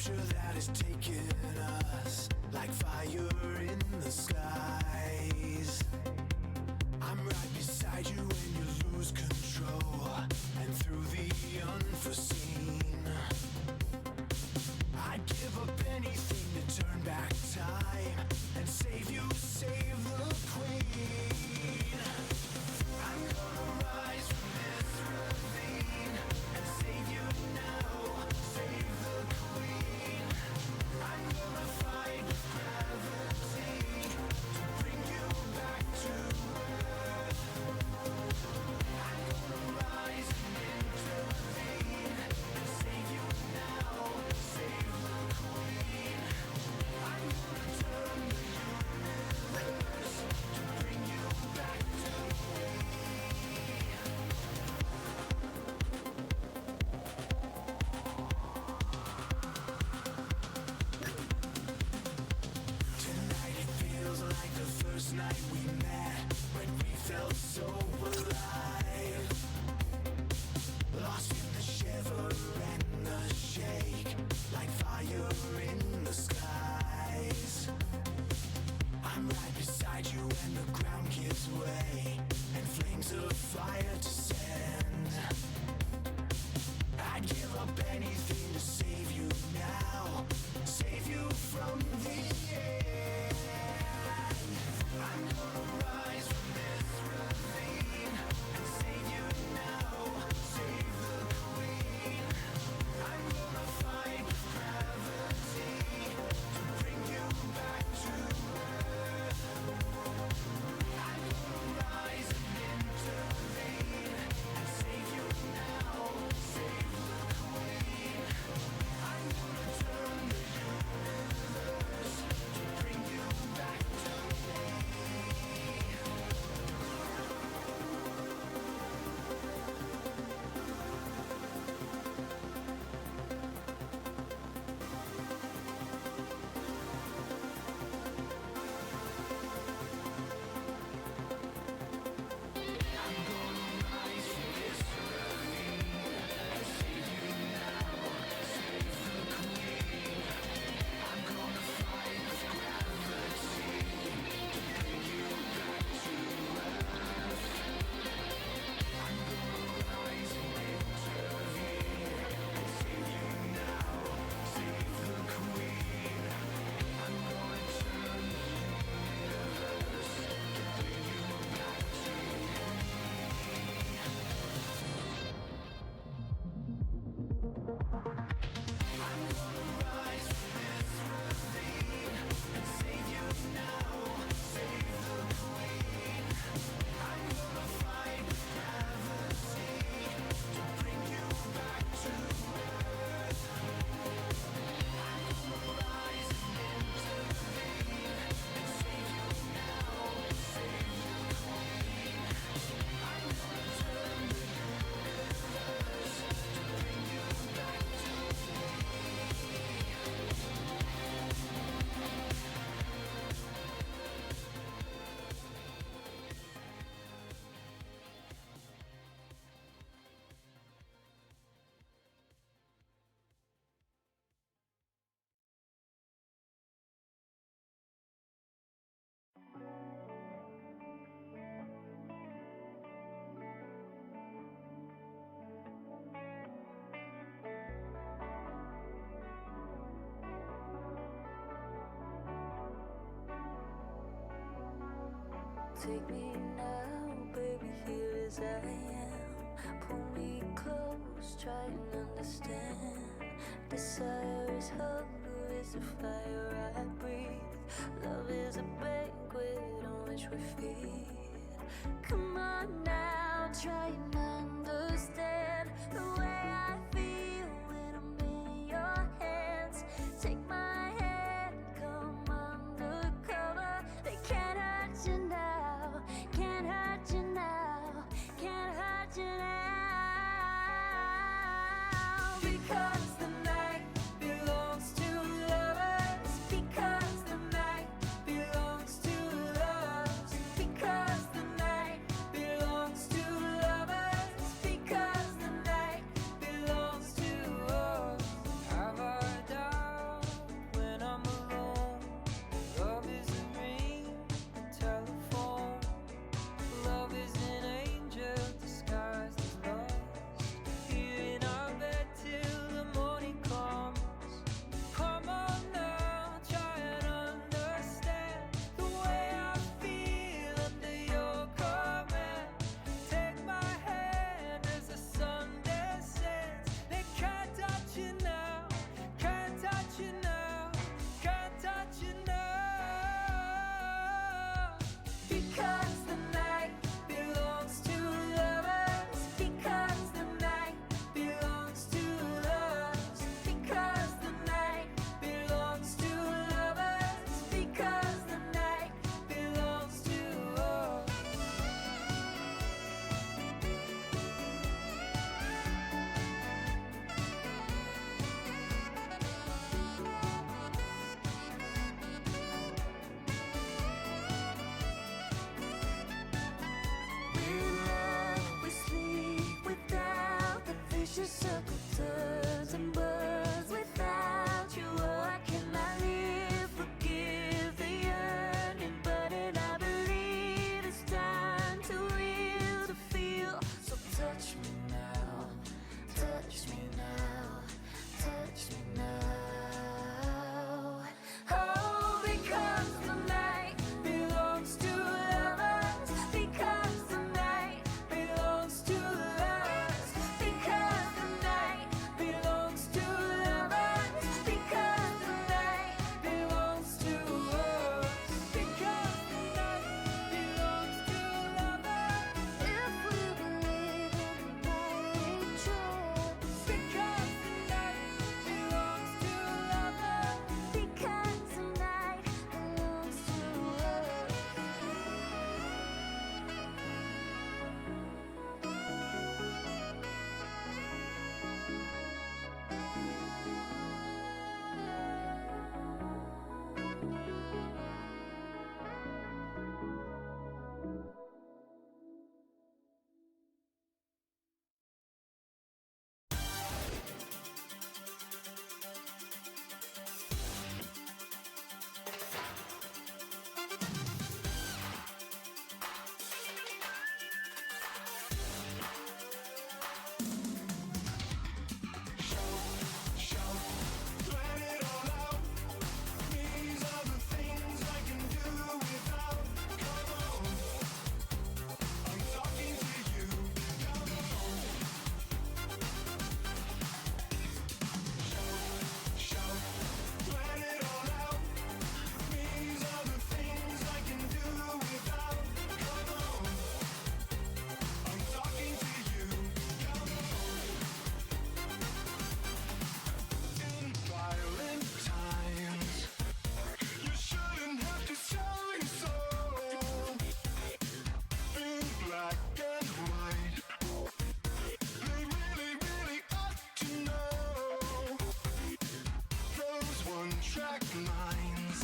future that is taking us like fire in the skies. I'm right beside you when you lose control, and through the unforeseen, I'd give up anything to turn back time and save you, save the queen. I'm gonna rise from this ravine and save you now, save the queen. I'm gonna fight with gravity to bring you back to earth. I'm gonna rise and intervene and save you now, save the queen. I'm gonna turn the universe to bring you back to me. Tonight it feels like the first night we met, when we felt so alive. Lost in the shiver and the shake, like fire in the skies. I'm right beside you when the ground gives way and flames of fire descend. I'd give up anything to save you now, save you from the end. I'm gonna rise from this ravine and save you now, save the queen. I'm gonna fight with gravity to bring you back to earth. I'm gonna rise and intervene and save you now, save the queen. I'm gonna turn the universe to bring you back to me. I'm gonna rise from this ravine and save you now, save the queen. I'm gonna fight with gravity to bring you back to earth. I'm gonna rise and intervene and save you now, save the queen. I'm gonna turn the universe to bring you back to me. I'm gonna rise from this ravine and save you now, save the queen. I'm gonna fight with gravity to bring you back to earth. I'm gonna rise and intervene and save you now, save the queen. I'm gonna turn the universe to bring you back to me. Take me now, baby, here as I am. Pull me close, try and understand. Desire is hunger, is the fire I breathe. Love is a banquet on which we feed. Come on now, try and understand the way I feel when I'm in your hands. Take my hand, come undercover. They can't hurt you now, can't hurt you now, can't hurt you now. Because the night belongs to lovers. Because the night belongs to lovers. Because the night belongs to lovers. Because the night belongs to us. Have I done circle turns and burns without you. Oh, I cannot live, forgive the yearning, but and I believe it's time to real to feel. So touch me now, touch me now, touch me now. Oh, because the night belongs to lovers, because the night belongs to lovers, because the night belongs to lovers, because the night belongs to us, because the night belongs to lovers. If we believe in the night we chose, because the night belongs to lovers, because the night belongs to us. Plan it all out. These are the things I can do without. Come on, I'm talking to you. Come on. Shout, plan it all out. These are the things I can do without. Come on, I'm talking to you. Come on. In violent times, you shouldn't have to sell your soul. In black and white, they really, really ought to know. Those one-track minds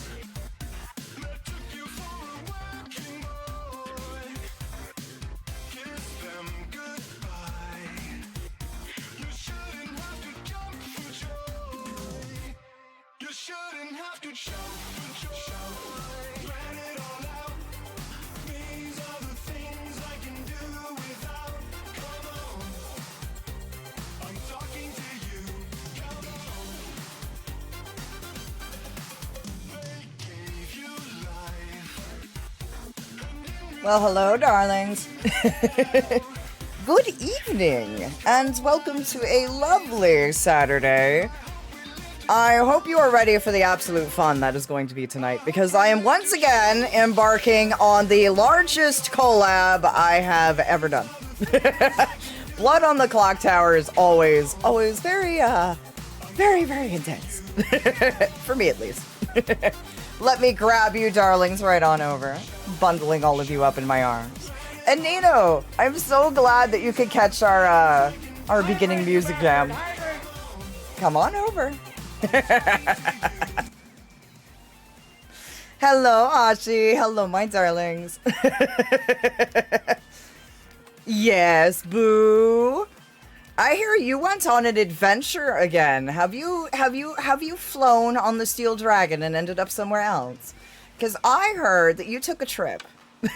that took you for a working boy, kiss them goodbye. You shouldn't have to jump for joy. You shouldn't have to shout for joy. Plan it all out. These are the things I can do without. Come on, I'm talking to you. Come on. They gave you life. Well, hello, darlings. Good evening, and welcome to a lovely Saturday. I hope you are ready for the absolute fun that is going to be tonight, because I am once again embarking on the largest collab I have ever done. Blood on the Clock Tower is always very, very intense. For me, at least. Let me grab you, darlings, right on over, bundling all of you up in my arms. And Nino, I'm so glad that you could catch our beginning music jam. Come on over. Hello, Ashi. Hello, my darlings. Yes, boo. I hear you went on an adventure again. Have you flown on the Steel Dragon and ended up somewhere else? Because I heard that you took a trip.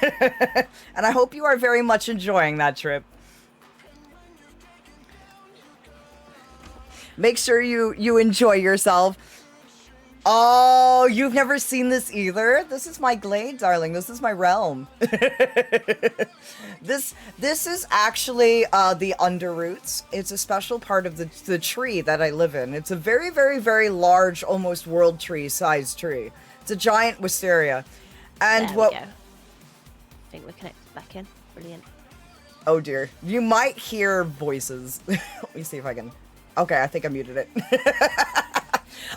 And I hope you are very much enjoying that trip. Make sure you enjoy yourself. Oh, you've never seen this either? This is my glade, darling. This is my realm. This is actually the underroots. It's a special part of the tree that I live in. It's a very, very, very large, almost world tree sized tree. It's a giant wisteria. And there what? we go. I think we're connected back in. Brilliant. Oh dear. You might hear voices. Let me see if I can. Okay, I think I muted it.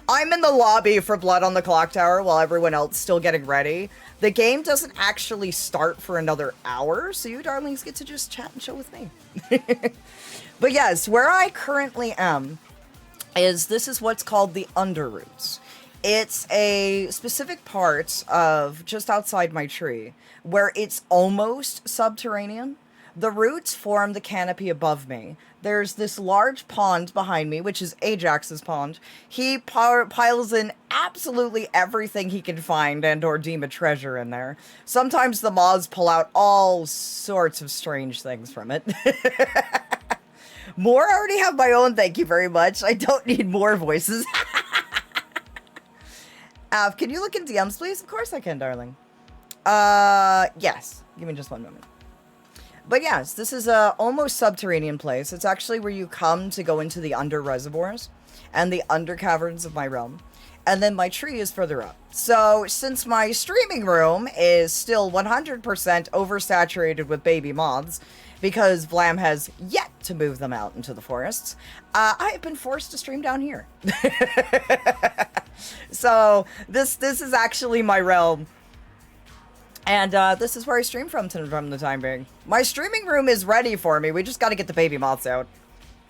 I'm in the lobby for Blood on the Clock Tower while everyone else is still getting ready. The game doesn't actually start for another hour, so you darlings get to just chat and chill with me. But yes, where I currently am this is what's called the Underroots. It's a specific part of just outside my tree where it's almost subterranean. The roots form the canopy above me. there's this large pond behind me, which is Ajax's pond. He piles in absolutely everything he can find and or deem a treasure in there. Sometimes the moths pull out all sorts of strange things from it. More? I already have my own, thank you very much. I don't need more voices. Av, can you look in DMs, please? Of course I can, darling. Yes. Give me just one moment. But yes, this is a almost subterranean place. It's actually where you come to go into the under reservoirs and the under caverns of my realm. And then my tree is further up. So since my streaming room is still 100% oversaturated with baby moths, because Vlam has yet to move them out into the forests, I have been forced to stream down here. So this is actually my realm. And this is where I stream from the time being. My streaming room is ready for me. We just got to get the baby moths out.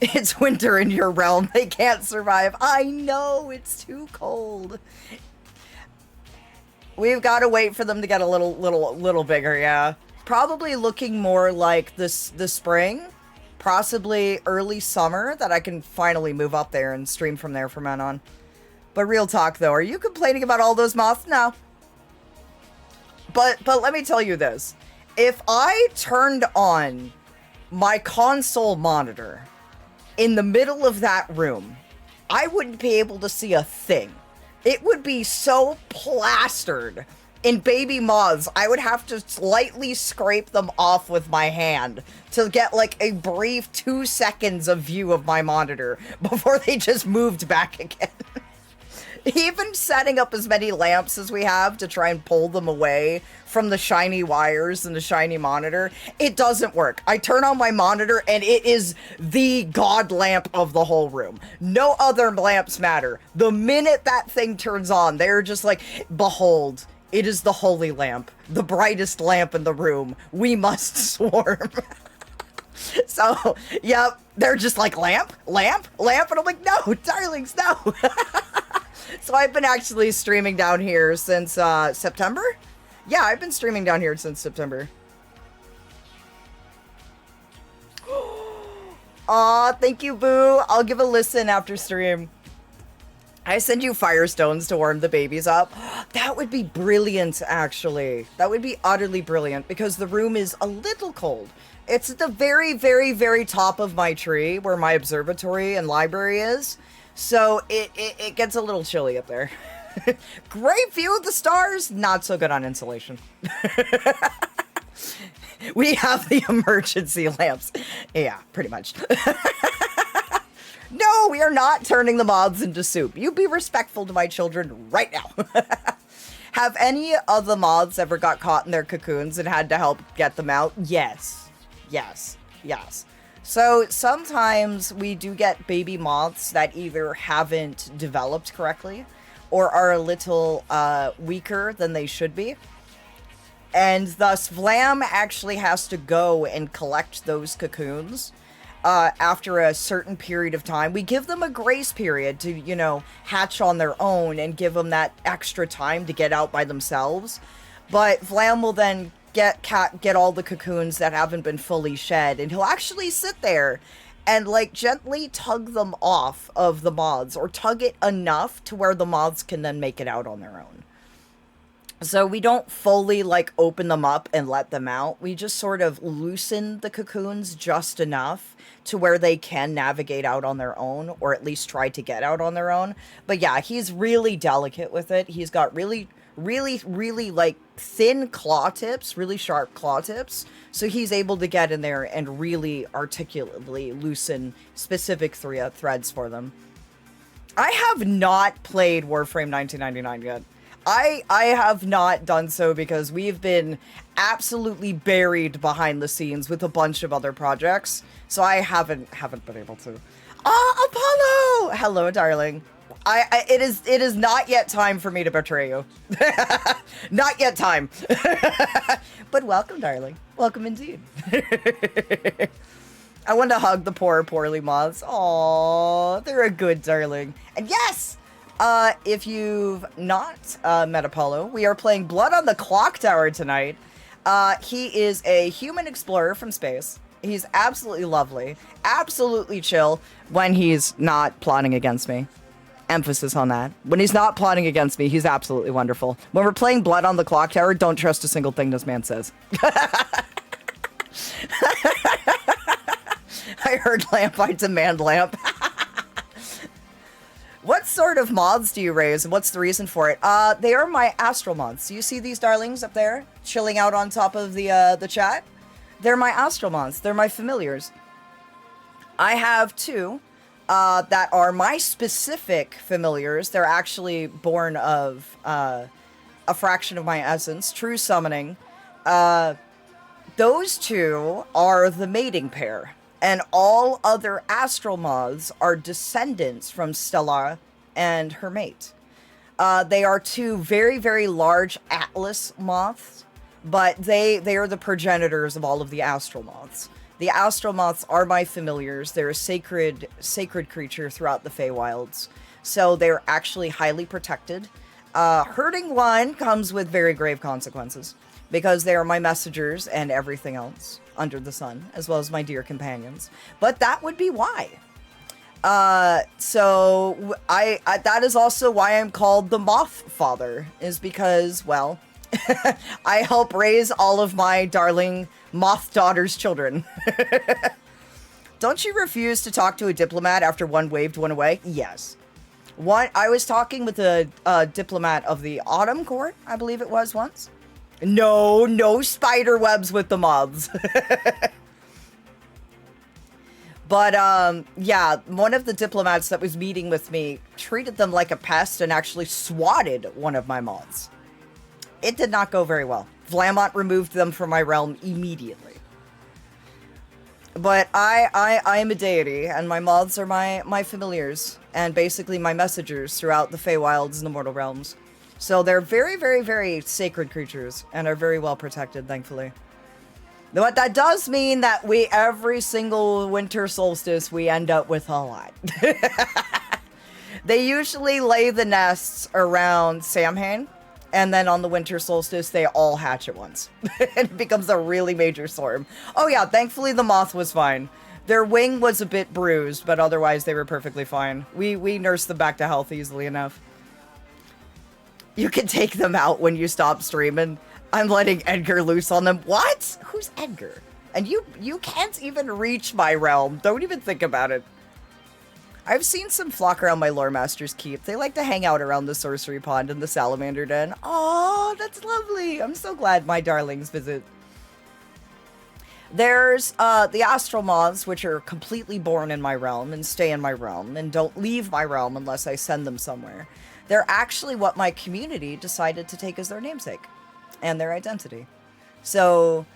It's winter in your realm. They can't survive. I know, it's too cold. We've got to wait for them to get a little bigger, yeah. Probably looking more like the spring, possibly early summer, that I can finally move up there and stream from there from then on. But real talk though, are you complaining about all those moths? No. But let me tell you this. If I turned on my console monitor in the middle of that room, I wouldn't be able to see a thing. It would be so plastered in baby moths, I would have to slightly scrape them off with my hand to get like a brief 2 seconds of view of my monitor before they just moved back again. Even setting up as many lamps as we have to try and pull them away from the shiny wires and the shiny monitor, it doesn't work. I turn on my monitor and it is the god lamp of the whole room. No other lamps matter. The minute that thing turns on, they're just like, behold, it is the holy lamp, the brightest lamp in the room. We must swarm. So, yep, they're just like, lamp, lamp, lamp. And I'm like, no, darlings, no. So I've been actually streaming down here since September? Yeah, I've been streaming down here since September. Aw, thank you, Boo. I'll give a listen after stream. I send you firestones to warm the babies up. That would be brilliant, actually. That would be utterly brilliant because the room is a little cold. It's at the very, very, very top of my tree where my observatory and library is. So it gets a little chilly up there. Great view of the stars, not so good on insulation. We have the emergency lamps. Yeah, pretty much. No, we are not turning the moths into soup. You be respectful to my children right now. Have any of the moths ever got caught in their cocoons and had to help get them out? Yes. Yes. Yes. So sometimes we do get baby moths that either haven't developed correctly or are a little weaker than they should be. And thus Vlam actually has to go and collect those cocoons after a certain period of time. We give them a grace period to, you know, hatch on their own and give them that extra time to get out by themselves. But Vlam will then get all the cocoons that haven't been fully shed, and he'll actually sit there and like gently tug them off of the moths, or tug it enough to where the moths can then make it out on their own. So we don't fully like open them up and let them out. We just sort of loosen the cocoons just enough to where they can navigate out on their own, or at least try to get out on their own. But yeah, he's really delicate with it. He's got really like thin claw tips, really sharp claw tips. So he's able to get in there and really articulately loosen specific threads for them. I have not played Warframe 1999 yet. I have not done so because we've been absolutely buried behind the scenes with a bunch of other projects. So I haven't been able to. Ah, Apollo! Hello, darling. It is not yet time for me to betray you. Not yet time. But welcome, darling. Welcome indeed. I want to hug the poorly moths. Aww, they're a good darling. And yes, if you've not met Apollo, we are playing Blood on the Clock Tower tonight. He is a human explorer from space. He's absolutely lovely. Absolutely chill when he's not plotting against me. Emphasis on that. When he's not plotting against me, he's absolutely wonderful. When we're playing Blood on the Clock Tower, don't trust a single thing this man says. I heard lamp, I demand lamp. What sort of moths do you raise, and what's the reason for it? They are my astral moths. You see these darlings up there, chilling out on top of the chat? They're my astral moths. They're my familiars. I have two that are my specific familiars. They're actually born of a fraction of my essence, true summoning. Those two are the mating pair. And all other astral moths are descendants from Stella and her mate. They are two very, very large Atlas moths, but they are the progenitors of all of the astral moths. The astral moths are my familiars. They're a sacred creature throughout the Feywilds. So they're actually highly protected. Hurting one comes with very grave consequences, because they are my messengers and everything else under the sun, as well as my dear companions. But that would be why. So that is also why I'm called the Moth Father, is because, well, I help raise all of my darling moth daughter's children. Don't you refuse to talk to a diplomat after one waved one away? Yes. I was talking with a diplomat of the Autumn Court, I believe it was once. No spider webs with the moths. But, yeah, one of the diplomats that was meeting with me treated them like a pest and actually swatted one of my moths. It did not go very well. Vlamont removed them from my realm immediately. But I am a deity, and my moths are my familiars, and basically my messengers throughout the Feywilds and the mortal realms. So they're very, very, very sacred creatures, and are very well protected, thankfully. But that does mean that every single winter solstice, we end up with a lot. They usually lay the nests around Samhain, and then on the winter solstice, they all hatch at once. It becomes a really major swarm. Oh yeah, thankfully the moth was fine. Their wing was a bit bruised, but otherwise they were perfectly fine. We nursed them back to health easily enough. You can take them out when you stop streaming. I'm letting Edgar loose on them. What? Who's Edgar? And you can't even reach my realm. Don't even think about it. I've seen some flock around my lore master's keep. They like to hang out around the sorcery pond and the salamander den. Oh, that's lovely. I'm so glad my darlings visit. There's the astral moths, which are completely born in my realm and stay in my realm and don't leave my realm unless I send them somewhere. They're actually what my community decided to take as their namesake and their identity. So,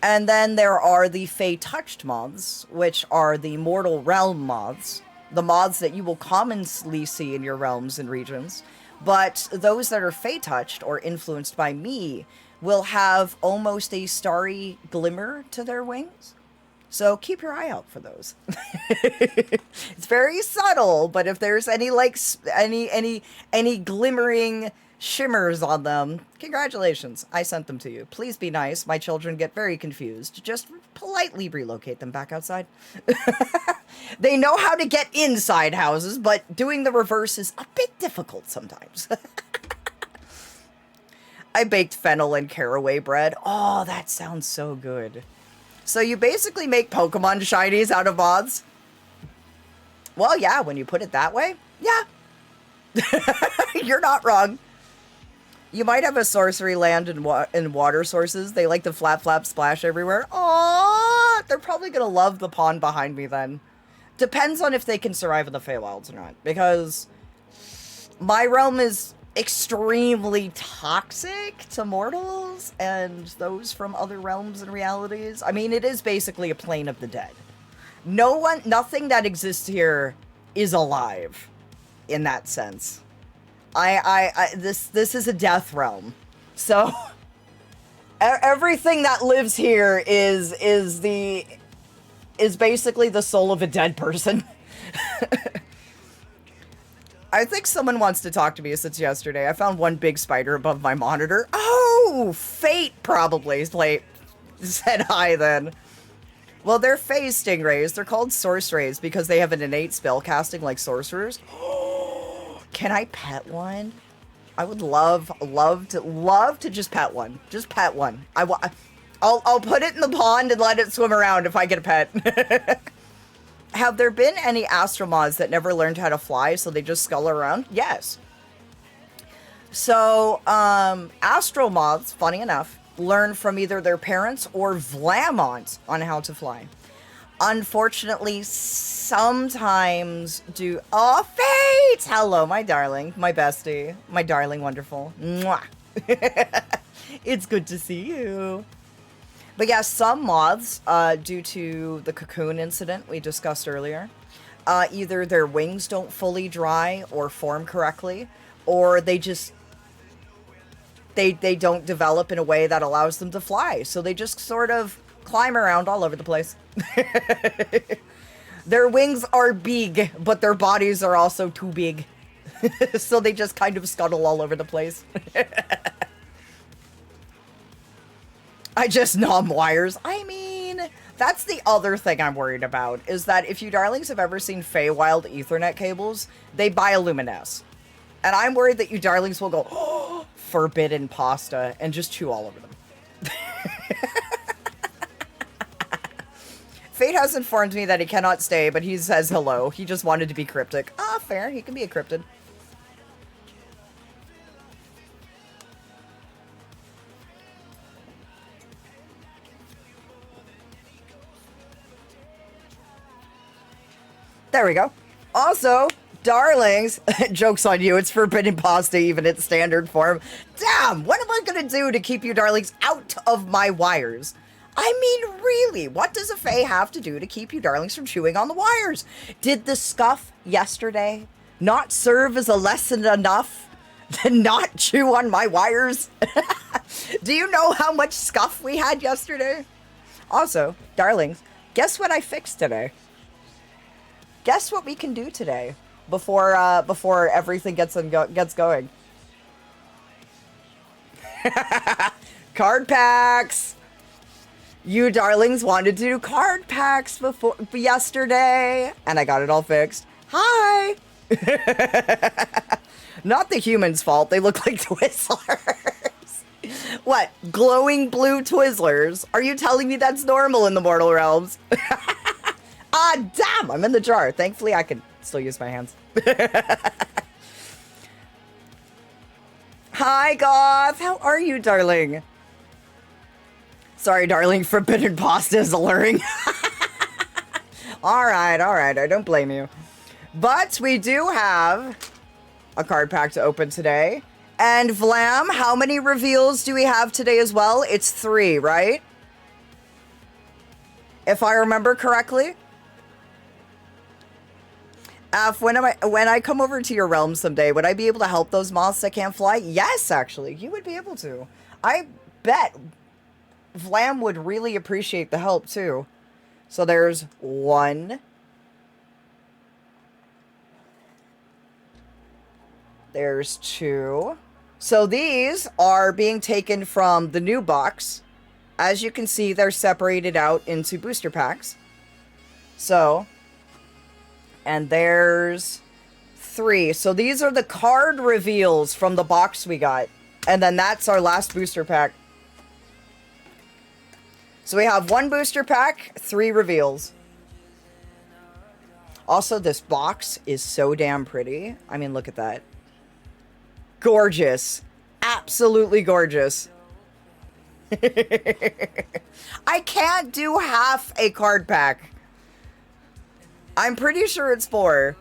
and then there are the Fey-touched moths, which are the mortal realm moths, the moths that you will commonly see in your realms and regions. But those that are Fey-touched or influenced by me will have almost a starry glimmer to their wings. So keep your eye out for those. It's very subtle, but if there's any any glimmering shimmers on them, congratulations, I sent them to you. Please be nice. My children get very confused. Just politely relocate them back outside. They know how to get inside houses, but doing the reverse is a bit difficult sometimes. I baked fennel and caraway bread. Oh, that sounds so good. So you basically make Pokemon shinies out of moths? Well, yeah, when you put it that way, yeah. You're not wrong. You might have a sorcery land and water sources. They like to flap, flap, splash everywhere. Aww, they're probably going to love the pond behind me then. Depends on if they can survive in the Feywilds or not. Because my realm is extremely toxic to mortals and those from other realms and realities. I mean, it is basically a plane of the dead. Nothing that exists here is alive in that sense. This is a death realm. So everything that lives here is basically the soul of a dead person. I think someone wants to talk to me since yesterday. I found one big spider above my monitor. Oh, fate probably said hi then. Well, they're phase stingrays. They're called sorcerers because they have an innate spell casting like sorcerers. Can I pet one? I would love to just pet one. Just pet one. I'll put it in the pond and let it swim around if I get a pet. Have there been any astromoths that never learned how to fly, so they just scull around? Yes. So, astromoths, funny enough, learn from either their parents or Vlamont on how to fly. Unfortunately, sometimes do... Oh, Fate! Hello, my darling, my bestie, my darling wonderful. Mwah. It's good to see you. But yeah, some moths, due to the cocoon incident we discussed earlier, either their wings don't fully dry or form correctly, or they just... They don't develop in a way that allows them to fly. So they just sort of climb around all over the place. Their wings are big, but their bodies are also too big. So they just kind of scuttle all over the place. I just nom wires. I mean, that's the other thing I'm worried about, is that if you darlings have ever seen Feywild Ethernet cables, they bioluminesce. And I'm worried that you darlings will go, oh, forbidden pasta, and just chew all over them. Fate has informed me that he cannot stay, but he says hello. He just wanted to be cryptic. Ah, fair. He can be a cryptid. There we go. Also, darlings, joke's on you, it's forbidden pasta even in standard form. Damn, what am I gonna do to keep you darlings out of my wires? I mean, really, what does a fae have to do to keep you darlings from chewing on the wires? Did the scuff yesterday not serve as a lesson enough to not chew on my wires? Do you know how much scuff we had yesterday? Also, darlings, guess what I fixed today? Guess what we can do today before everything gets going. Card packs. You darlings wanted to do card packs yesterday, and I got it all fixed. Hi. Not the humans' fault. They look like Twizzlers. What? Glowing blue Twizzlers? Are you telling me that's normal in the mortal realms? Ah, damn! I'm in the jar. Thankfully, I can still use my hands. Hi, Goth! How are you, darling? Sorry, darling. Forbidden pasta is alluring. Alright, I don't blame you. But we do have a card pack to open today. And Vlam, how many reveals do we have today as well? It's 3, right? If I remember correctly. When I come over to your realm someday, would I be able to help those moths that can't fly? Yes, actually. You would be able to. I bet Vlam would really appreciate the help, too. So there's 1. There's 2. So these are being taken from the new box. As you can see, they're separated out into booster packs. So... and there's 3. So these are the card reveals from the box we got. And then that's our last booster pack. So we have 1 booster pack, 3 reveals. Also, this box is so damn pretty. I mean, look at that. Gorgeous. Absolutely gorgeous. I can't do half a card pack. I'm pretty sure it's 4.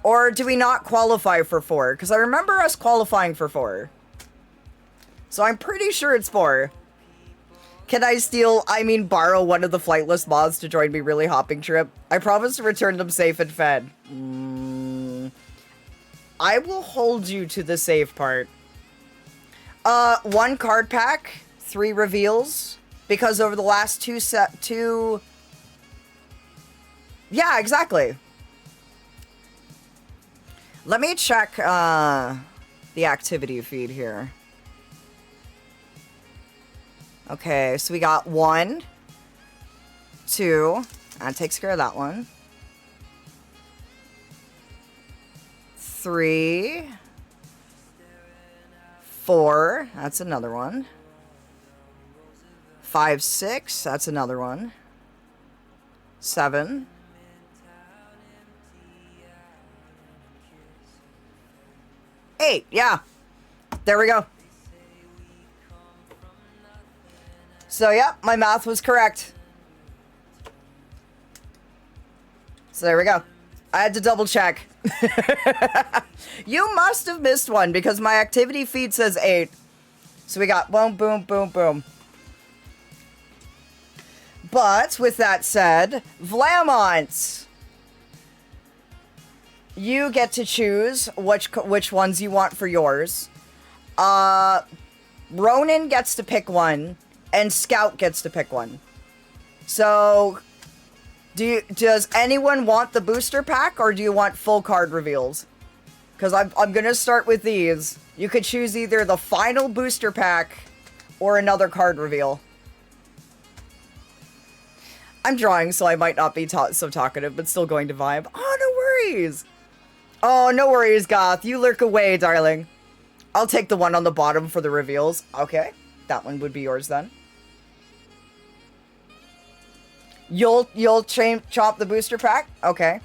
Or do we not qualify for 4? Because I remember us qualifying for 4. So I'm pretty sure it's 4. Can I borrow one of the flightless moths to join me really hopping trip? I promise to return them safe and fed. I will hold you to the safe part. 1 card pack, 3 reveals. Because over the last 2... Yeah, exactly. Let me check the activity feed here. Okay, so we got 1. 2. That takes care of that one. 3. 4. That's another one. 5, 6. That's another one. 7. 8. Yeah. There we go. So, yeah, my math was correct. So there we go. I had to double check. You must have missed one because my activity feed says 8. So we got boom, boom, boom, boom. But with that said, Vlamont, you get to choose which ones you want for yours. Ronan gets to pick one, and Scout gets to pick one. So, does anyone want the booster pack, or do you want full card reveals? Because I'm gonna start with these. You could choose either the final booster pack or another card reveal. I'm drawing, so I might not be so talkative, but still going to vibe. Oh, no worries. Oh, no worries, Goth. You lurk away, darling. I'll take the one on the bottom for the reveals. Okay, that one would be yours then. You'll chop the booster pack? Okay.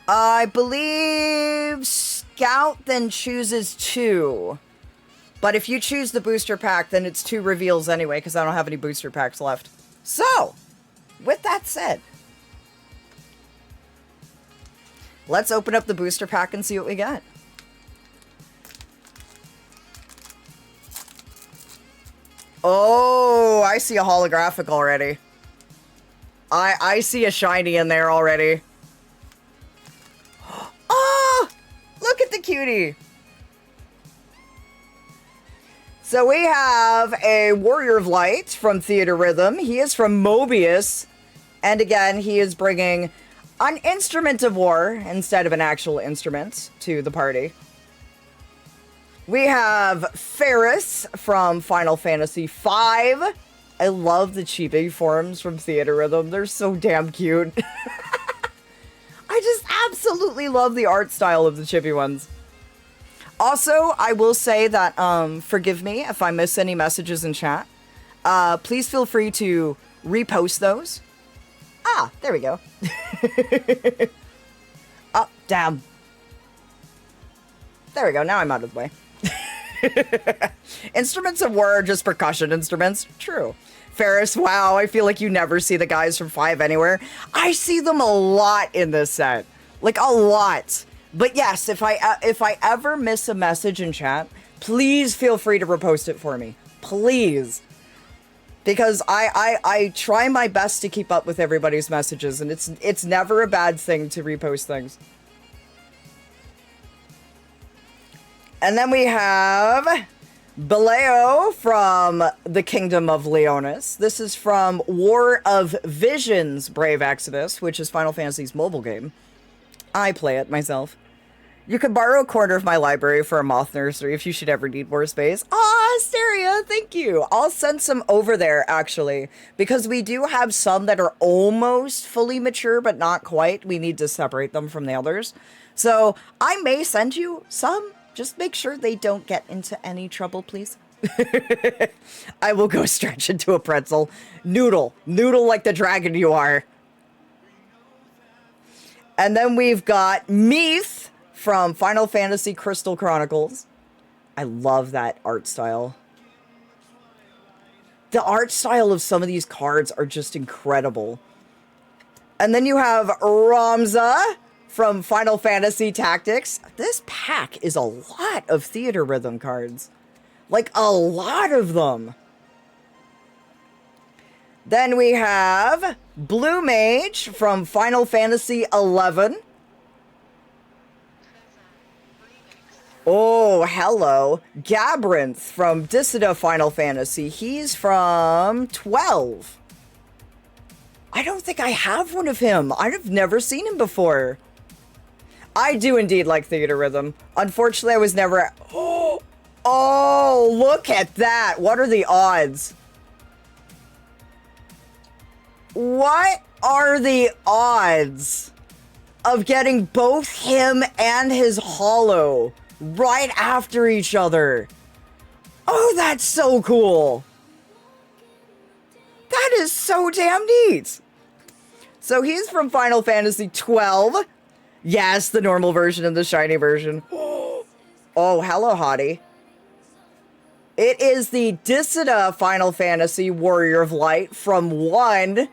I believe Scout then chooses 2. But if you choose the booster pack, then it's 2 reveals anyway, because I don't have any booster packs left. So, with that said, let's open up the booster pack and see what we got. Oh, I see a holographic already. I see a shiny in there already. Oh, look at the cutie. So we have a Warrior of Light from Theater Rhythm. He is from Mobius. And again, he is bringing an instrument of war instead of an actual instrument to the party. We have Ferris from Final Fantasy V. I love the chibi forms from Theater Rhythm. They're so damn cute. I just absolutely love the art style of the chibi ones. Also, I will say that, forgive me if I miss any messages in chat. Please feel free to repost those. Ah, there we go. Oh, damn. There we go, now I'm out of the way. Instruments of war are just percussion instruments. True. Ferris, wow, I feel like you never see the guys from 5 anywhere. I see them a lot in this set. Like, a lot. But yes, if I ever miss a message in chat, please feel free to repost it for me. Please. Because I try my best to keep up with everybody's messages, and it's never a bad thing to repost things. And then we have Baleo from the Kingdom of Leonis. This is from War of Visions Brave Exodus, which is Final Fantasy's mobile game. I play it myself. You could borrow a corner of my library for a moth nursery if you should ever need more space. Aw, Asteria, thank you. I'll send some over there, actually, because we do have some that are almost fully mature, but not quite. We need to separate them from the others. So I may send you some. Just make sure they don't get into any trouble, please. I will go stretch into a pretzel. Noodle. Noodle like the dragon you are. And then we've got Meath from Final Fantasy Crystal Chronicles. I love that art style. The art style of some of these cards are just incredible. And then you have Ramza from Final Fantasy Tactics. This pack is a lot of Theater Rhythm cards. Like, a lot of them. Then we have Blue Mage from Final Fantasy XI. Oh, hello. Gabrinth from Dissidia Final Fantasy. He's from 12. I don't think I have one of him. I've never seen him before. I do indeed like Theater Rhythm. Unfortunately, I was never... Oh, look at that. What are the odds? What are the odds of getting both him and his holo right after each other? Oh, that's so cool. That is so damn neat. So he's from Final Fantasy 12. Yes, the normal version and the shiny version. Oh, hello, hottie. It is the Disida Final Fantasy Warrior of Light from 1.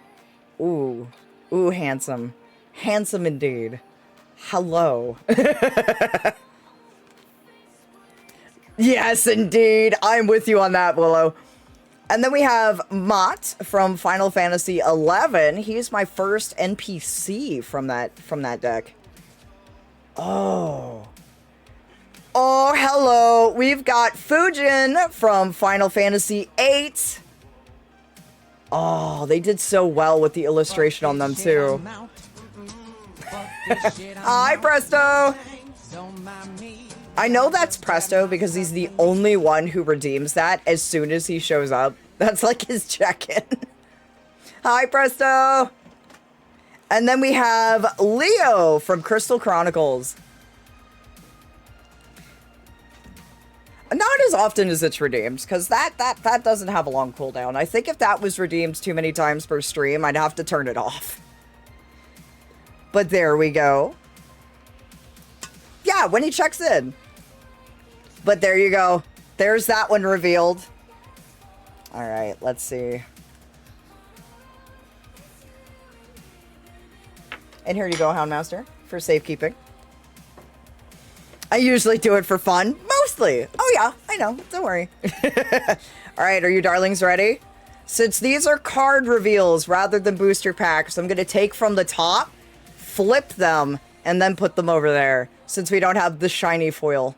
Ooh, handsome. Handsome indeed. Hello. Yes, indeed. I'm with you on that, Willow. And then we have Mott from Final Fantasy 11. He's my first NPC from that deck. Oh, hello. We've got Fujin from Final Fantasy 8. Oh, they did so well with the illustration on them, too. Hi, Presto. I know that's Presto because he's the only one who redeems that as soon as he shows up. That's like his check-in. Hi, Presto. And then we have Leo from Crystal Chronicles. Not as often as it's redeemed, because that doesn't have a long cooldown. I think if that was redeemed too many times per stream, I'd have to turn it off. But there we go. Yeah, when he checks in. But there you go. There's that one revealed. Alright, let's see. And here you go, Houndmaster, for safekeeping. I usually do it for fun. Mostly. Oh yeah, I know. Don't worry. Alright, are you darlings ready? Since these are card reveals rather than booster packs, I'm going to take from the top, flip them, and then put them over there, since we don't have the shiny foil.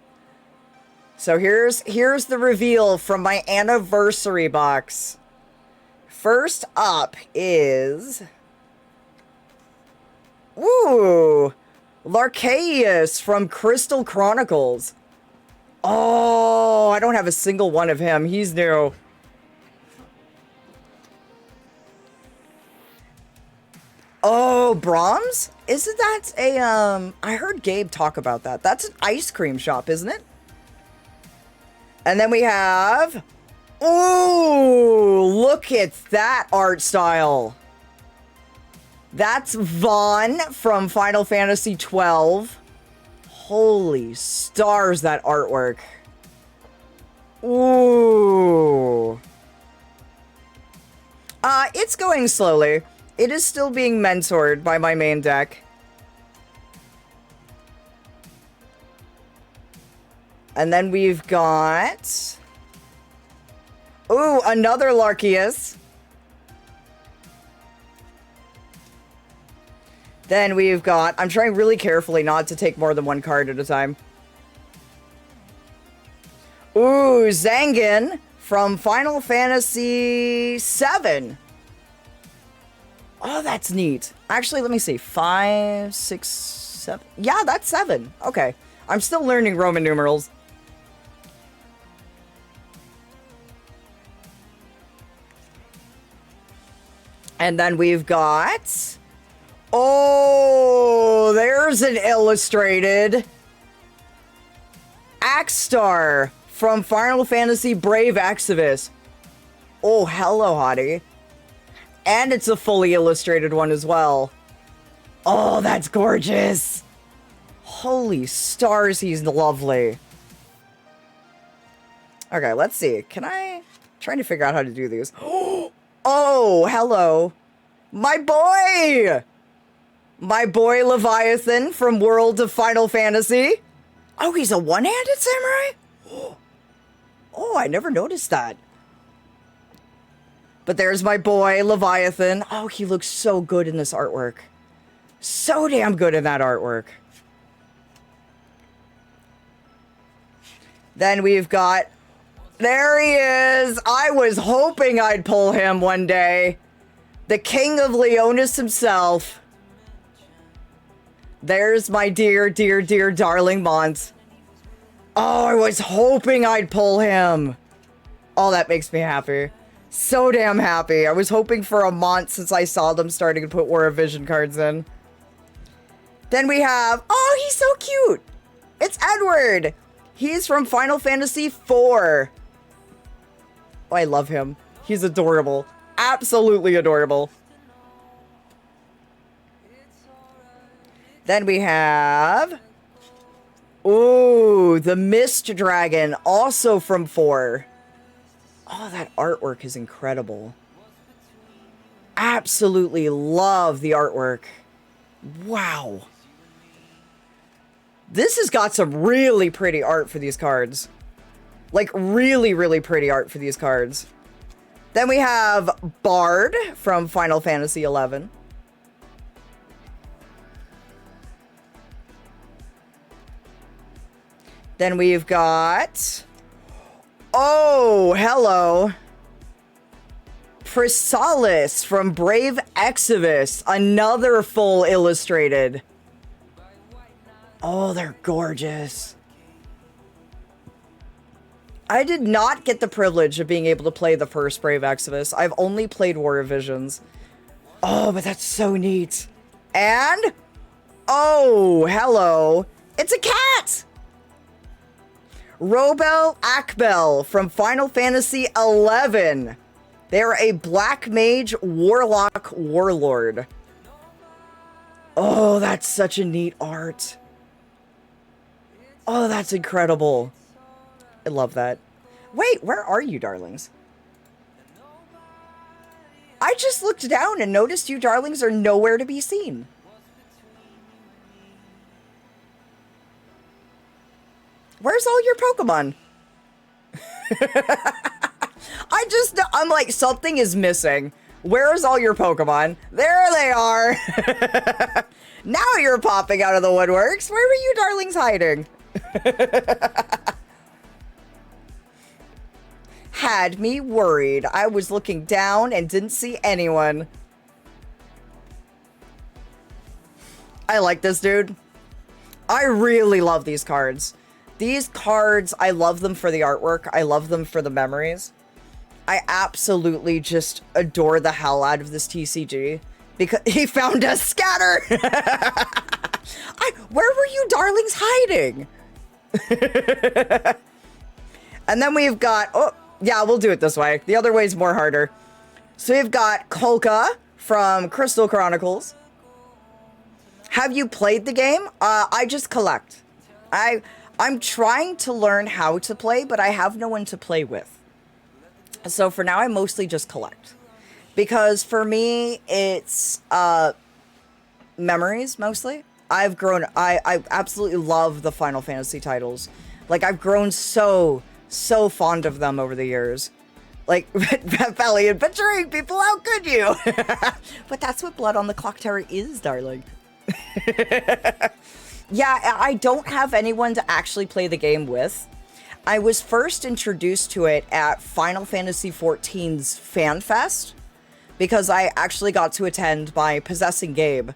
So here's the reveal from my anniversary box. First up is... Ooh! Larcaeus from Crystal Chronicles. Oh, I don't have a single one of him. He's new. Oh, Brahms? Isn't that a, I heard Gabe talk about that. That's an ice cream shop, isn't it? And then we have... Ooh, look at that art style. That's Vaughn from Final Fantasy 12. Holy stars, that artwork. Ooh. It's going slowly. It is still being mentored by my main deck. And then we've got... Ooh, another Larcaeus. Then we've got... I'm trying really carefully not to take more than one card at a time. Ooh, Zangin from Final Fantasy 7. Oh, that's neat. Actually, let me see. 5, 6, 7. Yeah, that's 7. Okay. I'm still learning Roman numerals. And then we've got... Oh, there's an illustrated Axstar from Final Fantasy Brave Exvius. Oh, hello, hottie. And it's a fully illustrated one as well. Oh, that's gorgeous. Holy stars, he's lovely. Okay, let's see. Can I... trying to figure out how to do these. Oh, hello. My boy! My boy Leviathan from World of Final Fantasy. Oh, he's a one-handed samurai? Oh, I never noticed that. But there's my boy Leviathan. Oh, he looks so good in this artwork. So damn good in that artwork. Then we've got... There he is! I was hoping I'd pull him one day. The King of Leonis himself. There's my dear, dear, dear darling Mont. Oh, I was hoping I'd pull him. Oh, that makes me happy. So damn happy. I was hoping for a month since I saw them starting to put War of Vision cards in. Then we have, oh, he's so cute. It's Edward. He's from Final Fantasy IV. Oh, I love him. He's adorable. Absolutely adorable. Then we have, ooh, the Mist Dragon, also from 4. Oh, that artwork is incredible. Absolutely love the artwork. Wow. This has got some really pretty art for these cards. Like, really, really pretty art for these cards. Then we have Bard from Final Fantasy XI. Then we've got... oh, hello. Chrysalis from Brave Exodus. Another full illustrated. Oh, they're gorgeous. I did not get the privilege of being able to play the first Brave Exodus. I've only played War of Visions. Oh, but that's so neat. And... oh, hello. It's a cat! Robel Akbel from Final Fantasy XI. They're a Black Mage Warlock Warlord. Oh, that's such a neat art. Oh, that's incredible. I love that. Wait, where are you, darlings? I just looked down and noticed you darlings are nowhere to be seen. Where's all your Pokemon? I'm like, something is missing. Where's all your Pokemon? There they are. Now you're popping out of the woodworks. Where were you darlings hiding? Had me worried. I was looking down and didn't see anyone. I like this dude. I really love these cards. These cards, I love them for the artwork. I love them for the memories. I absolutely just adore the hell out of this TCG. Because he found a scatter! Where were you darlings hiding? And then we've got... oh, yeah, we'll do it this way. The other way's more harder. So we've got Kolka from Crystal Chronicles. Have you played the game? I just collect. I'm trying to learn how to play, but I have no one to play with. So for now, I mostly just collect. Because for me, it's memories, mostly. I've grown... I absolutely love the Final Fantasy titles. Like, I've grown so fond of them over the years. Like, Valley adventuring people, how could you? But that's what Blood on the Clock Tower is, darling. Yeah, I don't have anyone to actually play the game with. I was first introduced to it at Final Fantasy XIV's Fan Fest, because I actually got to attend by possessing Gabe.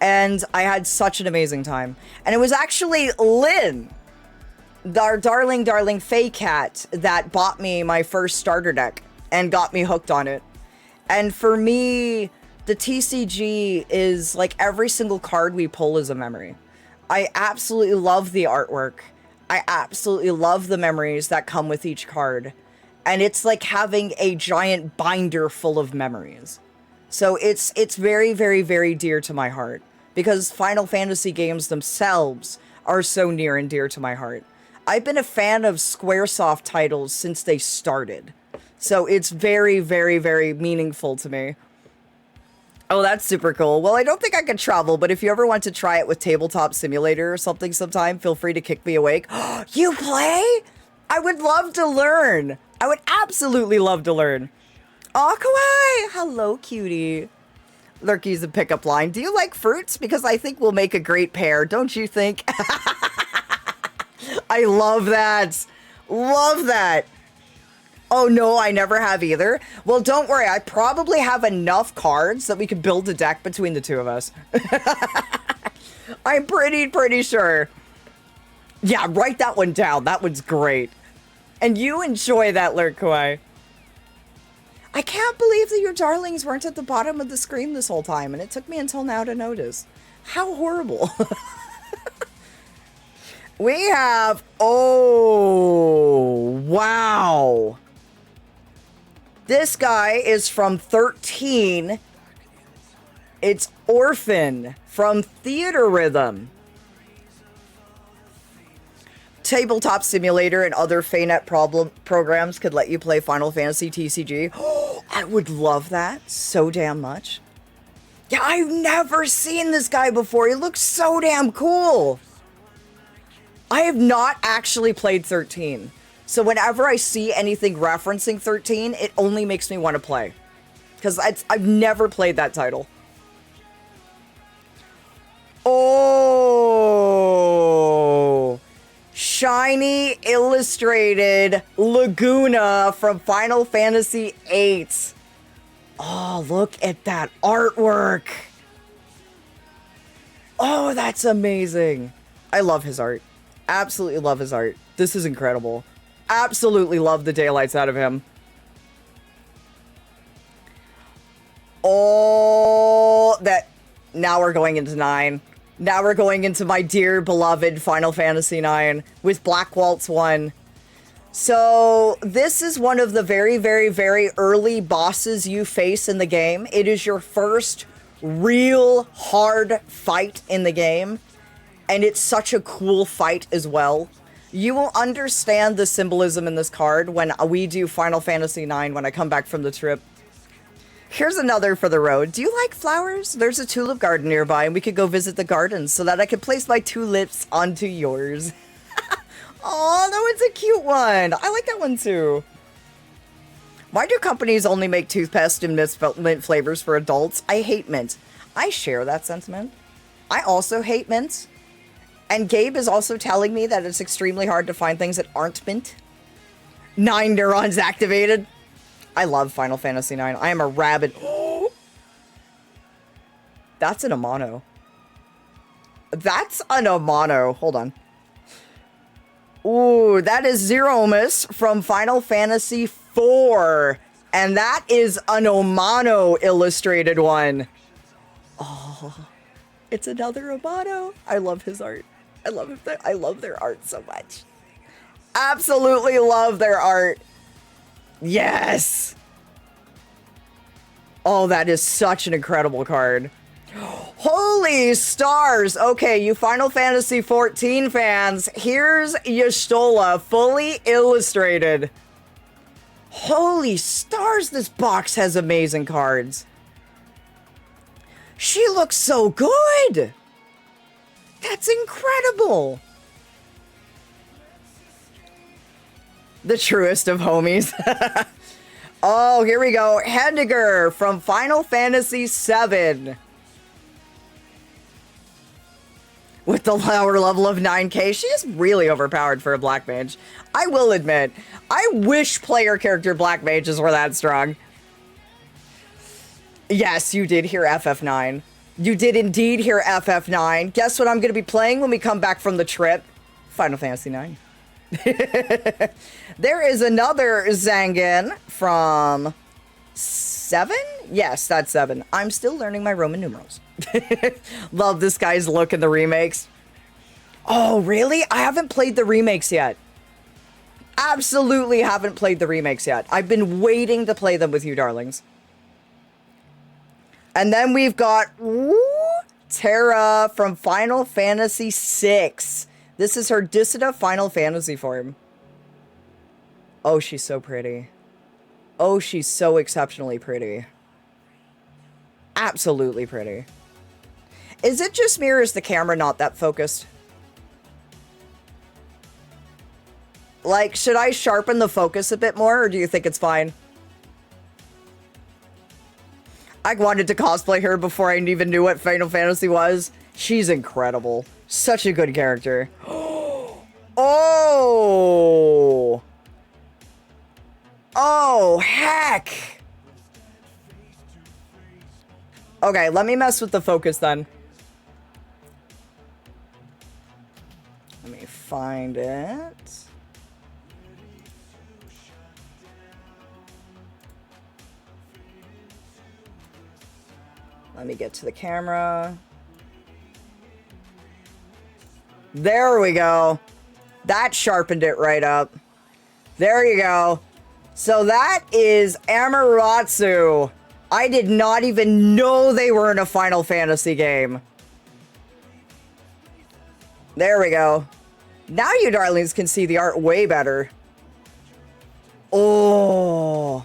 And I had such an amazing time. And it was actually Lynn, our darling Fae Cat, that bought me my first starter deck and got me hooked on it. And for me, the TCG is like every single card we pull is a memory. I absolutely love the artwork. I absolutely love the memories that come with each card. And it's like having a giant binder full of memories. So it's very, very, very dear to my heart. Because Final Fantasy games themselves are so near and dear to my heart. I've been a fan of Squaresoft titles since they started. So it's very, very, very meaningful to me. Oh, that's super cool. Well, I don't think I can travel, but if you ever want to try it with Tabletop Simulator or something sometime, feel free to kick me awake. You play? I would love to learn. I would absolutely love to learn. Aw, kawaii! Hello, cutie. Lurky's a pickup line. Do you like fruits? Because I think we'll make a great pair, don't you think? I love that. Love that. Oh, no, I never have either. Well, don't worry. I probably have enough cards that we could build a deck between the two of us. I'm pretty sure. Yeah, write that one down. That one's great. And you enjoy that, Lurk Kawaii. I can't believe that your darlings weren't at the bottom of the screen this whole time, and it took me until now to notice. How horrible. We have, oh, wow. This guy is from 13. It's Orphan from Theater Rhythm. Tabletop Simulator and other FANET programs could let you play Final Fantasy TCG. Oh, I would love that so damn much. Yeah, I've never seen this guy before. He looks so damn cool. I have not actually played 13. So whenever I see anything referencing 13, it only makes me want to play. Because I've never played that title. Oh, shiny illustrated Laguna from Final Fantasy VIII. Oh, look at that artwork. Oh, that's amazing. I love his art. Absolutely love his art. This is incredible. Absolutely love the daylights out of him. Oh, that. Now we're going into 9. Now we're going into my dear beloved Final Fantasy 9 with Black Waltz 1. So this is one of the very, very, very early bosses you face in the game. It is your first real hard fight in the game. And it's such a cool fight as well. You will understand the symbolism in this card when we do Final Fantasy IX when I come back from the trip. Here's another for the road. Do you like flowers? There's a tulip garden nearby and we could go visit the gardens so that I could place my tulips onto yours. Oh, that one's a cute one. I like that one too. Why do companies only make toothpaste and mint flavors for adults? I hate mint. I share that sentiment. I also hate mint. And Gabe is also telling me that it's extremely hard to find things that aren't mint. 9 neurons activated. I love Final Fantasy IX. I am a rabid. That's an Amano. That's an Amano. Hold on. Ooh, that is Zeromus from Final Fantasy IV. And that is an Amano illustrated one. Oh, it's another Amano. I love his art. I love their art so much. Absolutely love their art. Yes. Oh, that is such an incredible card. Holy stars. Okay, you Final Fantasy XIV fans, here's Y'shtola fully illustrated. Holy stars, this box has amazing cards. She looks so good. That's incredible. The truest of homies. Oh, here we go. Hendiger from Final Fantasy VII. With the lower level of 9k, she is really overpowered for a Black Mage. I will admit, I wish player character Black Mages were that strong. Yes, you did hear FF9. You did indeed hear FF9. Guess what I'm going to be playing when we come back from the trip? Final Fantasy 9. There is another Zangan from 7? Yes, that's 7. I'm still learning my Roman numerals. Love this guy's look in the remakes. Oh, really? I haven't played the remakes yet. Absolutely haven't played the remakes yet. I've been waiting to play them with you, darlings. And then we've got Terra from Final Fantasy VI. This is her Dissidia Final Fantasy form. Oh, she's so pretty. Oh, she's so exceptionally pretty. Absolutely pretty. Is it just me or is the camera not that focused? Like, should I sharpen the focus a bit more or do you think it's fine? I wanted to cosplay her before I even knew what Final Fantasy was. She's incredible. Such a good character. Oh! Oh, heck! Okay, let me mess with the focus then. Let me find it. Let me get to the camera. There we go. That sharpened it right up. There you go. So that is Amaterasu. I did not even know they were in a Final Fantasy game. There we go. Now you darlings can see the art way better. Oh.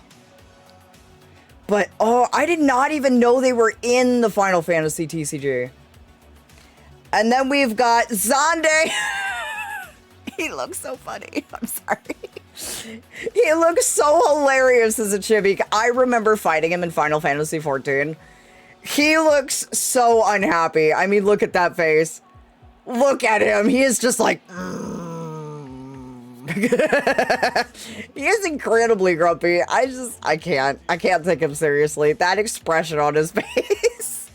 But, oh, I did not even know they were in the Final Fantasy TCG. And then we've got Xande. He looks so funny. I'm sorry. He looks so hilarious as a chibi. I remember fighting him in Final Fantasy XIV. He looks so unhappy. I mean, look at that face. Look at him. He is just like... He is incredibly grumpy. I can't take him seriously. That expression on his face.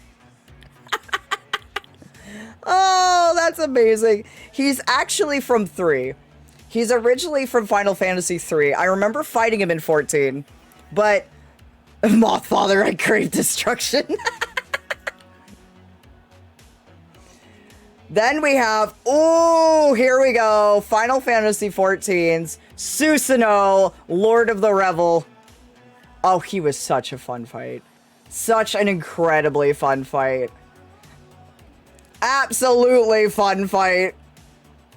Oh, that's amazing. He's actually from 3. He's originally from Final Fantasy 3. I remember fighting him in 14. But, Mothfather, I crave destruction. Then we have, oh, here we go. Final Fantasy 14's Susanoo, Lord of the Revel. Oh, he was such a fun fight. Such an incredibly fun fight. Absolutely fun fight.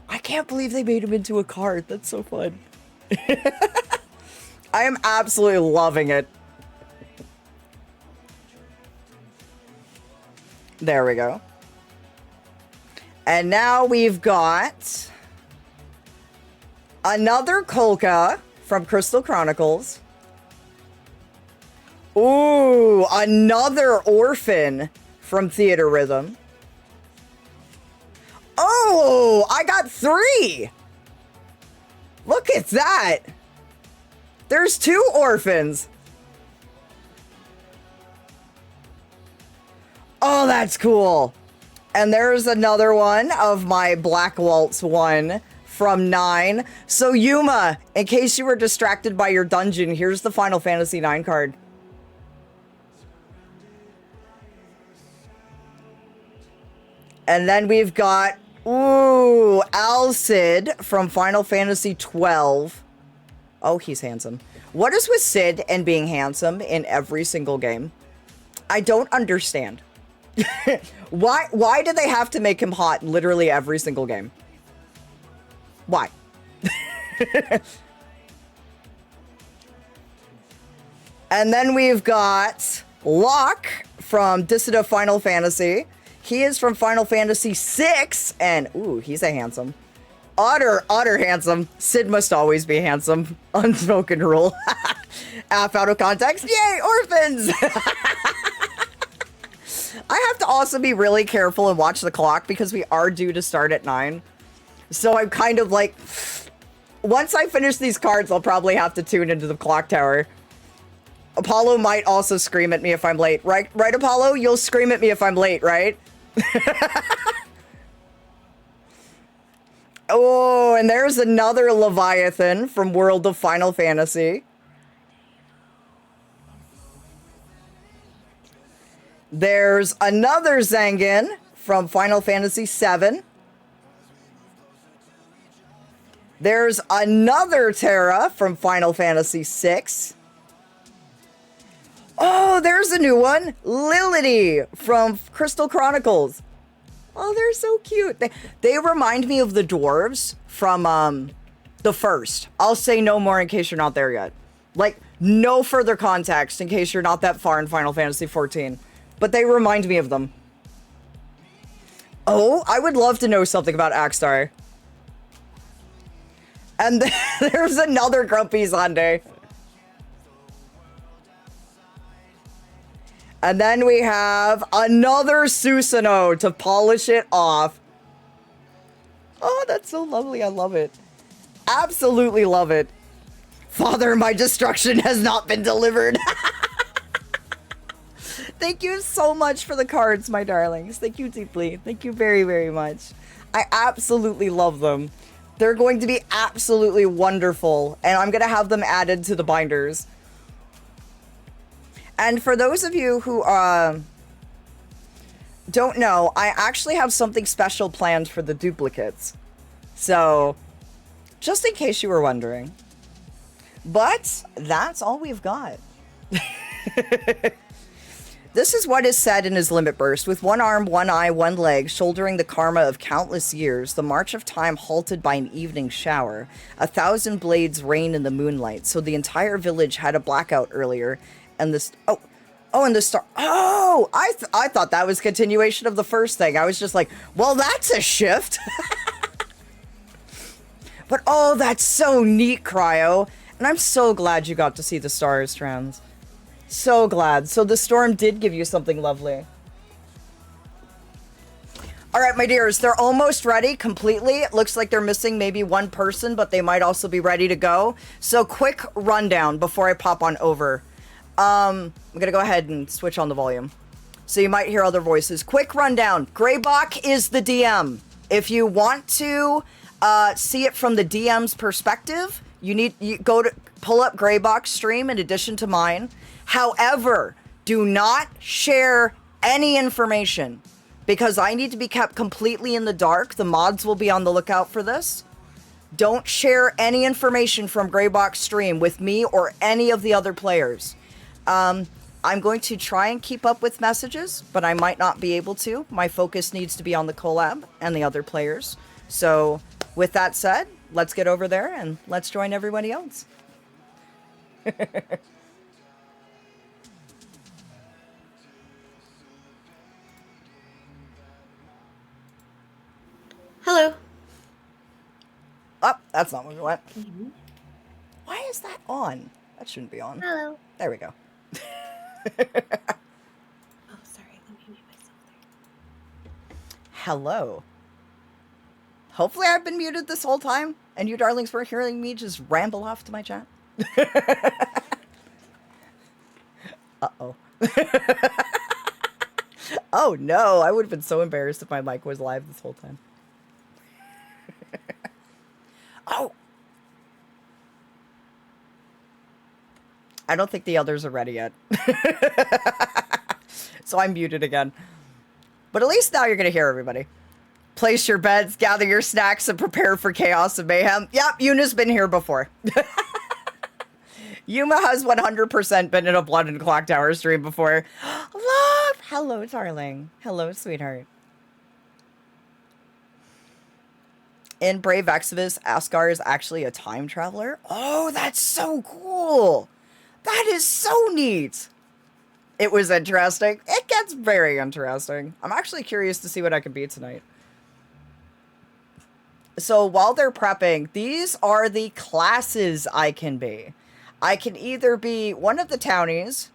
I can't believe they made him into a card. That's so fun. I am absolutely loving it. There we go. And now we've got another Kolka from Crystal Chronicles. Ooh, another Orphan from Theater Rhythm. Oh, I got 3. Look at that. There's 2 orphans. Oh, that's cool. And there's another one of my Black Waltz one from 9. So Yuma, in case you were distracted by your dungeon, here's the Final Fantasy 9 card. And then we've got, ooh, Alcid from Final Fantasy 12. Oh, he's handsome. What is with Cid and being handsome in every single game? I don't understand. Why do they have to make him hot in literally every single game? Why? And then we've got Locke from Dissidia Final Fantasy. He is from Final Fantasy 6, and ooh, he's a handsome. Utter handsome. Cid must always be handsome. Unspoken rule. App out of context. Yay, orphans! I have to also be really careful and watch the clock because we are due to start at 9. So I'm kind of like, once I finish these cards, I'll probably have to tune into the clock tower. Apollo might also scream at me if I'm late. Right, Apollo? You'll scream at me if I'm late, right? Oh, and there's another Leviathan from World of Final Fantasy. There's another Zangan from Final Fantasy 7. There's another Terra from Final Fantasy 6. Oh, there's a new one. Lility from Crystal Chronicles. Oh, they're so cute. They remind me of the dwarves from the first. I'll say no more in case you're not there yet. Like, no further context in case you're not that far in Final Fantasy 14. But they remind me of them. Oh, I would love to know something about Axstar. And there's another Grumpy Sunday. And then we have another Susanoo to polish it off. Oh, that's so lovely. I love it. Absolutely love it. Father, my destruction has not been delivered. Thank you so much for the cards, my darlings. Thank you deeply. Thank you very, very much. I absolutely love them. They're going to be absolutely wonderful, and I'm going to have them added to the binders. And for those of you who don't know, I actually have something special planned for the duplicates. So, just in case you were wondering. But that's all we've got. This is what is said in his limit burst. With one arm, one eye, one leg, shouldering the karma of countless years, the march of time halted by an evening shower. 1,000 blades rain in the moonlight, so the entire village had a blackout earlier, and this... and the star... Oh! I thought that was continuation of the first thing. I was just like, well, that's a shift. But, oh, that's so neat, Cryo. And I'm so glad you got to see the stars, Trans. So glad. So the storm did give you something lovely. All right, my dears, they're almost ready completely. It looks like they're missing maybe one person, but they might also be ready to go. So quick rundown before I pop on over. I'm going to go ahead and switch on the volume. So you might hear other voices. Quick rundown. Greybach is the DM. If you want to see it from the DM's perspective, you go to pull up Greybach's stream in addition to mine. However, do not share any information because I need to be kept completely in the dark. The mods will be on the lookout for this. Don't share any information from Greybach's stream with me or any of the other players. I'm going to try and keep up with messages, but I might not be able to. My focus needs to be on the collab and the other players. So with that said, let's get over there and let's join everybody else. Hello. Oh, that's not what we want. Why is that on? That shouldn't be on. Hello. There we go. Oh, sorry. Let me mute myself there. Hello. Hopefully I've been muted this whole time, and you darlings were hearing me just ramble off to my chat. Uh-oh. Oh no, I would have been so embarrassed if my mic was live this whole time. Oh! I don't think the others are ready yet. So I'm muted again. But at least now you're going to hear everybody. Place your beds, gather your snacks, and prepare for chaos and mayhem. Yep, Yuna's been here before. Yuma has 100% been in a Blood and Clock Tower stream before. Love! Hello, darling. Hello, sweetheart. In Brave Exodus, Asgar is actually a time traveler. Oh, that's so cool. That is so neat. It was interesting. It gets very interesting. I'm actually curious to see what I can be tonight. So while they're prepping, these are the classes I can be. I can either be one of the townies,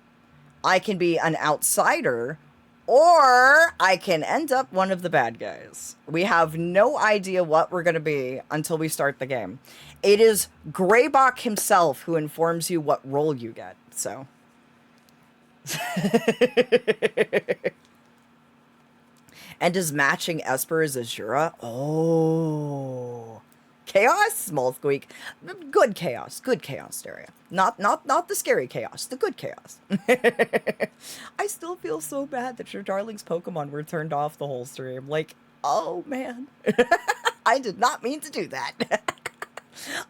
I can be an outsider, or I can end up one of the bad guys. We have no idea what we're going to be until we start the game. It is Greybach himself who informs you what role you get, so. And is matching Esper as Azura? Oh. Chaos? Small squeak. Good chaos, Daria. Not the scary chaos, the good chaos. I still feel so bad that your darling's Pokemon were turned off the whole stream. Like, oh man. I did not mean to do that.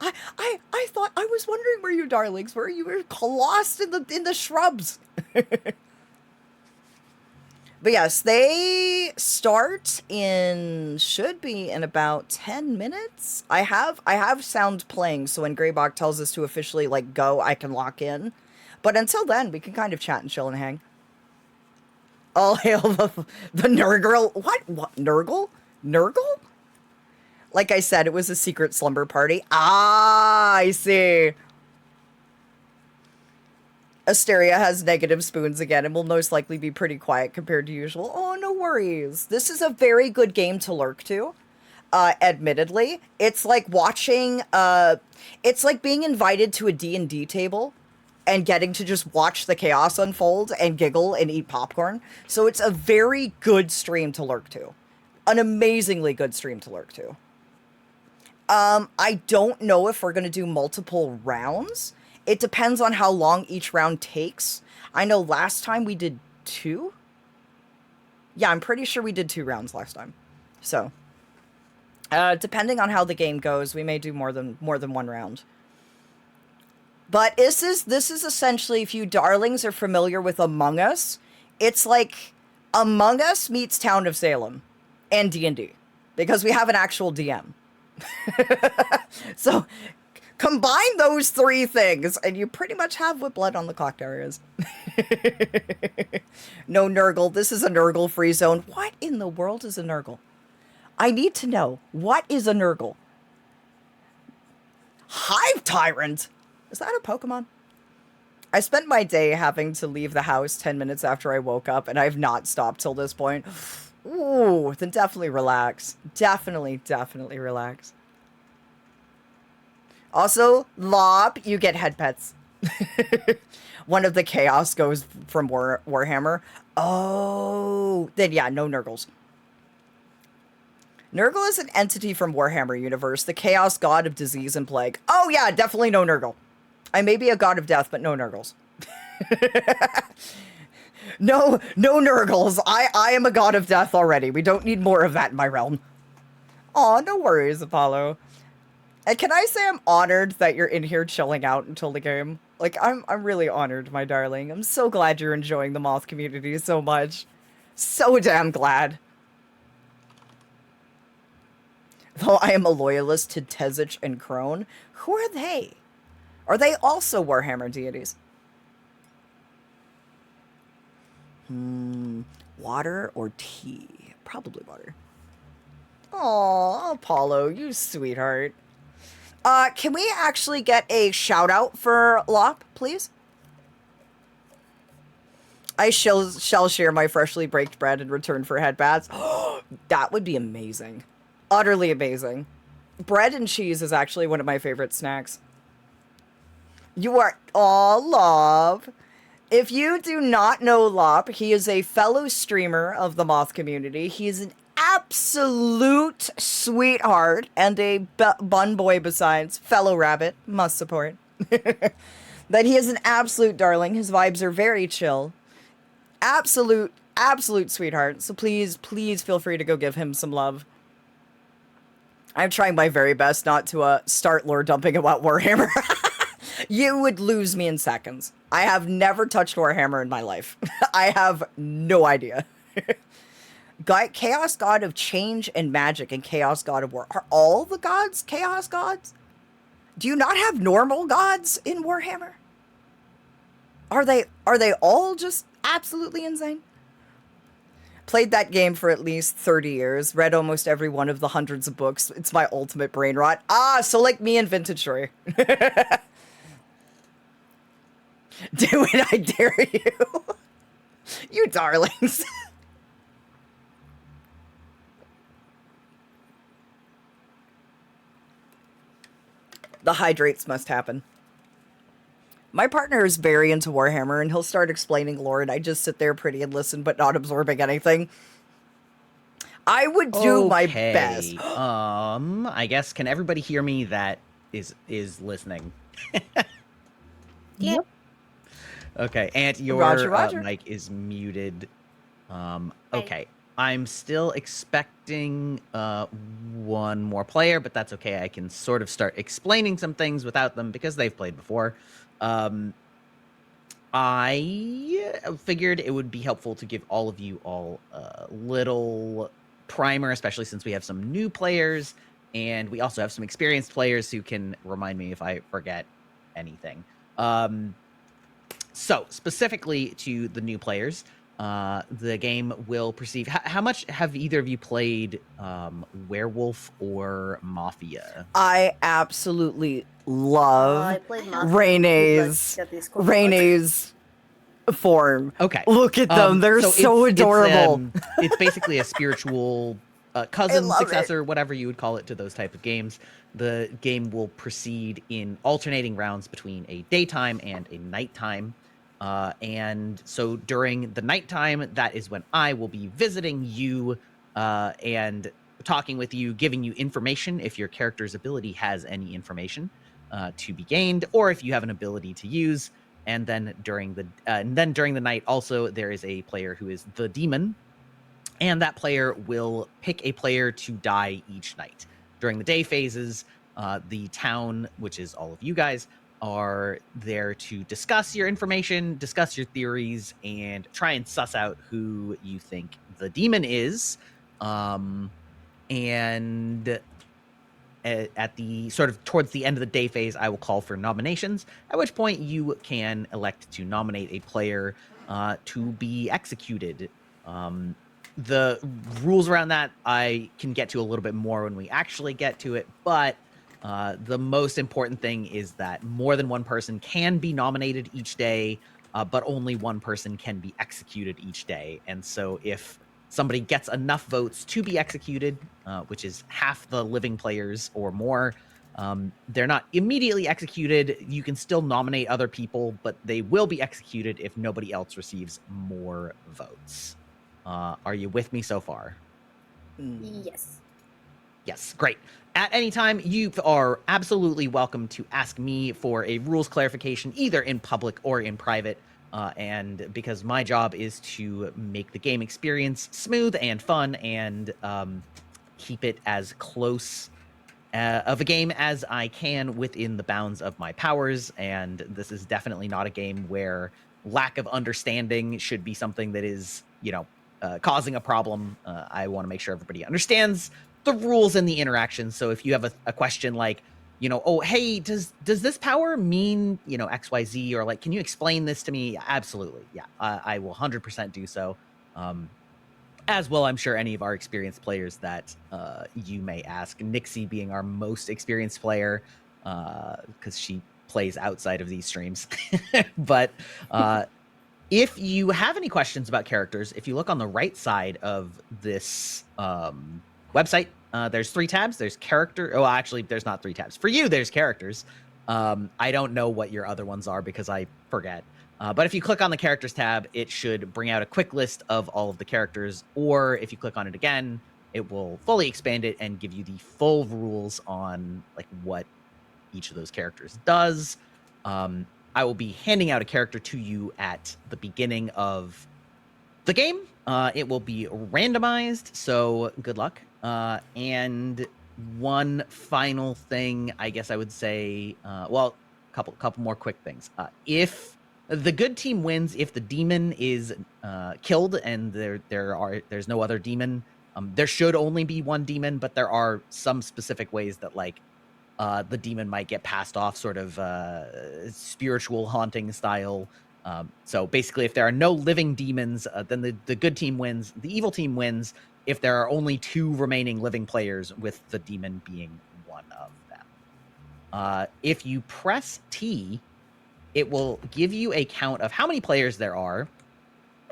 I thought, I was wondering where your darlings were. You were lost in the shrubs. But yes, they start should be in about 10 minutes. I have sound playing, so when Greybach tells us to officially, like, go, I can lock in. But until then, we can kind of chat and chill and hang. All hail the Nurgle. What? Nurgle? Nurgle? Like I said, it was a secret slumber party. Ah, I see. Asteria has negative spoons again and will most likely be pretty quiet compared to usual. Oh, no worries. This is a very good game to lurk to. Admittedly, it's like watching, it's like being invited to a D&D table and getting to just watch the chaos unfold and giggle and eat popcorn. So it's a very good stream to lurk to. An amazingly good stream to lurk to. I don't know if we're going to do multiple rounds. It depends on how long each round takes. I know last time we did 2. Yeah, I'm pretty sure we did 2 rounds last time. So, depending on how the game goes, we may do more than 1 round. But this is essentially, if you darlings are familiar with Among Us, it's like Among Us meets Town of Salem and D&D, because we have an actual DM. So combine those 3 things, and you pretty much have what Blood on the Clock Tower is. No Nurgle. This is a Nurgle-free zone. What in the world is a Nurgle? I need to know. What is a Nurgle? Hive Tyrant? Is that a Pokemon? I spent my day having to leave the house 10 minutes after I woke up, and I've not stopped till this point. Ooh, then definitely relax. Definitely relax. Also, Lob, you get head pets. One of the chaos goes from Warhammer. Oh, then yeah, no Nurgles. Nurgle is an entity from Warhammer universe, the chaos god of disease and plague. Oh yeah, definitely no Nurgle. I may be a god of death, but no Nurgles. No Nurgles. I am a god of death already. We don't need more of that in my realm. Aw, no worries, Apollo. And can I say I'm honored that you're in here chilling out until the game? Like, I'm really honored, my darling. I'm so glad you're enjoying the moth community so much. So damn glad. Though I am a loyalist to Tezich and Crone, who are they? Are they also Warhammer deities? Water or tea? Probably water. Aw, Apollo, you sweetheart. Can we actually get a shout out for Lop, please? I shall share my freshly baked bread in return for headbaths. That would be amazing. Utterly amazing. Bread and cheese is actually one of my favorite snacks. You are all Lop. If you do not know Lop, he is a fellow streamer of the moth community. He is an absolute sweetheart and a bun boy besides. Fellow rabbit. Must support. That he is an absolute darling. His vibes are very chill. Absolute sweetheart. So please feel free to go give him some love. I'm trying my very best not to start lore dumping about Warhammer. You would lose me in seconds. I have never touched Warhammer in my life. I have no idea. Chaos God of Change and Magic and Chaos God of War. Are all the gods Chaos gods? Do you not have normal gods in Warhammer? Are they all just absolutely insane? Played that game for at least 30 years. Read almost every one of the hundreds of books. It's my ultimate brain rot. Ah, so like me and Vintage Story. Do it, I dare you. You darlings. The hydrates must happen. My partner is very into Warhammer, and he'll start explaining lore, and I just sit there pretty and listen, but not absorbing anything. I would do my best. I guess, can everybody hear me that is listening? Yeah. Okay, and your Roger. mic is muted. Okay, I'm still expecting one more player, but that's okay. I can sort of start explaining some things without them because they've played before. I figured it would be helpful to give all of you all a little primer, especially since we have some new players, and we also have some experienced players who can remind me if I forget anything. So, specifically to the new players, the game will perceive... How much have either of you played Werewolf or Mafia? I absolutely love Renee's form. Okay. Look at them. They're so adorable. It's basically a spiritual cousin, love successor, whatever you would call it to those type of games. The game will proceed in alternating rounds between a daytime and a nighttime. And so during the nighttime, that is when I will be visiting you and talking with you, giving you information if your character's ability has any information to be gained, or if you have an ability to use. And then during the night, also there is a player who is the demon, and that player will pick a player to die each night. During the day phases, the town, which is all of you guys, are there to discuss your information, discuss your theories, and try and suss out who you think the demon is. And at the sort of towards the end of the day phase, I will call for nominations, at which point you can elect to nominate a player to be executed. The rules around that I can get to a little bit more when we actually get to it, but the most important thing is that more than one person can be nominated each day, but only one person can be executed each day. And so if somebody gets enough votes to be executed, which is half the living players or more, they're not immediately executed. You can still nominate other people, but they will be executed if nobody else receives more votes. Are you with me so far? Yes. Yes, great. At any time, you are absolutely welcome to ask me for a rules clarification, either in public or in private. And because my job is to make the game experience smooth and fun and keep it as close of a game as I can within the bounds of my powers. And this is definitely not a game where lack of understanding should be something that is, causing a problem. I want to make sure everybody understands the rules and the interactions. So if you have a question like, oh, hey, does this power mean, XYZ, or like, can you explain this to me? Absolutely. Yeah, I will 100% do so. As well, I'm sure any of our experienced players that you may ask, Nixie being our most experienced player, because she plays outside of these streams. But if you have any questions about characters, if you look on the right side of this website, there's 3 tabs. There's character. Oh, actually, there's not 3 tabs. For you, there's characters. I don't know what your other ones are because I forget. But if you click on the characters tab, it should bring out a quick list of all of the characters. Or if you click on it again, it will fully expand it and give you the full rules on like what each of those characters does. I will be handing out a character to you at the beginning of the game. It will be randomized, so good luck. And one final thing, I guess I would say, couple more quick things. If the good team wins, if the demon is killed and there's no other demon, there should only be one demon, but there are some specific ways that like the demon might get passed off, sort of spiritual haunting style. So basically, if there are no living demons, then the good team wins. The evil team wins if there are only 2 remaining living players, with the demon being one of them. If you press T, it will give you a count of how many players there are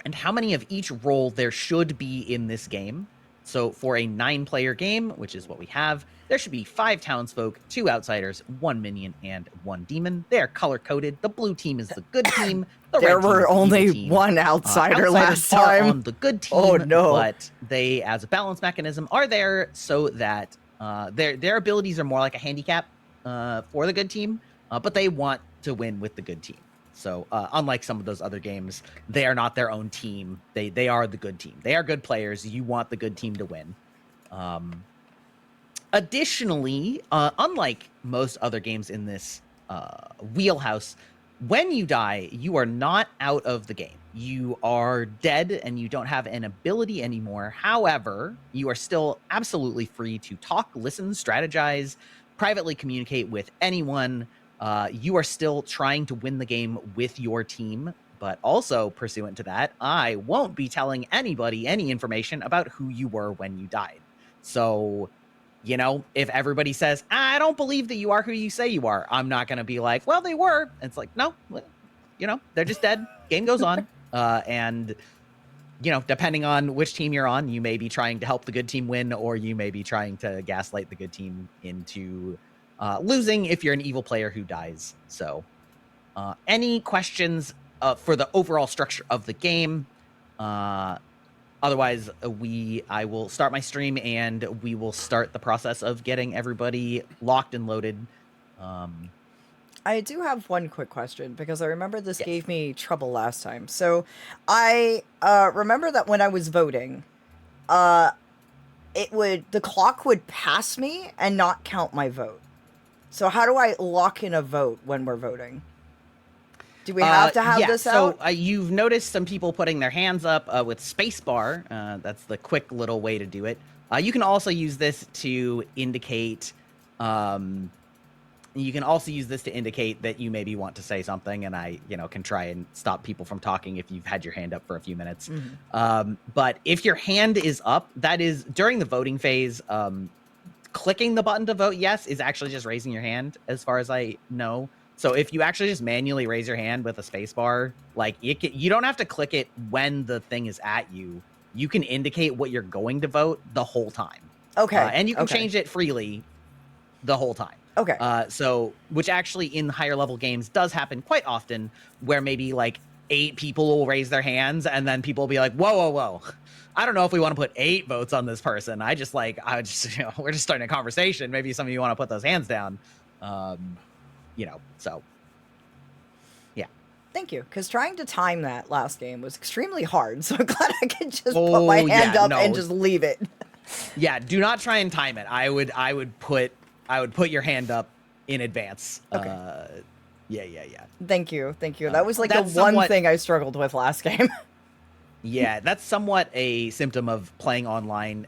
and how many of each role there should be in this game. So for a 9-player game, which is what we have, there should be 5 townsfolk, 2 outsiders, 1 minion, and 1 demon. They are color-coded. The blue team is the good team. The There red team were is the only evil team. one outsider last Outsiders are time. on the good team, Oh, no. but they, as a balance mechanism, are there so that their abilities are more like a handicap for the good team, but they want to win with the good team. So unlike some of those other games, they are not their own team. They are the good team. They are good players. You want the good team to win. Additionally, unlike most other games in this wheelhouse, when you die, you are not out of the game. You are dead and you don't have an ability anymore. However, you are still absolutely free to talk, listen, strategize, privately communicate with anyone. You are still trying to win the game with your team, but also pursuant to that, I won't be telling anybody any information about who you were when you died. So, if everybody says, I don't believe that you are who you say you are, I'm not going to be like, well, they were. And it's like, no, they're just dead. Game goes on. And, depending on which team you're on, you may be trying to help the good team win, or you may be trying to gaslight the good team into losing if you're an evil player who dies. So any questions for the overall structure of the game? Otherwise, I will start my stream and we will start the process of getting everybody locked and loaded. I do have one quick question, because I remember this Yes. gave me trouble last time. So I remember that when I was voting, the clock would pass me and not count my vote. So how do I lock in a vote when we're voting? Do we have to have this out? So you've noticed some people putting their hands up with spacebar. That's the quick little way to do it. You can also use this to indicate. You can also use this to indicate that you maybe want to say something, and I, can try and stop people from talking if you've had your hand up for a few minutes. But if your hand is up, that is during the voting phase. Clicking the button to vote yes is actually just raising your hand, as far as I know. So if you actually just manually raise your hand with a space bar, like you don't have to click it when the thing is at you. You can indicate what you're going to vote the whole time. Okay. And you can change it freely the whole time. Okay. So which actually in higher level games does happen quite often, where maybe like 8 people will raise their hands and then people will be like, whoa. I don't know if we want to put 8 votes on this person. we're just starting a conversation. Maybe some of you want to put those hands down. So yeah. Thank you, because trying to time that last game was extremely hard, so I'm glad I could just put my hand up and just leave it. Yeah, do not try and time it. I would put your hand up in advance. Okay. Yeah. Thank you. That was like the that's one thing I struggled with last game. Yeah, that's somewhat a symptom of playing online.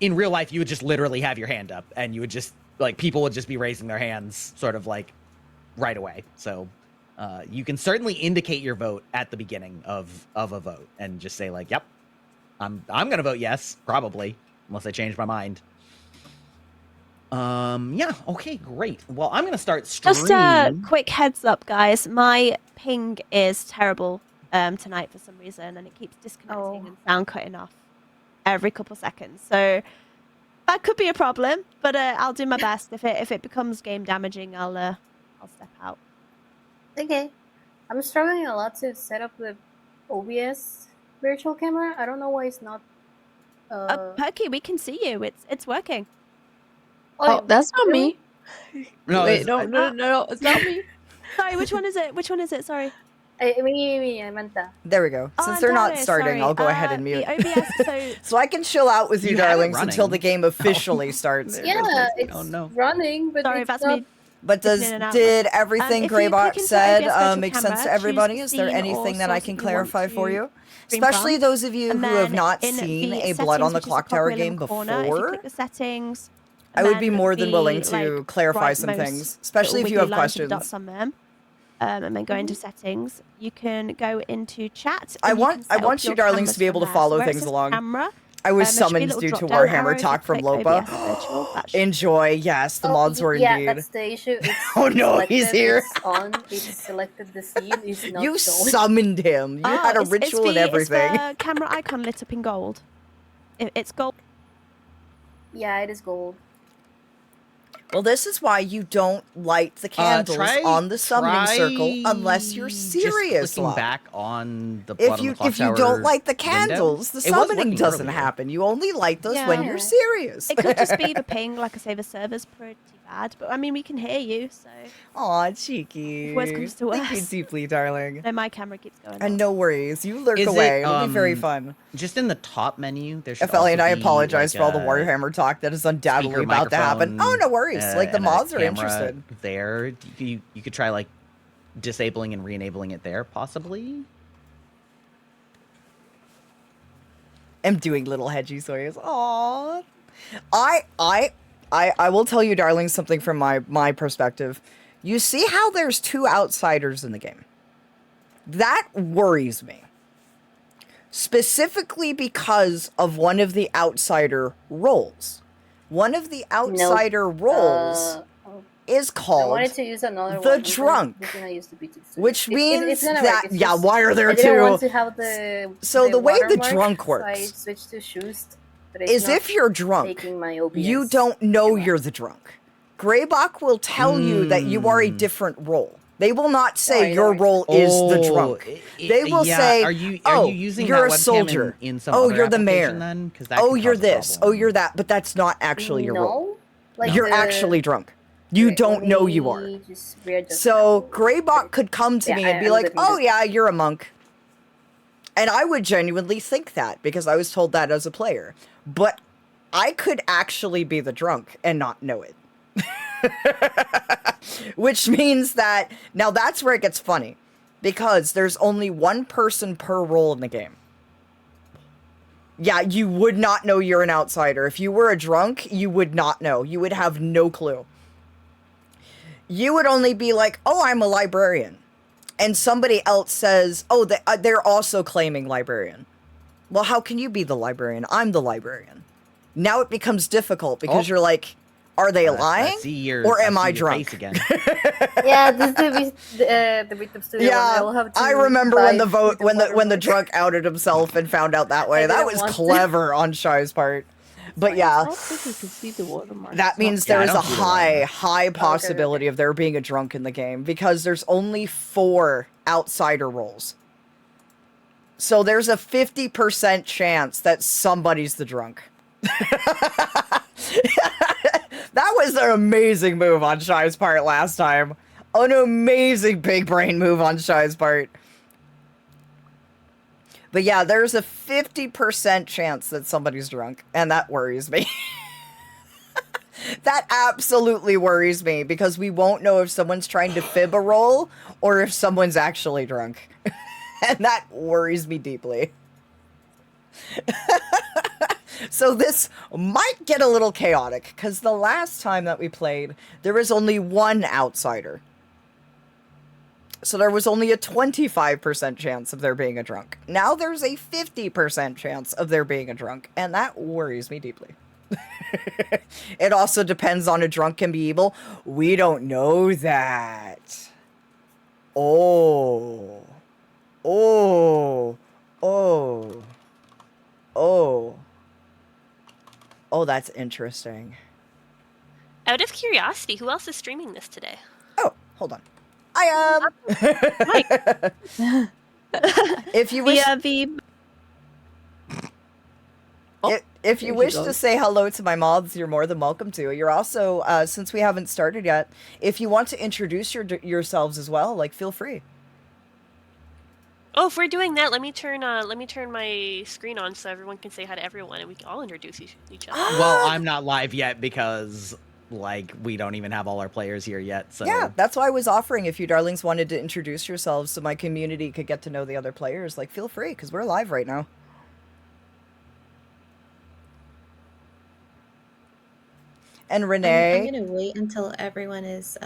In real life, you would just literally have your hand up, and you would just people would just be raising their hands sort of like right away. So you can certainly indicate your vote at the beginning of a vote and just say like, yep, I'm gonna vote yes, probably, unless I change my mind. Yeah, okay, great. Well, I'm gonna start streaming. Just a quick heads up, guys. My ping is terrible tonight for some reason, and it keeps disconnecting and sound cutting off every couple seconds. So that could be a problem, but I'll do my best. If it becomes game damaging, I'll step out. Okay. I'm struggling a lot to set up the OBS virtual camera. I don't know why it's not. Perky, we can see you. It's working. Oh, that's not me. No, Wait, no, it's not me. Sorry, which one is it? Sorry. Me, Amanda. There we go. Since they're not starting, I'll go ahead and mute. The OBS, so I can chill out with you, You have it darlings, running. until the game officially starts. Yeah, it's Oh, no. running, but Sorry, it's that's not. me. But in and out. did everything If you click Greybot into said OBS virtual make camera, sense to everybody? choose Is there scene or anything that I source can that you want clarify to for you? stream Especially from. those of you And who have then not in seen the a Blood on settings, the which is the Clock Tower copper in game the corner, if you before, click the settings, I would be and more then than willing the, to like, clarify some rightmost things, especially if little you have wiggly lines with questions. dots on them. And then go into settings. You can go into chat. I and want you can set you up your darlings to be cameras able to from there. follow So where it things says along. Camera, I was there should be a summoned little due to drop-down arrow. Warhammer If you Talk from click Lopa. OBS virtual, that should Enjoy, yes, the mods were indeed. Yeah, that's the issue. It's Oh, no, he's selected, here. It's on. It's selected the scene. It's not You showing. summoned him. You had a ritual and everything. Is the camera icon lit up in gold? It's gold. Yeah, it is gold. Well, this is why you don't light the candles on the summoning circle unless you're serious. Just clicking love. back on the Blood on the Clock If you Tower don't light the window. candles, the It was summoning working doesn't earlier. happen. You only light those when Yeah. you're serious. It could just be the ping. Like I say, the server's pretty bad, but I mean, we can hear you, so Aw, cheeky. worst comes to Thank you worst. deeply, darling. no, my camera keeps going. And off. no worries, you lurk Is away. it, It'll be very um, fun. Just in the top menu, there should FLA and I also be, apologize like, for all the a Warhammer talk that is undoubtedly speaker about to happen. Oh, microphone, no worries. Like, the and a mods are camera interested. There, you could try like disabling and re-enabling it there, possibly. I'm doing little hedgy soys. Aww. I will tell you, darling, something from my perspective. You see how there's 2 outsiders in the game? That worries me. Specifically because of one of the outsider roles. One of the outsider roles is I called wanted to use another the one. drunk, We're gonna use the BOTC. which means it's gonna that work. It's yeah, just- why are there I didn't want 2? to have the So the way the watermark, drunk so I works switched to shoes, but it's is not if you're drunk, taking my OBS you don't know camera. you're the drunk. Greybach will tell you that you are a different role. They will not say I your know. role is the drunk. They will yeah, say, are you "Oh, using you're that a webcam soldier. in some Oh, other you're the mayor. application then? 'Cause that Oh, could you're cause a this. Oh, problem. you're that." But that's not actually your role. No, like You're the- actually drunk. You Wait, don't let know you are. me just readjust So that. Greybach could come to Yeah, me and be I'm like, good, I'm "Oh good. yeah, you're a monk," And I would genuinely think that because I was told that as a player. But I could actually be the drunk and not know it. Which means that, now that's where it gets funny. Because there's only one person per role in the game. Yeah, you would not know you're an outsider. If you were a drunk, you would not know. You would have no clue. You would only be like, oh, I'm a librarian. And somebody else says, oh, they're also claiming librarian. Well, how can you be the librarian? I'm the librarian. Now it becomes difficult because you're like, are they lying? Or am I drunk? Again. Yeah, this is the victim studio. Yeah, I remember when the drunk outed himself and found out that way. That was clever on Shy's part. But yeah, that means there is a high possibility of there being a drunk in the game because there's only 4 outsider roles. So there's a 50% chance that somebody's the drunk. That was an amazing move on Shy's part last time. An amazing big brain move on Shy's part. But yeah, there's a 50% chance that somebody's drunk, and that worries me. That absolutely worries me, because we won't know if someone's trying to fib a roll, or if someone's actually drunk. And that worries me deeply. So this might get a little chaotic, because the last time that we played, there was only one outsider. So there was only a 25% chance of there being a drunk. Now there's a 50% chance of there being a drunk, and that worries me deeply. It also depends on a drunk can be evil. We don't know that. Oh, that's interesting. Out of curiosity, who else is streaming this today? Oh, hold on. I am. If you wish, if you wish to say hello to my mods, you're more than welcome to. You're also, since we haven't started yet, if you want to introduce yourselves as well, like, feel free. Oh, if we're doing that, let me turn my screen on so everyone can say hi to everyone, and we can all introduce each other. Well, I'm not live yet because, like, we don't even have all our players here yet. So yeah, that's why I was offering if you darlings wanted to introduce yourselves so my community could get to know the other players. Like, feel free, because we're live right now. And Renee, I'm gonna wait until everyone is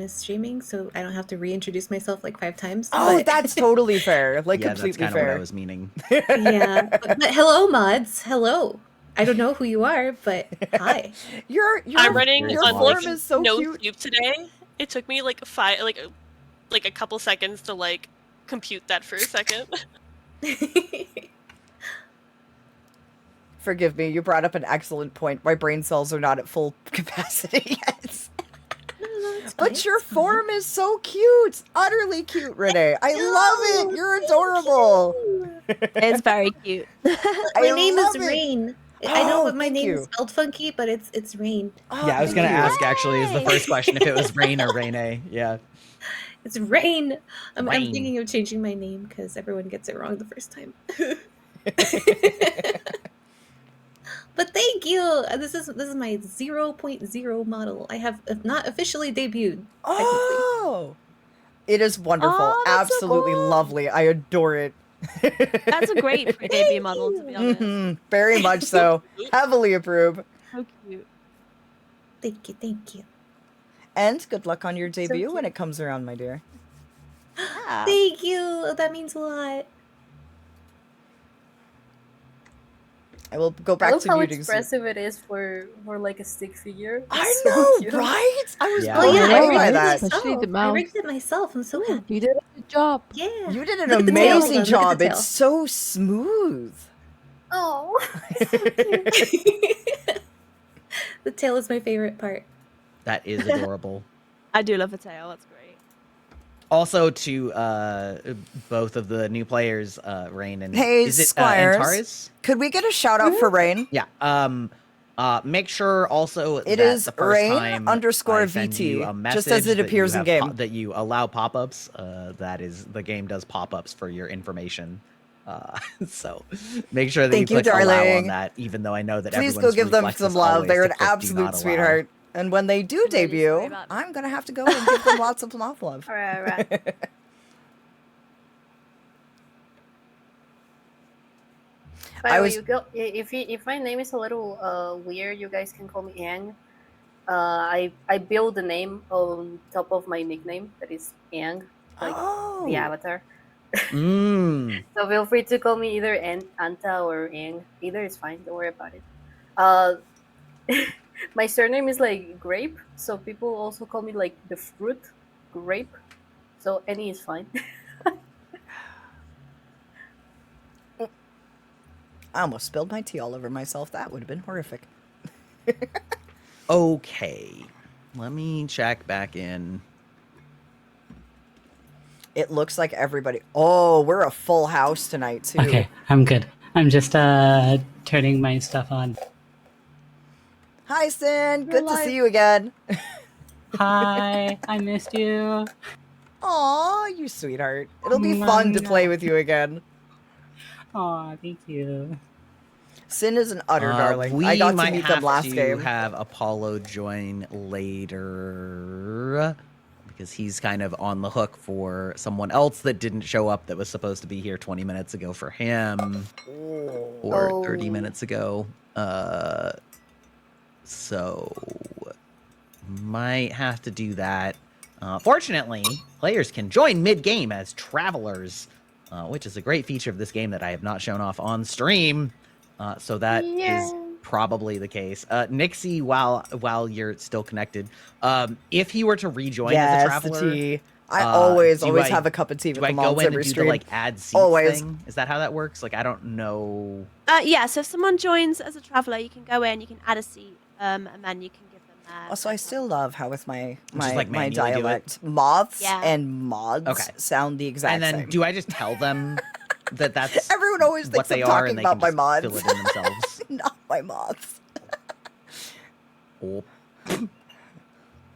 streaming, so I don't have to reintroduce myself like 5 times. Oh, that's totally fair. Like, yeah, completely that's fair. What I was meaning. Yeah, but hello, mods. Hello. I don't know who you are, but hi. I'm running your on form is so no cute. soup today. It took me like a couple seconds to like compute that for a second. Forgive me, you brought up an excellent point. My brain cells are not at full capacity yet. But your form is so cute. Utterly cute, Renee. I love it. You're adorable. It's very cute. My name is Rain. I know my name is spelled funky, but it's Rain. Oh, yeah, I was going to ask, actually, is the first question if it was Rain or Renee. Yeah. It's Rain. I'm thinking of changing my name because everyone gets it wrong the first time. But thank you. This is my 0.0 model. I have not officially debuted. Oh, it is wonderful. Oh, that's so absolutely cool. lovely. I adore it. That's a great pre-debut model, to be honest. Very much so. Heavily approve. So cute. Thank you. And good luck on your debut when it comes around, my dear. Yeah. Thank you. That means a lot. I will go back I love to how muting. expressive it is for like a stick figure. I It's so know, cute. right? I was Yeah. blown Oh yeah, away I by rigged it that. Especially the myself. I mouse. rigged it myself. I'm so happy. You did a good job. Yeah. You did an Look at the tail. amazing Look at the job. tail. It's so smooth. Oh. The tail is my favorite part. That is adorable. I do love a tail. That's great. Also to both of the new players, Rain and Hey, is it Squires. Antares? Could we get a shout out for Rain? Yeah. Make sure also It that is the first Rain time _VT, I send you a just as message it that appears you in have game. that you allow pop-ups. That is, the game does pop-ups for your information. So make sure that Thank you, you click allow on darling. that, even though I know that Please go everyone's give them reflex some is love. always They're to an click do not absolute allow. sweetheart. And when they do I'm really sorry debut, about that. I'm gonna have to go and give them lots of love. All right. By I the way, was- you go if my name is a little weird, you guys can call me Yang. I build the name on top of my nickname that is Yang, like the avatar. So feel free to call me either Anta or Yang. Either is fine. Don't worry about it. My surname is like Grape, so people also call me like the fruit Grape. So any is fine. I almost spilled my tea all over myself. That would have been horrific. Okay. Let me check back in. It looks like everybody. Oh, we're a full house tonight too. Okay, I'm good. I'm just turning my stuff on. Hi, Sin. Good to see you again. Hi, I missed you. Aw, you sweetheart. It'll be fun to play with you again. Aw, thank you. Sin is an utter darling. We I got to might meet have them last to game. have Apollo join later because he's kind of on the hook for someone else that didn't show up that was supposed to be here 20 minutes ago for him or 30 minutes ago. So might have to do that. Fortunately, players can join mid-game as travelers, which is a great feature of this game that I have not shown off on stream. So that is probably the case. Nixie, while you're still connected, if he were to rejoin as a traveler, the tea. I always do I- have a cup of tea with do I them go on in every and do stream. the like add seats Always. thing? Is that how that works? Like I don't know. Yeah, so if someone joins as a traveller, you can go in, you can add a seat, and then you can give them their... Also, I still love how with my like, my manually do it? dialect, moths Yeah. and mods Okay. sound the exact And then same. do I just tell them that that's Everyone always what thinks they I'm are talking and they about can my just mods. fill it in themselves? Not my moths.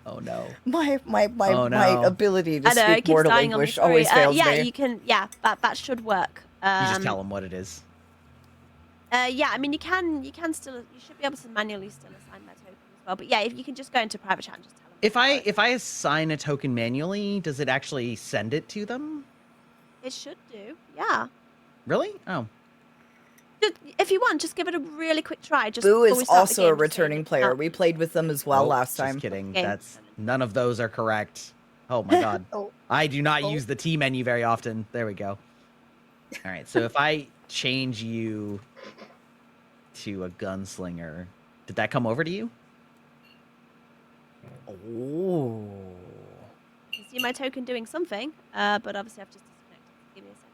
Oh no. My Oh, my no. ability to I know, it speak keeps mortal dying on me, English sorry. always fails yeah, me. you can, that should work. You just tell them what it is. Yeah, I mean, you should be able to manually still assign that token as well. But yeah, if you can just go into private chat and just tell them. If I assign a token manually, does it actually send it to them? It should do, yeah. Really? Oh. If you want, just give it a really quick try. Just Boo before we is start the also game, a just so you returning know. player. We played with them as well Oh, last time. Just kidding. Okay. That's none of those are correct. Oh my god. Oh. I do not use the T menu very often. There we go. All right. So if I change you to a gunslinger, did that come over to you? Oh. You see my token doing something, but obviously I've just disconnected. Give me a second.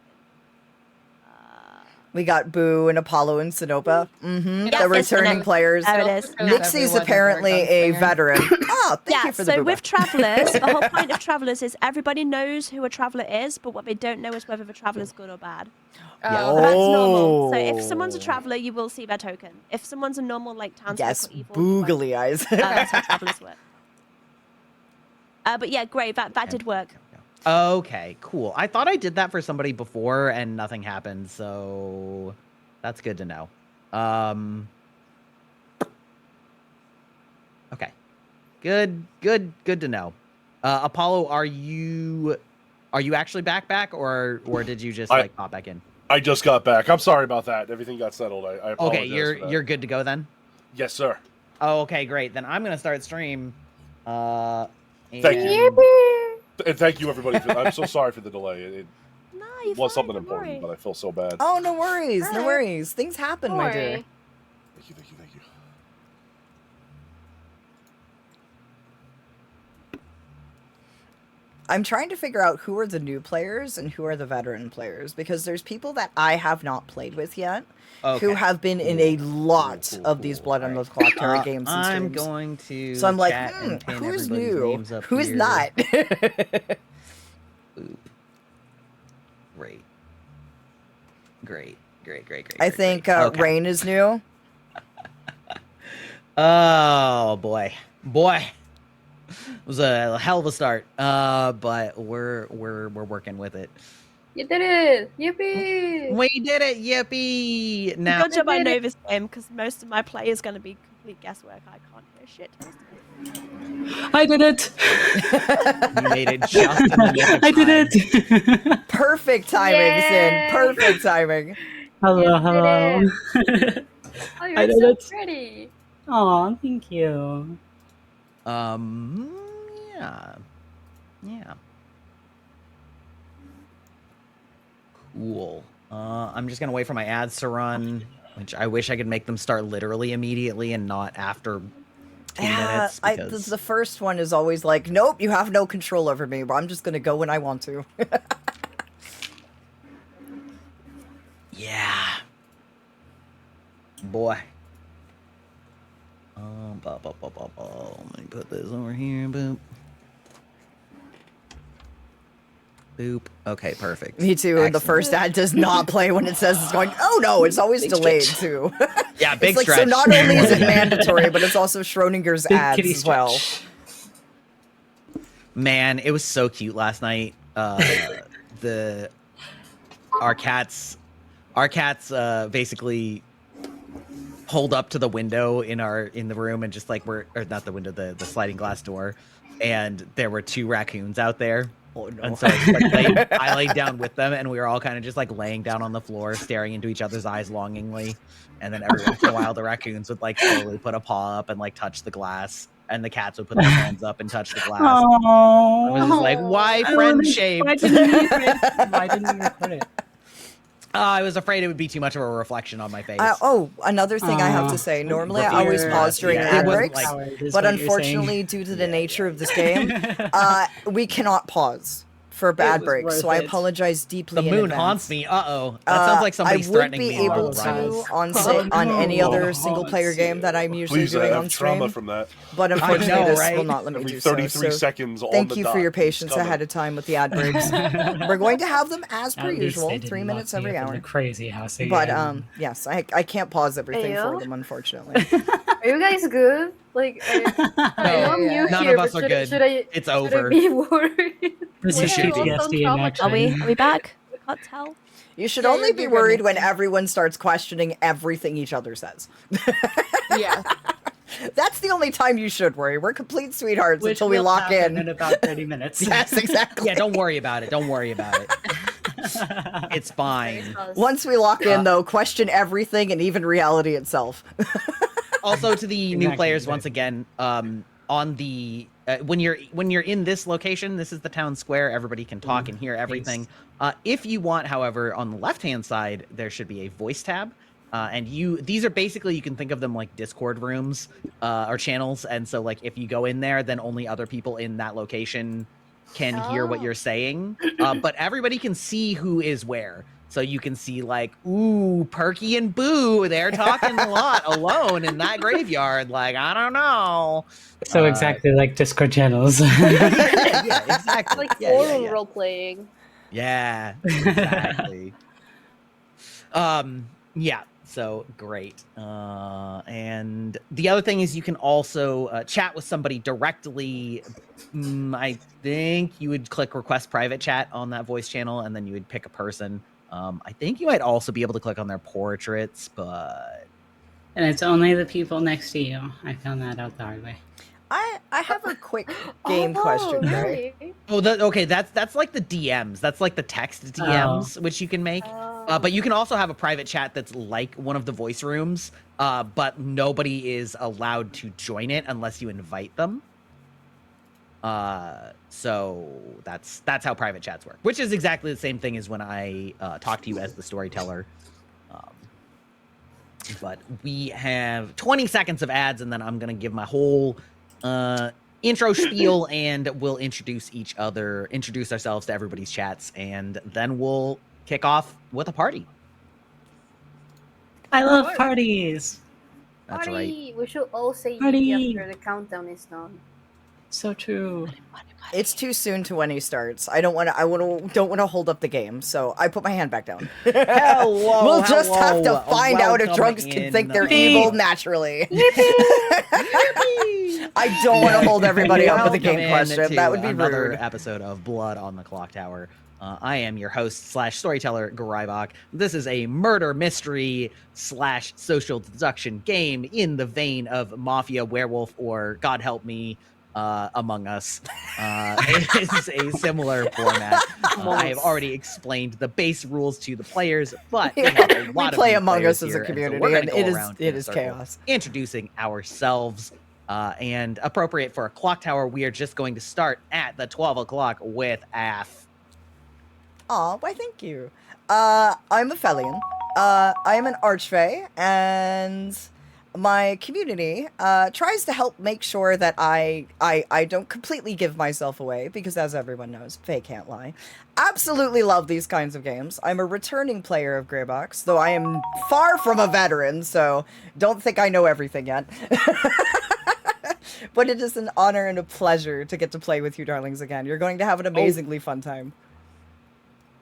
We got Boo and Apollo and Sinopa. Mm-hmm. Yeah, the it's returning Sinopa. players. There it is. Nixie's apparently a veteran. Oh, thank Yeah, you for the so booba. with travellers, the whole point of travellers is everybody knows who a traveller is, but what they don't know is whether the traveller's good or bad. Yeah. But that's normal. So if Oh. someone's a traveller, you will see their token. If someone's a normal, like, townsfolk Yes, or evil, you won't. boogly eyes. That's how travellers work. But yeah, great. That did work. Okay, cool. I thought I did that for somebody before and nothing happened, so that's good to know. Okay. Good to know. Apollo, are you actually back or did you just like pop back in? I just got back. I'm sorry about that. Everything got settled. I apologize. Okay, for that. you're good to go then? Yes, sir. Oh, okay, great. Then I'm gonna start stream. Thank you. And thank you, everybody. I'm so sorry for the delay. It was something important, but I feel so bad. Oh, no worries. No Alright. worries. Things happen, Don't my worry. dear. Thank you. I'm trying to figure out who are the new players and who are the veteran players because there's people that I have not played with yet who have been in a lot of these Blood on the Clock Terror games and I'm streams. going to So I'm like, chat and pin who's everybody's new? names up Who's here. not? Oop. Great. I think Okay. Rain is new. Oh boy, it was a hell of a start. But we're working with it. You did it! Yippee! We did it! Yippee! Now, Good job I know this game because most of my play is going to be complete guesswork. I can't hear shit. I did it! you made it just in the nick of I did time. it! Perfect timing, Yay! Sin. Perfect timing. Hello, You hello. did Oh, I you're did so it. pretty. Aw, thank you. Yeah. Yeah. Cool. I'm just gonna wait for my ads to run, which I wish I could make them start literally immediately and not after 2 minutes. Because... the first one is always like, nope, you have no control over me, but I'm just gonna go when I want to. yeah. Boy. Let me put this over here. Boop. Boop. Okay, perfect. Me too. And the first ad does not play when it says it's going. Oh no, it's always Big delayed stretch. too. Yeah, big it's like, stretch. so not only is it mandatory, but it's also Schrodinger's Big ads kitty as well. stretch. Man, it was so cute last night. Our cats basically pulled up to the window in the room and just like or not the window, the sliding glass door, and there were 2 raccoons out there. Oh no. And so I laid down with them, and we were all kind of just like laying down on the floor, staring into each other's eyes longingly. And then every once in a while, the raccoons would like slowly put a paw up and like touch the glass, and the cats would put their hands up and touch the glass. Aww. I was just like, why friend shaped? Why didn't you record it? I was afraid it would be too much of a reflection on my face. Another thing I have to say. Normally, I always pause during ad breaks, but unfortunately, due to the nature of this game, we cannot pause for bad breaks. So I apologize deeply. The moon haunts me. Uh-oh. That sounds like somebody's threatening me. I would be able to on any other single-player game that I'm usually doing on stream. Trauma from that. But unfortunately, know, this right? will not let me Every do 33 so. seconds on Thank the you dot, for your it's patience coming. ahead of time with the ad breaks. We're going to have them as per At least usual, they didn't 3 lock minutes me every up in hour. the crazy house again. But yes, I can't pause everything for Ayo? them, unfortunately. Are you guys good? Like, I know I'm new None here, of us but are good. Should It's I over. be worried? This We is should be. PTSD in action. Are we back? I can't tell. You should Yeah, only you're be good, worried when Nathan. everyone starts questioning everything each other says. Yeah. That's the only time you should worry. We're complete sweethearts Which until we will lock happen in. in about 30 minutes. Yes, exactly. Yeah, don't worry about it. Don't worry about it. It's fine. Once we lock in, though, question everything and even reality itself. Also, to the new Exactly, players, once exactly. again, on the when you're in this location, this is the town square. Everybody can talk and hear everything. If you want, however, on the left-hand side, there should be a voice tab. And these are basically, you can think of them like Discord rooms or channels. And so, like, if you go in there, then only other people in that location can hear what you're saying. But everybody can see who is where. So you can see, like, ooh, Perky and Boo, they're talking a lot alone in that graveyard. Like, I don't know. So exactly like Discord channels. Yeah, exactly. Like Yeah, forum role playing. Yeah, exactly. Yeah, so great. And the other thing is you can also chat with somebody directly. I think you would click request private chat on that voice channel, and then you would pick a person. I think you might also be able to click on their portraits, but... And it's only the people next to you. I found that out the hard way. I have a quick game question, Gray. Really? Oh, okay, that's like the DMs. That's like the text DMs, which you can make. But you can also have a private chat that's like one of the voice rooms, but nobody is allowed to join it unless you invite them. So that's how private chats work, which is exactly the same thing as when I talk to you as the storyteller. But we have 20 seconds of ads, and then I'm gonna give my whole intro spiel, and we'll introduce ourselves to everybody's chats, and then we'll kick off with a party. I love parties. That's right. Party! We should all say Party! yippee after the countdown is done. So true. It's too soon to when he starts. Don't want to hold up the game, so I put my hand back down. Hello, we'll just have to hello. find out if Welcome drunks can in. think they're Yippee! evil naturally. I don't want to hold everybody up with a Welcome game question. to That would be another rude. episode of Blood on the Clock Tower. I am your host / storyteller, Garybach. This is a murder mystery / social deduction game in the vein of Mafia, Werewolf, or God help me, Among Us. It is a similar format. I have already explained the base rules to the players, but we have a lot we play of new Among Us players as a here, community, and so we're and gonna go around in it a is circle, chaos. introducing ourselves. And appropriate for a clock tower, we are just going to start at the 12 o'clock with Af. Aw, why thank you. I'm a Felian. I am an archfey, and my community tries to help make sure that I don't completely give myself away, because as everyone knows, Fae can't lie. Absolutely love these kinds of games. I'm a returning player of Greybox, though I am far from a veteran, so don't think I know everything yet. But it is an honor and a pleasure to get to play with you darlings again. You're going to have an amazingly fun time.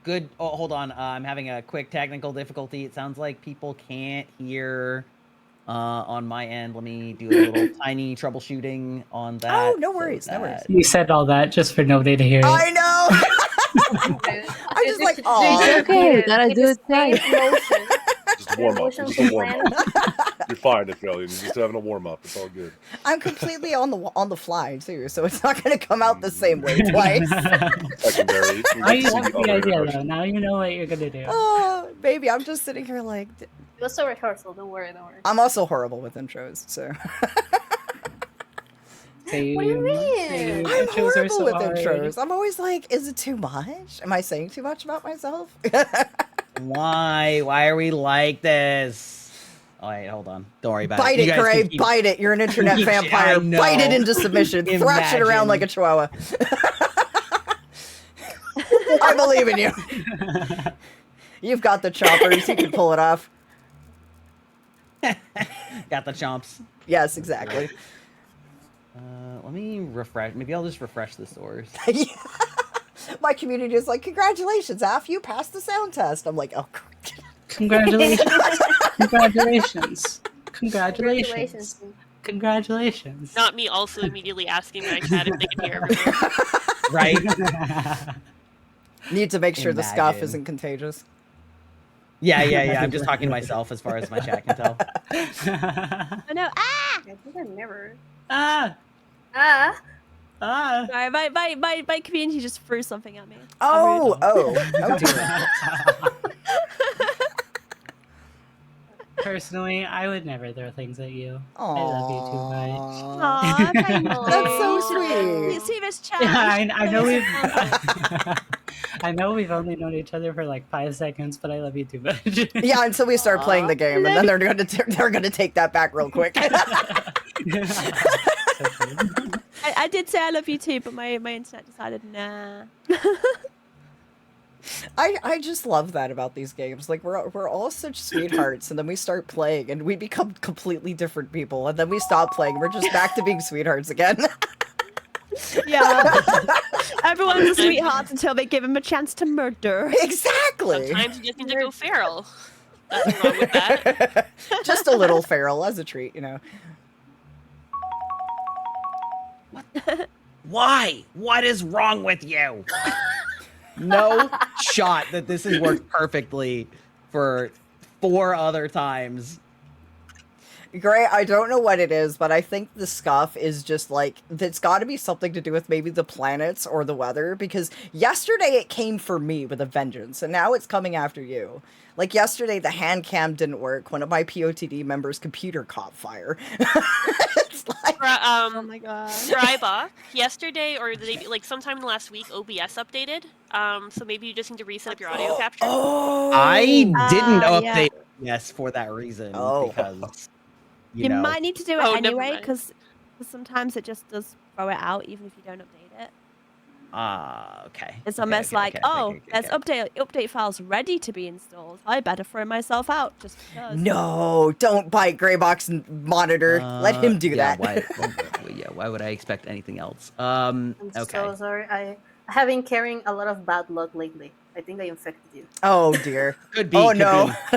Good. Oh, hold on. I'm having a quick technical difficulty. It sounds like people can't hear on my end. Let me do a little tiny troubleshooting on that. Oh, no worries. No worries. You said all that just for nobody to hear it. I know! I'm just like, It's okay, we gotta do it right. Just warm up. Just a warm up. You're fine, Australian. You're just having a warm up. It's all good. I'm completely on the fly too, so it's not going to come out the same way twice. Secondary. Now you have the idea, though. Now you know what you're gonna do. Oh, baby, I'm just sitting here like. It was a rehearsal. Don't worry. I'm also horrible with intros, so. What do you mean? I'm horrible so with hard. intros. I'm always like, is it too much? Am I saying too much about myself? Why? Why are we like this? Oh, wait, hold on. Don't worry about Bite it. it, Gray. Bite it. You're an internet vampire. Bite it into submission. Thrash it around like a chihuahua. I believe in you. You've got the choppers. You can pull it off. Got the chomps. Yes, exactly. Let me refresh. Maybe I'll just refresh the source. Yeah. My community is like, congratulations, Af, you passed the sound test. I'm like, oh, Congratulations. Congratulations. Congratulations. Congratulations. Not me also immediately asking my chat if they can hear everyone. Right? Need to make sure the scuff Imagine. isn't contagious. Yeah. I'm just talking to myself as far as my chat can tell. Oh no! Ah! I think I never. Ah! Ah! Ah! Sorry, my community just threw something at me. Oh dear. Personally, I would never throw things at you. Aww. I love you too much. Aw, thank you. That's so sweet. You see this chat? Yeah, I know we've I know we've only known each other for like 5 seconds, but I love you too much. Yeah, until we start playing the game, and then they're gonna take that back real quick. I did say I love you too, but my internet decided nah. I just love that about these games. Like we're all such sweethearts, and then we start playing, and we become completely different people, and then we stop playing. We're just back to being sweethearts again. Yeah. Everyone's a sweetheart until they give him a chance to murder. Exactly. Sometimes you just need to go feral. Nothing wrong with that. Just a little feral as a treat, you know. Why? What is wrong with you? No shot that this has worked perfectly for 4 other times. Gray, I don't know what it is, but I think the scuff is just like, it's got to be something to do with maybe the planets or the weather, because yesterday it came for me with a vengeance, and now it's coming after you. Like yesterday, the hand cam didn't work. One of my POTD members' computer caught fire. It's like, Oh my god. Grybach, yesterday or the day, like sometime in the last week, OBS updated. So maybe you just need to reset up your audio capture. I didn't yeah. update yes for that reason because You know. might need to do it Oh, never anyway, mind. because sometimes it just does throw it out, even if you don't update it. Okay. It's Okay, almost okay, like, okay, oh, okay, there's okay. update files ready to be installed. I better throw myself out just because. no, don't bite Greybox and monitor. Let him do yeah, that. Why would I expect anything else? I'm Okay. so sorry. I have been carrying a lot of bad luck lately. I think I infected you. Oh dear. Could be. Oh could no. be.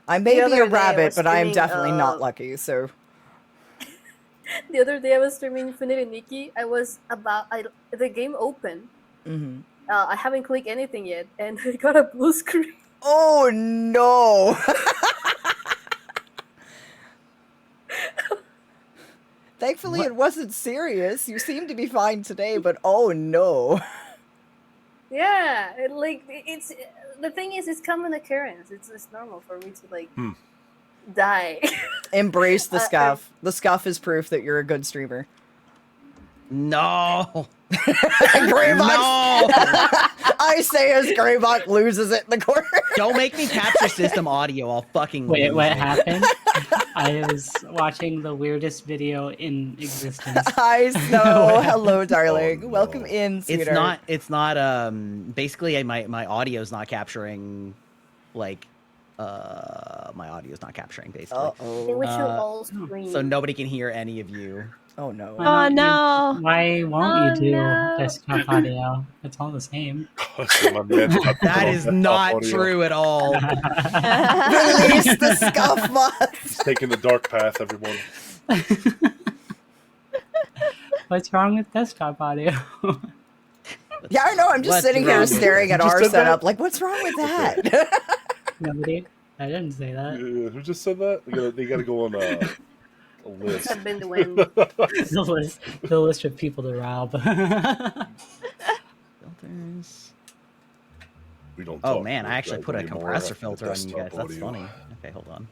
I may The be other a day I rabbit, was but I am streaming, definitely not lucky, so. The other day I was streaming Infinity Nikki. The game opened. Mm-hmm. I haven't clicked anything yet, and I got a blue screen. Oh no! Thankfully, it wasn't serious. You seem to be fine today, but oh no. Yeah, it's the thing is, it's common occurrence. It's normal for me to like die. Embrace the scuff. The scuff is proof that you're a good streamer. No. Greybox. No. I say as Greybox loses it in the corner. Don't make me capture system audio. I'll fucking Wait, lose what it. happened? I was watching the weirdest video in existence. Hi, Snow. Hello, darling. Welcome in, sweetheart. It's not basically my audio's not capturing like my audio's not capturing basically. In which you all scream. So nobody can hear any of you. Oh no. Oh no. Why won't you do no. desktop audio? It's all the same. That is not true at all. Release the scuff mod. It's taking the dark path, everyone. What's wrong with desktop audio? Yeah, I know. I'm just What's sitting here wrong with staring it? at You just our said that? setup. Like, what's wrong with that? Nobody. I didn't say that. Who just said that? They gotta go on a list. Have been the wind. the list of people to rob. Filters. We don't. Oh talk man, I about actually that put a anymore compressor after filter on you desktop guys. That's audio. funny. Okay, hold on.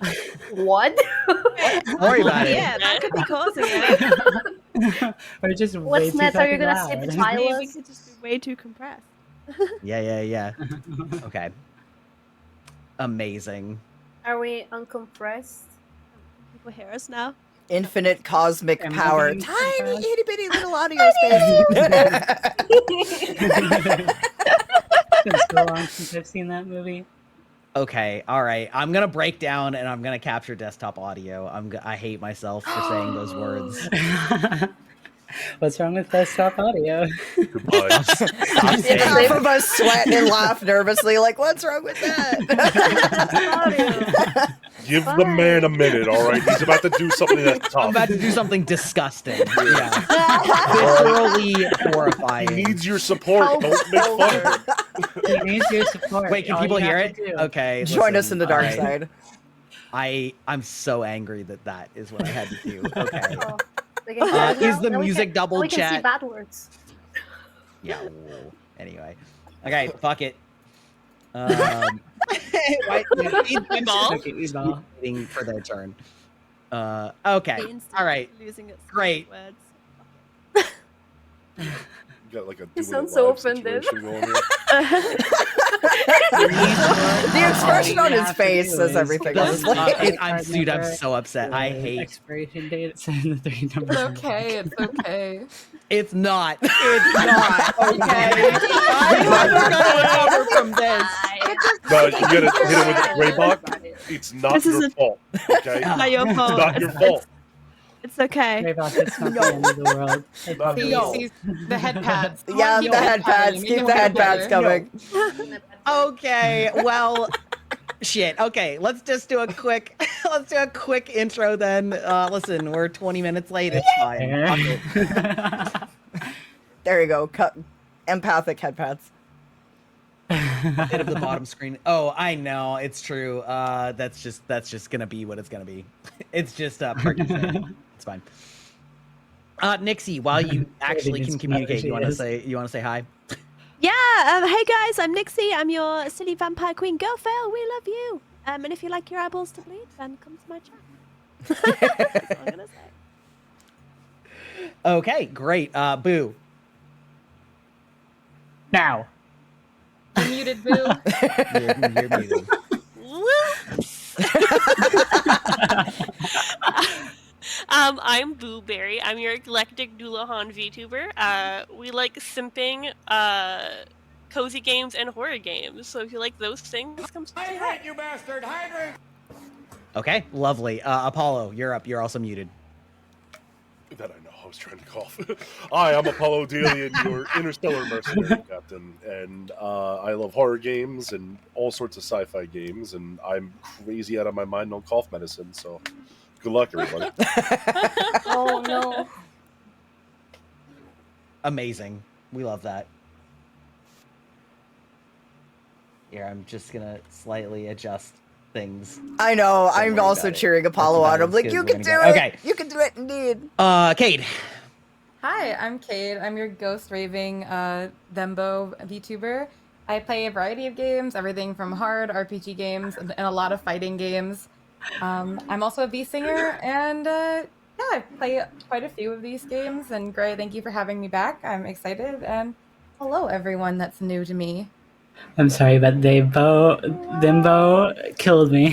What? Don't worry about it. Yeah, that could be causing it. Or just What way too mess are you fucking gonna loud. sip Maybe Tyler? we could just be way too compressed. Yeah. Okay. Amazing. Are we uncompressed? People hear us now. Infinite cosmic Am I power. being Tiny, compressed? itty bitty little audio space. It's been so long since I've seen that movie. Okay, all right. I'm gonna break down and I'm gonna capture desktop audio. I hate myself for saying those words. What's wrong with desktop audio? Goodbye. Stop saying Half it. of us sweat and laugh nervously, like, what's wrong with that? Give the man a minute, all right? He's about to do something that's tough. I'm about to do something disgusting. Yeah. Viscerally horrifying. He needs your support. Don't make fun of him. He needs your support. Wait, can All people you hear have it? to do. Okay. Join us listen, in the dark all right. side. I'm so angry that is what I had to do. Okay. Oh, we can hear it Is now? the Now we music can- double now we can see chat? bad words. Yeah. Well, anyway. Okay. Fuck it. Why, We ball? Okay, we ball. waiting for their turn. Okay. All right. Losing its Great. words. You got like a You doing sound it so live offended. situation going here. The expression on his face says everything. That's- honestly. Dude, I'm so upset. I hate. expiration date. It's in the 3 numbers. It's okay. It's okay. It's not. It's not. Okay. I'm never gonna recover from this. No, you gotta hit him with a gray box. It's not This is your a- fault. Okay? It's not your It's fault. not your fault. It's okay. Greybox, it's not the end of the world. I Not See, your see, the head pads. Come Yeah, on, the keep head pads. Make Keep them the head feel pads better. coming. Okay. Well. Shit. Okay, let's just do a quick intro then. Listen, we're 20 minutes late. It's fine. Fuck it. There you go. Cut. Empathic head pads. Hit of the bottom screen. Oh, I know. It's true. That's just gonna be what it's gonna be. It's just Perky's thing. It's fine. Nixie, while you actually can communicate, you want to say hi? Yeah, hey guys, I'm Nixie. I'm your silly vampire queen. Go Phil, we love you. And if you like your eyeballs to bleed, then come to my chat. That's all I'm gonna say. Okay, great. Boo. Now. You muted, Boo. You're muted. I'm Booberry. I'm your eclectic Doulahan VTuber. We like simping, cozy games, and horror games. So if you like those things, come say hi. you bastard! Hydrant! Okay, lovely. Apollo, you're up. You're also muted. That I know. I was trying to cough. Hi, I'm Apollo Delian, your interstellar mercenary captain, and I love horror games and all sorts of sci-fi games, and I'm crazy out of my mind on cough medicine, so Good luck, everybody. Oh no. Amazing. We love that. Here, I'm just gonna slightly adjust things. I know. Don't I'm worry also about it. cheering That's Apollo about on. I'm as like, good you as we're can do gonna it. get. Okay. You can do it, indeed. Cade. Hi, I'm Cade. I'm your ghost raving Thembo VTuber. I play a variety of games, everything from hard RPG games and a lot of fighting games. I'm also a V singer, and yeah, I play quite a few of these games. And Gray, thank you for having me back. I'm excited, and hello everyone that's new to me. I'm sorry, but Thembo killed me.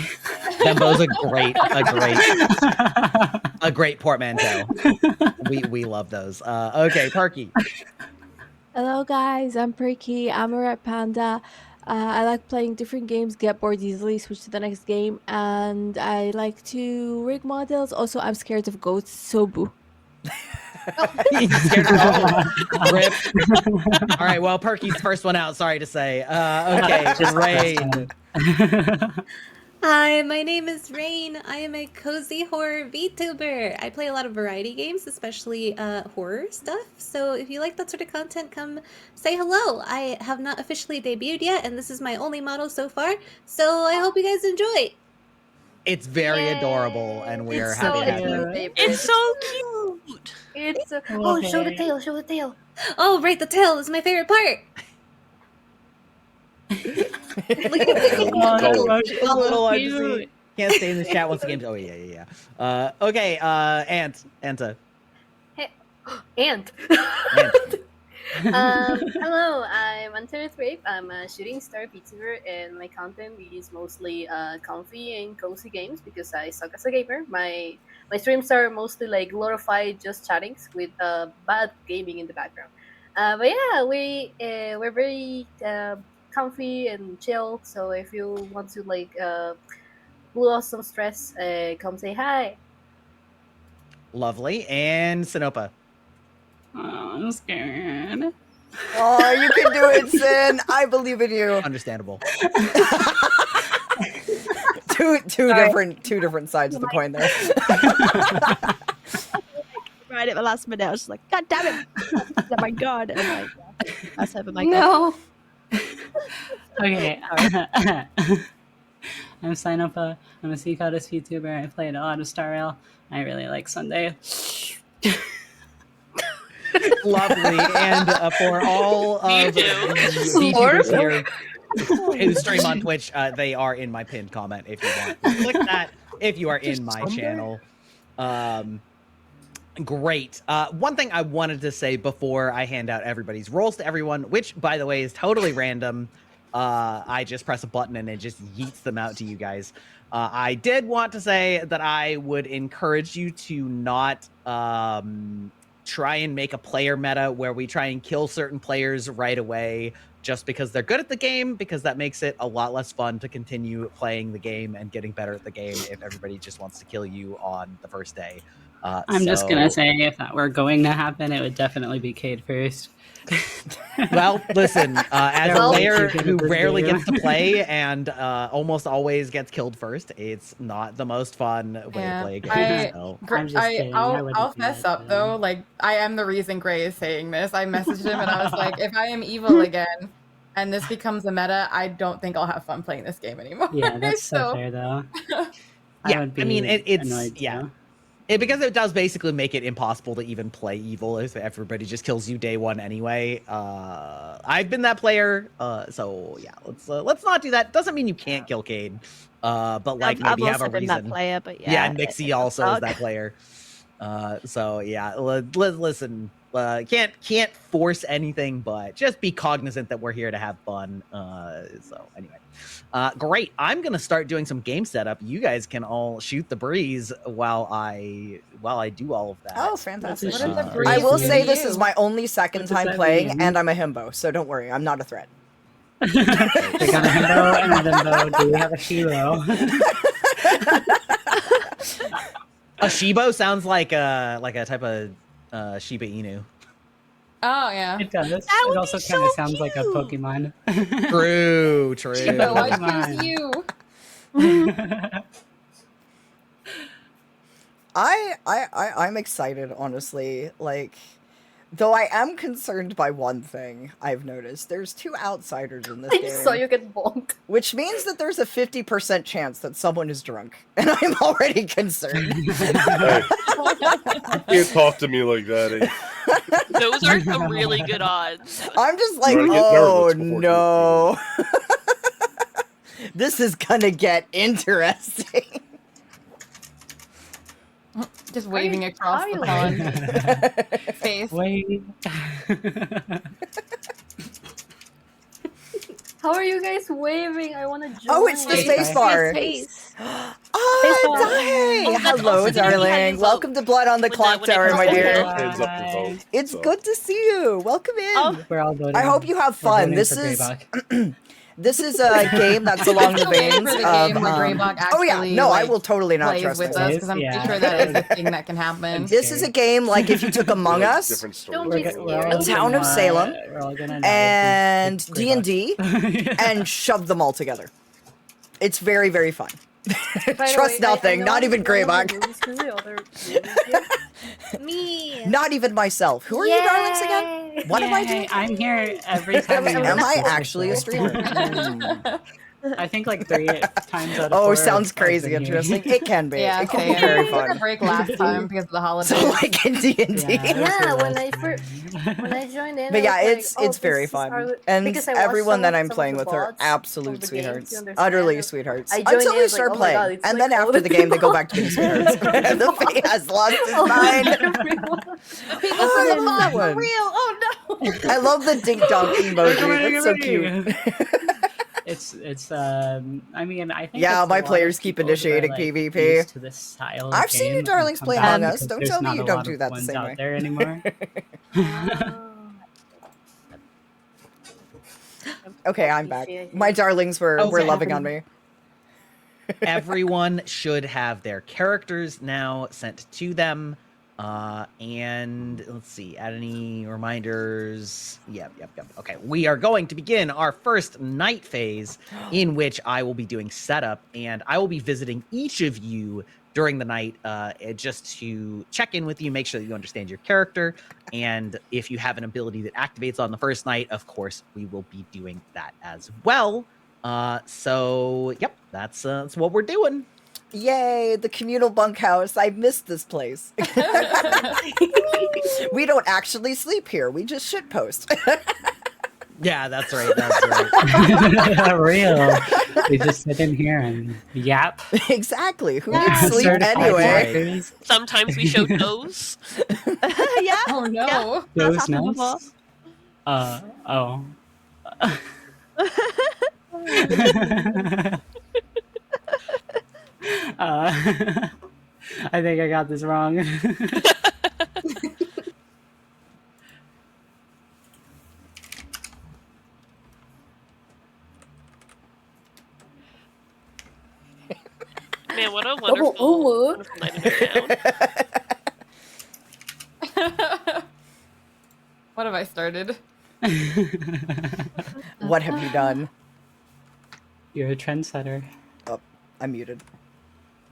Thembo's a great portmanteau. We love those. Okay, Parky. Hello guys, I'm Perky. I'm a red panda. I like playing different games, get bored easily, switch to the next game, and I like to rig models. Also, I'm scared of goats, so boo. Scared of rip. All right, well, Perky's first one out. Sorry to say. Okay, Rain. Hi, my name is Rain. I am a cozy horror VTuber. I play a lot of variety games, especially horror stuff. So if you like that sort of content, come say hello. I have not officially debuted yet, and this is my only model so far. So I hope you guys enjoy. It's very adorable, and we are happy to have my you. favorite. It's so cute. It's oh, show the tail, show the tail. Oh, right, the tail is my favorite part. Look at it. A little hard to see. Can't stay in the chat once the game's. Oh yeah. Okay, Anta. Hey, Ant. Hello, I'm Anta Rape. I'm a shooting star VTuber, and my content is mostly comfy and cozy games because I suck as a gamer. My streams are mostly like glorified just chattings with bad gaming in the background. But yeah, we're very comfy and chill. So if you want to like blow off some stress, come say hi. Lovely. And Sinopa. Oh, I'm scared. Oh, you can do it, Sin. I believe in you. Understandable. two different sides of the coin there. Right at the last minute, I was just like, God damn it! Oh my god! And like, yeah, that's over my No. Okay. I'm Sinopa. I'm a Sea Goddess VTuber. I played a lot of Star Rail. I really like Sunday. Lovely. And for all of the VTubers here who stream on Twitch, they are in my pinned comment if you want. Click that if you are in my channel. Great. One thing I wanted to say before I hand out everybody's roles to everyone, which, by the way, is totally random. I just press a button and it just yeets them out to you guys. I did want to say that I would encourage you to not try and make a player meta where we try and kill certain players right away just because they're good at the game, because that makes it a lot less fun to continue playing the game and getting better at the game if everybody just wants to kill you on the first day. I'm just gonna say, if that were going to happen, it would definitely be Cade first. Well, listen, as a player who rarely game. gets to play and almost always gets killed first, it's not the most fun way to play a game. So. I'm just kidding. I wouldn't I'll do fess that, up though. Like I am the reason Gray is saying this. I messaged him and I was like, if I am evil again and this becomes a meta, I don't think I'll have fun playing this game anymore. Yeah, that's so fair though. Yeah, would be I mean, it's annoyed, yeah. too. Because it does basically make it impossible to even play evil if everybody just kills you day one anyway. I've been that player, so yeah, let's not do that. Doesn't mean you can't kill Cade, but like I've maybe have also a been reason. that player, but yeah. Yeah, Nixie also is that player. So yeah, listen, can't force anything, but just be cognizant that we're here to have fun. So anyway. Great. I'm gonna start doing some game setup. You guys can all shoot the breeze while I do all of that. Oh, fantastic! What does the breeze I will do say to this you? is my only second What does time that playing, mean? and I'm a himbo, so don't worry, I'm not a threat. They got a himbo and a bimbo. Do you have a shiro? A Shibo sounds like a type of Shiba Inu. Oh yeah. It does. That It would also be kind of so sounds like a cute. Pokemon. True. So I Come on. choose you. I'm excited, honestly. Like, though I am concerned by one thing I've noticed. There's 2 outsiders in this I game. saw you get bonked. Which means that there's a 50% chance that someone is drunk. And I'm already concerned. Hey, you can't talk to me like that. Those are some really good odds. I'm just like, Trying to get oh nervous before no. This is gonna get interesting. Just waving across the pond. Face. Wait. How are you guys waving? I want to join. Oh, it's the space bar. Oh, Dahe! Hello, awesome. How do you darling. vote? Welcome to Blood on the When Clock when I Tower, press my the dear. vote. Hands up to vote. It's so. good to see you. Welcome in. Oh. We're all voting. I hope you have We're fun. voting This for is Greybach. this is a game that's along the I'm waiting veins for the of. game where Greybach Oh yeah, actually, no, I like, will totally not plays trust with this. us because I'm Yeah. pretty sure that is a thing that can happen. This is a game like if you took Among Like, Us different story. Don't We're, be go- we're scared. all Town of gonna- Salem, we're all gonna die and from D&D Greybach. and shove them all together. It's very, very fun. By the Trust way, nothing, I not know even none of the Greybach. movies, who the other movies here? Me. Not even myself. Who are you darlings again? Yay! What am I Yay, doing? I'm here every time. we Am do I this actually a episode. streamer? I think like 3 times out of 4. Oh, sounds I've crazy been here. interesting. It can be. Yeah, It can same. be very We took a fun. break last time because of the holidays. So like in D&D. Yeah, when I joined in, But yeah, I was it's like, oh, it's very this is fun, our- and because I watched everyone that some I'm of playing the with are VODs absolute of the games, sweethearts, you understand? utterly sweethearts. I joined Until in, we it's like, start oh my playing, God, it's and like then all after the game, they go people. back to being sweethearts. The Fae has lost his Oh, mind. everyone. Oh, I love that one. Oh no! I love the dink donk emoji. That's so cute. I mean, I think Yeah, it's a my lot of players keep people who are, initiating like, PvP. used to this style of I've seen you game darlings and play come back Among Us. because Don't there's tell me not you a don't lot do of that the ones same out way. there anymore. Okay, I'm back. My darlings were Okay. loving on me. Everyone should have their characters now sent to them. And let's see, add any reminders. Yep. Okay, we are going to begin our first night phase in which I will be doing setup, and I will be visiting each of you during the night just to check in with you, make sure that you understand your character, and if you have an ability that activates on the first night, of course, we will be doing that as well. So, yep, that's what we're doing. Yay, the communal bunkhouse. I missed this place. We don't actually sleep here. We just shitpost. Yeah, that's right. That's right. Real. We just sit in here and yap. Exactly. Who Yeah. needs sleep Certified anyway? yappers. Sometimes we show toes. Yeah. Oh no! Those That's happened before. nice. Oh. I think I got this wrong. Man, what a Double wonderful, Umu. wonderful night in our town. What have I started? What have you done? You're a trendsetter. Oh, I'm muted.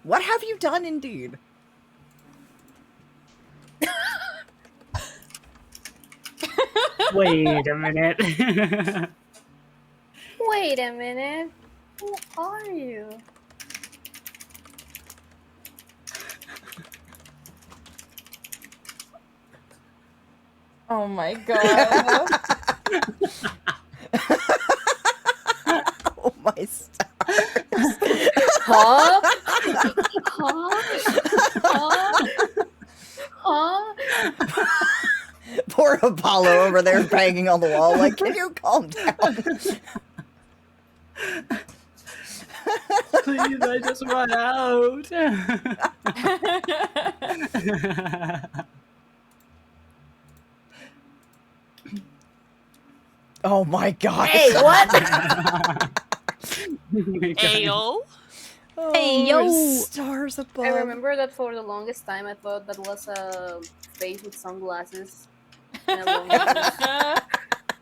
What have you done indeed? Wait a minute. Wait a minute. Who are you? Oh my god! Oh my stars. Huh? Huh? Huh? Poor Apollo over there banging on the wall. Like, can you calm down? Please, I just want out. Oh my god. Hey, what? Ayo. Oh, Hey, yo. stars above. I remember that for the longest time I thought that was a face with sunglasses. And a long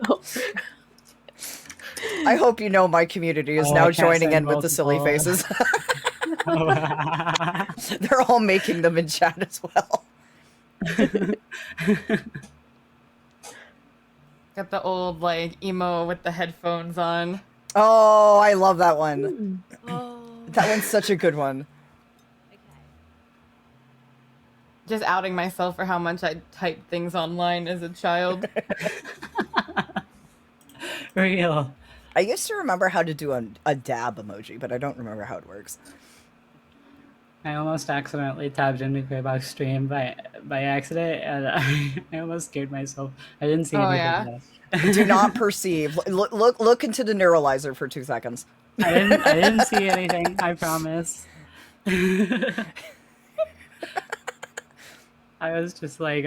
nose. I hope you know my community is Oh, now I can't joining say in with the silly multiple. faces. They're all making them in chat as well. Got the old like emo with the headphones on. Oh, I love that one. Oh. That one's such a good one. Just outing myself for how much I typed things online as a child. Real. I used to remember how to do a dab emoji, but I don't remember how it works. I almost accidentally tabbed into Greybox stream by accident, and I almost scared myself. I didn't see anything. Yeah? Do not perceive. Look into the neuralizer for 2 seconds. I didn't see anything. I promise. I was just like,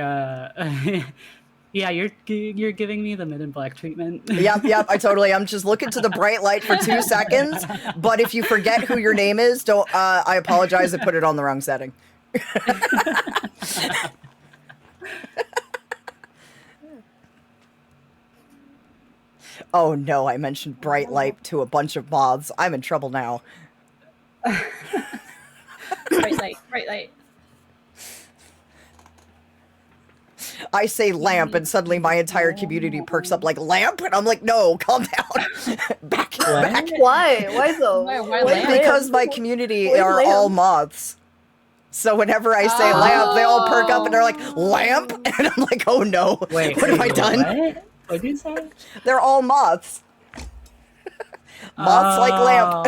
yeah, you're giving me the Men in Black treatment. Yep. I'm just looking to the bright light for 2 seconds. But if you forget who your name is, don't. I apologize. I put it on the wrong setting. Oh no! I mentioned bright light to a bunch of moths. I'm in trouble now. Bright light. I say lamp, and suddenly my entire community perks up like lamp, and I'm like, no, calm down. back. Why? Why so? Why lamp? Because my community Why are lamp? all moths. So whenever I say lamp, they all perk up and they're like, lamp? And I'm like, oh no. Wait, what have I done? What did you say? They're all moths. Moths like lamp.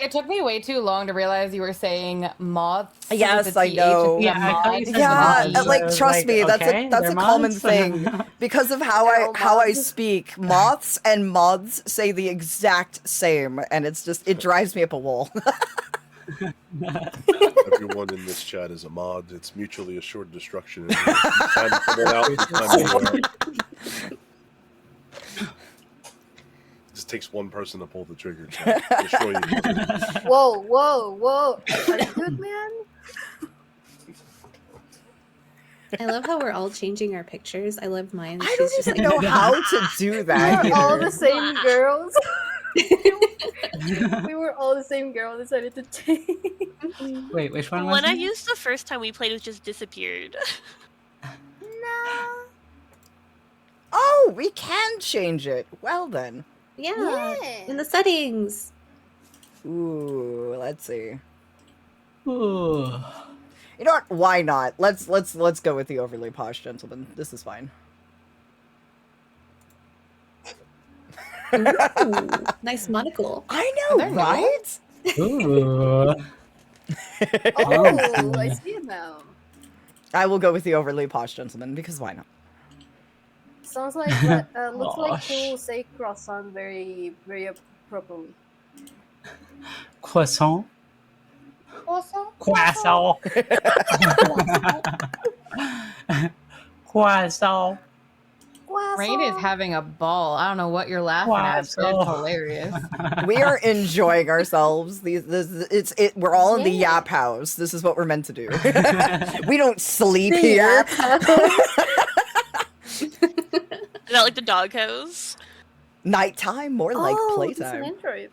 It took me way too long to realize you were saying moths. with Yes, a I TH know. instead of Yeah, I thought you mods. said Yeah, moths. like I was trust like, me, that's okay, a they're common moths. thing. Because of how I speak, moths and moths say the exact same, and it drives me up a wall. Everyone in this chat is a mod. It's mutually assured destruction. Time to come on out and time to go out. Just takes one person to pull the trigger. Chat. Destroy you. Whoa! Are you good, man? I love how we're all changing our pictures. I love mine. I don't even know how to do that. We were all either. the same girls. We were all the same girl. Decided to change. Wait, which one was When I it? used the first time we played, it just disappeared. Oh, we can change it. Well then. Yeah, in the settings. Ooh, let's see. Ooh. You know what? Why not? Let's go with the overly posh gentleman. This is fine. Ooh, nice monocle. I know, right? Ooh. Oh, I see it now. I will go with the overly posh gentleman because why not? Sounds like looks like Gosh. you say croissant very properly. Croissant. Croissant. Croissant. Croissant. Rain is having a ball. I don't know what you're laughing at, but it's hilarious. We are enjoying ourselves. We're all in the yap house. This is what we're meant to do. We don't sleep here. Is that like the doghouse? Nighttime, more like playtime. Android.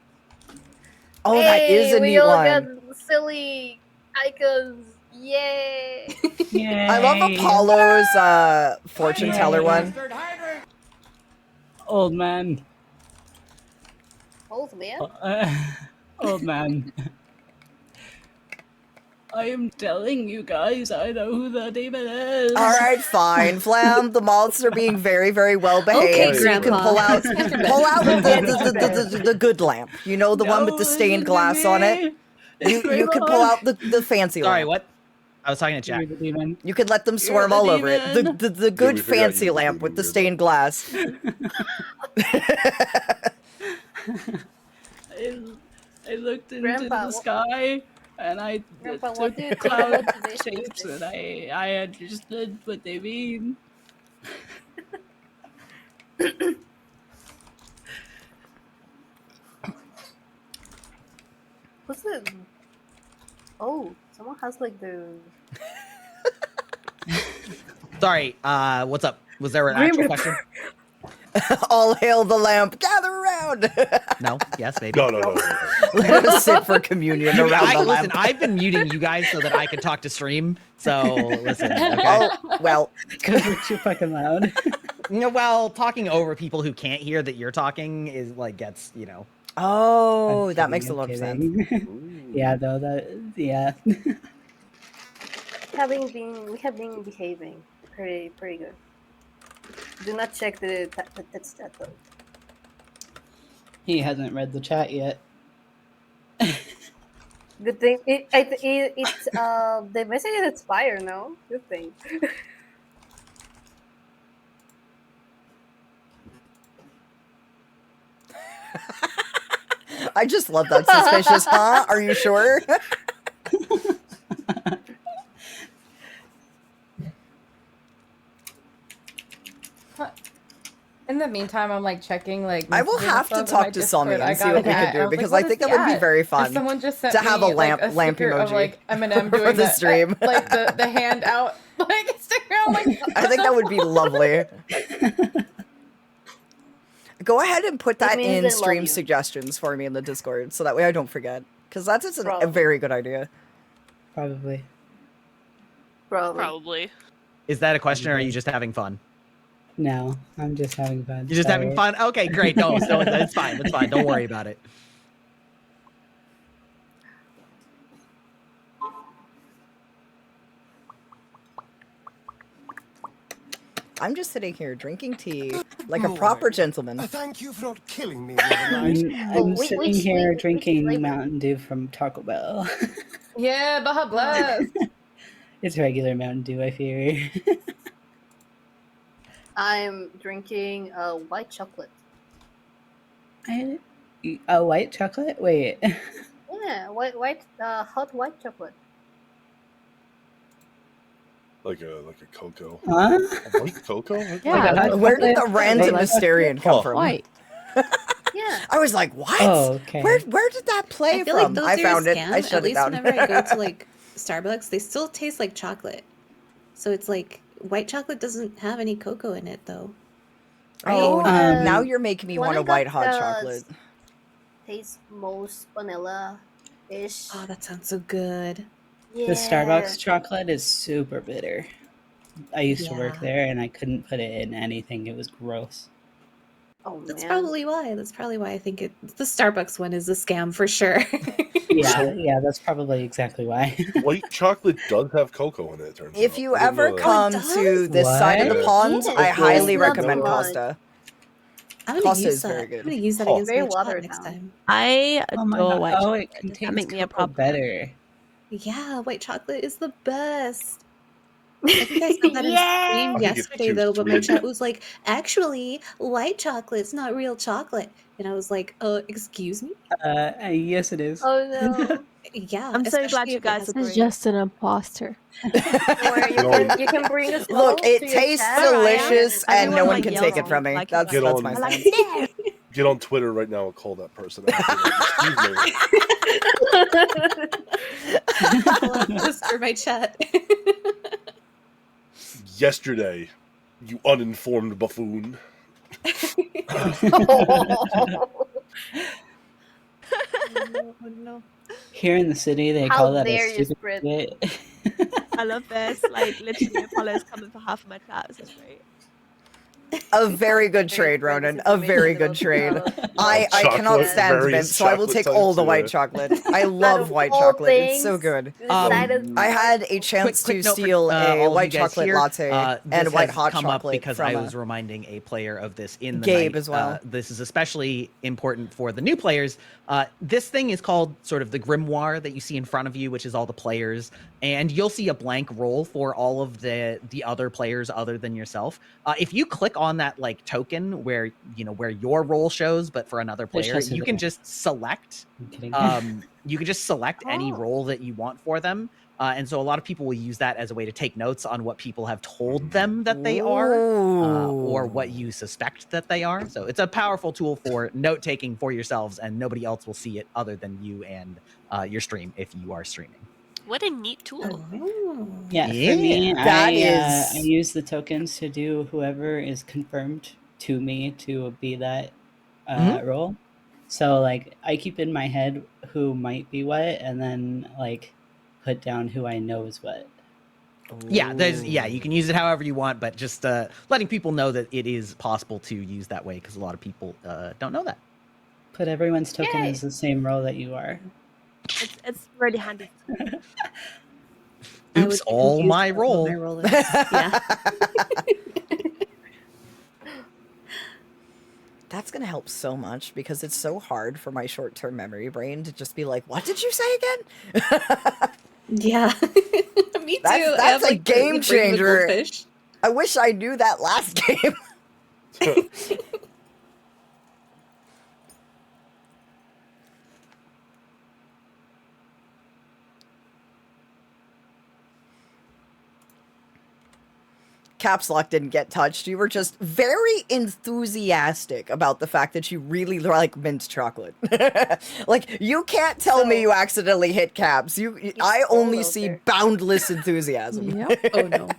Oh, that is a we neat all one. got silly icons. Yay! Yay. I love Apollo's fortune teller one. Old man. Old man. Old man. I am telling you guys, I know who the demon is. All right, fine. Flam, the moths are being very, very well behaved. Okay, so you can Grandpa. pull out the good lamp. You know, the one with the stained glass on it. You can pull out the fancy Sorry, lamp. what? I was talking to You're Jack. the demon. You could let them swarm the all over it. demon. The good we forgot fancy you were the lamp with the demon, stained glass. I looked into Grandpa, the sky and I Grandpa, what took do you think cloud about today's shapes music? and I understood what they mean. What's it? Oh, someone has like the. Sorry, what's up? Was there an Grim actual Reaper. question? All hail the lamp. Gather around. No? Yes, maybe? No. Let us sit for communion around the Listen, lamp. I've been muting you guys so that I can talk to stream. So listen, okay. Oh, well. Because we're too fucking loud. Well, talking over people who can't hear that you're talking is like gets, Oh, I'm that makes a kidding, lot I'm of sense. kidding. Yeah, though yeah. We have been behaving pretty good. Do not check the chat though. He hasn't read the chat yet. Good thing it's the message is expired. No, good thing. I just love that suspicious, huh? Are you sure? In the meantime, I'm like checking like. I will messages have to and stuff in my talk to Sami Discord. and see what we can do, because I think that would be very fun And someone just sent to have me, a lamp like, a lamp sticker emoji of like Eminem for doing the stream. like the hand out like Instagram. Like, I think that would be lovely. Go ahead and put that means they in love stream you. suggestions for me in the Discord, so that way I don't forget. Because that's just a very good idea. Probably. Probably. Is that a question or are you just having fun? No, I'm just having fun. You're just having fun? Okay, great. No, it's fine. It's fine. Don't worry about it. I'm just sitting here drinking tea like a proper gentleman. Thank you for not killing me the other night. I'm sitting here drinking Mountain Dew from Taco Bell. yeah, Baja Blast. It's regular Mountain Dew, I fear. I'm drinking white chocolate. A white chocolate? Wait. Yeah, hot white chocolate. Like a cocoa. Huh? A white cocoa? Yeah. Where did the random Mysterian come from? White. Yeah. I was like, what? Oh, okay. Where did that play I feel from? like those I are found a it. scam. I shut At it least down. whenever I go to like Starbucks, they still taste like chocolate. So it's like white chocolate doesn't have any cocoa in it though. Oh, Right? now you're making me want a white hot chocolate. Tastes most vanilla-ish. Oh, that sounds so good. Yeah. The Starbucks chocolate is super bitter. I used to work Yeah. there and I couldn't put it in anything. It was gross. Oh, That's man. probably why. That's probably why I think the Starbucks one is a scam for sure. Yeah, that's probably exactly why. White chocolate does have cocoa in it, it turns If out. you I didn't ever know that. come does? to this side of the What? pond, Yeah, I it's highly not recommend much. Costa. I'm gonna Costa use is that. very I'm good. gonna use that Oh. against Very my chat watered next down. time. I Oh my adore god. white Oh, chocolate. it Does that contains make me a cocoa problem? better. Yeah, white chocolate is the best. I think I said that in Yeah. stream I think it's yesterday too though, but my sweet. chat was like, actually, white chocolate's not real chocolate. And I was like, excuse me? Yes, it is. Oh no. Yeah. I'm so glad especially you if it guys has- This is agree. just an imposter. Or you can bring us Look, all it to your tastes chat. delicious, and Everyone no one might can yell take it wrong, from me. like That's Get on. my I like stance. there. Get on Twitter right now and call that person out. Excuse me. Hold on, just for my chat. Yesterday, you uninformed buffoon. No. Here in the city, they How call that dare a you stupid spread- shit. I love this. Like literally, Apollo's coming for half of my chat. This is great. A very good trade, Ronan. A very good trade. I cannot Chocolate, stand various mint, so I will chocolate take all types, the white yeah. chocolate. I love of white all chocolate. It's so things, good. decided I had a chance Quick to note for, steal all a of white you guys chocolate here. latte This and white has hot come up chocolate because from I a was reminding a player of this in the Gabe night. as well. This is especially important for the new players. This thing is called sort of the grimoire that you see in front of you, which is all the players, and you'll see a blank roll for all of the other players other than yourself. If you click on that like token where your role shows, but for another There's player, just a you can bit. just select. I'm kidding. You can just select any Oh. role that you want for them. And so a lot of people will use that as a way to take notes on what people have told them that they are, or what you suspect that they are. So it's a powerful tool for note taking for yourselves, and nobody else will see it other than you and your stream if you are streaming. What a neat tool. Oh. Yeah, for me, That I is- use the tokens to do whoever is confirmed to me to be that role. So like I keep in my head who might be what, and then like put down who I know is what. Yeah, you can use it however you want, but just letting people know that it is possible to use that way because a lot of people don't know that. Put everyone's token Yay. as the same role that you are. It's really handy. I would Oops, be all confused my about what role. my role is. Yeah. That's going to help so much because it's so hard for my short-term memory brain to just be like, what did you say again? Yeah. Me too. That's I have, a like, the game brain with changer. goldfish. I wish I knew that last game. Caps Lock didn't get touched. You were just very enthusiastic about the fact that you really like mint chocolate. Like, you can't tell me you accidentally hit caps. I only see boundless enthusiasm. Yep. Oh no.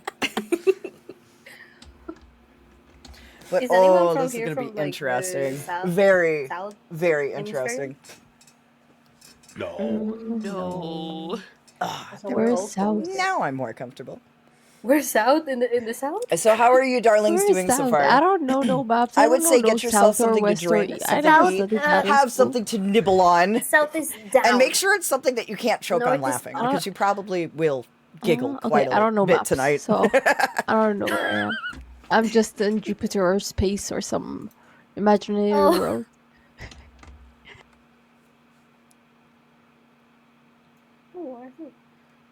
But Is anyone from this is here going to from, be like, the interesting. south- Very, south very hemisphere? interesting. No. No. So we're We're all south. close. Now I'm more comfortable. We're south in the south. So how are you darlings Where is doing so south? far? I don't know no maps. I I would don't say know no get yourself south or something to west or drink, I something never to eat, studied that in have school. something to nibble on, South is down. and make sure it's something that you can't choke No, on it is laughing, not. because you probably will giggle Okay, quite I don't a know bit maps, tonight. so I don't know where I am. I'm just in Jupiter or space or some imaginary Oh. world. Oh, I see.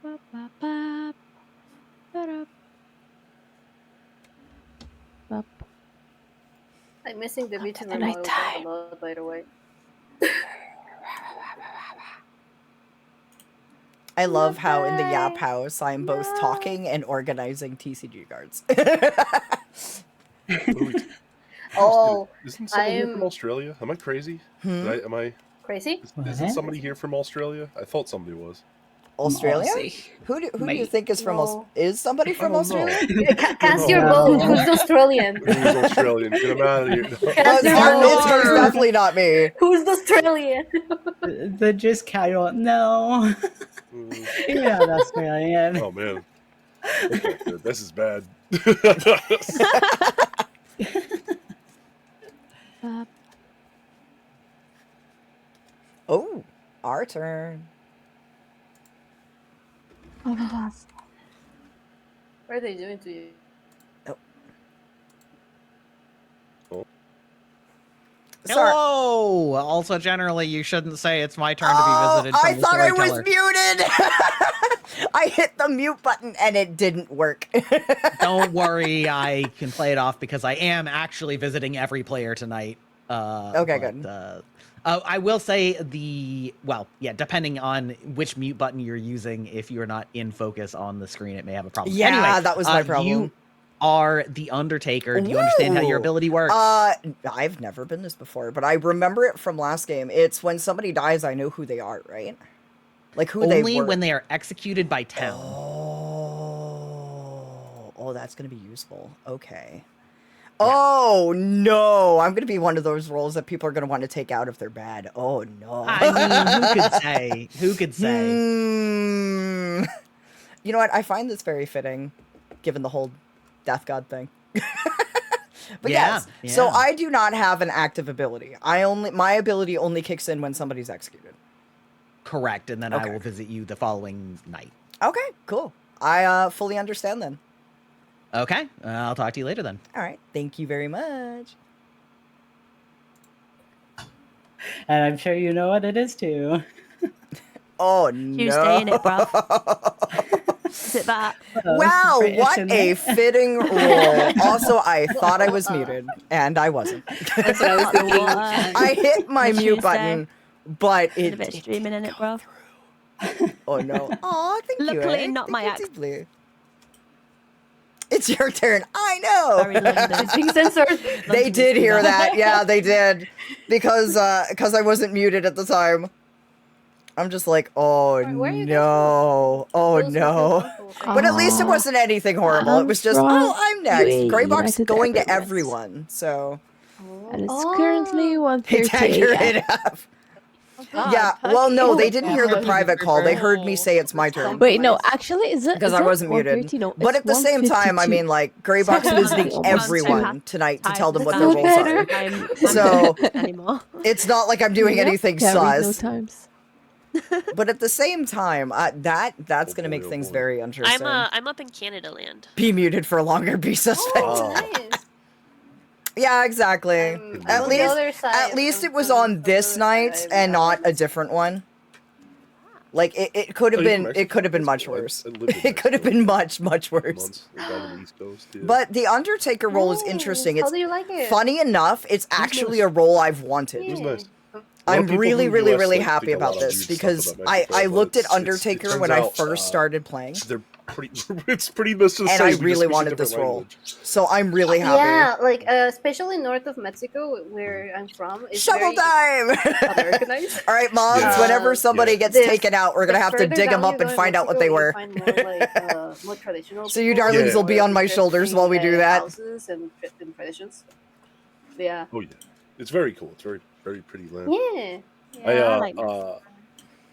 Ba, ba, ba, ba-da, ba. I'm missing the Up to the VTuber model quite a nighttime. lot, by the way. I love how in the Yap house I'm both talking and organizing TCG cards. Oh, Isn't somebody here from I'm Australia? Am I crazy? Am I crazy. Isn't somebody here from Australia? I thought somebody was. Australia? Aussie. Who do you Mate. think is from No. Is somebody from Oh, Australia? Cast No. your vote. Who's Australian? Who's Australian? Get him out of here. Cast your It's most vote. definitely not me. Who's Australian? The just casual. No. You're not Australian. Oh man. That's not good. This is bad. Oh, our turn. Oh my god. What are they doing to you? Sorry. Hello! Also, generally, you shouldn't say it's my turn to be visited from I the thought I was storyteller. muted. I hit the mute button and it didn't work. Don't worry, I can play it off because I am actually visiting every player tonight. Okay, but, good. I will say depending on which mute button you're using, if you're not in focus on the screen, it may have a problem. Yeah, Anyway, that was my problem. You are the Undertaker. Do you understand how your Ooh. ability works? I've never been this before, but I remember it from last game. It's when somebody dies, I know who they are, right? Like who they were. Only when they are executed by town. Oh, that's gonna be useful. Okay. Yeah. Oh no, I'm gonna be one of those roles that people are gonna want to take out if they're bad. Oh no. I mean, who could say? Who could say? You know what? I find this very fitting, given the whole Death God thing. But yes, so I do not have an active ability. My ability only kicks in when somebody's executed. Correct, and then I will visit you the following night. Okay, cool. I fully understand then. Okay, I'll talk to you later then. All right, thank you very much. And I'm sure you know what it is too. Oh no. Tuesday in it, bruv. Is it that? Wow, what a fitting role. Also, I thought I was muted, and I wasn't. That's what I was thinking. I hit my mute button, but a bit streaming in it, bruv. Oh no. Oh, thank you. Luckily, Eric. not my Thank you ex. deeply. It's your turn. I know. Sorry, London. It's being censored. They did hear that. Yeah, they did. Because I wasn't muted at the time. I'm just like, oh no. Oh no. But at least it wasn't anything horrible. It was just, oh, I'm next. Greybox going to everyone. So And it's currently Hey, Tag, you're 1:30 in a.m. half. God, Yeah, well, no, Perky. they didn't hear the private call. They heard me say it's my turn. Wait, no, actually, is it? Because is I it wasn't muted. 1:30? No, But it's at the same time, I 1:52. mean, like, Greybox Technically visiting almost two. everyone tonight to tell them what their Feel roles better? are. I'm So anymore. it's not like I'm doing Yep, anything can't read no sus. times. But at the same time, that's going to make things very interesting. I'm up in Canada land. Be muted for longer, be suspect. Nice. Yeah, exactly. I'm At on the other least, side. at least it was on this night and not a different one. Like it could have been, it could have been much worse. It could have been much worse. But the Undertaker role is interesting. How It's do you like it? funny enough. It's actually a role I've wanted. Nice. I'm people really, from the really, US, really like, happy think a lot about of this weird because stuff about Mexico, I but looked at it Undertaker turns when I out, first started playing. They're pretty. It's pretty much the same. And I we just really speak a wanted different this role. language. So I'm really happy. Yeah, like especially north of Mexico, where I'm from. It's Shovel very time! Americanized. All right, moms. Yeah. Whenever somebody gets The- taken out, we're gonna the have to further dig them down up you and go in find out what they Mexico, were. you find more, like, more traditional So you people, darlings Yeah. will be on my with shoulders while we do interesting, that. Houses and traditions. Yeah. Oh yeah, it's very cool. It's very pretty land. Yeah. I like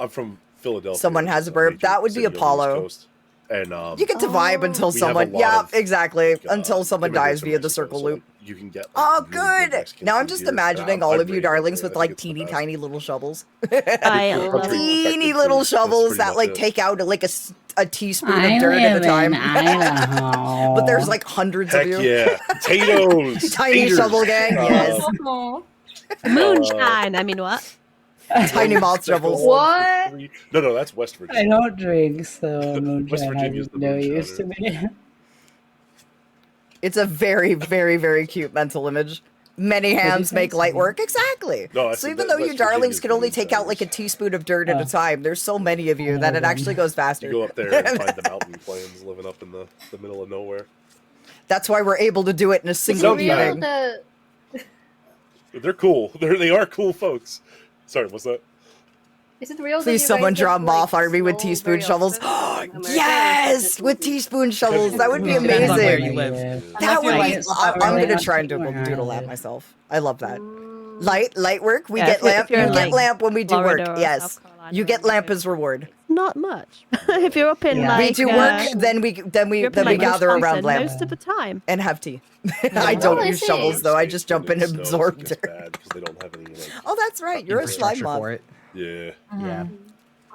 I'm from Philadelphia. Someone which has is a burp. major That would be city on the East Apollo. Coast. And You get to vibe until we have a someone. lot Yeah, of, exactly. like, Until someone immigrants dies from via the Mexico, circle so, loop. like, you can get. Oh, Like, really good. Mexican Now I'm food just here. imagining I all of you rave over darlings it. with I think like it's the teeny best. tiny little shovels. I Country love it. Teeny affected little too. That's shovels pretty that much like it. take out like a teaspoon I of dirt at a live time. in Idaho. But there's like hundreds Heck of you. yeah, potatoes. Tiny taters. shovel gang, yes. Moonshine. I mean, what? Tiny malt shovels. What? No, that's West I Virginia. don't drink, so West moonshine Virginia's has the no use to moonshiner. me. It's a very, very, very cute mental image. Many hands make light work. Exactly. No, I So said even that though you West darlings Virginia's can the only take out like a moonshiners. teaspoon of dirt at a time, there's so many of you that it actually goes faster. You go up there and find the mountain plains living up in the middle of nowhere. That's why we're able to do it in a single Sounds bad. meeting. They're cool. They are cool folks. Sorry, what's that? Is it real? Please, someone draw a moth army with teaspoon shovels. Yes, with teaspoon shovels. That would be Depends on where you amazing. live. That would be. It's I'm really gonna not try and cheap where I doodle that live. myself. I love that. Light work. We Yeah, get if you're- lamp. if you're You in, get like, lamp when we do work. Florida or Yes, South Carolina you get or lamp as reward. Not much. If you're up in Yeah. like We do work, then we you're up in, like, gather around Wisconsin lamp most of the time. and have tea. I don't Oh, I use see. shovels though. I just States jump in when and it snows, absorb it gets dirt. bad because they don't have any like. Oh, that's right. You're a slime Infrastructure moth. for it. Yeah. Yeah.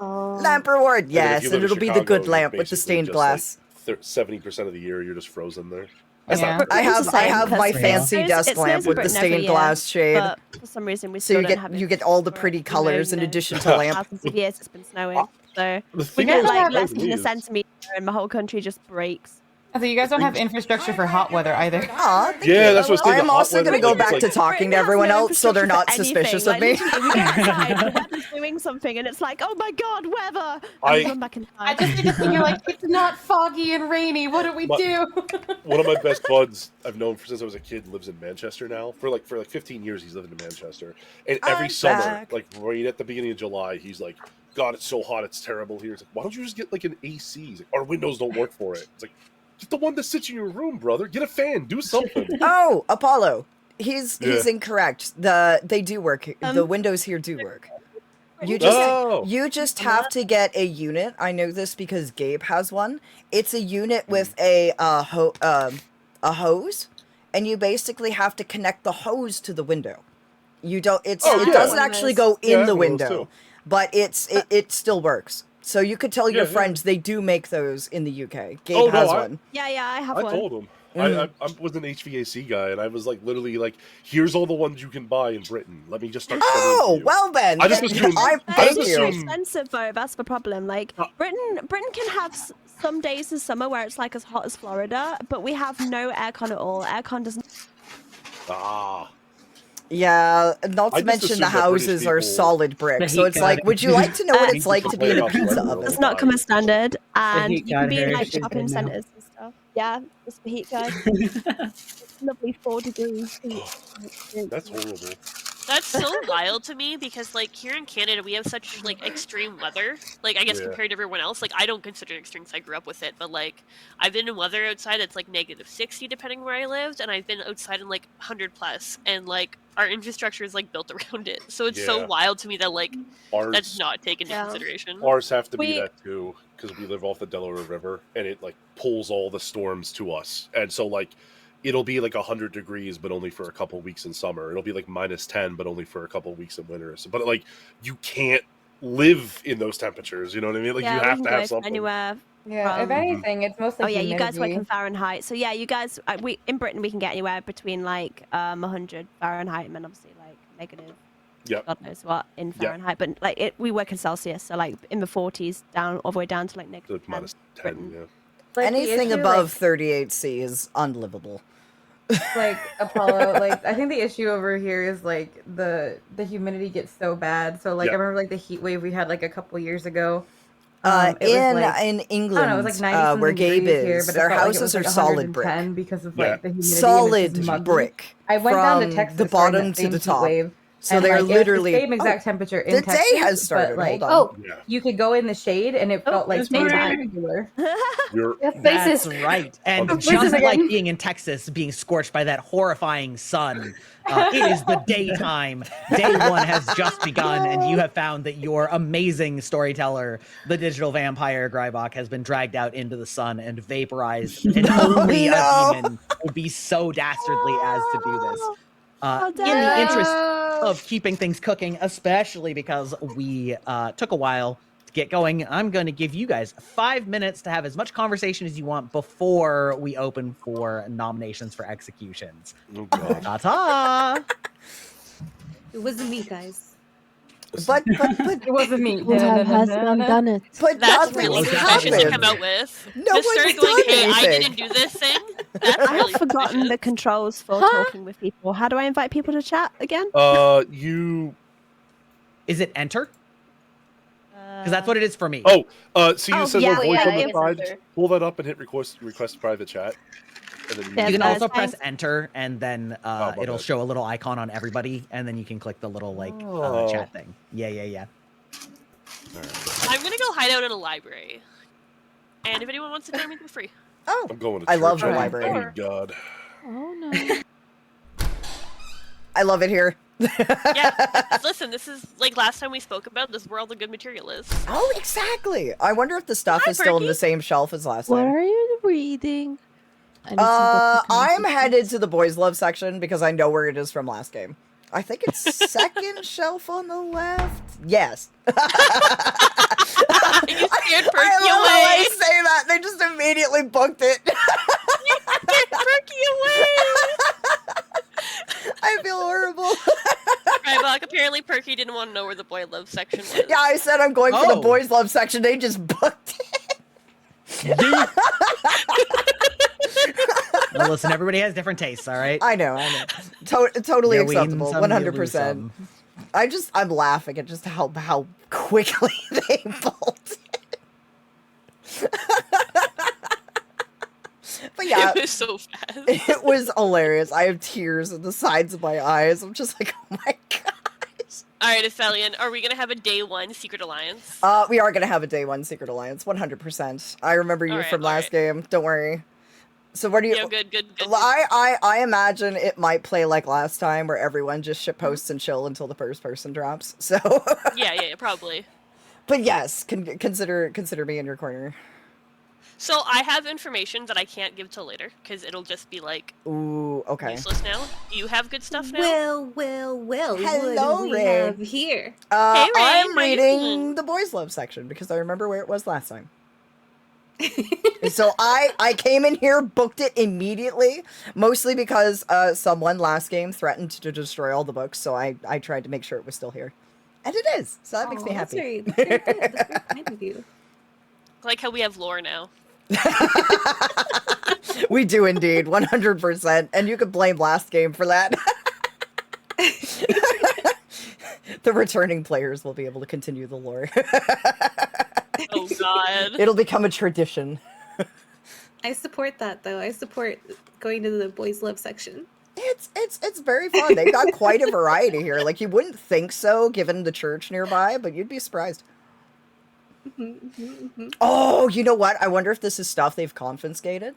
Lamp reward, And then if yes, you and live in it'll be the Chicago, good it's lamp with the basically stained just, glass. Like 70% of the year, you're just frozen there. Yeah. I have my because fancy it desk snows in lamp with the Britain every stained year, glass shade. But for some reason, we So still you don't get have you it get all the for, pretty you know, colors in addition to lamp. Thousands of years it's been snowing, so The we thing get is, like that less than a is- centimeter, and my whole country just breaks. So you guys don't have infrastructure for hot weather either. Aw, thank Yeah, you. that's what I was thinking. I'm hot also weather, gonna go like, it's back like- to talking to Britain has everyone no else so they're not infrastructure for suspicious of me. anything. Like, literally, we go outside, the weather's doing something, and it's like, oh my god, weather! And we run back inside. I just need to think you're like, it's not foggy and rainy. What do we But- do? One of my best buds I've known since I was a kid lives in Manchester now. For like 15 years he's lived in Manchester. And every I'm summer, back. like right at the beginning of July, he's like, God, it's so hot, it's terrible here. He's like, why don't you just get like an AC? He's like, our windows don't work for it. It's like, get the one that sits in your room, brother. Get a fan, do something. Oh, Apollo. He's Yeah. incorrect. They do work. The windows here do work. You just have to get a unit. I know this because Gabe has one. It's a unit with a hose, and you basically have to connect the hose to the window. You don't. It doesn't actually go in Yeah, the one of those window, too. but it still works. So you could tell your Yeah, yeah. friends they do make those in the UK. Gabe Oh, no, has I- one. Yeah, I have I one. told him. Mm. I was an HVAC guy, and I was like, literally, like, here's all the ones you can buy in Britain. Let me just start. Oh, well then. I just assumed. Thank It's you. too expensive though. That's the problem. Like Britain can have some days in summer where it's like as hot as Florida, but we have no aircon at all. Aircon doesn't. Ah. Yeah, not I to just mention the assume that British houses are people- solid brick. The So heat it's like, gun. would you like to know what Uh, it's like to be in a pizza oven? Does not come as standard, and heat you can be in gun like here, shopping she's good now. centres and stuff. Yeah, it's the heat guard. It's lovely 4 degrees heat. That's horrible. That's so wild to me because, like, here in Canada, we have such, like, extreme weather. Like, I guess Yeah. compared to everyone else, like, I don't consider it extreme because I grew up with it, but, like, I've been in weather outside that's, like, -60 depending where I lived, and I've been outside in, like, 100 plus, and, like, our infrastructure is, like, built around it. So it's so Yeah. wild to me that, like, that's Ours not taken into Yeah. consideration. ours have to be We- that too, because we live off the Delaware River, and it like pulls all the storms to us, and so like it'll be like 100 degrees, but only for a couple weeks in summer. It'll be like -10, but only for a couple weeks in winter. So, but like you can't live in those temperatures. You know what I mean? Like yeah, you we have can to go have something. anywhere. Yeah, if From- anything, it's mostly Oh yeah, you guys work in humidity. Fahrenheit. So yeah, you guys, we in Britain we can get anywhere between like 100 Fahrenheit and then obviously like negative. Yep. God knows what in Yep. Fahrenheit, but like we work in Celsius, so like in the 40s down all the way down to like So negative like 10. -10, yeah. Like, the Anything issue, above like, 38C is unlivable. like Apollo, like I think the issue over here is like the humidity gets so bad. So like Yeah. I remember like the heat wave we had like a couple years ago. It was, like, In I England, don't know, it was like 90 where something Gabe degrees here, is, but it their felt like it houses was, like, are solid brick. 110 because of Yeah. like the humidity. and it's Solid just muggy. brick. I went down to from Texas the during that bottom to same the heat top. wave, So and they're like, it was literally the same exact temperature in the Texas. day has started. But, like, Hold on. Yeah. you could go in the shade and it felt like it's spring daytime. regular. You're Yeah, That's faces. right. And Faces just like again. being in Texas, being scorched by that horrifying sun, it is the daytime. Day one has just begun, and you have found that your amazing storyteller, the digital vampire Grybach, has been dragged out into the sun and vaporized. And only no. a demon would be so dastardly as to do this. In the interest of keeping things cooking, especially because we took a while to get going, I'm going to give you guys 5 minutes to have as much conversation as you want before we open for nominations for executions. oh god. Ta-ta! It wasn't me, guys. But It wasn't me. Who has done it? but That's nothing's really Those suspicious to happened. come out with. No Just one's started going, done hey, I anything. didn't do this thing. That's I have really forgotten the suspicious. controls for Huh? talking with people. How do I invite people to chat again? You. Is it enter? Because that's what it is for me. Oh, see, Oh, you said yeah, no voice yeah, on the it's side. enter. Pull that up and hit request private chat. And then Yeah, You can guys, also press thanks. enter, and then my it'll bad. show a little icon on everybody, and then you can click the little Oh. chat thing. Yeah. I'm going to go hide out in a library. And if anyone wants to join me, feel free. Oh, I'm going to I church. love the Oh, library. Oh god. Oh no. I love it here. Yeah, listen, this is like last time we spoke about this is where all the good material is. Oh, exactly. I wonder if the stuff Hi, is still in the Perky. same shelf as last What time. are you reading? I need some book I'm recommendations. headed to the boys' love section because I know where it is from last game. I think it's second shelf on the left. Yes. You scared Perky I love how I away. say that. They just immediately booked it. Scared Perky away. I feel horrible. Rybok, apparently Perky didn't want to know where the boy love section was. Yeah, I said I'm going for the Oh. boys' love section. They just booked it. Well, listen, everybody has different tastes, all right? I know. Totally You win acceptable. some, you lose 100%. some. I'm laughing at just how quickly they bolted. But yeah, It was so fast. it was hilarious. I have tears in the sides of my eyes. I'm just like, oh my gosh. Alright, Aphelion, are we going to have a day one Secret Alliance? We are gonna have a day one Secret Alliance, 100%. I remember you Alright, from last alright. game. Don't worry. So what do you? Yeah, good. I imagine it might play like last time, where everyone just ship posts and chill until the first person drops. So, Yeah, probably. but yes, consider me in your corner. So I have information that I can't give till later because it'll just be like Ooh, okay. useless now. Do you have good stuff now? Well. Hello, what do we Ray. have here? Hey, Ray, I'm how you reading doing? the boys' love section because I remember where it was last time. So I came in here, booked it immediately, mostly because someone last game threatened to destroy all the books, so I tried to make sure it was still here. And it is, so that makes me That's happy. very good. That's very kind of you. I like how we have lore now. We do indeed, 100%, and you could blame last game for that. The returning players will be able to continue the lore. Oh god. It'll become a tradition. I support that though. I support going to the boys' love section. It's very fun. They've got quite a variety here. Like, you wouldn't think so, given the church nearby, but you'd be surprised. Oh, you know what? I wonder if this is stuff they've confiscated.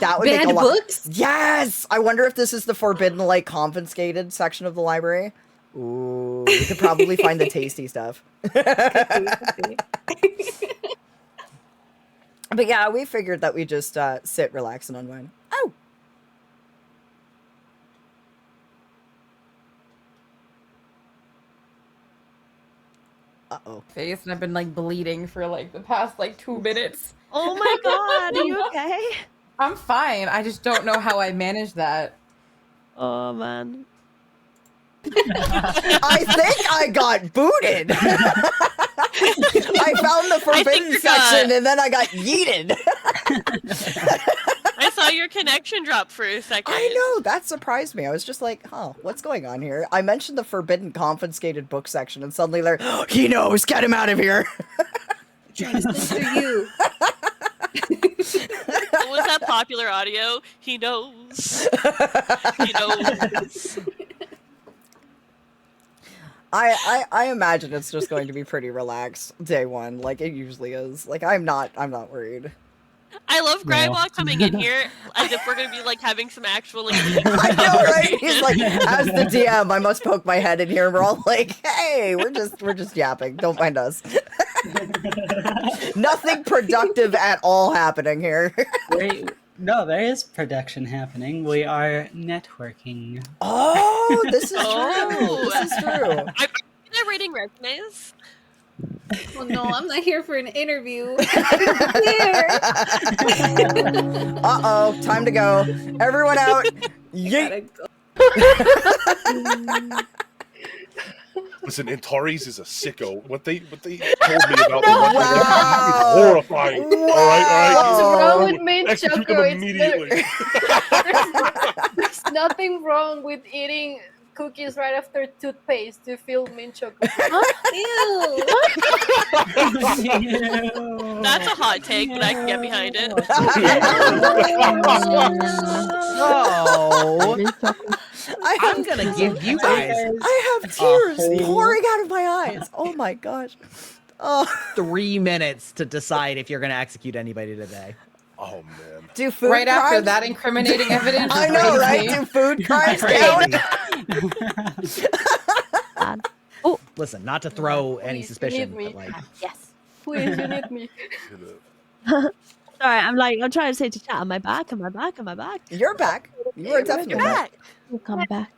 That would make Banned a lot. books? Yes, I wonder if this is the forbidden, like, confiscated section of the library. Ooh, you could probably find the tasty stuff. But yeah, we figured that we just sit, relax, and unwind. Oh. Uh-oh. Face, and I've been like bleeding for like the past like 2 minutes. Oh my god, are you okay? I'm fine. I just don't know how I managed that. Oh man. I think I got booted. I found the forbidden section and then I got yeeted. I saw your connection drop for a second. I know, that surprised me. I was just like, huh, what's going on here? I mentioned the forbidden confiscated book section and suddenly they're, oh, he knows, get him out of here. Trying to censor you. What was that popular audio? He knows. He knows. I imagine it's just going to be pretty relaxed day one, like it usually is. Like I'm not worried. I love Grybog coming in here as if we're gonna be like having some actual like. I know, right? He's like, as the DM, I must poke my head in here, and we're all like, hey, we're just yapping. Don't mind us. Nothing productive at all happening here. No, there is production happening. We are networking. Oh, this is true. This is true. I'm reading resumes. Oh no, I'm not here for an interview. Uh-oh, time to go. Everyone out. Yeet. Listen, Antares is a sicko. What they told me about the Wow. is horrifying. Wow. All right. What's wrong with mint Execute them choco? immediately. There's nothing wrong with eating cookies right after toothpaste to feel mint choco. Ew. That's a hot take, but I can get behind it. Oh, I'm gonna give you guys I have tears pouring out of my eyes. Oh my gosh. Oh. 3 minutes to decide if you're gonna execute anybody today. Oh man. Do food Right crimes? after that incriminating evidence. I know, right? Do food crimes count? Oh, Listen, not to throw any Please, suspicion, believe but me. like, yes. Please, you need me. Sorry, I'm trying to say to chat. Am I back? Am I back? Am I back? You're back. You are definitely back. We'll come back.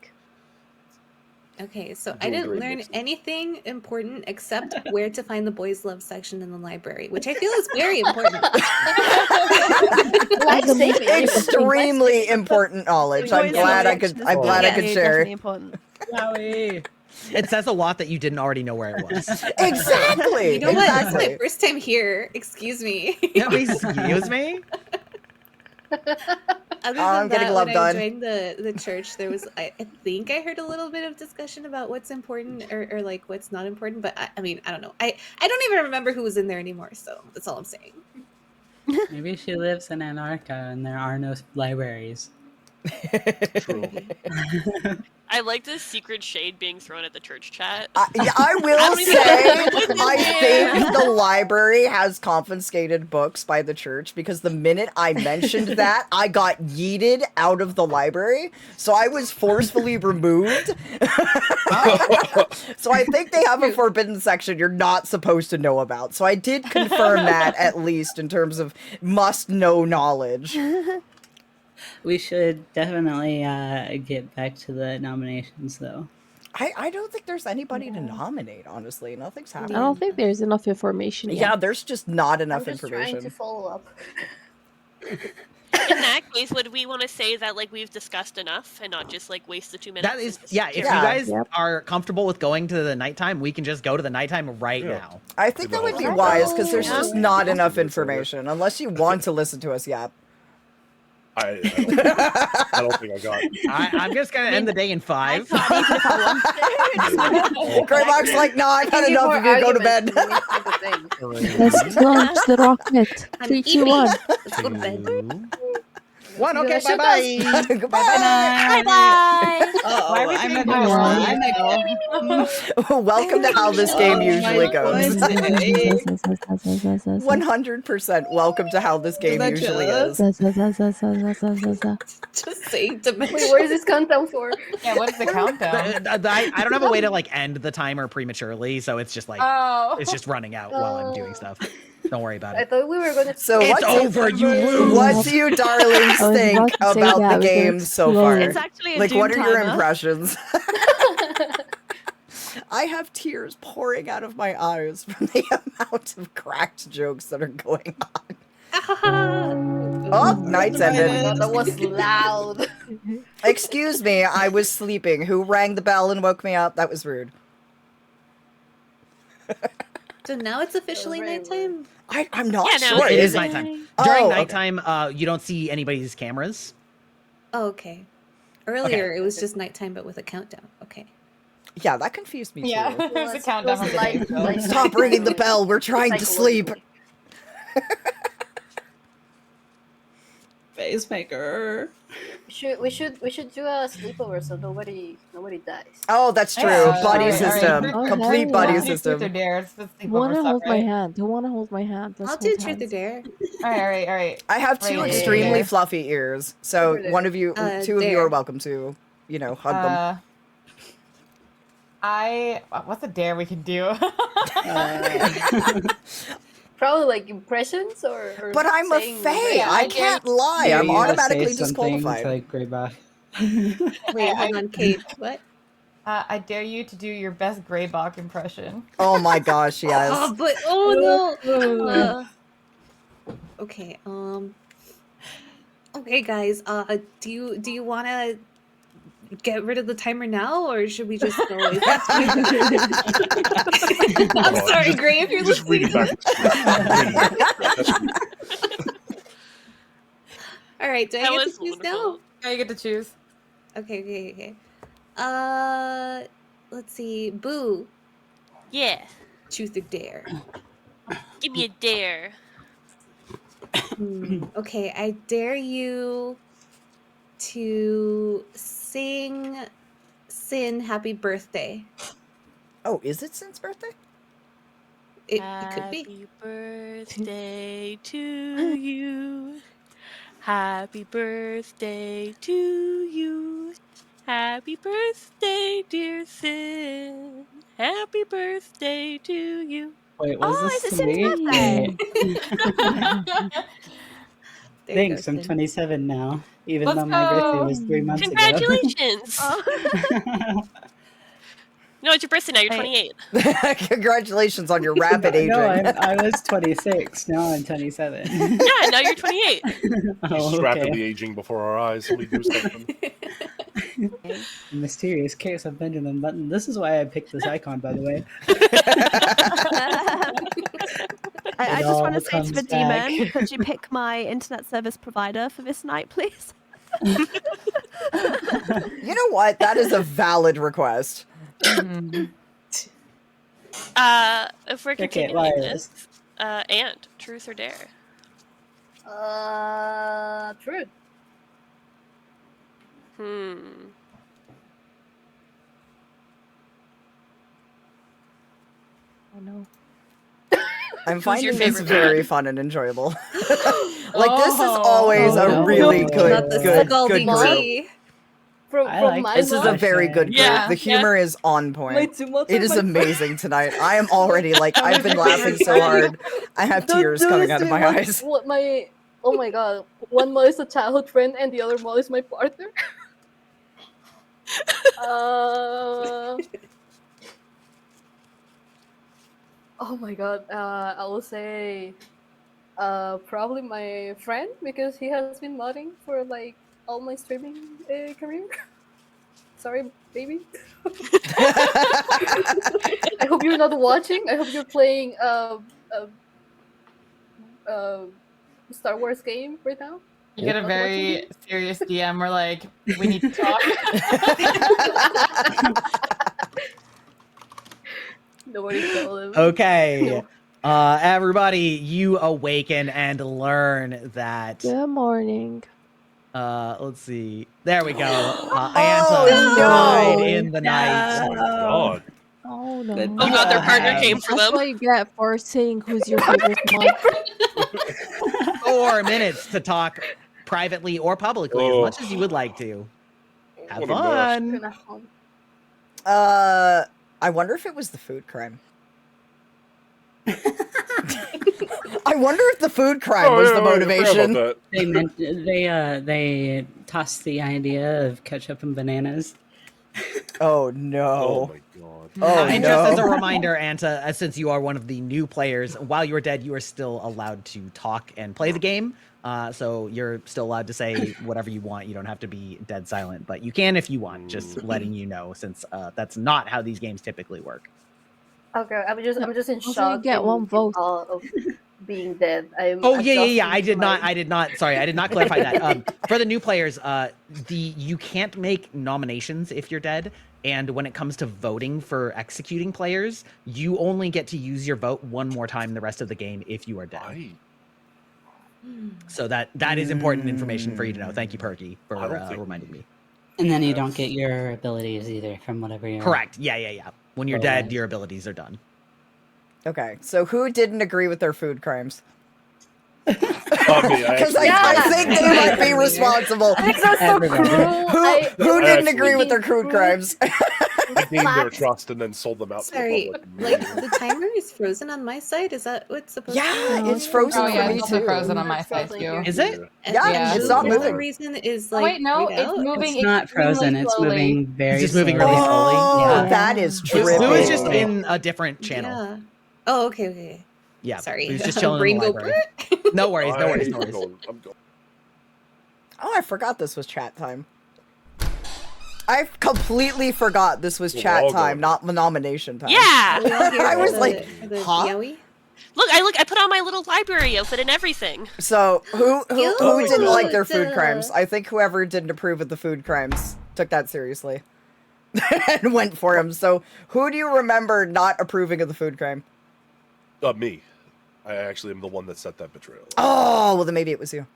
Okay, so I didn't learn anything important except where to find the boys' love section in the library, which I feel is very important. Extremely important knowledge. I'm glad I could share. Important. Wowie. it says a lot that you didn't already know where it was. Exactly. You know what? This is Exactly. my first time here. Excuse me. Excuse me? Other than I'm getting that, love when done. I joined the church, there was I think I heard a little bit of discussion about what's important or like what's not important. But I mean, I don't know. I don't even remember who was in there anymore. So that's all I'm saying. Maybe she lives in Anarcha and there are no libraries. True. I like this secret shade being thrown at the church chat. Yeah, I will don't even say, know what's in I there. think the library has confiscated books by the church because the minute I mentioned that, I got yeeted out of the library. So I was forcefully removed. So I think they have a forbidden section you're not supposed to know about. So I did confirm that, at least, in terms of must-know knowledge. We should definitely get back to the nominations, though. I don't think there's anybody to nominate, honestly. Nothing's I happening. don't think there's enough information Yeah, yet. there's just not enough I'm just information. trying to follow up. In that case, would we want to say that like we've discussed enough and not just like waste the 2 minutes? That is, and just yeah, if you carry on? guys Yep. are comfortable with going to the nighttime, we can just go to the nighttime right now. I think that would be Yeah. wise because there's Yeah. just not enough information unless you want to listen to us yap. I don't think I got it. I'm just going to end the day in 5. Greybox like, no, I've had I need enough more of you. Go to bed. arguments than we said the thing. Let's launch the rocket. I'm 3, 2, eating. 1. Let's go to bed. One. You Okay. guys should Bye-bye. Goodbye. Bye bye. Oh, Why are we I'm saying a bye bit wrong? Welcome to how this game Oh, usually my goes. goodness. 100% welcome to how this game that usually just- is. Just saying dimension. Wait, where is this countdown for? Yeah, what is the countdown? I don't have a way to like end the timer prematurely, so it's just like Oh. it's just running out while I'm doing stuff. Don't worry about I it. thought we were gonna. So It's what's over, you lose. What do you darlings I was think about to say about that the because game it's so slow. far? It's actually a Like, Doom what are your timer. impressions? I have tears pouring out of my eyes from the amount of cracked jokes that are going on. Oh, night's ended. God, that was loud. Excuse me, I was sleeping. Who rang the bell and woke me up? That was rude. So now it's officially nighttime? I'm not Yeah, no, sure. It is it? nighttime. Oh, During okay. nighttime, you don't see anybody's cameras. Oh, okay. Earlier it was just nighttime but with a countdown. Okay. Yeah, that confused me too. Yeah, there's a countdown from the like- day. like- Stop ringing the bell. We're trying to sleep. Facemaker. We should do a sleepover so nobody dies. Oh, that's true. Yeah, buddy alright, system. alright. Complete Okay, buddy yeah. Truth or system. dare? It's the Who sleepover wanna stuff, hold my right? hand? Who wanna hold my hand? Let's I'll hold do truth or hands. dare. All right. I have two Right. extremely Yeah. fluffy ears, so Over there. one of you, two of you Dare. are welcome to, hug them. What's a dare we can do? Probably like impressions or But I'm a saying fae. Yeah, I I can't lie. Dare I'm you to automatically say something disqualified. to, like, Greyback. Wait, hold on, Kate. What? I dare you to do your best Greybach impression. Oh my gosh, Oh, yes. but no. Okay. Okay, guys. Do you want to get rid of the timer now, or should we just go? I'm sorry, Gray, if you're Just read listening. it back. That's sweet. All right. Do I That get was to choose now? wonderful. Yeah, you get to choose. Okay. Let's see. Boo. Yeah. Truth or dare? Give me a dare. Okay, I dare you to sing Sin happy birthday. Oh, is it Sin's birthday? It could be. Happy birthday to you. Happy birthday to you. Happy birthday, dear Sin. Happy birthday to you. Wait, was Oh, this is it to Sin's me? birthday? There you Thanks, go, I'm Sin. 27 now, even Let's though my birthday go. was 3 months ago. Congratulations. Oh. No, it's your birthday now. You're Wait. 28. Congratulations on your rapid aging. No, I was 26. Now I'm 27. Yeah, now you're 28. Oh, He's rapidly okay. aging before our eyes. Somebody do something. A mysterious case of Benjamin Button. This is why I picked this icon, by the way. I It just want to all say to the comes back. demon, could you pick my internet service provider for this night, please? You know what? That is a valid request. If we're Okay, continuing wireless. this, and truth or dare? Truth. Oh no. I'm Who's your finding this favorite very man? fun and enjoyable. Like, this is always Oh, a no. really Not good, the good scalding group. tea. From I like my This is a mom. very good group. Yeah, The humor is on point. My tomato, It is my- amazing tonight. I am already like, I've been laughing so hard. I have Don't tears do coming this out to of me. my eyes. What my oh my god. One mall is a childhood friend and the other mall is my partner. Oh my god. I will say probably my friend because he has been modding for like all my streaming career. Sorry, baby. I hope you're not watching. I hope you're playing Star Wars game right now. You get a Not very serious DM. We're like, we need to talk. Nobody told him. Okay. Everybody, you awaken and learn that Good morning. Let's see. There we go. Oh, Anta no. died in the night. Oh my god. Oh no. Oh god, their partner Um, came for That's them. what you get for saying who's your favorite mod. 4 minutes to talk privately or publicly as much as you would like to. Have What a mess. fun. I wonder if it was the food crime. I wonder if the food crime was the motivation. They tossed the idea of ketchup and bananas. Oh no. Oh my god. Oh And no. just as a reminder, Anta, since you are one of the new players, while you are dead, you are still allowed to talk and play the game. So you're still allowed to say whatever you want. You don't have to be dead silent, but you can if you want. Just letting you know, since that's not how these games typically work. Okay, I'm just in Also, you shock. get one vote. Of being dead. Oh yeah. I did not. Sorry, I did not clarify that. For the new players, you can't make nominations if you're dead, and when it comes to voting for executing players, you only get to use your vote one more time the rest of the game if you are dead. So that is important information for you to know. Thank you, Perky, for reminding me. And then you don't get your abilities either from whatever you're... Correct. Yeah. When you're dead, your abilities are done. Okay, so who didn't agree with their food crimes? Me, Because I think they might be responsible. That's so cruel. Who didn't agree with their food crimes? I gained their trust and then sold them out. Sorry, To the public. like the timer is frozen on my side. Is that what's supposed to Yeah, be? it's frozen Oh for yeah, me it's also too. frozen on my side too. Is it? Yeah, it's not For some moving. reason is Oh, like wait, no, grayed it's out. moving. It's not frozen. It's slowly. moving very It's just moving slowly. really slowly. Oh, Yeah. that is Lou trippy. is just in a different channel. Yeah. Oh, okay. Yeah. Sorry. He was just chilling in the Brain go library. No worries. I'm going. Oh, I forgot this was chat time. I completely forgot this was Well, chat we're all time, going. not nomination time. Yeah. I was like, huh? Look, I put on my little library outfit and everything. So who didn't like their food Duh. crimes? I think whoever didn't approve of the food crimes took that seriously and went for him. So who do you remember not approving of the food crime? Me. I actually am the one that set that betrayal. Oh, well then maybe it was you.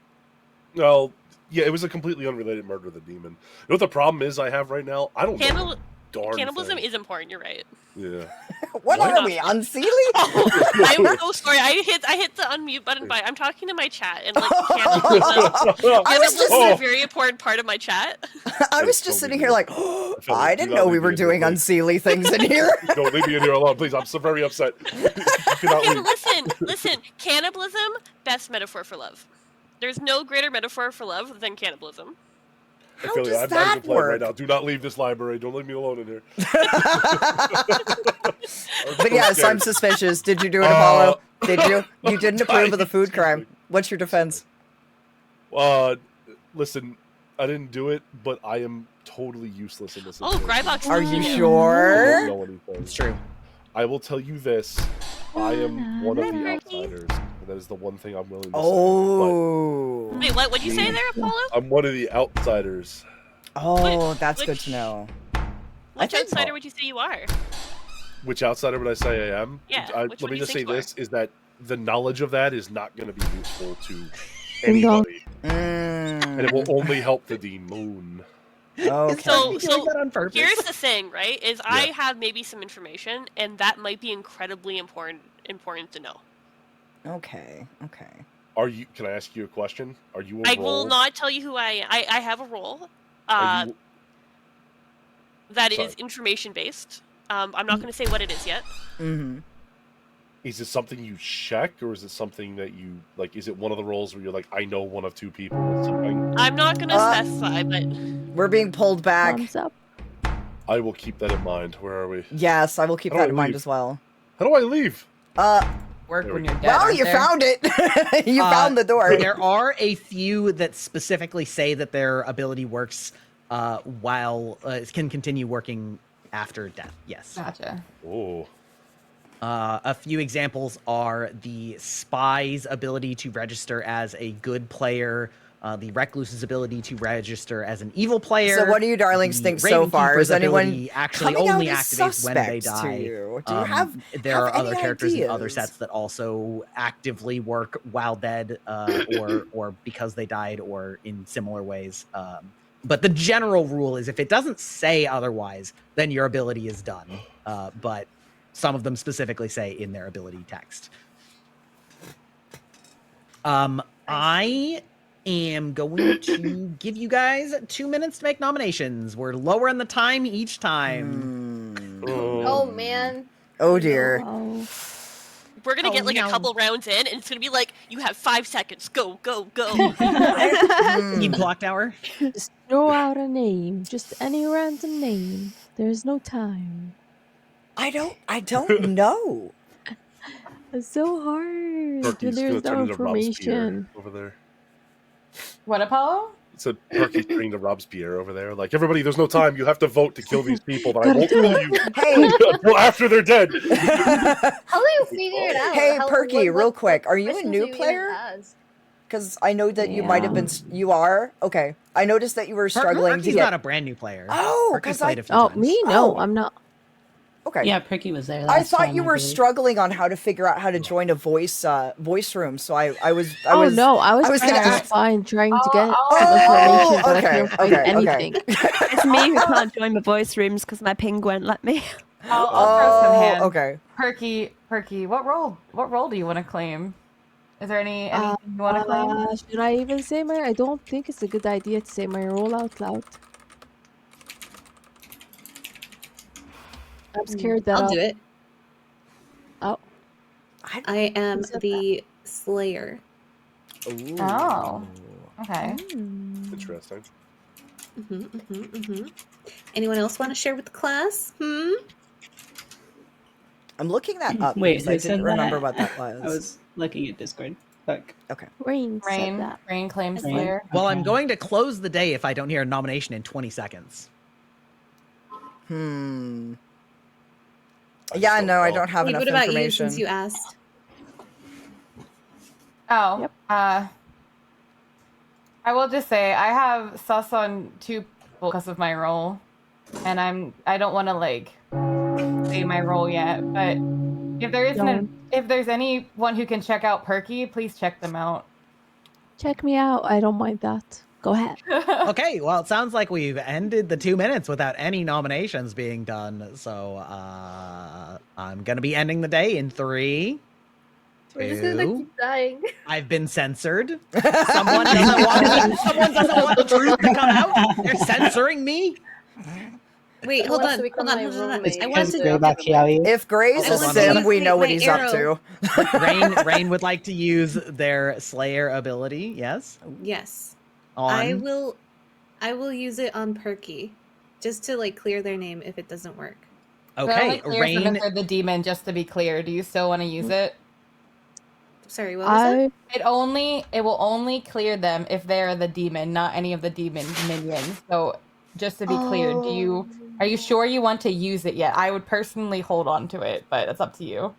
Well, yeah, it was a completely unrelated murder of the demon. You know what the problem is I have right now? I don't know. Darn Cannibalism thing. is important. You're right. Yeah. What are we, unseelie? I'm so sorry. I hit the unmute button, but I'm talking to my chat, and like cannibalism is a very important part of my chat. I was just sitting here like, I didn't know we were doing unseelie things in here. Don't leave me in here alone, please. I'm so very upset. You cannot leave. Listen. Cannibalism, best metaphor for love. There's no greater metaphor for love than cannibalism. I feel you. I'm not even playing right now. Do not leave this library. Don't leave me alone in here. But yes, I'm suspicious. Did you do it, Apollo? Did you? You didn't approve of the food crime. What's your defense? Listen, I didn't do it, but I am totally useless in this. Oh, Grybox. Are you I sure? don't know anything. It's true. I will tell you this. I am one of the outsiders. And that is the one thing I'm willing to say. Oh. Wait, what? What'd you say there, Apollo? I'm one of the outsiders. Oh, that's good to know. Which outsider would you say you are? Which outsider would I say I am? Yeah, Let which one me do you just think say you this, is that the knowledge of that is not going to be useful to anybody. And it will only help the demon. Okay. So purpose. here's the thing, right? Is I have maybe some information, and that might be incredibly important to know. Okay. Are you? Can I ask you a question? Are you a I role? will not tell you who I am. I have a role Are you- that Sorry. is information based. I'm not going to say what it is yet. Mm-hmm. Is it something you check, or is it something that you like? Is it one of the roles where you're like, I know one of two people or something? I'm not going to specify, but We're being pulled back. Thumbs up. I will keep that in mind. Where are we? Yes, I will keep How do that I in mind leave? as well. How do I leave? Work There when we you're dead. Well, aren't you there? found it. You found the door. There are a few that specifically say that their ability works while can continue working after death. Yes. Gotcha. Oh. A few examples are the spy's ability to register as a good player the Recluse's ability to register as an evil player. So what do you darlings the think so far? Ravenkeeper's Is anyone ability actually coming only out as activates when they suspect to die. you? Do you have There are any other characters in other ideas? sets that also actively work while dead, or because they died, or in similar ways. But the general rule is if it doesn't say otherwise, then your ability is done. But some of them specifically say in their ability text. I am going to give you guys 2 minutes to make nominations. We're lowering the time each time. Oh man. Oh dear. We're gonna Oh, get like no. a couple rounds in, and it's gonna be like, you have 5 seconds. Go, go, go. Team clock tower. Just throw out a name, just any random name. There's no time. I don't know. It's so hard. Perky's There's gonna turn no into Robespierre information. over there. What, Apollo? So Perky's turning to Robespierre over there. Like, everybody, there's no time. You have to vote to kill these people that I won't kill you. Hey, well, after they're dead. How do you figure it out? Hey, How- Perky, what real quick, are you a questions new do even player? ask? Because I know that you might have been. You are okay. I noticed that you were struggling to Perky's get. not a brand new player. Oh, Perky's because I. played a few Oh, times. me? No, I'm not. Okay. Yeah, Perky was there. I last thought time, you I were believe. struggling on how to figure out how to join a voice room. So I was. Oh no, I was gonna just ask. fine trying to get Oh, some information, but I okay, couldn't find okay, okay. anything. It's me who can't join the voice rooms because my ping won't let me. I'll throw some hands. Okay. Perky, what role do you want to claim? Is there anything you want to claim? Should I even say my? I don't think it's a good idea to say my role out loud. I'm scared that I'll do it. Oh, I am Who said the Slayer. Oh, okay. Interesting. Anyone else want to share with the class? I'm looking that up Wait, because who I said didn't remember that? what that was. I was looking at Discord. Fuck. Okay. Rain said that. Rain claims Rain. Slayer. Well, I'm Okay. going to close the day if I don't hear a nomination in 20 seconds. Yeah, no, I don't have Wait, enough what about you information. since you asked? Oh, Yep. I will just say I have sus on 2 people because of my role, and I don't want to like say my role yet. But if there isn't, if there's anyone who can check out Perky, please check them out. Check me out. I don't mind that. Go ahead. Okay, well, it sounds like we've ended the 2 minutes without any nominations being done. So I'm going to be ending the day in 3, We're just gonna 2. keep dying. I've been censored. Someone doesn't want the truth to come out. They're censoring me. Wait, Who hold wants on, to become hold on, my hold on. roommate? I want to. If Gray's Hold a on, sim, wait, we know what my he's arrow. up to. Rain would like to use their Slayer ability. Yes. Yes. On. I will use it on Perky, just to like clear their name if it doesn't work. Okay, Rain. The demon, just to be clear, do you still want to use it? Sorry, what was that? It will only clear them if they're the demon, not any of the demon minions. So just to be clear, are you sure you want to use it yet? I would personally hold on to it, but it's up to you.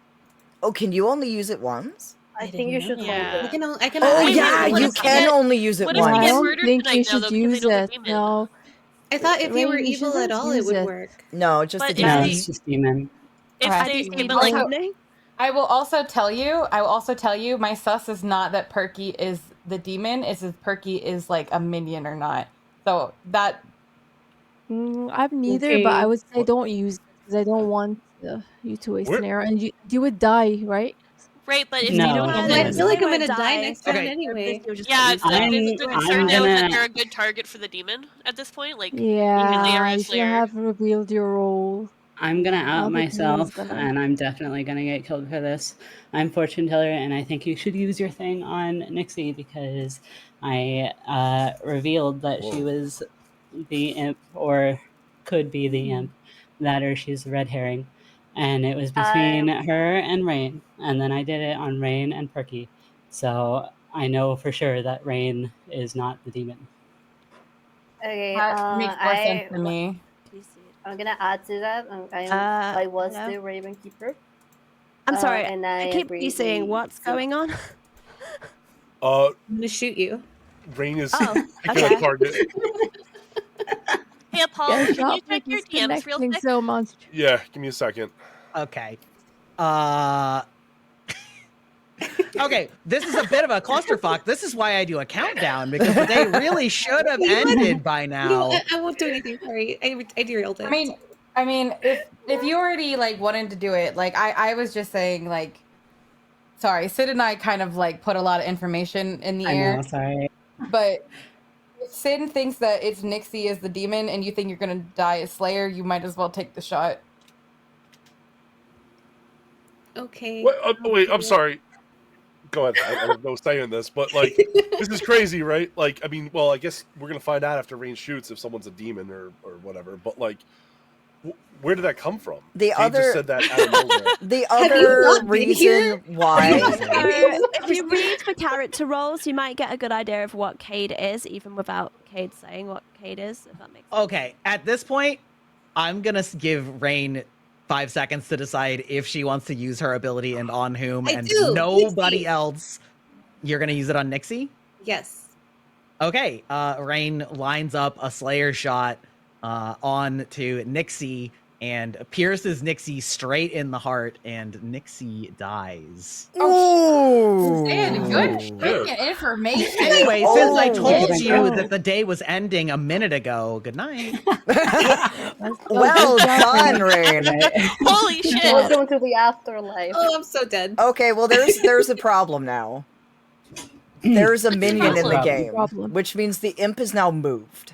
Oh, can you only use it once? I think you should hold I it. can. I can. Oh I can yeah, use it you once. can only use it what if we once. I get don't murdered think tonight you now, should though, because use they know it. the demon? No. I thought if you were Rain, you evil shouldn't at all, it use would it. work. No, just But the if No, demon. it's just demon. If Okay. they, but like, I will also tell you, my sus is not that Perky is the demon, it's if Perky is like a minion or not. So that I'm neither, but I would say don't use it because I don't want you to waste an arrow, and you would die, right? right, but if No, they don't you have Well, I wouldn't. feel like I'm won't gonna die die. next round Okay. anyway. Yeah, it's like the I'm concern now is that gonna- they're a good target for the demon at this point. Like, Yeah, they are a you should slayer. have revealed your role. I'm gonna Now out the demon's myself, gonna- and I'm definitely gonna get killed for this. I'm fortune teller, and I think you should use your thing on Nixie because I revealed that she was the imp, or could be the imp, that or she's a red herring, and it was between her and Rain, and then I did it on Rain and Perky, so I know for sure that Rain is not the demon. Okay, that makes more sense to me. I'm gonna add to that. I was hello? the Raven Keeper. I'm sorry. and I keep agree saying with what's Sue. going on. I'm gonna shoot you. Rain is Oh, picking okay. a target. Hey, Apollo, Yeah, can you Shop check your is DMs real connecting quick? so much. Yeah, give me a second. Okay. Okay, this is a bit of a clusterfuck. This is why I do a countdown, because the day really should have ended by now. No, I won't do anything. Sorry, I derailed it. I mean, if you already like wanted to do it, like I was just saying, like, sorry, Sid and I kind of like put a lot of information in the I air. know, sorry. But if Sid thinks that it's Nixie as the demon, and you think you're gonna die as Slayer, you might as well take the shot. Okay. Wait, I'm sorry. Go ahead. I have no say in this, but like, this is crazy, right? Like, I mean, well, I guess we're gonna find out after Rain shoots if someone's a demon or whatever. But like, where did that come from? The Jade other- just said that out of nowhere. The Have you other not been here? reason why. So, if you read the character roles, you might get a good idea of what Cade is, even without Cade saying what Cade is, if that makes sense. Okay, at this point, I'm gonna give Rain 5 seconds to decide if she wants to use her ability and on whom, I and do, nobody Nixie. else. You're gonna use it on Nixie? Yes. Okay, Rain lines up a Slayer shot on to Nixie and pierces Nixie straight in the heart, and Nixie dies. Ooh. Sid, good freaking information. Anyway, since I Oh. told you that the day was ending a minute ago, good night. Well done, Rain. Holy shit! Welcome to the afterlife. Oh, I'm so dead. Okay, well there's a problem now. There's a minion in the game, Problem. which means the imp is now moved.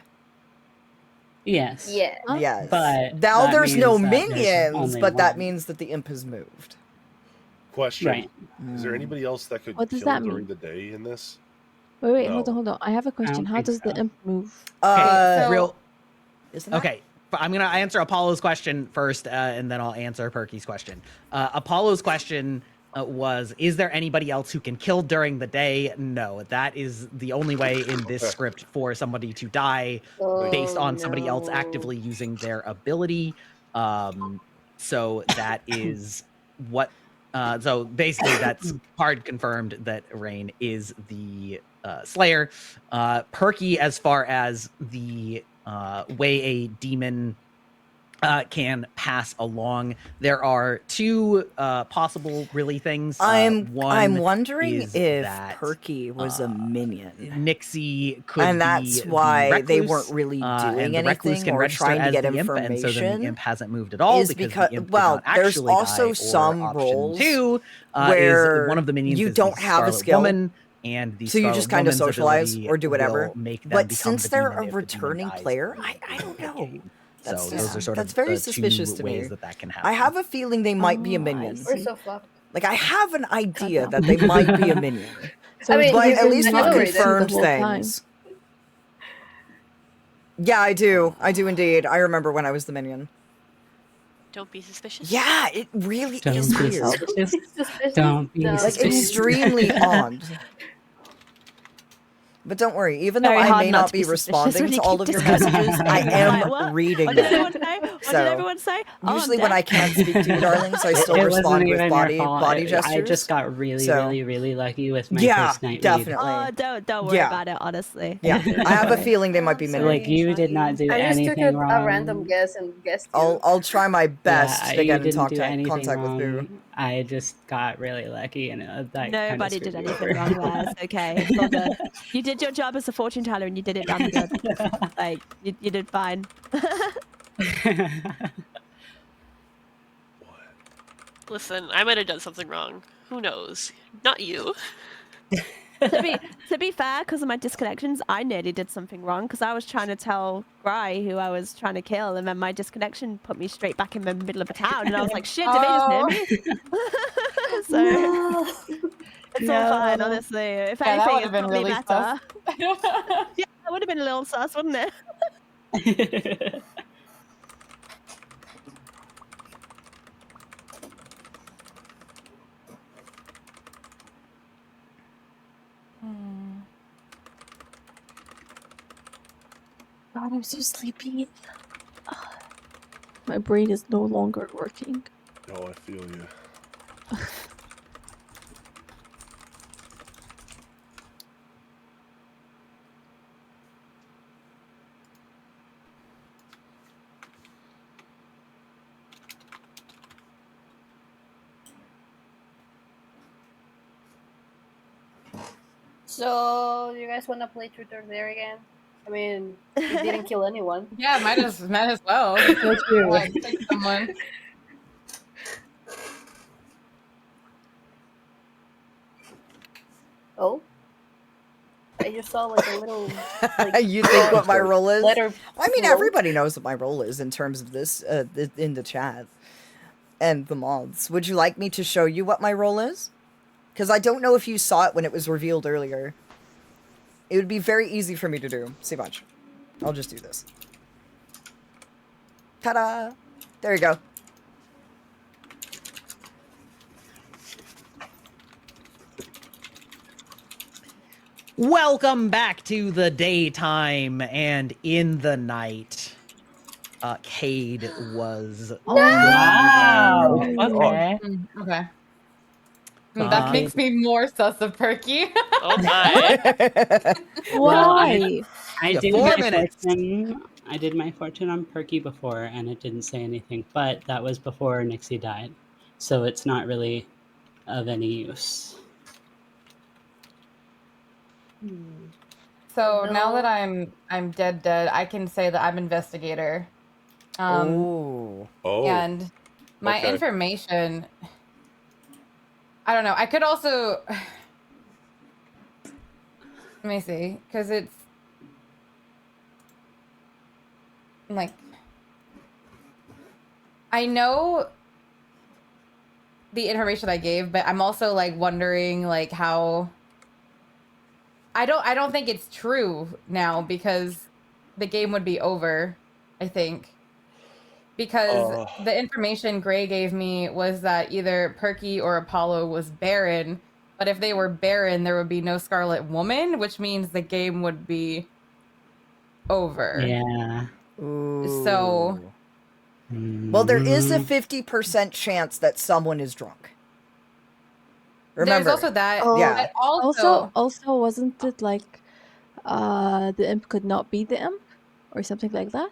Yes. Yeah. Yes. But now that there's no means that there's minions, only but that one. means that the imp is moved. Question: Right. Is there anybody else that could What does kill that during mean? the day in this? Wait, No. hold on. I have a question. don't How think does the so. imp move? Okay, so- real. Isn't that- Okay, I'm gonna answer Apollo's question first, and then I'll answer Perky's question. Apollo's question was, is there anybody else who can kill during the day? No, that is the only way in this script for somebody to die based on somebody else no. actively using their ability. So that is what. So basically, that's hard confirmed that Rain is the Slayer. Perky, as far as the way a demon can pass along, there are two possible really things. I'm One wondering is if that, Perky was a minion. Nixie could And be that's the why they recluse, weren't really and doing the recluse anything can or register trying to as get the imp, and so then information. the imp hasn't moved at all is because because the imp did well, not there's actually also die, or some option roles two where is one of the minions you is don't the have a Scarlet skill, Woman, and the so you Scarlet just kind of Woman's socialize ability or do whatever. will make them But become since the they're demon a if the demon returning dies player, during I don't the know. game. That's, So those are sort that's of very the suspicious two to ways me. that can happen. I have a feeling they might be a Oh, I minion. We're see. so fucked. Like I have an idea damn. that they might be a minion. So I mean, But you at can least we've accelerate it. confirmed The whole time. things. Yeah, I do. I do indeed. I remember when I was the minion. Don't be suspicious. Yeah, it really Don't is be weird. suspicious. Suspicious? Don't be No. Like suspicious. extremely odd. But don't worry, even though Very I hard may not not to be be suspicious responding when you to all keep of your discussing messages, I things. am Like, what? reading What did them. everyone say? What So, did everyone say? Oh, I'm Usually when dead. I can't speak to you, darlings, I still It respond wasn't with even body your fault. body gestures. I just got really, So- really, really lucky with my Yeah, first night definitely. Oh, don't worry Yeah. about it, honestly. Yeah, I have a feeling they might be read. So, minions. like, you did not do I just took anything wrong. a random guess and guessed you. I'll try my best Yeah, to you get in didn't do anything contact with Boo. wrong. I just got really lucky, and that Nobody kinda did screwed me anything over. wrong there. It's okay. It's all good. You did your job as a fortune teller and you did it damn good. Like, you did fine. Listen, I might have done something wrong. Who knows? Not you. To be fair, because of my disconnections, I nearly did something wrong because I was trying to tell Gry who I was trying to kill, and then my disconnection put me straight back in the middle of a town, and I was like, shit, did they just hear me? So it's all fine, No. honestly. If Yeah, that anything, would've it's been probably really better. sus. Yeah, that would have been a little sus, wouldn't it? God, I'm so sleepy. My brain is no longer working. Oh, I feel you. So, you guys want to play Truth or Dare again? I mean, it didn't kill anyone. Yeah, might as well. So true. Pick someone. Oh? I just saw like a little. Like, You think what my role is? letter I mean, float. everybody knows what my role is in terms of this in the chat and the mods. Would you like me to show you what my role is? Because I don't know if you saw it when it was revealed earlier. It would be very easy for me to do. See, watch. I'll just do this. Ta-da! There you go. Welcome back to the daytime and in the night. Cade was. Oh, wow. Okay. Okay. That makes me more sus of Perky. Oh my. Why? I did 4 my minutes. fortune. I did my fortune on Perky before, and it didn't say anything. But that was before Nixie died, so it's not really of any use. So now that I'm dead, I can say that I'm investigator. Oh. And my Okay. information. I don't know. I could also. Let me see, because it's like I know the information I gave, but I'm also like wondering like how. I don't think it's true now because the game would be over, I think. Because the information Gray gave me was that either Perky or Apollo was barren, but if they were barren, there would be no Scarlet Woman, which means the game would be over. Yeah. So. Well, there is a 50% chance that someone is drunk. Remember. There's also that. Oh, Yeah. Also, wasn't it like the imp could not be the imp or something like that?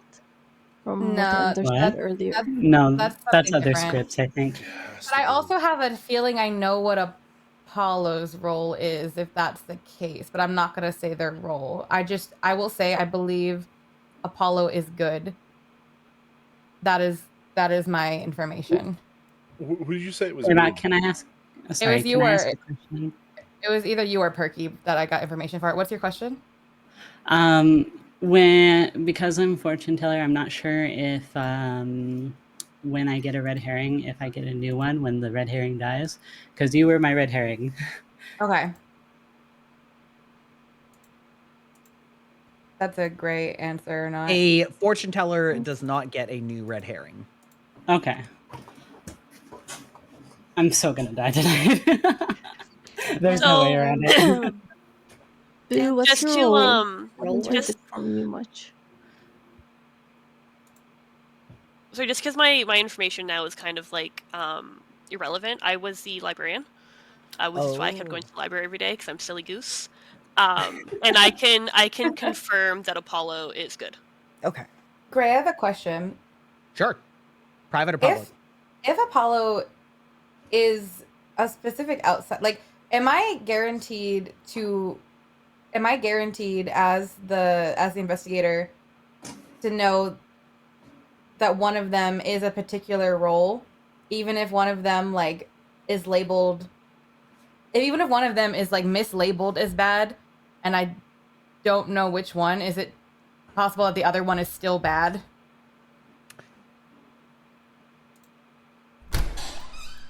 From what I understood earlier. No, that's that's something other different. scripts, I think. But I also have a feeling I know what Apollo's role is, if that's the case. But I'm not gonna say their role. I will say I believe Apollo is good. That is my information. Who did you say it was? Can I ask? Sorry, it was you can I or ask a question? it was either you or Perky that I got information for. What's your question? Because I'm fortune teller, I'm not sure if when I get a red herring, if I get a new one when the red herring dies, because you were my red herring. Okay. That's a great answer or not? A fortune teller does not get a new red herring. Okay. I'm so gonna die tonight. There's no way around it. Boo, what's Just your to role? I haven't heard just it from you much. so just because my information now is kind of like irrelevant. I was the librarian, which is why I kept going to the library every day because I'm silly goose. And I can confirm that Apollo is good. Okay. Gray, I have a question. Sure. Private or public? If Apollo is a specific outside, like, am I guaranteed as the investigator to know that one of them is a particular role, even if one of them like is labeled, even if one of them is like mislabeled as bad, and I don't know which one, is it possible that the other one is still bad?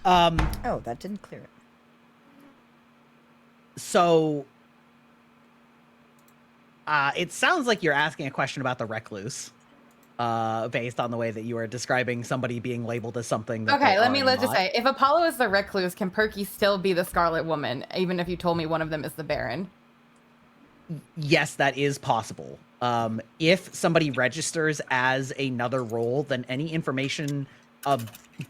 Oh, that didn't clear it. So, it sounds like you're asking a question about the recluse, based on the way that you are describing somebody being labeled as something. That Okay, let's let's just say, if Apollo is the recluse, can Perky still be the Scarlet Woman, even if you told me one of them is the Baron? Yes, that is possible. If somebody registers as another role, then any information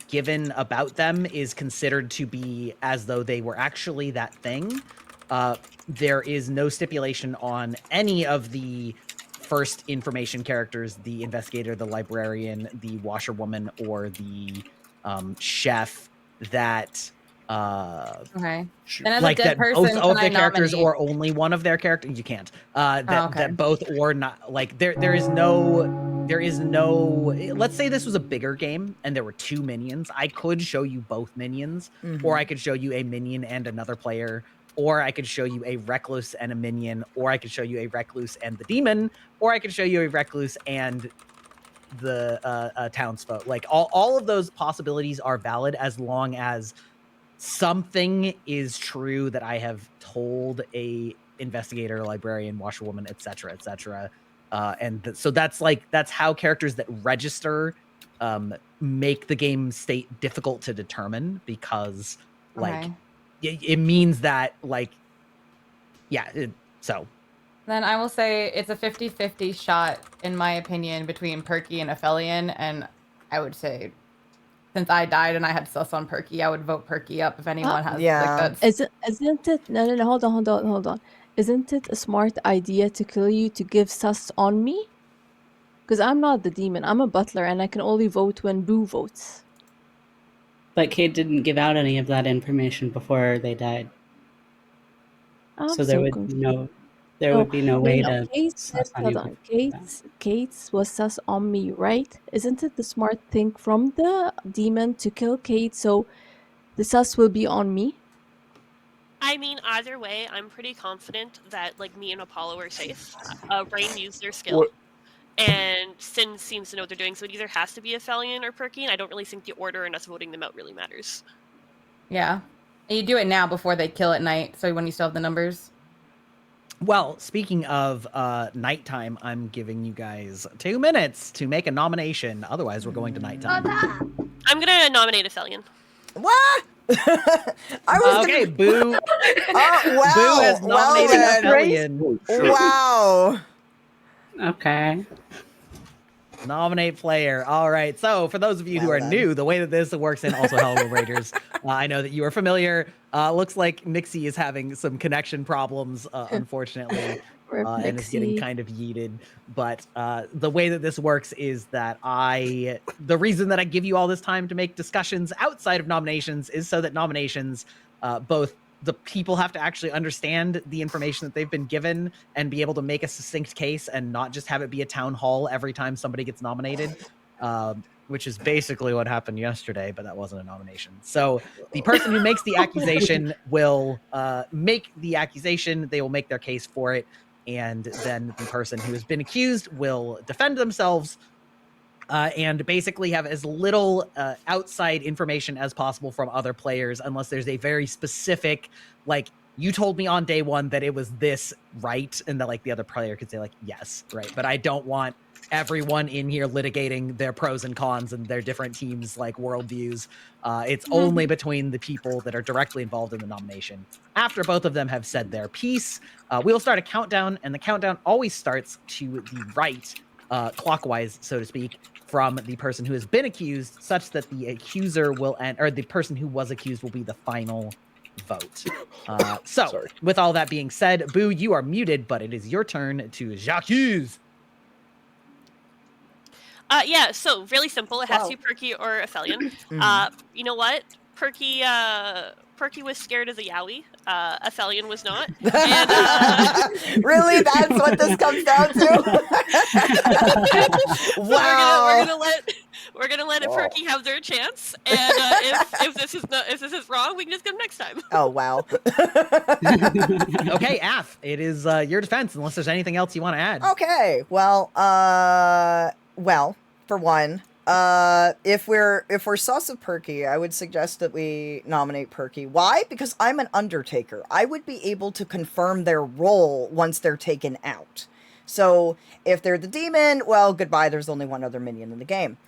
given about them is considered to be as though they were actually that thing. There is no stipulation on any of the first information characters, the investigator, the librarian, the washerwoman, or the chef, that Okay. Then as like a dead that person, both can of I their characters nominate? or only one of their characters. You can't. Okay. That both or not. Like there is no. Let's say this was a bigger game and there were 2 minions. I could show you both minions, or I could show you a minion and another player, or I could show you a recluse and a minion, or I could show you a recluse and the demon, or I could show you a recluse and the townsfolk. Like all of those possibilities are valid as long as something is true that I have told a investigator, librarian, washerwoman, etc., etc. So that's how characters that register make the game state difficult to determine, because like Okay. it means that so Then I will say it's a 50-50 shot, in my opinion, between Perky and Aphelion, and I would say, since I died and I had sus on Perky, I would vote Perky up if anyone has like that. Isn't it? No. Hold on. Isn't it a smart idea to kill you to give sus on me? Because I'm not the demon. I'm a butler, and I can only vote when Boo votes. But Kate didn't give out any of that information before they died. I'm So there so would be confused. no way to Kate said, suss on hold you on. before that. Kate was sus on me, right? Isn't it the smart thing from the demon to kill Kate so the sus will be on me? I mean, either way, I'm pretty confident that like me and Apollo are safe. Rain used their skill, and Sin seems to know what they're doing, so it either has to be Aphelion or Perky, and I don't really think the order and us voting them out really matters. Yeah. And you do it now before they kill at night, so when you still have the numbers. Well, speaking of nighttime, I'm giving you guys 2 minutes to make a nomination. Otherwise, we're going to nighttime. I'm gonna nominate Aphelion. What? Okay, Boo. Oh, wow. Boo has nominated Aphelion. Wow. Okay. Nominate player. All right. So, for those of you who are new, the way that this works, and also hello, Raiders, I know that you are familiar. Looks like Nixie is having some connection problems, unfortunately, and is getting kind of yeeted. But the way that this works is that the reason that I give you all this time to make discussions outside of nominations is so that nominations, both the people have to actually understand the information that they've been given and be able to make a succinct case and not just have it be a town hall every time somebody gets nominated, which is basically what happened yesterday, but that wasn't a nomination. So the person who makes the accusation will make the accusation, they will make their case for it, and then the person who has been accused will defend themselves and basically have as little outside information as possible from other players, unless there's a very specific, like, you told me on day one that it was this, right? And that like the other player could say like, yes, right. But I don't want everyone in here litigating their pros and cons and their different teams' like worldviews. It's only between the people that are directly involved in the nomination. After both of them have said their piece, we'll start a countdown, and the countdown always starts to the right, clockwise, so to speak, from the person who has been accused, such that the accuser will end, or the person who was accused will be the final vote. With all that being said, Boo, you are muted, but it is your turn to j'accuse. Yeah, so really simple. It has to be Perky or Aphelion. You know what? Perky was scared of the Yowie. Aphelion was not. And, Really? That's what this comes down to? Wow. We're gonna let Perky have their chance. And if this is wrong, we can just come next time. Oh wow. Okay, Af, it is your defense, unless there's anything else you want to add. Okay. Well, for one, if we're sus of Perky, I would suggest that we nominate Perky. Why? Because I'm an Undertaker. I would be able to confirm their role once they're taken out. So if they're the demon, well, goodbye. There's only one other minion in the game.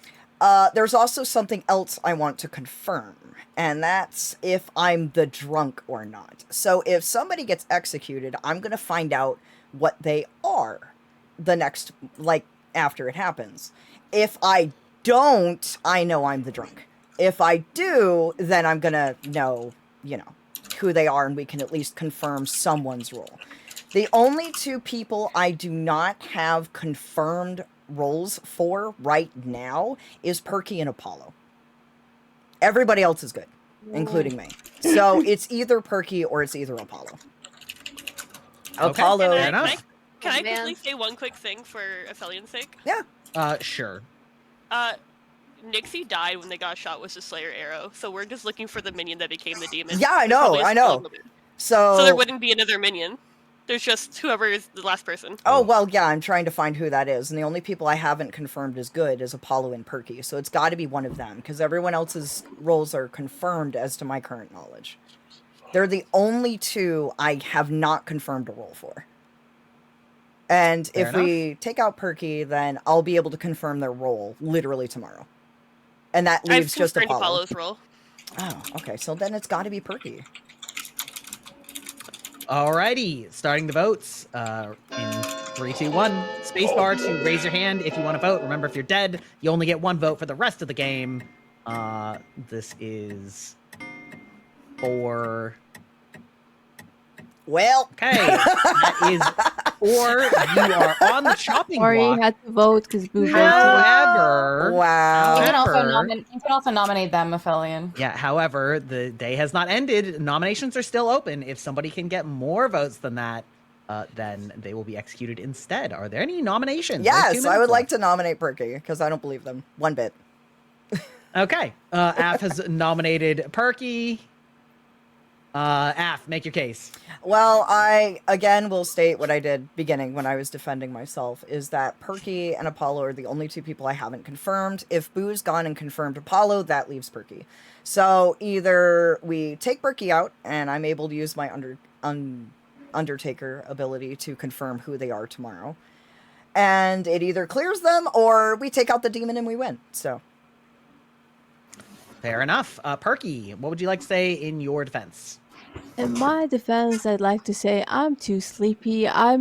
There's also something else I want to confirm, and that's if I'm the drunk or not. So if somebody gets executed, I'm going to find out what they are the next, after it happens. If I don't, I know I'm the drunk. If I do, then I'm going to know, who they are, and we can at least confirm someone's role. The only 2 people I do not have confirmed roles for right now is Perky and Apollo. Everybody else is good, including me. So it's either Perky or it's either Apollo. Okay, Apollo. fair enough. Can I man. quickly say one quick thing for Aphelian's sake? Yeah. Sure. Nixie died when they got shot with the Slayer arrow, so we're just looking for the minion that became the demon. Yeah, I There's know, probably a I know. skeleton. So there wouldn't be another minion. There's just whoever is the last person. Oh, well, yeah, I'm trying to find who that is. And the only people I haven't confirmed as good is Apollo and Perky. So it's got to be one of them, because everyone else's roles are confirmed as to my current knowledge. They're the only two I have not confirmed a role for. And Fair if we take out Perky, then I'll be able to confirm their role literally tomorrow. And that leaves I've just confirmed Apollo. Apollo's role. Oh, okay. So then it's got to be Perky. Alrighty, starting the votes. In 3, 2, 1. Spacebar to raise your hand if you want to vote. Remember, if you're dead, you only get one vote for the rest of the game. This is for. Well. Okay, that is 4. You are on the chopping Sorry, block. had to vote because Boo voted. However, Wow. You can however, also nominate them, Aphelion. yeah, however, the day has not ended. Nominations are still open. If somebody can get more votes than that, then they will be executed instead. Are there any nominations? There's 2 Yes, minutes I would like left. to nominate Perky, because I don't believe them. One bit. Okay, Af has nominated Perky. Af, make your case. Well, I, again, will state what I did beginning when I was defending myself, is that Perky and Apollo are the only 2 people I haven't confirmed. If Boo's gone and confirmed Apollo, that leaves Perky. So either we take Perky out, and I'm able to use my Undertaker ability to confirm who they are tomorrow, and it either clears them, or we take out the demon and we win, so... Fair enough. Perky, what would you like to say in your defense? In my defense, I'd like to say I'm too sleepy. I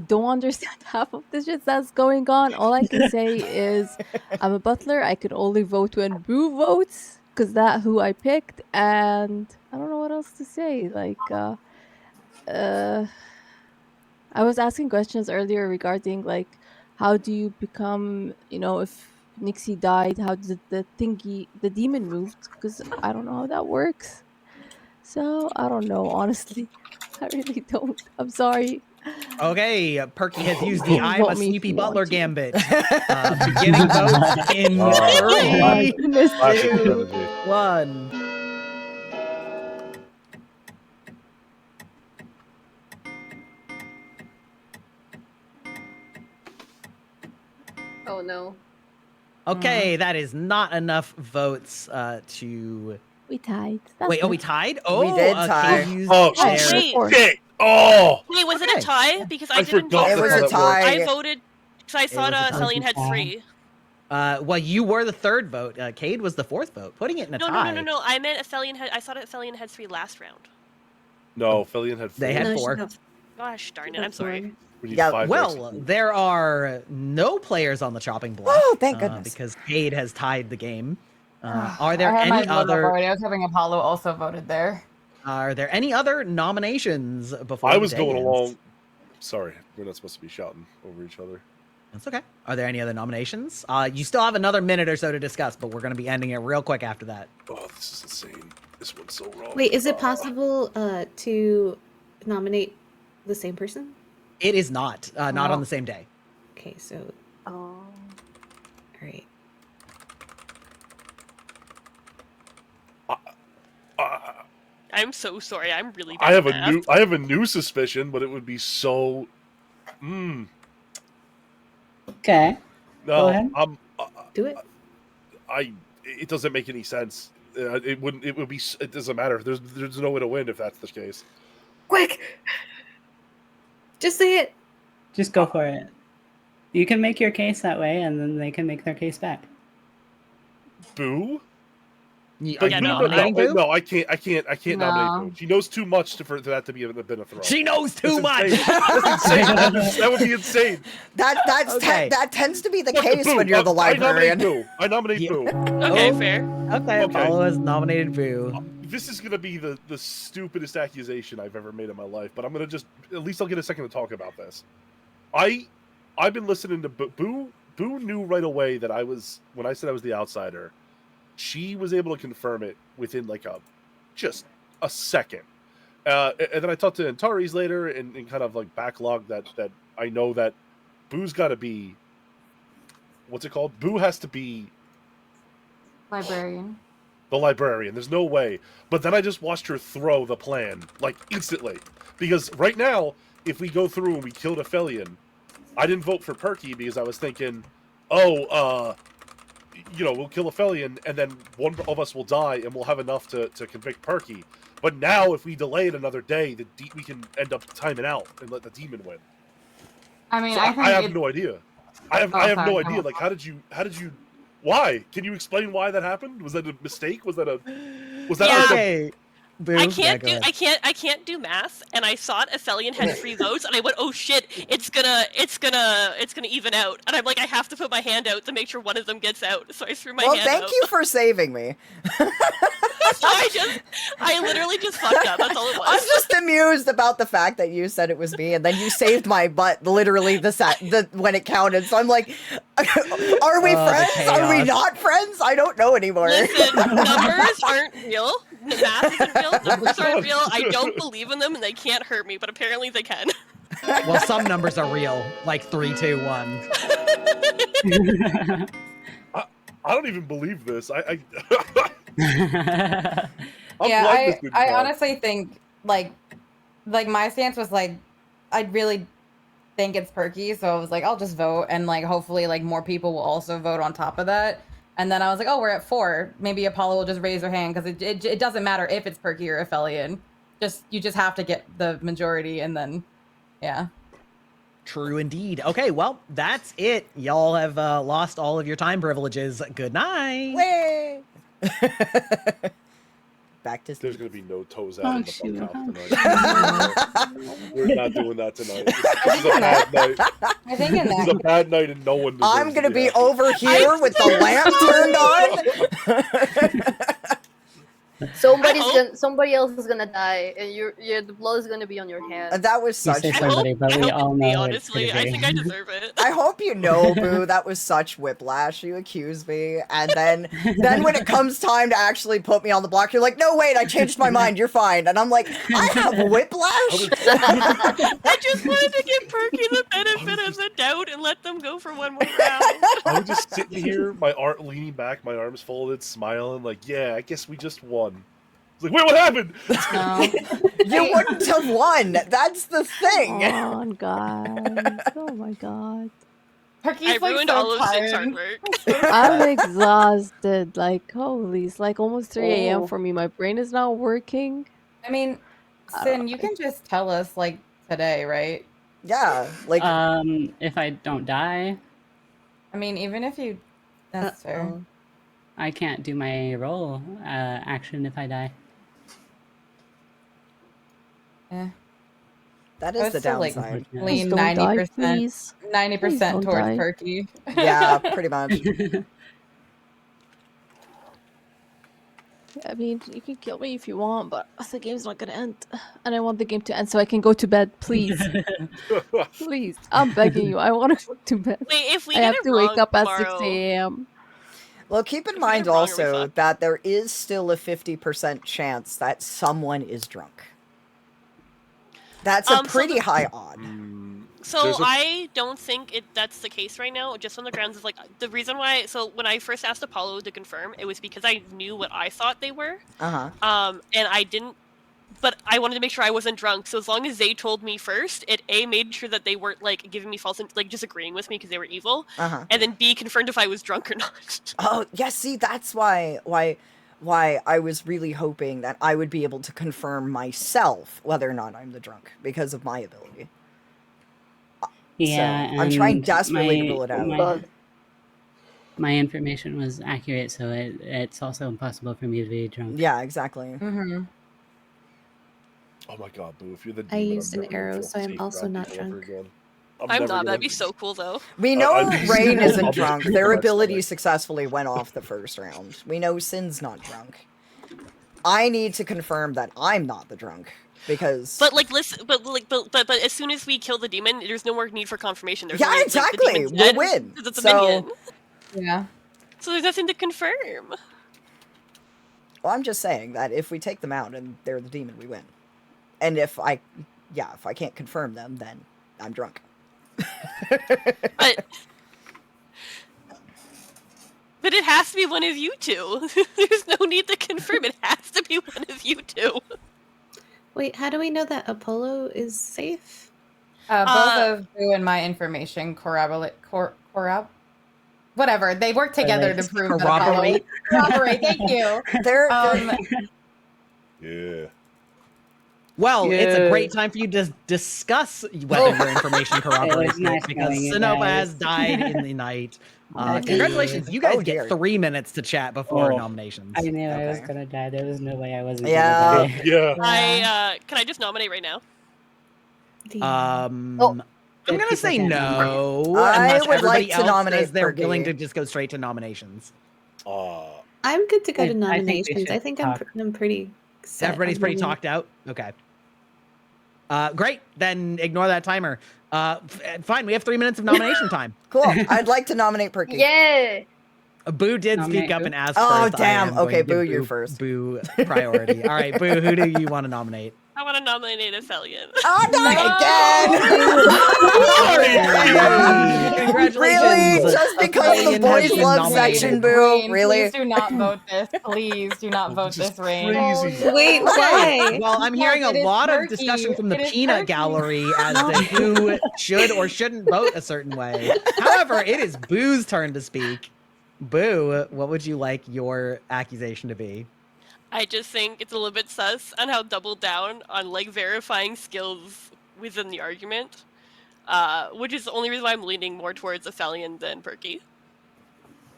don't understand half of the shit that's going on. All I can say is I'm a butler. I could only vote when Boo votes, because that's who I picked, and I don't know what else to say. Like, I was asking questions earlier regarding like how do you become, if Nixie died, how did the demon moved? Because I don't know how that works. So I don't know, honestly. I really don't. I'm sorry. Okay, Perky has used the I'm Vote a me if sleepy you want butler to. gambit. Beginning votes in my 3, goodness. Classic 2, strategy. 1. Oh no. Okay, that is not enough votes to... We tied. That's Wait, oh, we good. tied? Oh, We did tie. Kate used Oh, their- wait. shit! Oh! Wait, was it Okay. a tie? Because I I didn't forgot vote It that's was how a that tie. I voted because I thought was a tie. Celine had Tie. 3. Well, you were the 3rd vote. Cade was the 4th vote, putting it in a No, tie. no. I meant Aphelion had. I thought Aphelion had 3 last round. No, Filion had 4. They had No, she 4. got- Gosh darn she it! got I'm sorry. 4. We need Yeah, 5 to Well, execute. there are no players on the chopping block. Oh, thank goodness. Because Cade has tied the game. Are there I had my any vote up other? already. I was having Apollo also voted there. Are there any other nominations before? I the was day going ends? along. Sorry, we're not supposed to be shouting over each other. That's okay. Are there any other nominations? You still have another minute or so to discuss, but we're going to be ending it real quick after that. Oh, this is insane. This one's so wrong. Wait, is it possible to nominate the same person? It is not. Not Oh. on the same day. Okay, so Oh. all right. I'm so sorry. I'm really. I have bad at math. I have a new suspicion, but it would be so. Okay. Go No, ahead. Do it. It doesn't make any sense. It wouldn't. It would be. It doesn't matter. There's no way to win if that's the case. Quick! Just say it. Just go for it. You can make your case that way, and then they can make their case back. Boo. Are Yeah, you no, nominating Boo? No, I can't No. nominate Boo. She knows too much for that to be a been a throw. She knows too That's much. insane. That's insane. That would be insane. That's Okay. that tends to be the Fuck case Boo. when you're the I nominate librarian. Boo. I nominate Yeah. Boo. Okay, Oh. fair. Okay, Okay. Apollo has nominated Boo. This is gonna be the stupidest accusation I've ever made in my life, but I'm gonna just at least I'll get a second to talk about this. I've been listening to Boo. Boo knew right away that when I said I was the outsider. She was able to confirm it within like a second. And then I talked to Antares later and kind of like backlog that I know that Boo's got to be, what's it called? Boo has to be Librarian. the librarian. There's no way. But then I just watched her throw the plan, like, instantly. Because right now, if we go through and we killed a Felion, I didn't vote for Perky because I was thinking, we'll kill a Felion, and then one of us will die, and we'll have enough to convict Perky. But now, if we delay it another day, we can end up timing out and let the demon win. I mean, So I think I have no idea. I have no idea. Like, how did you? Why? Can you explain why that happened? Was that a mistake? Was that Okay. Boo. I Yeah, can't go do ahead. I can't do math, and I saw Aphelion had 3 votes, and I went, oh shit, it's gonna even out, and I'm like, I have to put my hand out to make sure one of them gets out, so I threw my hand out. Thank you for saving me. So I literally just fucked up. That's all it was. I'm just amused about the fact that you said it was me, and then you saved my butt literally when it counted. So I'm like, are we friends? Are we not friends? I don't know anymore. Listen, numbers aren't real. Math isn't real. Numbers aren't real. I don't believe in them, and they can't hurt me, but apparently they can. Well, some numbers are real, like 3, 2, 1. I don't even believe this. I honestly think like my stance was like I really think it's Perky, so I was like, I'll just vote, and like hopefully like more people will also vote on top of that. And then I was like, oh, we're at 4. Maybe Apollo will just raise her hand because it doesn't matter if it's Perky or Aphelion. You just have to get the majority, and then yeah. True indeed. Okay, well, that's it. Y'all have lost all of your time privileges. Good night. Way. Back to There's going to be no toes out in the bunkhouse tonight. We're not doing that tonight. This is a bad night. I think this is a bad night and no one deserves I'm going to be happy. over here with the lamp turned on. Somebody else is gonna die, and the blood is gonna be on your hand. That was You such. say somebody, but we all know honestly, it's gonna I be. think I deserve it. I hope you know, Boo, that was such whiplash. You accused me, and then when it comes time to actually put me on the block, you're like, no, wait, I changed my mind. You're fine. And I'm like, I have whiplash. I just wanted to give Perky the benefit of the doubt and let them go for one more round. I was just sitting here, my arm leaning back, my arms folded, smiling, like, yeah, I guess we just won. It's like, wait, what happened? You wouldn't have won. That's the thing. Come on, guys. Oh my god. I ruined all of Sid's hard work. I'm exhausted. Like, holy, it's like almost 3 a.m. Oh. for me. My brain is not working. I mean, Sin, you can just tell us like today, right? Yeah, like if I don't die, I mean, even if you, that's fair. I can't do my roll action if I die. Yeah. That I is would the still, like, downside. lean Please don't die, 90%, please. Please 90% don't towards die. Perky. Yeah, pretty much. I mean, you can kill me if you want, but the game's not gonna end. And I want the game to end so I can go to bed, please. Please. I'm begging you. I want to go to bed. Wait, if we I get have it to wake wrong up at tomorrow, 6 a.m. Well, keep in If we mind get it wrong, are we also fucked? that there is still a 50% chance that someone is drunk. That's a So pretty high odd. So There's a- I don't think that's the case right now, just on the grounds of like the reason why. So when I first asked Apollo to confirm, it was because I knew what I thought they were, Uh-huh. and I didn't. But I wanted to make sure I wasn't drunk. So as long as they told me first, it A, made sure that they weren't like giving me false, like disagreeing with me because they were evil, Uh-huh. and then B, confirmed if I was drunk or not. Oh, yeah, see, that's why I was really hoping that I would be able to confirm myself whether or not I'm the drunk because of my ability. Yeah, So, I'm trying and desperately to rule it out. My information was accurate, so it's also impossible for me to be drunk. Yeah, exactly. Mm-hmm. Oh my god, Boo, if you're the I demon, used I'm an never gonna arrow, feel so I'm safe also around not people ever drunk. again. I'm never not. gonna That'd be so cool though. We know I'd be- Rain isn't I'll be drunk. screaming Their my ability stomach. successfully went off the first round. We know Sin's not drunk. I need to confirm that I'm not the drunk because But like, listen, but as soon as we kill the demon, there's no more need for confirmation. There's yeah, only, like, the exactly. demon's We'll dead, win. 'cause it's a So minion. Yeah. So there's nothing to confirm. Well, I'm just saying that if we take them out and they're the demon, we win. And if I can't confirm them, then I'm drunk. But it has to be one of you two. There's no need to confirm. It has to be one of you two. Wait, how do we know that Apollo is safe? Both of Boo and my information whatever. They work together to prove that Apollo. Corroborate. Thank you. Yeah. Well, it's a great time for you to discuss whether your information corroborates nice because knowing you Sonova guys. has died in the night. Congratulations, you guys get 3 minutes to chat before nominations. I knew I was gonna die. There was no way I wasn't Yeah. gonna die. Yeah. Can I just nominate right now? I'm gonna say no. I Unless would like everybody to else nominate says they're Perky. willing to just go straight to nominations. I'm good to go to I think we nominations. I should think talk. I'm pretty set. Everybody's on pretty nominating. talked out. Okay. Great. Then ignore that timer. Fine. We have 3 minutes of nomination time. Cool. I'd like to nominate Perky. Yeah. Boo did Nominate speak up who? and ask Oh, first. I damn. am going Okay, to give Boo, you're first. Boo priority. All right, Boo, who do you want to nominate? I want to nominate Aphelion. Oh, not again! Congratulations. Really? Just because the Aphelion has boys been love nominated. section, Boo? Rain, Really? Please do not vote this. Please do not vote this, Rain. Crazy. Wait, why? Well, I'm hearing a Because it is lot of Perky. discussion from the It is peanut Perky. gallery as to who should or shouldn't vote a certain way. However, it is Boo's turn to speak. Boo, what would you like your accusation to be? I just think it's a little bit sus on how doubled down on like verifying skills within the argument, which is the only reason why I'm leaning more towards Aphelion than Perky.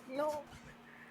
No.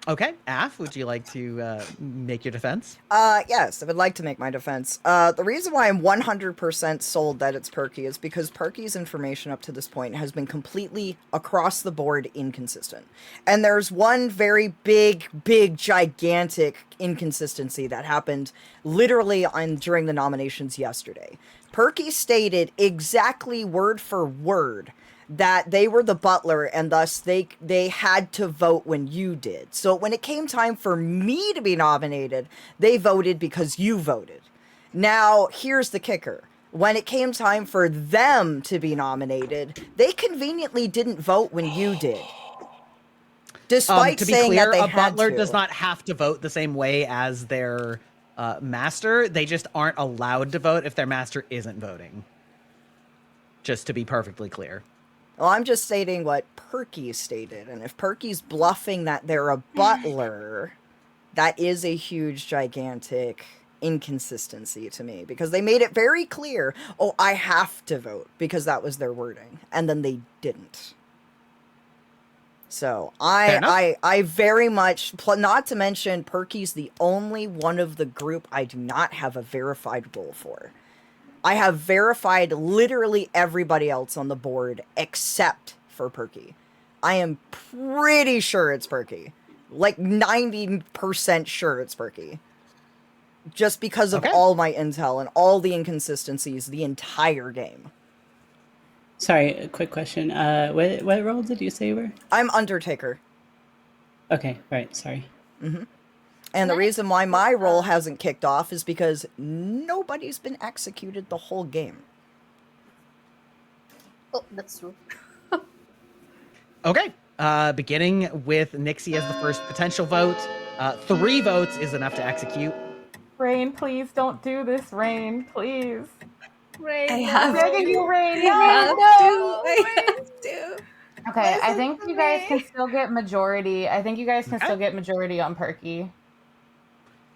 Okay, Af, would you like to make your defense? Yes, I would like to make my defense. The reason why I'm 100% sold that it's Perky is because Perky's information up to this point has been completely across the board inconsistent. And there's one very big, gigantic inconsistency that happened literally during the nominations yesterday. Perky stated exactly word for word that they were the butler and thus they had to vote when you did. So when it came time for me to be nominated, they voted because you voted. Now, here's the kicker. When it came time for them to be nominated, they conveniently didn't vote when you did. Despite to be saying clear, that they a had butler to. does not have to vote the same way as their master. They just aren't allowed to vote if their master isn't voting. Just to be perfectly clear. Well, I'm just stating what Perky stated, and if Perky's bluffing that they're a butler, that is a huge, gigantic inconsistency to me, because they made it very clear, oh, I have to vote, because that was their wording, and then they didn't. So, I very much, not to mention, Perky's the only one of the group I do not have a verified role for. I have verified literally everybody else on the board except for Perky. I am pretty sure it's Perky. Like 90% sure it's Perky. Just because of all my intel and all the inconsistencies the entire game. Sorry, a quick question. What role did you say you were? I'm Undertaker. Okay, right, sorry. Mm-hmm. And the reason why my role hasn't kicked off is because nobody's been executed the whole game. Oh, that's true. Okay. Beginning with Nixie as the first potential vote. 3 votes is enough to execute. Rain, please don't do this, Rain, please. Rain, I no. have Begging you, Rain. I have to. Okay, I think you guys can still get majority. I think you guys can still get majority on Perky.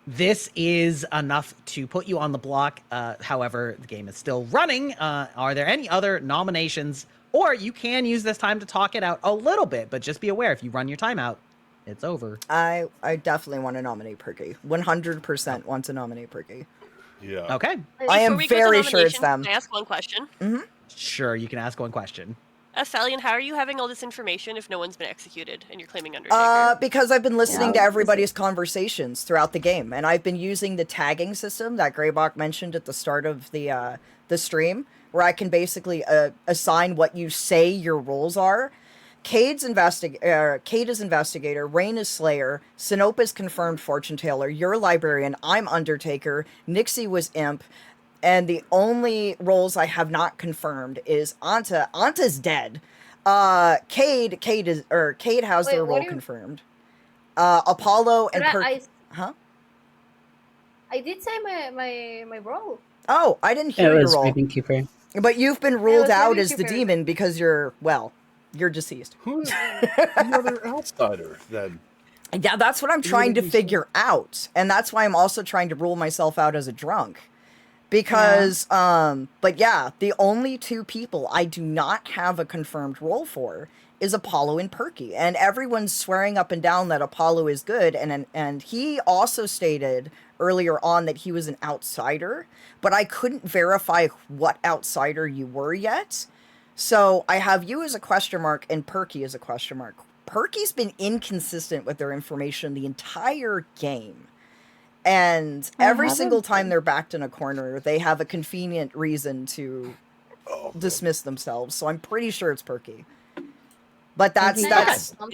This is enough to put you on the block. However, the game is still running. Are there any other nominations? Or you can use this time to talk it out a little bit, but just be aware, if you run your time out, it's over. I definitely want to nominate Perky. 100% want to nominate Perky. Yeah. Okay. I am Before we go to very sure it's nominations, them. Can I ask one question? Mm-hmm. Sure, you can ask one question. Aphelion, how are you having all this information if no one's been executed and you're claiming Undertaker? Because I've been listening to everybody's conversations throughout the game, and I've been using the tagging system that Greybach mentioned at the start of the stream, where I can basically assign what you say your roles are. Cade is investigator, Rain is slayer, Sinope is confirmed fortune teller, you're librarian, I'm undertaker, Nixie was imp, and the only roles I have not confirmed is Anta. Anta's dead. Cade has Wait, their what role do you- confirmed. Apollo and But Huh? I did say my role. Oh, I didn't It hear your was role. Raven Keeper. But you've been ruled was out Raven as the Keeper. demon because you're deceased. Who's the other outsider then? Yeah, that's what I'm trying to figure out. And that's why I'm also trying to rule myself out as a drunk. Because, but yeah, the only two people I do not have a confirmed role for is Apollo and Perky. And everyone's swearing up and down that Apollo is good. And he also stated earlier on that he was an outsider, but I couldn't verify what outsider you were yet. So I have you as a question mark and Perky as a question mark. Perky's been inconsistent with their information the entire game. And every single time they're backed in a corner, they have a convenient reason to dismiss themselves. So I'm pretty sure it's Perky. But that's how. Ghosts Can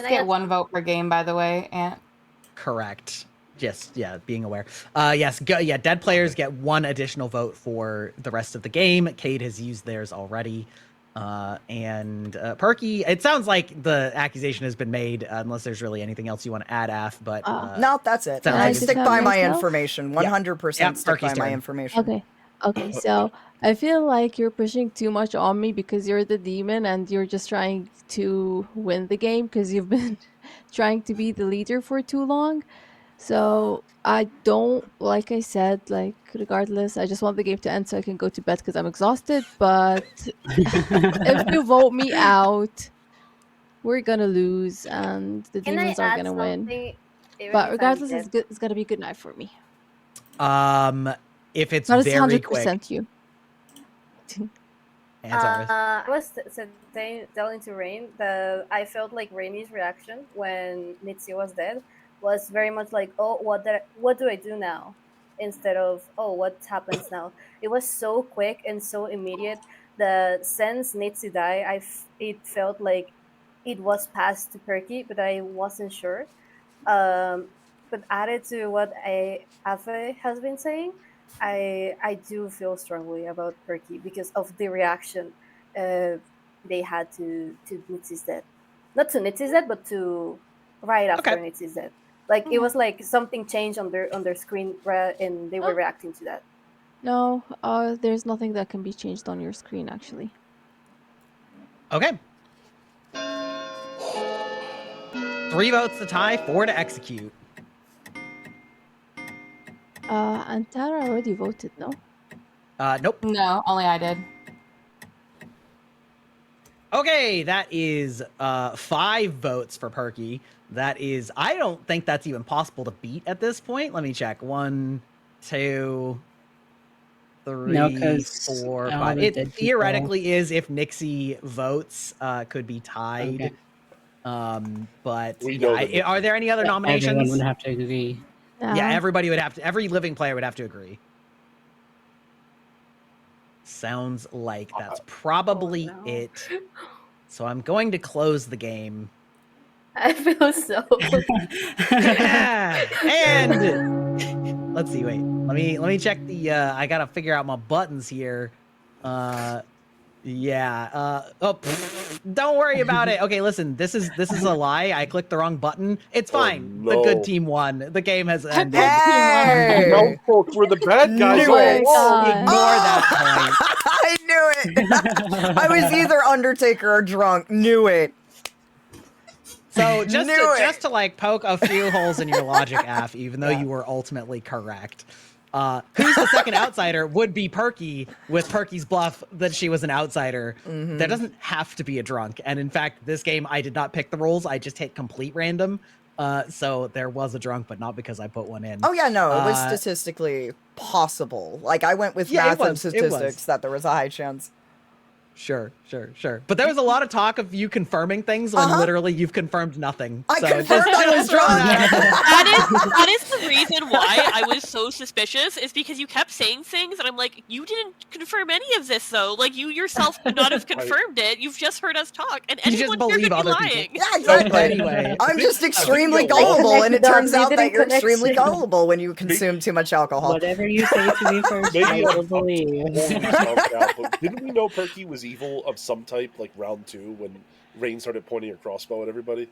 I get ask- 1 vote per game, by the way. And Correct. Just being aware. Yes, dead players get 1 additional vote for the rest of the game. Cade has used theirs already. And Perky, it sounds like the accusation has been made, unless there's really anything else you want to add, Af. But no, that's it. sounds I like stick it's- by my myself? information. Yeah. 100% Yeah, stick by Perky's my turn. information. Okay, so I feel like you're pushing too much on me because you're the demon and you're just trying to win the game because you've been trying to be the leader for too long. So I don't, like I said, regardless, I just want the game to end so I can go to bed because I'm exhausted. But if you vote me out, we're gonna lose and the Can I demons are add gonna win. something? Even But if I'm regardless, dead? it's gonna be a good night for me. If it's Not as very quick, 100% you. Antares. I was telling to Rain that I felt like Rainey's reaction when Mitzi was dead was very much like, oh, what do I do now? Instead of, oh, what happens now? It was so quick and so immediate that since Mitzi died, it felt like it was passed to Perky, but I wasn't sure. But added to what Afe has been saying, I do feel strongly about Perky because of the reaction they had to Nitsy's death. Not to Nitsy's death, but to right after Nitsy's death. Like it was like something changed on their screen, and they were reacting to that. No, there's nothing that can be changed on your screen, actually. Okay. 3 votes to tie, 4 to execute. And Tara already voted, no? Nope. no, only I did. Okay, that is 5 votes for Perky. That is, I don't think that's even possible to beat at this point. Let me check. 1, 2, 3, No, 'cause 4, all 5. the It dead theoretically is if Nixie votes, could be tied. Okay. But We know that are there any other nominations? Everyone would have to agree. Yeah, everybody would have to. Every living player would have to agree. Sounds like that's probably it. So I'm going to close the game. I feel so. Yeah. And let's see. Wait. Let me check the. I gotta figure out my buttons here. Yeah. Don't worry about it. Okay, listen. This is a lie. I clicked the wrong button. It's fine. no. The good team won. The game has ended. Hey! No, folks, we're the bad guys. Knew all it. along. Ignore that point. I knew it. I was either Undertaker or drunk. Knew it. So Knew it. just to like poke a few holes in your logic, Af, even though you were ultimately correct. Who's the second outsider would be Perky with Perky's bluff that she was an outsider. Mm-hmm. There doesn't have to be a drunk. And in fact, this game, I did not pick the rules. I just hit complete random. So there was a drunk, but not because I put one in. Oh yeah, no, it was statistically possible. Like I went with Yeah, math and it was. statistics that there was a high chance. Sure. But there was a lot of talk of you confirming things when literally you've confirmed nothing. I So confirmed I was drunk. That is the reason why I was so suspicious, is because you kept saying things, and I'm like, you didn't confirm any of this, though. Like, you yourself could not have confirmed it. You've just heard us talk, and You just anyone here believe could be other lying. people. Yeah, exactly. Anyway. I'm just extremely I gullible, and it turns You out that didn't you're connect extremely it. gullible when you consume too much alcohol. Whatever you say to me first, Maybe I I'm will believe. totally stumped out, but didn't we know Perky was evil of some type, like round 2, when Rain started pointing her crossbow at everybody?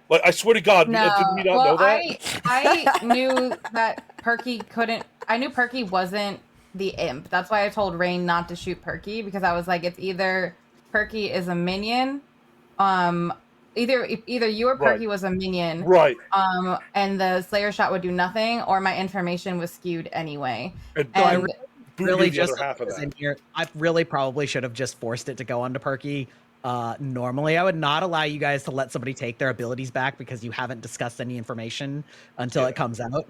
Like, I swear to God, No, did we not well, know that? I knew that Perky couldn't. I knew Perky wasn't the imp. That's why I told Rain not to shoot Perky, because I was like, it's either Perky is a minion, either you or Perky was a minion, Right. and the Slayer shot would do nothing, or my information was skewed anyway. And And Really, the just other half of in that. here, I really probably should have just forced it to go onto Perky. Normally, I would not allow you guys to let somebody take their abilities back because you haven't discussed any information until it comes out.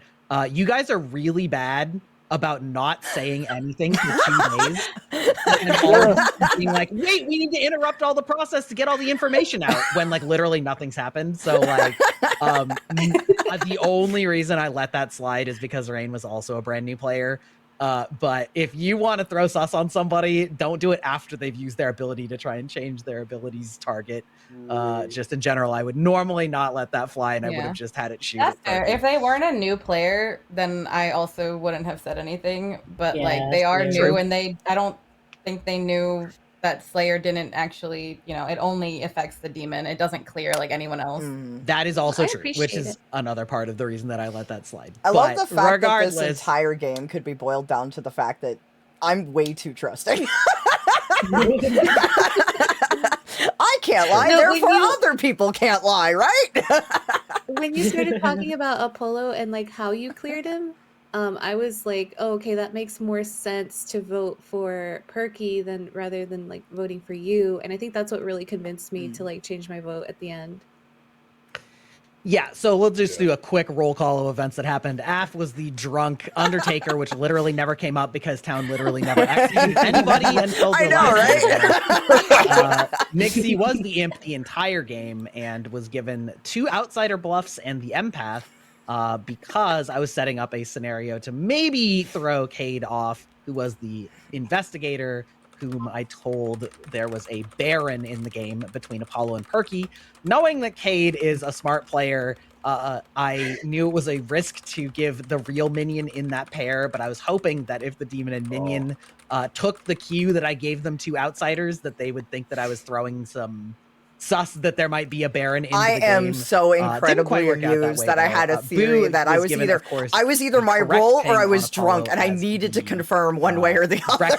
You guys are really bad about not saying anything for 2 days and all being like, wait, we need to interrupt all the process to get all the information out when like literally nothing's happened. So like the only reason I let that slide is because Rain was also a brand new player. But if you want to throw sus on somebody, don't do it after they've used their ability to try and change their ability's target. Just in general, I would normally not let that fly, and I would have just had it shoot. That's fair. If they weren't a new player, then I also wouldn't have said anything. But like they are new, and I don't think they knew that Slayer didn't actually, it only affects the demon. It doesn't clear like anyone else. That is also true, which appreciate is it. another part of the reason that I let that slide. I love the fact that this regardless, entire game could be boiled down to the fact that I'm way too trusting. I can't lie, No, therefore other people can't lie, right? When you started talking about Apollo and like how you cleared him, I was like, oh, okay, that makes more sense to vote for Perky rather than like voting for you. And I think that's what really convinced me to like change my vote at the end. Yeah, so we'll just do a quick roll call of events that happened. Af was the drunk Undertaker, which literally never came up because Town literally never executed anybody until the Nixie was the imp the entire game and was given 2 outsider bluffs and the empath because I was setting up a scenario to maybe throw Cade off, who was the investigator, whom I told there was a Baron in the game between Apollo and Perky. Knowing that Cade is a smart player, I knew it was a risk to give the real minion in that pair, but I was hoping that if the demon and minion took the cue that I gave them to outsiders, that they would think that I was throwing some sus that there might be a Baron in the game. I am so incredibly amused that I had a theory that I was either my role or I was drunk, and I needed to confirm one way or the other.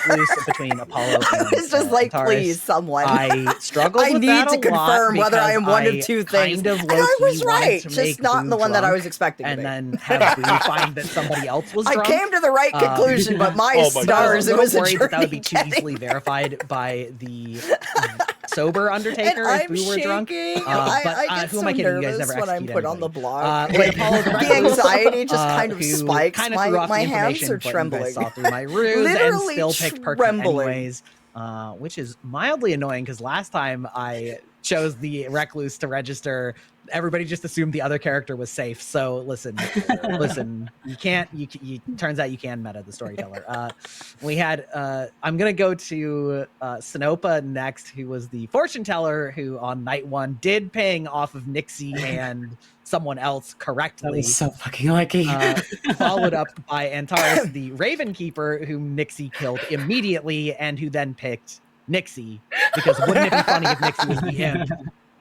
Between Apollo and it's just like, Antares. please, someone. I struggled I with need that to a lot confirm whether I am one of because two I things. kind of And I was low-key wanted right, to just make not Boo the one that I drunk was expecting. and then have Boo find that somebody else was drunk. I came to the right conclusion, but my stars, it was a worried that would be journey too easily verified by the sober Undertaker And if I'm Boo were drunk. shaking. But I get who so am I kidding? You guys nervous never when I'm executed put on the anybody. block. But Apollo the anxiety just kind of who spikes. kind of threw off My the hands information, are but you trembling. guys saw through my ruse and Literally still picked Perky trembling. anyways, which is mildly annoying because last time I chose the Recluse to register, everybody just assumed the other character was safe. So listen, you can't. You turns out you can meta the storyteller. We had. I'm gonna go to Sinopa next, who was the fortune teller, who on night 1 did ping off of Nixie and someone else correctly. That was so fucking lucky. Followed up by Antares, the Raven Keeper, whom Nixie killed immediately, and who then picked Nixie because wouldn't it be funny if Nixie was the imp?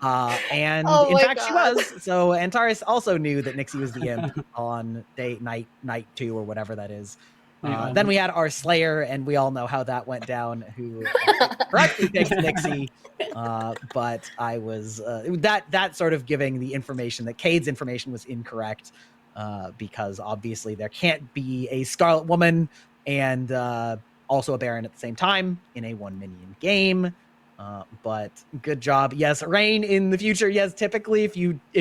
And in fact, she was. So Antares also knew that Nixie was the imp on night 2 or whatever that is. Then we had our Slayer, and we all know how that went down, who correctly picked Nixie. But I was that sort of giving the information that Cade's information was incorrect, because obviously there can't be a Scarlet Woman and also a Baron at the same time in a 1-minion game. But good job. Yes, Rain, in the future, yes, typically if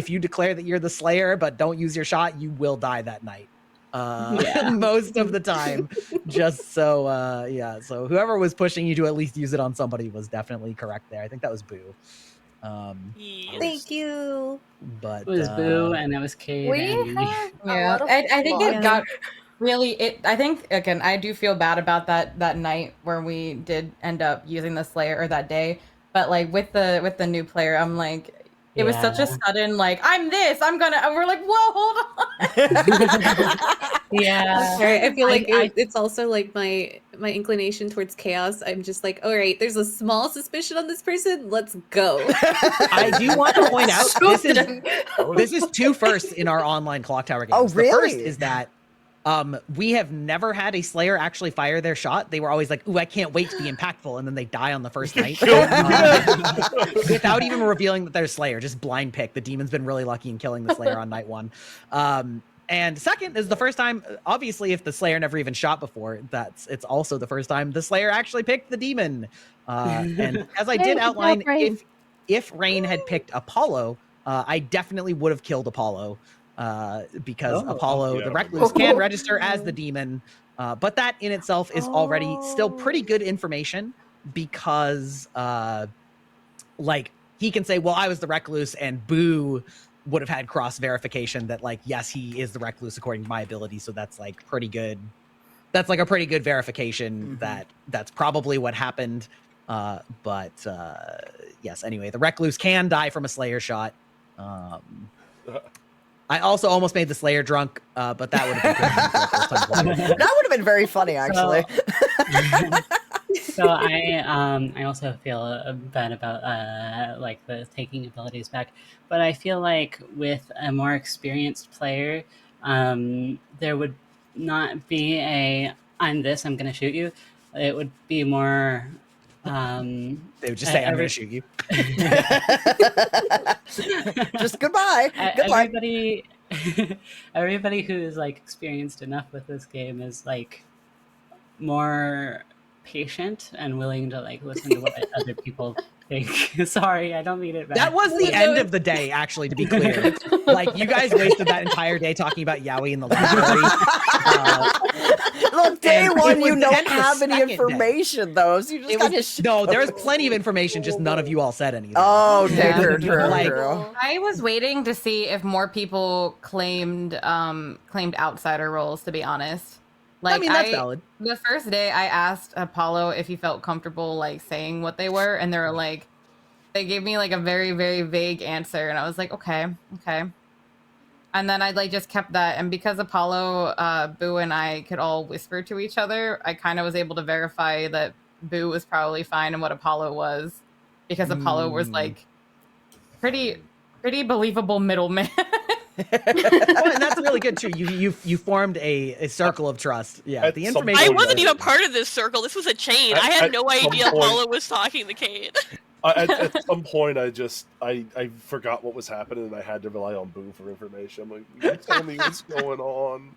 you declare that you're the Slayer but don't use your shot, you will die that night. Yeah. most of the time. Just so yeah, so whoever was pushing you to at least use it on somebody was definitely correct there. I think that was Boo. Thank you. But It was Boo and it was Cade We and me. have a Yeah, lot of I think it flaws. got really. I think again, I do feel bad about that night where we did end up using the Slayer or that day. But like with the new player, I'm like, it was such a Yeah. sudden like I'm this, I'm gonna, and we're like, whoa, hold on. Yeah. Sorry, I feel like I- it's also like my inclination towards chaos. I'm just like, all right, there's a small suspicion on this person. Let's go. I do want to point out this is two firsts in our online Clock Tower games. Oh, The first really? is that we have never had a Slayer actually fire their shot. They were always like, "Ooh, I can't wait to be impactful," and then they die on the first night without even revealing that they're Slayer. Just blind pick. The demon's been really lucky in killing the Slayer on night one. And second is the first time, obviously, if the Slayer never even shot before, it's also the first time the Slayer actually picked the demon. And as I did outline, if Rain had picked Apollo, I definitely would have killed Apollo. Because Apollo, the Recluse, can register as the demon. But that in itself is already still pretty good information because, like, he can say, well, I was the Recluse, and Boo would have had cross verification that, like, yes, he is the Recluse according to my ability. So that's like pretty good. That's like a pretty good verification that that's probably what happened. But yes, anyway, the Recluse can die from a Slayer shot. I also almost made the Slayer drunk, but that would have been good. That would have been very funny, actually. So I also feel bad about like the taking abilities back, but I feel like with a more experienced player, there would not be a I'm this, I'm gonna shoot you. It would be more. They would just say, "I'm gonna shoot you." Just goodbye. Good luck. Everybody who is like experienced enough with this game is like more patient and willing to like listen to what other people think. Sorry, I don't mean it bad. That was the end of the day, actually, to be clear. Like, you guys wasted that entire day talking about Yowie in the library. Look, day and one, it you was don't then the have any second day. information, though, so you just gotta No, there's plenty of information, just none of you all said anything. Oh, okay, true. Like, I was waiting to see if more people claimed outsider roles, to be honest. Like, I mean, that's valid. The first day I asked Apollo if he felt comfortable like saying what they were, and they gave me like a very, very vague answer, and I was like, okay. And then I like just kept that, and because Apollo, Boo, and I could all whisper to each other, I kind of was able to verify that Boo was probably fine and what Apollo was, because Apollo was like pretty believable middleman. well, and that's really good too. You formed a circle of trust. Yeah, the information. I wasn't even part of this circle. This was a chain. I had no idea Apollo was talking to Kate. At some point, I forgot what was happening, and I had to rely on Boo for information. I'm like, you tell me what's going on.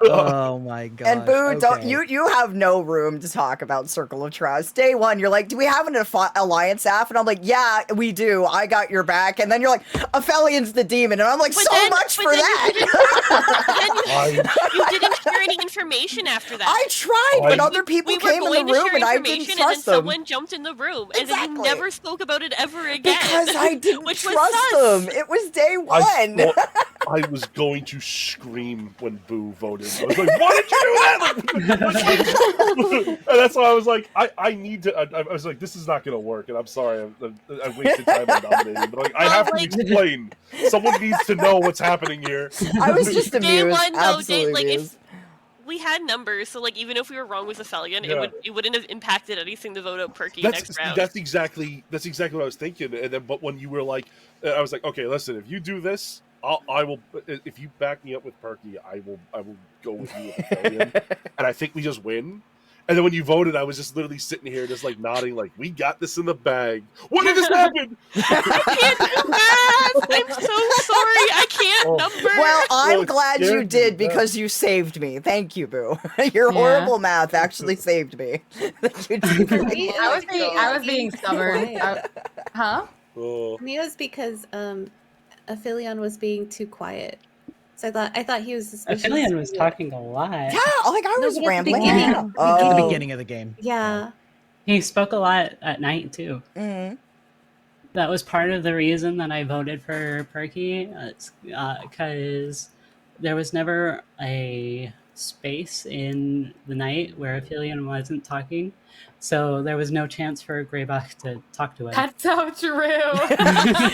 Oh my god! And Boo, don't you have no room to talk about Circle of Trust. Day one, you're like, do we have an alliance app? And I'm like, yeah, we do. I got your back. And then you're like, Aphelian's the demon, and I'm like, much for that. You didn't share any information after that. I tried, but other people came in the room, and I didn't trust and then them. someone jumped in the room, and then you never spoke about it ever again. Because I didn't which trust was them. It was day one. I was going to scream when Boo voted. I was like, why did you do that? And that's why I was like, I need to. I was like, this is not going to work. And I'm sorry, I wasted time on nominating. But like, I have to explain. Someone needs to know what's happening here. I was just amused. Day one, though, Absolutely amused. if we had numbers, so like even if we were wrong with Aphelion, it wouldn't have impacted anything to vote out Perky next round. That's exactly what I was thinking. And then, but when you were like, I was like, okay, listen, if you do this, I will. If you back me up with Perky, I will go with you with Aphelion. And I think we just win. And then when you voted, I was just literally sitting here, just like nodding, like, "We got this in the bag." When did this happen? I can't do math. I'm so sorry. I can't number. Well, I'm glad you did because you saved me. Thank you, Boo. Your horrible math actually saved me. I was being stubborn. Me, it was because Aphelion was being too quiet. So I thought he was suspicious. Aphelion was talking a lot. Yeah, like I No, was but at the rambling. beginning. Yeah. At the Oh. beginning of the game. Yeah. He spoke a lot at night too. Mhm. That was part of the reason that I voted for Perky, because there was never a space in the night where Aphelion wasn't talking, so there was no chance for Greybach to talk to him. That's so true.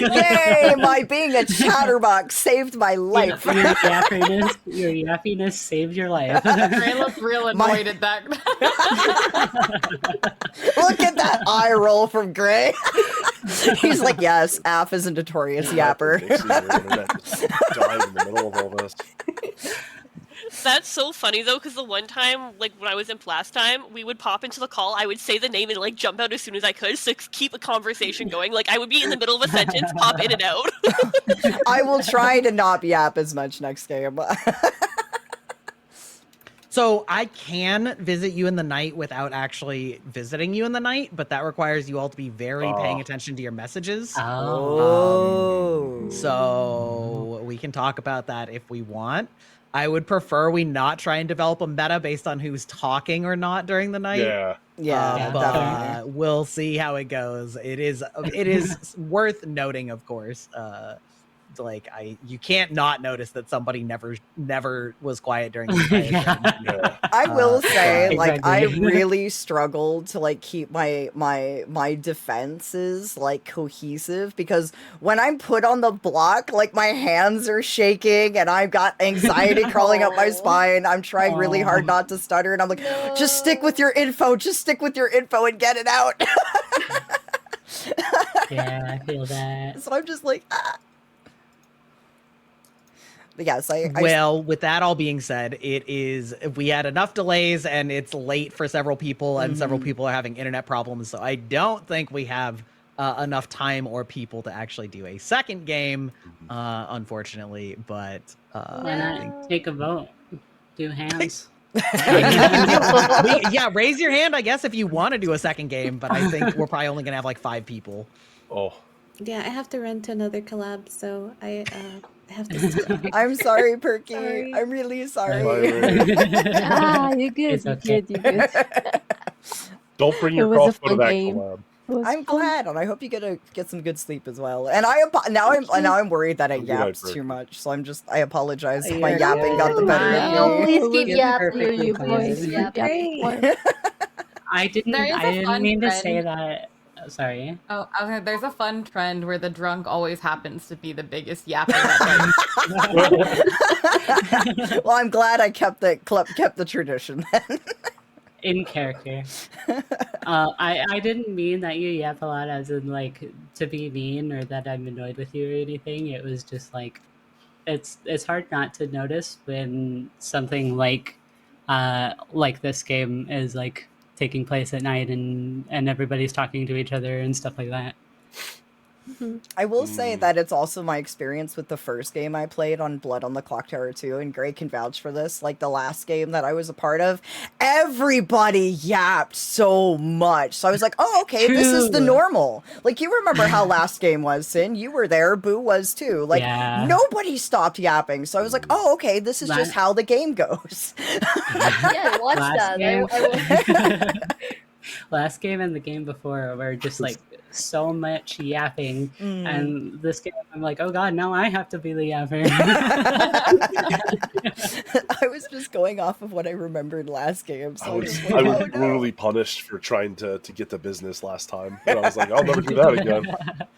Yay! My being a chatterbox saved my life. Your yappiness saved your life. Gray looked real annoyed at that. Look at that eye roll from Gray. He's like, yes, Af is a notorious yapper. Died in the middle of all this. That's so funny though, because the one time, like when I was in blast time, we would pop into the call. I would say the name and like jump out as soon as I could to keep a conversation going. Like I would be in the middle of a sentence, pop in and out. I will try to not yap as much next game. So I can visit you in the night without actually visiting you in the night, but that requires you all to be very paying attention to your messages. Oh. So we can talk about that if we want. I would prefer we not try and develop a meta based on who's talking or not during the night. Yeah. Yeah, but we'll see how it goes. It is worth noting, of course. Like you can't not notice that somebody never was quiet during the entire game. I will say, Exactly. like, I really struggled to like keep my defenses like cohesive, because when I'm put on the block, like my hands are shaking and I've got anxiety crawling up my spine. I'm trying really hard not to stutter, and I'm like, just stick with your info, and get it out. Yeah, I feel that. So I'm just like, ah. But yes, Well, with that all being said, we had enough delays and it's late for several people, and several people are having internet problems. So I don't think we have enough time or people to actually do a second game, unfortunately. But why not take a vote? Do hands. Yeah, raise your hand, I guess, if you want to do a second game. But I think we're probably only gonna have like 5 people. Oh. Yeah, I have to run to another collab, so I have to. I'm sorry, Perky. Sorry. I'm really sorry. You're good. It's okay. You're good. Don't bring It your was a crossbow to fun that game. collab. I'm glad, and I hope you get some good sleep as well. And now I'm worried that I Good night, yapped Perky. too much, so I apologize if my You're yapping got the better of No, me. please keep You're yapping. perfectly You fine. boys keep yapping. I didn't There is a fun mean to trend. say that. Sorry. Oh, there's a fun trend where the drunk always happens to be the biggest yapper. Well, I'm glad I kept the tradition then. In character. I didn't mean that you yap a lot as in like to be mean or that I'm annoyed with you or anything. It was just like it's hard not to notice when something like this game is like taking place at night and everybody's talking to each other and stuff like that. I will say that it's also my experience with the first game I played on Blood on the Clock Tower 2, and Gray can vouch for this. Like the last game that I was a part of, everybody yapped so much. So I was like, oh, okay, this is the True. normal. Like, you remember how last game was, Sin? You were there, Boo was too. Like, Yeah. nobody stopped yapping. So I was like, oh, okay, this is just how the game goes. Yeah, watch Last that. game. Last game and the game before were just like so much yapping, and this game I'm like, oh god, now I have to be the yapper. I was just going off of what I remembered last game. So I I was, was I like, was oh, no. brutally punished for trying to get the business last time. And I was like, I'll never do that again.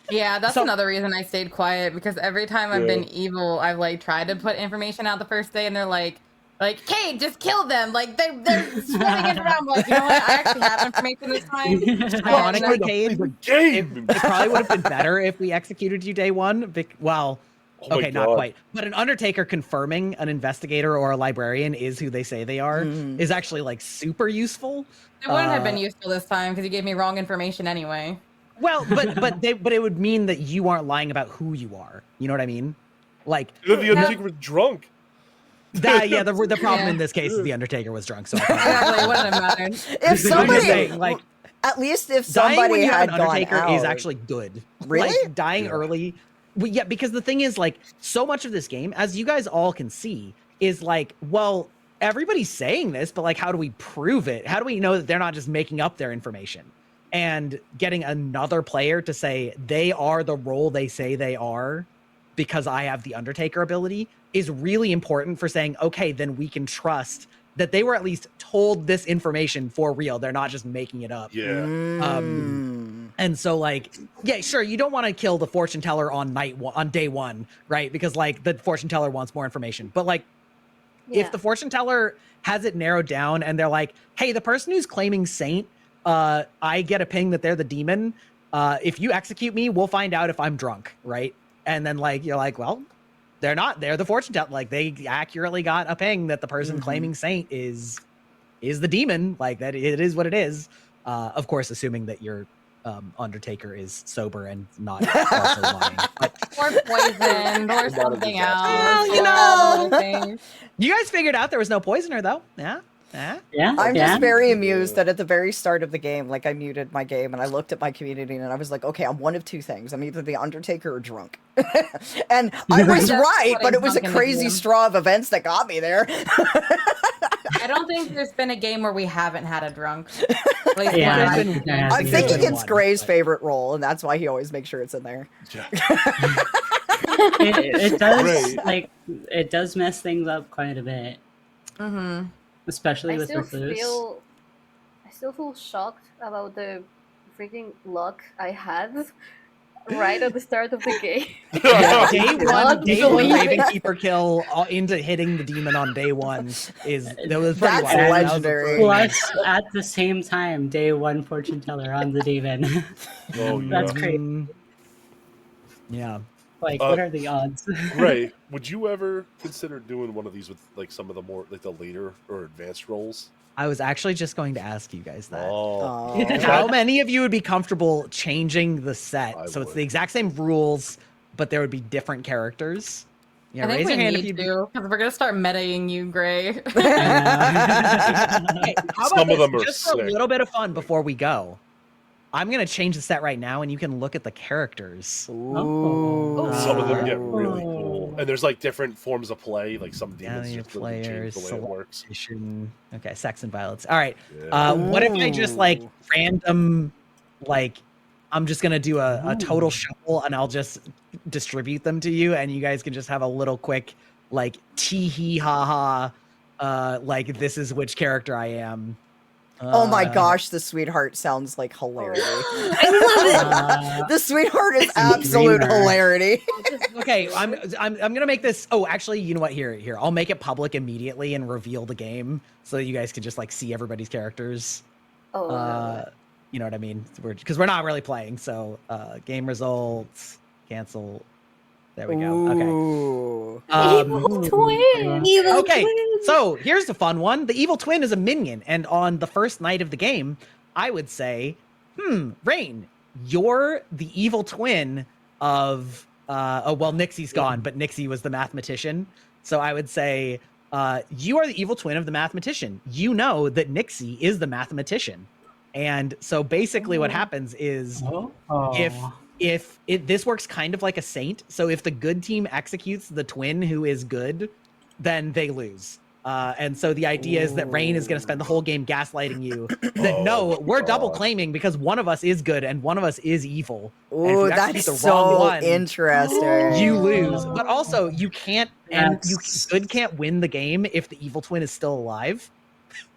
Yeah, that's another reason I stayed quiet, because every time I've Yeah. been evil, I've like tried to put information out the first day, and they're like, Kate, just kill them. Like they're spreading it around. Like, you know what? I actually have information this time. Ironically, Cade, Game. it probably would have been better if we executed you day one. Well, Oh my okay, not God. quite. But an Undertaker confirming an investigator or a librarian is who they say they are is actually like super useful. It wouldn't have been useful this time because you gave me wrong information anyway. Well, but it would mean that you aren't lying about who you are. You know what I mean? Like The Undertaker was drunk. The problem Yeah. in this case is the Undertaker was drunk. So Exactly, it wouldn't have mattered. If I'm just somebody, saying, like, at least if dying when somebody you have had an gone Undertaker out, is actually good. Really? Like, dying early yeah, because the thing is, like, so much of this game, as you guys all can see, is like, well, everybody's saying this, but like, how do we prove it? How do we know that they're not just making up their information? And getting another player to say they are the role they say they are because I have the Undertaker ability is really important for saying, okay, then we can trust that they were at least told this information for real. They're not just making it up. Yeah. And so, like, yeah, sure, you don't want to kill the fortune teller on day one, right? Because like the fortune teller wants more information. But like, if the fortune teller has it narrowed down and they're like, hey, the person who's claiming saint, I get a ping that they're the demon. If you execute me, we'll find out if I'm drunk, right? And then like you're like, well, they're not. They're the fortune teller. Like they accurately got a ping that the person claiming saint is the demon. Like that, it is what it is. Of course, assuming that your Undertaker is sober and not also lying. But, Or poisoned or something else. well, you or know, other things. you guys figured out there was no poisoner though. Yeah. Yeah. I'm just very amused that at the very start of the game, like I muted my game and I looked at my community and I was like, okay, I'm one of two things. I'm either the Undertaker or drunk. And I was right, but it was a crazy straw of events that got me there. I don't think there's been a game where we haven't had a drunk. Yeah, I'm thinking it's Gray's favorite role, and that's why he always makes sure it's in there. It does Right. like it does mess things up quite a bit, especially with recluse. I still feel shocked about the freaking luck I had right at the start of the game. Yeah, day one believe it. Raven Keeper kill into hitting the demon on day one was pretty That's wild. legendary. Plus, at the same time, day one fortune teller on the demon. Oh, That's yeah. crazy. Yeah. Like, what are the odds? Ray, would you ever consider doing one of these with like some of the more like the later or advanced roles? I was actually just going to ask you guys that. Oh. How many of you would be comfortable changing the set? I So it's would. the exact same rules, but there would be different characters. Yeah, I think raise we your hand need if you to, because we're gonna start metaing you, Gray. Okay, how about Some of this? them are Just for a sick. little bit of fun before we go. I'm gonna change the set right now, and you can look at the characters. Oh. Some of them get really cool, and there's like different forms of play. Like some demons Yeah, just really change players, the way it works. selection. Okay, sex and violence. All right. Yeah. What if I just like random, like, I'm just gonna do a total shuffle, and I'll just distribute them to you, and you guys can just have a little quick like tee hee ha ha, like this is which character I am. Oh my gosh, the sweetheart sounds like hilarity. I love it. The sweetheart is absolute dreamer. hilarity. Okay, I'm gonna make this. Oh, actually, you know what? Here, I'll make it public immediately and reveal the game so that you guys can just like see everybody's characters. Oh, no. You know what I mean? Because we're not really playing. So, game results, cancel. There we go. Okay. Ooh. Evil twin. Evil Okay, twin. so here's the fun one. The evil twin is a minion, and on the first night of the game, I would say, Rain, you're the evil twin of well, Nixie's gone, but Nixie was the mathematician. So I would say, you are the evil twin of the mathematician. You know that Nixie is the mathematician. And so basically what happens is if this works kind of like a saint. So if the good team executes the twin who is good, then they lose. And so the idea is that Rain is going to spend the whole game gaslighting you that no, we're double claiming because one of us is good and one of us is evil. And if Ooh, you execute that's the wrong so one, interesting. you lose. But also you can't, and you That's- good can't win the game if the evil twin is still alive.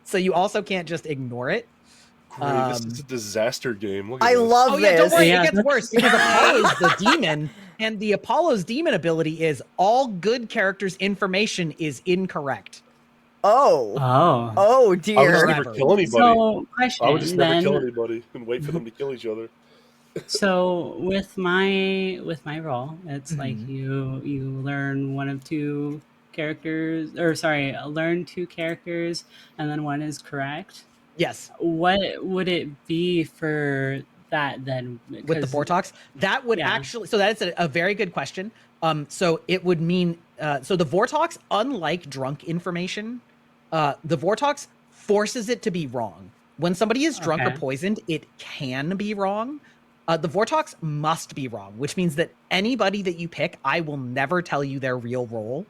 So you also can't just ignore it. Great, this is a disaster game. Look at I this. love Oh yeah, don't this. worry, Yeah, it gets that's- worse because Apollo's the demon, and the Apollo's demon ability is all good characters' information is incorrect. Oh. Oh. Oh I would just dear. never kill anybody. So, question I would just never then. kill anybody and wait for them to kill each other. So with my role, it's like Mhm. you learn one of two characters, or sorry, learn two characters, and then one is correct. Yes, What would it be for that then? with the 'Cause- Vortox, that would Yeah. actually. So that's a very good question. So it would mean so the Vortox, unlike drunk information, the Vortox forces it to be wrong. When somebody is drunk or Okay. poisoned, it can be wrong. The Vortox must be wrong, which means that anybody that you pick, I will never tell you their real role.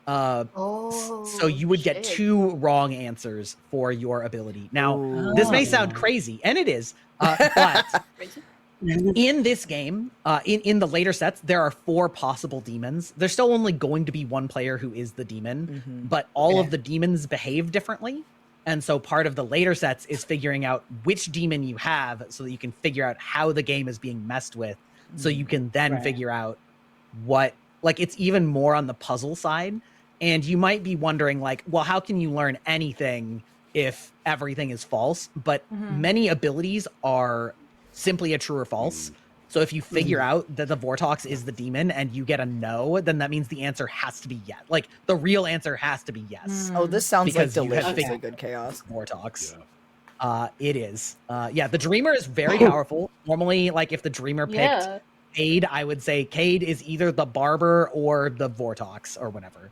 So you would get 2 wrong answers for your ability. Now, this may sound crazy, and it is, but in this game, in the later sets, there are 4 possible demons. There's still only going to be 1 player who is the demon, but all of the demons behave differently. And so part of the later sets is figuring out which demon you have so that you can figure out how the game is being messed with. So you can then figure out what, like, it's even more on the puzzle side. And you might be wondering, like, well, how can you learn anything if everything is false? But many abilities are simply a true or false. So if you figure out that the Vortox is the demon and you get a no, then that means the answer has to be yes. Like, the real answer has to be yes. Oh, this sounds like because you have deliciously figured good chaos. Vortox. It is. Yeah, the Dreamer is very powerful. Normally, like, if the Dreamer picked Cade, I would say Cade is either the Barber or the Vortox or whatever.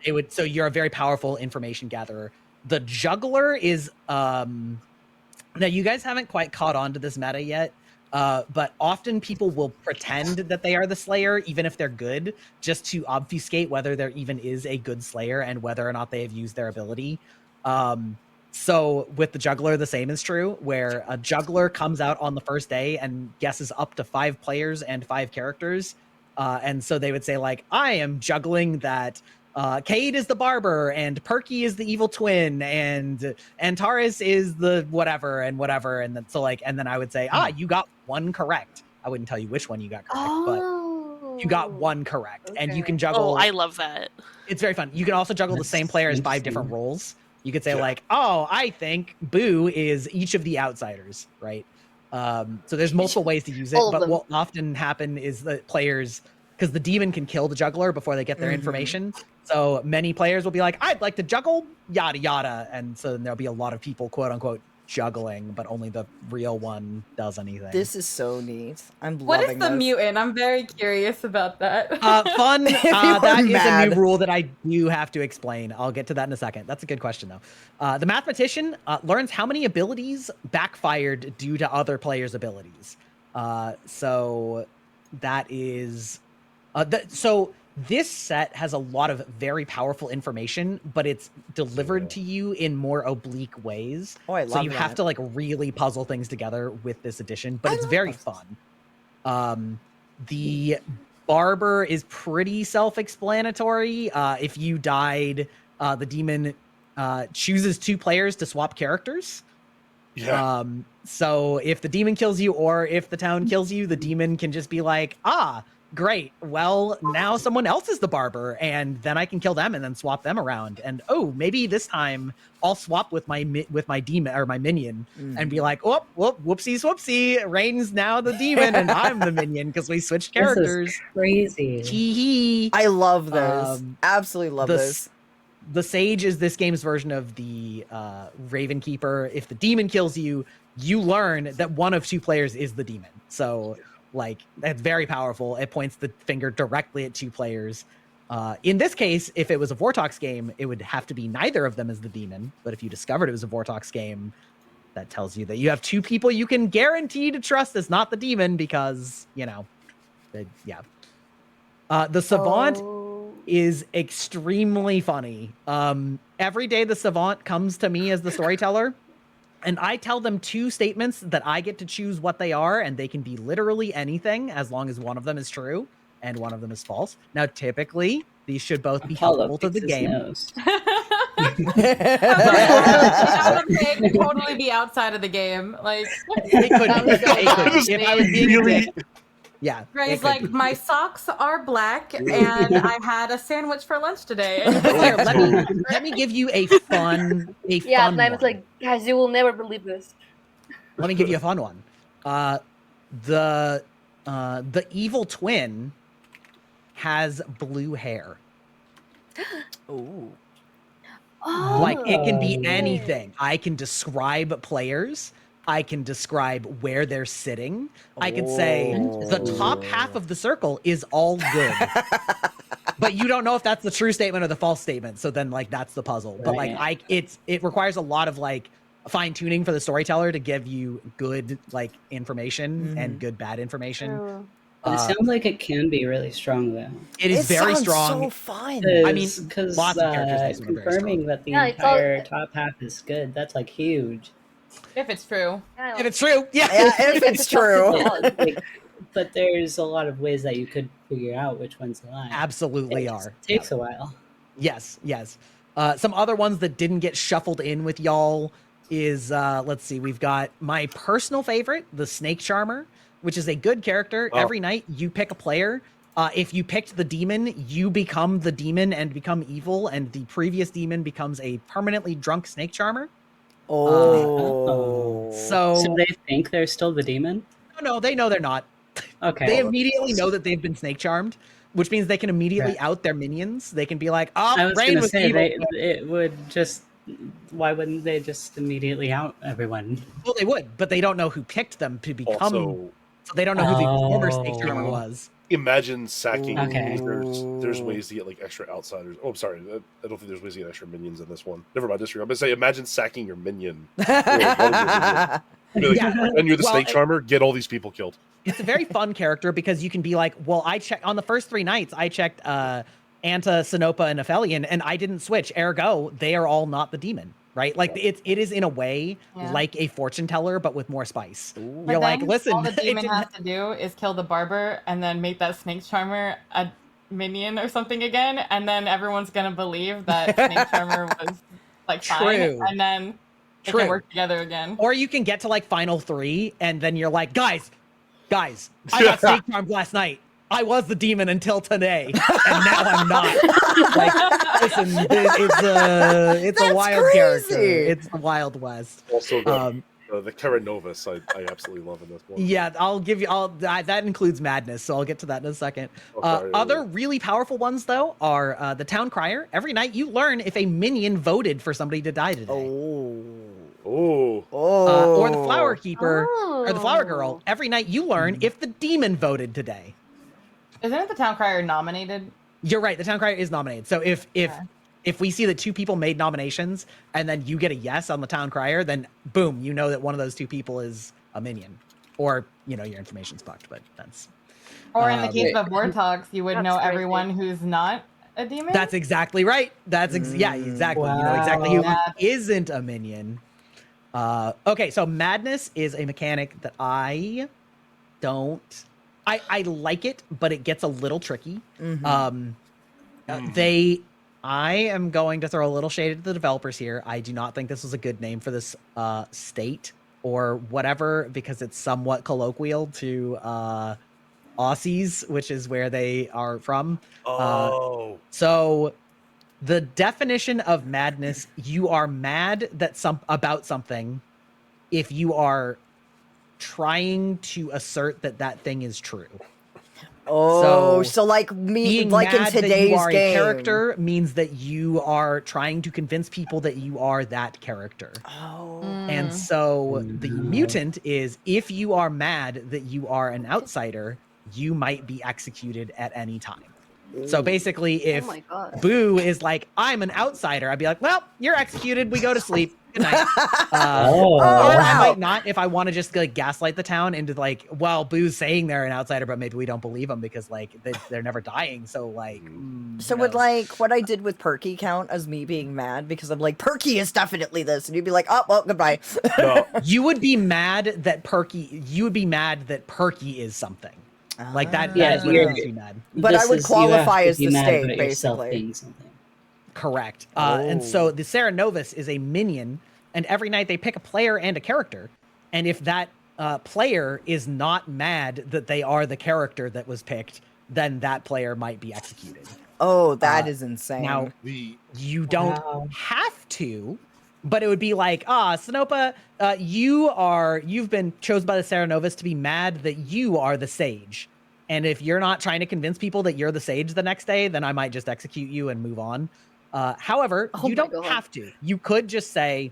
It would. So you're a very powerful information gatherer. The Juggler is. Now you guys haven't quite caught on to this meta yet, but often people will pretend that they are the Slayer, even if they're good, just to obfuscate whether there even is a good Slayer and whether or not they have used their ability. So with the Juggler, the same is true, where a Juggler comes out on the first day and guesses up to 5 players and 5 characters. And so they would say, like, I am juggling that Cade is the Barber, and Perky is the evil twin, and Antares is the whatever, and then so, like, and then I would say, you got 1 correct. I wouldn't tell you which one you got correct, but you got 1 correct. And you can juggle. Oh, I love that. It's very fun. You can also juggle the same player as 5 different roles. You could say, like, oh, I think Boo is each of the outsiders, right? So there's multiple ways to use it, but what often happen is that players, because the demon can kill the juggler before they get their information. So many players will be like, I'd like to juggle, yada, yada. And so then there'll be a lot of people, quote unquote, juggling, but only the real one does anything. This is so neat. I'm What loving is the this. mutant? I'm very curious about that. Fun. That That is a new rule that I do have to explain. I'll get to that in a second. That's a good question, though. The mathematician learns how many abilities backfired due to other players' abilities. So that is... so this set has a lot of very powerful information, but it's delivered to you in more oblique ways. Oh, I love so you that. have to, like, really puzzle things together with this edition, but it's very fun. The Barber is pretty self-explanatory. If you died, the demon chooses 2 players to swap characters. So if the demon kills you or if the town kills you, the demon can just be like, great, well, now someone else is the Barber, and then I can kill them and then swap them around. And oh, maybe this time I'll swap with my demon or my minion and be like, whoopsie swoopsie, Rain's now the demon and I'm the minion because we switched characters. This is crazy. Hee. I love this. Absolutely love this. The Sage is this game's version of the Raven Keeper. If the demon kills you, you learn that one of 2 players is the demon. So, like, that's very powerful. It points the finger directly at 2 players. In this case, if it was a Vortox game, it would have to be neither of them as the demon. But if you discovered it was a Vortox game, that tells you that you have 2 people you can guarantee to trust as not the demon because, you know, the Savant is extremely funny. Every day the Savant comes to me as the storyteller, and I tell them 2 statements that I get to choose what they are, and they can be literally anything as long as one of them is true and one of them is false. Now, typically, these should both be helpful to the game. They could totally be outside of the game. Like, They could. If I was being really... Yeah. Ray's like, my socks are black, and I had a sandwich for lunch today. Here, let me give you a fun and I was one. like, guys, you will never believe this. Let me give you a fun one. The evil twin has blue hair. Ooh. Like, it can be anything. I can describe players. I can describe where they're sitting. I could say the top half of the circle is all good. But you don't know if that's the true statement or the false statement. So then, like, that's the puzzle. But like, it requires a lot of, like, fine tuning for the storyteller to give you good like information and good bad information. True. It sounds like it can be really strong though. It is very sounds strong. so fun. I mean, because lots of characters in this one are very confirming strong. that the Yeah, it's all- entire top half is good, that's like huge. If it's true. Yeah, If it's true, yeah. Yeah, if it's true. Like, but there's a lot of ways that you could figure out which one's a lie. Absolutely It are. takes a while. Yes, yes. Some other ones that didn't get shuffled in with y'all is let's see, we've got my personal favorite, the Snake Charmer, which is a good character. Oh. Every night you pick a player. If you picked the demon, you become the demon and become evil, and the previous demon becomes a permanently drunk Snake Charmer. So they think they're still the demon? No, they know they're not. Okay. They immediately know that they've been snake charmed, which means they can immediately out their minions. They can be like, "Oh, I was Rain gonna was say evil." it would just. Why wouldn't they just immediately out everyone? Well, they would, but they don't know who picked them to become. Also, so they don't know who the former snake charmer was. Imagine sacking. Okay. There's ways to get like extra outsiders. Oh, I'm sorry. I don't think there's ways to get extra minions in this one. Never mind. Disregard. I'm gonna say, imagine sacking your minion. Be like, and you're the snake charmer. Get all these people killed. It's a very fun character because you can be like, well, I checked on the first 3 nights. I checked Anta, Sinopa, and Aphelion, and I didn't switch. Ergo, they are all not the demon, right? Like it is in a way like a fortune teller, but with more spice. But You're like, then listen, all the it demon didn't- has to do is kill the barber and then make that snake charmer a minion or something again, and then everyone's gonna believe that snake charmer was like fine, True. and then they True. can work together again. Or you can get to like final 3, and then you're like, guys, I got snake charmed last night. I was the demon until today, and now I'm not. Like, listen, it's a wild crazy. character. It's the Wild West. Also, the Kara Novus, I absolutely love in this one. Yeah, I'll give you all that includes madness, so I'll get to that in a second. Okay, Other really powerful ones though are the Town Crier. Every night you learn if a minion voted for somebody to die today. Or the Flower Keeper or the Flower Girl. Every night you learn if the demon voted today. Isn't the town crier nominated? You're right. The Town Crier is nominated. So if we see that 2 people made nominations and then you get a yes on the Town Crier, then boom, you know that one of those 2 people is a minion, or your information's fucked. But that's. Or in the case of Warthogs, you would know everyone who's not a demon. That's exactly right. That's yeah, exactly. Wow. You know exactly who isn't a minion. Okay, so madness is a mechanic that I don't. I like it, but it gets a little tricky. I am going to throw a little shade at the developers here. I do not think this was a good name for this state or whatever, because it's somewhat colloquial to Aussies, which is where they are from. So the definition of madness, you are mad that about something if you are trying to assert that thing is true. So like being like in mad that today's you are game. a character means that you are trying to convince people that you are that character. And so the mutant is, if you are mad that you are an outsider, you might be executed at any time. So basically, if Boo is like, I'm an outsider, I'd be like, well, you're executed. We go to sleep. Good night. Or I might not, if I want to just like gaslight the town into like, well, Boo's saying they're an outsider, but maybe we don't believe them because like they're never dying. So like, So would like what I did with Perky count as me being mad because I'm like, Perky is definitely this, and you'd be like, oh well, goodbye. you would be mad that Perky. You would be mad that Perky is something. Like that. Yeah, that is what you're- makes you mad. But I would qualify as the state, about yourself basically. being something. Correct. And so the Sarah Novus is a minion, and every night they pick a player and a character. And if that player is not mad that they are the character that was picked, then that player might be executed. Oh, that is insane. Now, you don't have to, but it would be like, Sinopa, you've been chosen by the Sarah Novus to be mad that you are the sage. And if you're not trying to convince people that you're the sage the next day, then I might just execute you and move on. However, you don't have to. You could just say,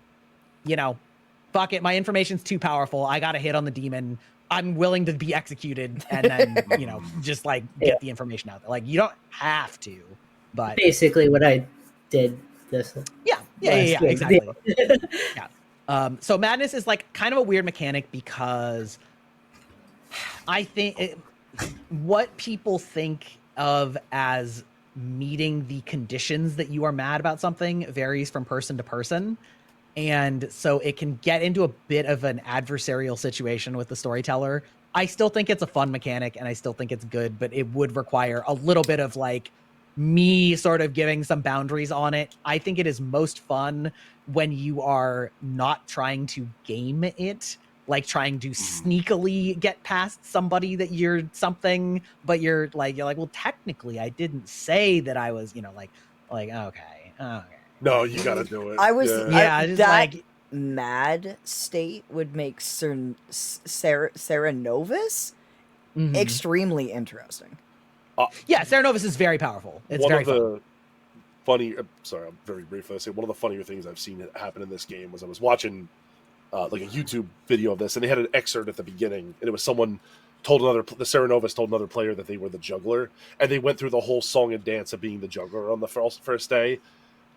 fuck it, my information's too powerful. I got a hit on the demon. I'm willing to be executed, and then, just like get the information out there. Like, you don't have to, but basically what I did this. Yeah, exactly. Yeah. So madness is like kind of a weird mechanic because I think what people think of as meeting the conditions that you are mad about something varies from person to person. And so it can get into a bit of an adversarial situation with the storyteller. I still think it's a fun mechanic and I still think it's good, but it would require a little bit of like me sort of giving some boundaries on it. I think it is most fun when you are not trying to game it, like trying to sneakily get past somebody that you're something, but you're like, well, technically I didn't say that I was, like, okay. No, you gotta do it. I was Yeah, just that like mad state would make Sarah Novus Mhm. extremely interesting. Yeah, Sarah Novus is very powerful. It's one very of the fun. funny. Sorry, I'm very briefly. I say one of the funnier things I've seen happen in this game was I was watching like a YouTube video of this, and they had an excerpt at the beginning, and it was someone the Sarah Novus told another player that they were the juggler, and they went through the whole song and dance of being the juggler on the first day.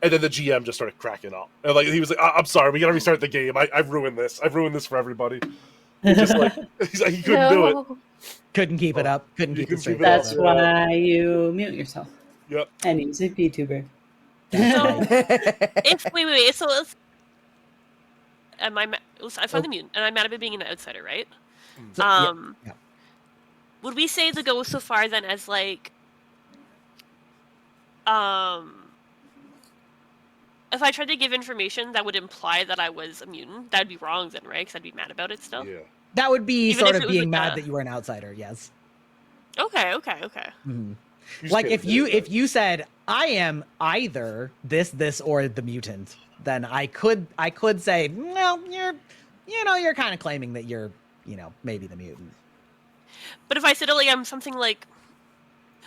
And then the GM just started cracking up. And like he was like, "I'm sorry, we gotta restart the game. I've ruined this. I've ruined this for everybody." He's just like he couldn't do it. Couldn't keep it up. Couldn't keep it straight. That's why you mute yourself. Yep. And use a VTuber. Wait. So let's. I found the mutant, and I'm mad about being an outsider, right? Yeah. Would we say the go so far then as like, if I tried to give information that would imply that I was a mutant, that would be wrong then, right? Because I'd be mad about it still. Yeah. That would be Even sort if of it was being like mad that you were an outsider. Yes. Okay. Mhm. just Like can't if you said I am either this or the mutant, then I could say, well, you're kind of claiming that you're maybe the mutant. But if I said I'm something like,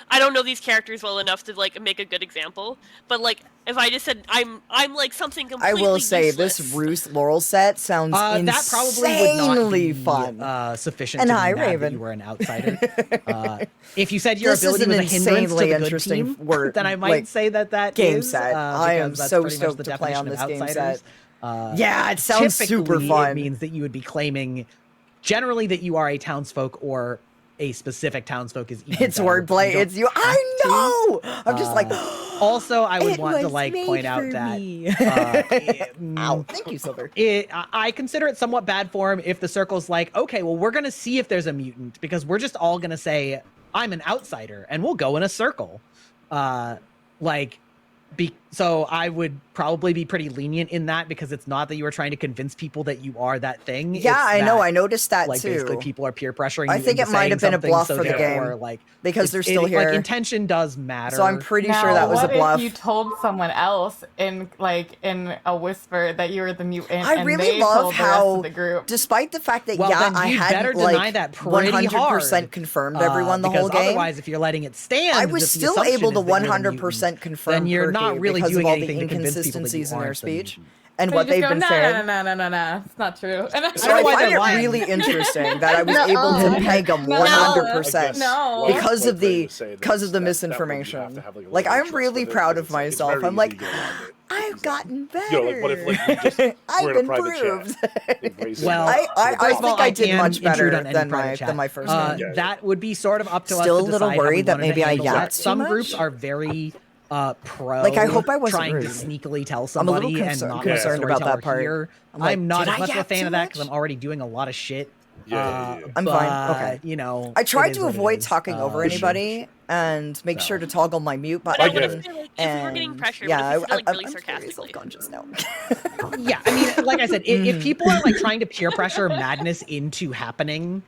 I don't know these characters well enough to like make a good example, but like if I just said I'm like something I completely will say useless. this Ruth Laurel set sounds That probably would not insanely be fun. sufficient And to be hi, mad that Raven. you were an outsider. If you said your This is ability an was a hindrance to insanely the good interesting team, word, then I might like, say that game is, set. I am because that's so pretty much stoked the to play on definition of this game outsiders. set. Yeah, it sounds super Typically, fun. It means that you would be claiming generally that you are a townsfolk or a specific townsfolk is even It's better, but wordplay. you It's you. don't I have to. know. I'm just like. Also, I would It want to was like made point out for that me. Ow! Thank you, Silver. I consider it somewhat bad form if the circle's like, okay, well, we're gonna see if there's a mutant because we're just all gonna say I'm an outsider and we'll go in a circle. So I would probably be pretty lenient in that because it's not that you are trying to convince people that you are that thing. Yeah, It's I know. that, I noticed that like, too. basically people are peer pressuring I you think into it might have saying been a something, bluff so for the therefore, game, like, because they're still here. Like, intention does matter. So I'm pretty Now, sure that was a what bluff. if you told someone else in a whisper that you were the mutant? I and really they love told the rest how, of the group? despite the fact that Well, then I you'd better hadn't deny like that pretty 100% hard, confirmed everyone the whole because game, otherwise, if you're letting it stand, I was that the still assumption able to is that you're the 100% mutant, confirm then you're not Perky really because doing of all the anything to convince people that you inconsistencies in their aren't the speech mutant. and So what you just they've go, been no, saying. No, it's not true. So I find it really interesting that I was able to peg them 100% No. because of the that misinformation. have, like, a Like, little I'm interest really in it, proud 'cause of it's, like, it's myself. very I'm easy like, to get around it. I've gotten better. You know, like, what if, like, you just I've were in a been private proved. chat, embrace it. Well, I first of all, think I did can much intrude better on any than private chat. my first game. That would be sort of up to us Still to a little decide how we worried that wanted to maybe I handle that. yapped too Some much. groups are very pro. Like, I hope I wasn't trying rude. to sneakily tell I'm a little somebody and not concerned about that part. Here. I'm like, I'm not did as I much of a yap fan too of that much? because I'm already doing a lot of shit. I'm fine. Okay. You know, I it tried is to what it avoid is. talking over anybody and make sure to toggle my mute But I button. would say, like, if we were getting pressure, yeah, but if we said it, like, really I'm very sarcastically. self-conscious now. Yeah, I mean, like I said, if people are like trying to peer pressure madness into happening,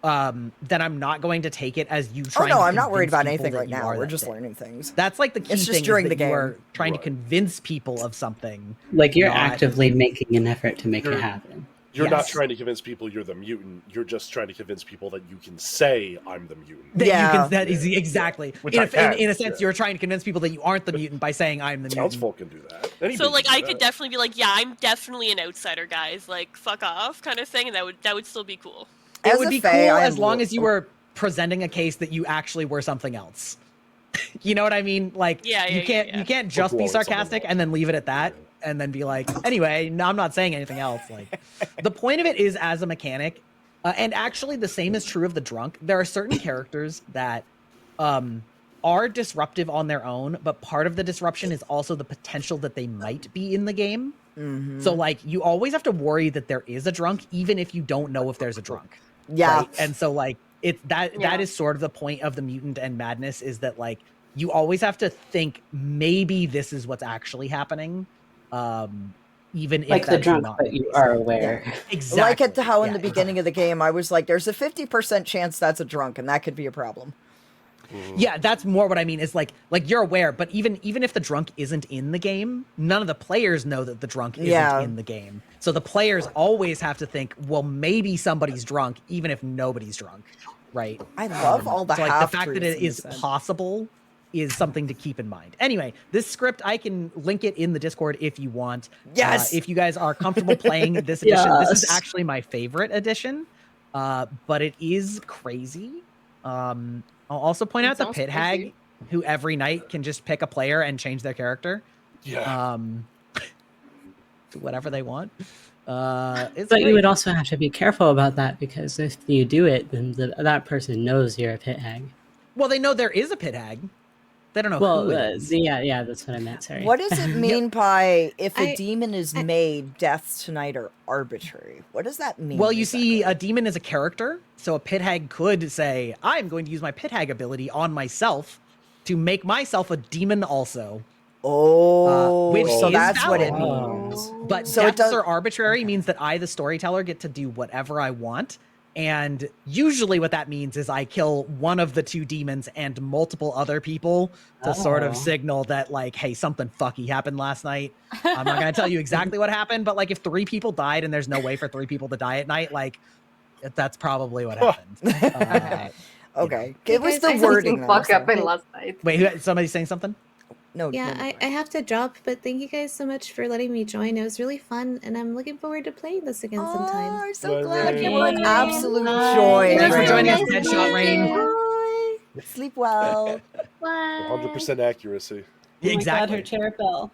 then I'm not going to take it as you Oh trying no, to I'm not worried convince about people anything that right you now. are We're that just thing. learning things. That's like the key It's just thing during is the that you game. are trying to convince people of something. Like you're not- actively making an effort to make it happen. You're not Yes. trying to convince people you're the mutant. You're just trying to convince people that you can say, I'm the mutant. That Yeah. you can, that is exactly. Which In I a, can, in a sense, yeah. you're trying to convince people that you aren't the mutant by saying I'm the mutant. Townsfolk can do that. So Anybody like can do I could that. definitely be like, yeah, I'm definitely an outsider, guys. Like fuck off, kind of thing, and that would still be cool. It As would a be fae, cool I as am long as you were presenting a case that you actually were something else. You know what I mean? Like Yeah, you can't yeah. you can't just be blowing someone sarcastic up. and then leave it at that. and then be like, anyway, no, I'm not saying anything else. Like, the point of it is as a mechanic, and actually the same is true of the drunk. There are certain characters that are disruptive on their own, but part of the disruption is also the potential that they might be in the game. So like you always have to worry that there is a drunk, even if you don't know if there's a drunk. Yeah. Right? And so like that is sort of the point of the mutant and madness, is that like you always have to think maybe this is what's actually happening. Even if Like the that's drunk, not but you are aware. Yeah. Exactly. Like at how in the beginning of the game, I was like, there's a 50% chance that's a drunk, and that could be a problem. Yeah, that's more what I mean, is like you're aware, but even if the drunk isn't in the game, none of the players know that the drunk isn't in the game. So the players always have to think, well, maybe somebody's drunk, even if nobody's drunk, right? I love all the so like the fact that it is half-truths in this possible is something to keep in mind. Anyway, this script, I can link it in the Discord if you want. Yes! If you guys are comfortable playing this edition, this is actually my favorite edition, but it is crazy. I'll also point out the pit hag, who every night can just pick a player and change their character. Yeah. To whatever they want. But you would also have to be careful about that, because if you do it, then that person knows you're a pit hag. Well, they know there is a pit hag. They don't know who it is. Yeah, that's what I meant. Sorry. What does it mean by if a demon is made, deaths tonight are arbitrary? What does that mean? Well, you see, a demon is a character, so a pit hag could say, I'm going to use my pit hag ability on myself to make myself a demon also. Oh, which so is that's what it valid. means. But So it deaths are arbitrary, means that I, the storyteller, get to do whatever I want. And usually what that means is I kill one of the two demons and multiple other people to sort of signal that, like, hey, something fucky happened last night. I'm not going to tell you exactly what happened, but like if 3 people died and there's no way for 3 people to die at night, like that's probably what happened. Okay. Hey It was guys, the I wording. something that was fuck happened there. last night. Wait, somebody's saying something? No. Yeah, I have to drop, but thank you guys so much for letting me join. It was really fun, and I'm looking forward to playing this again sometime. I'm so glad you were an absolute joy. Thanks for joining us, Rain. Deadshot Rain. Sleep well. 100% accuracy. Exactly. Her chair fell.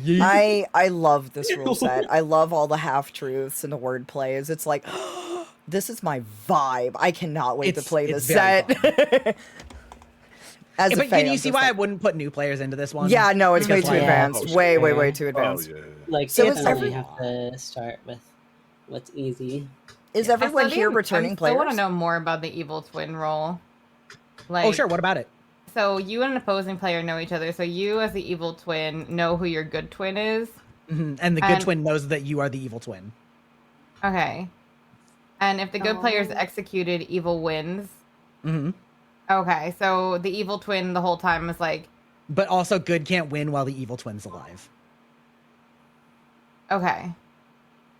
I love this rule set. I love all the half truths and the word plays. It's like, this is my vibe. I cannot wait to play this set. As a But fan, can you see just why like- I wouldn't put new players into this one? Yeah, no, it's way Because, too like- advanced. Way too advanced. Like, So so is definitely have to start with what's easy. Is everyone here returning I players? want to know more about the evil twin role. Like, Oh, sure. What about it? So you and an opposing player know each other. So you, as the evil twin, know who your good twin is. And the good twin knows that you are the evil twin. Okay. And if the good player is executed, evil wins. Mm-hmm. Okay, so the evil twin the whole time is like. But also, good can't win while the evil twin's alive. Okay.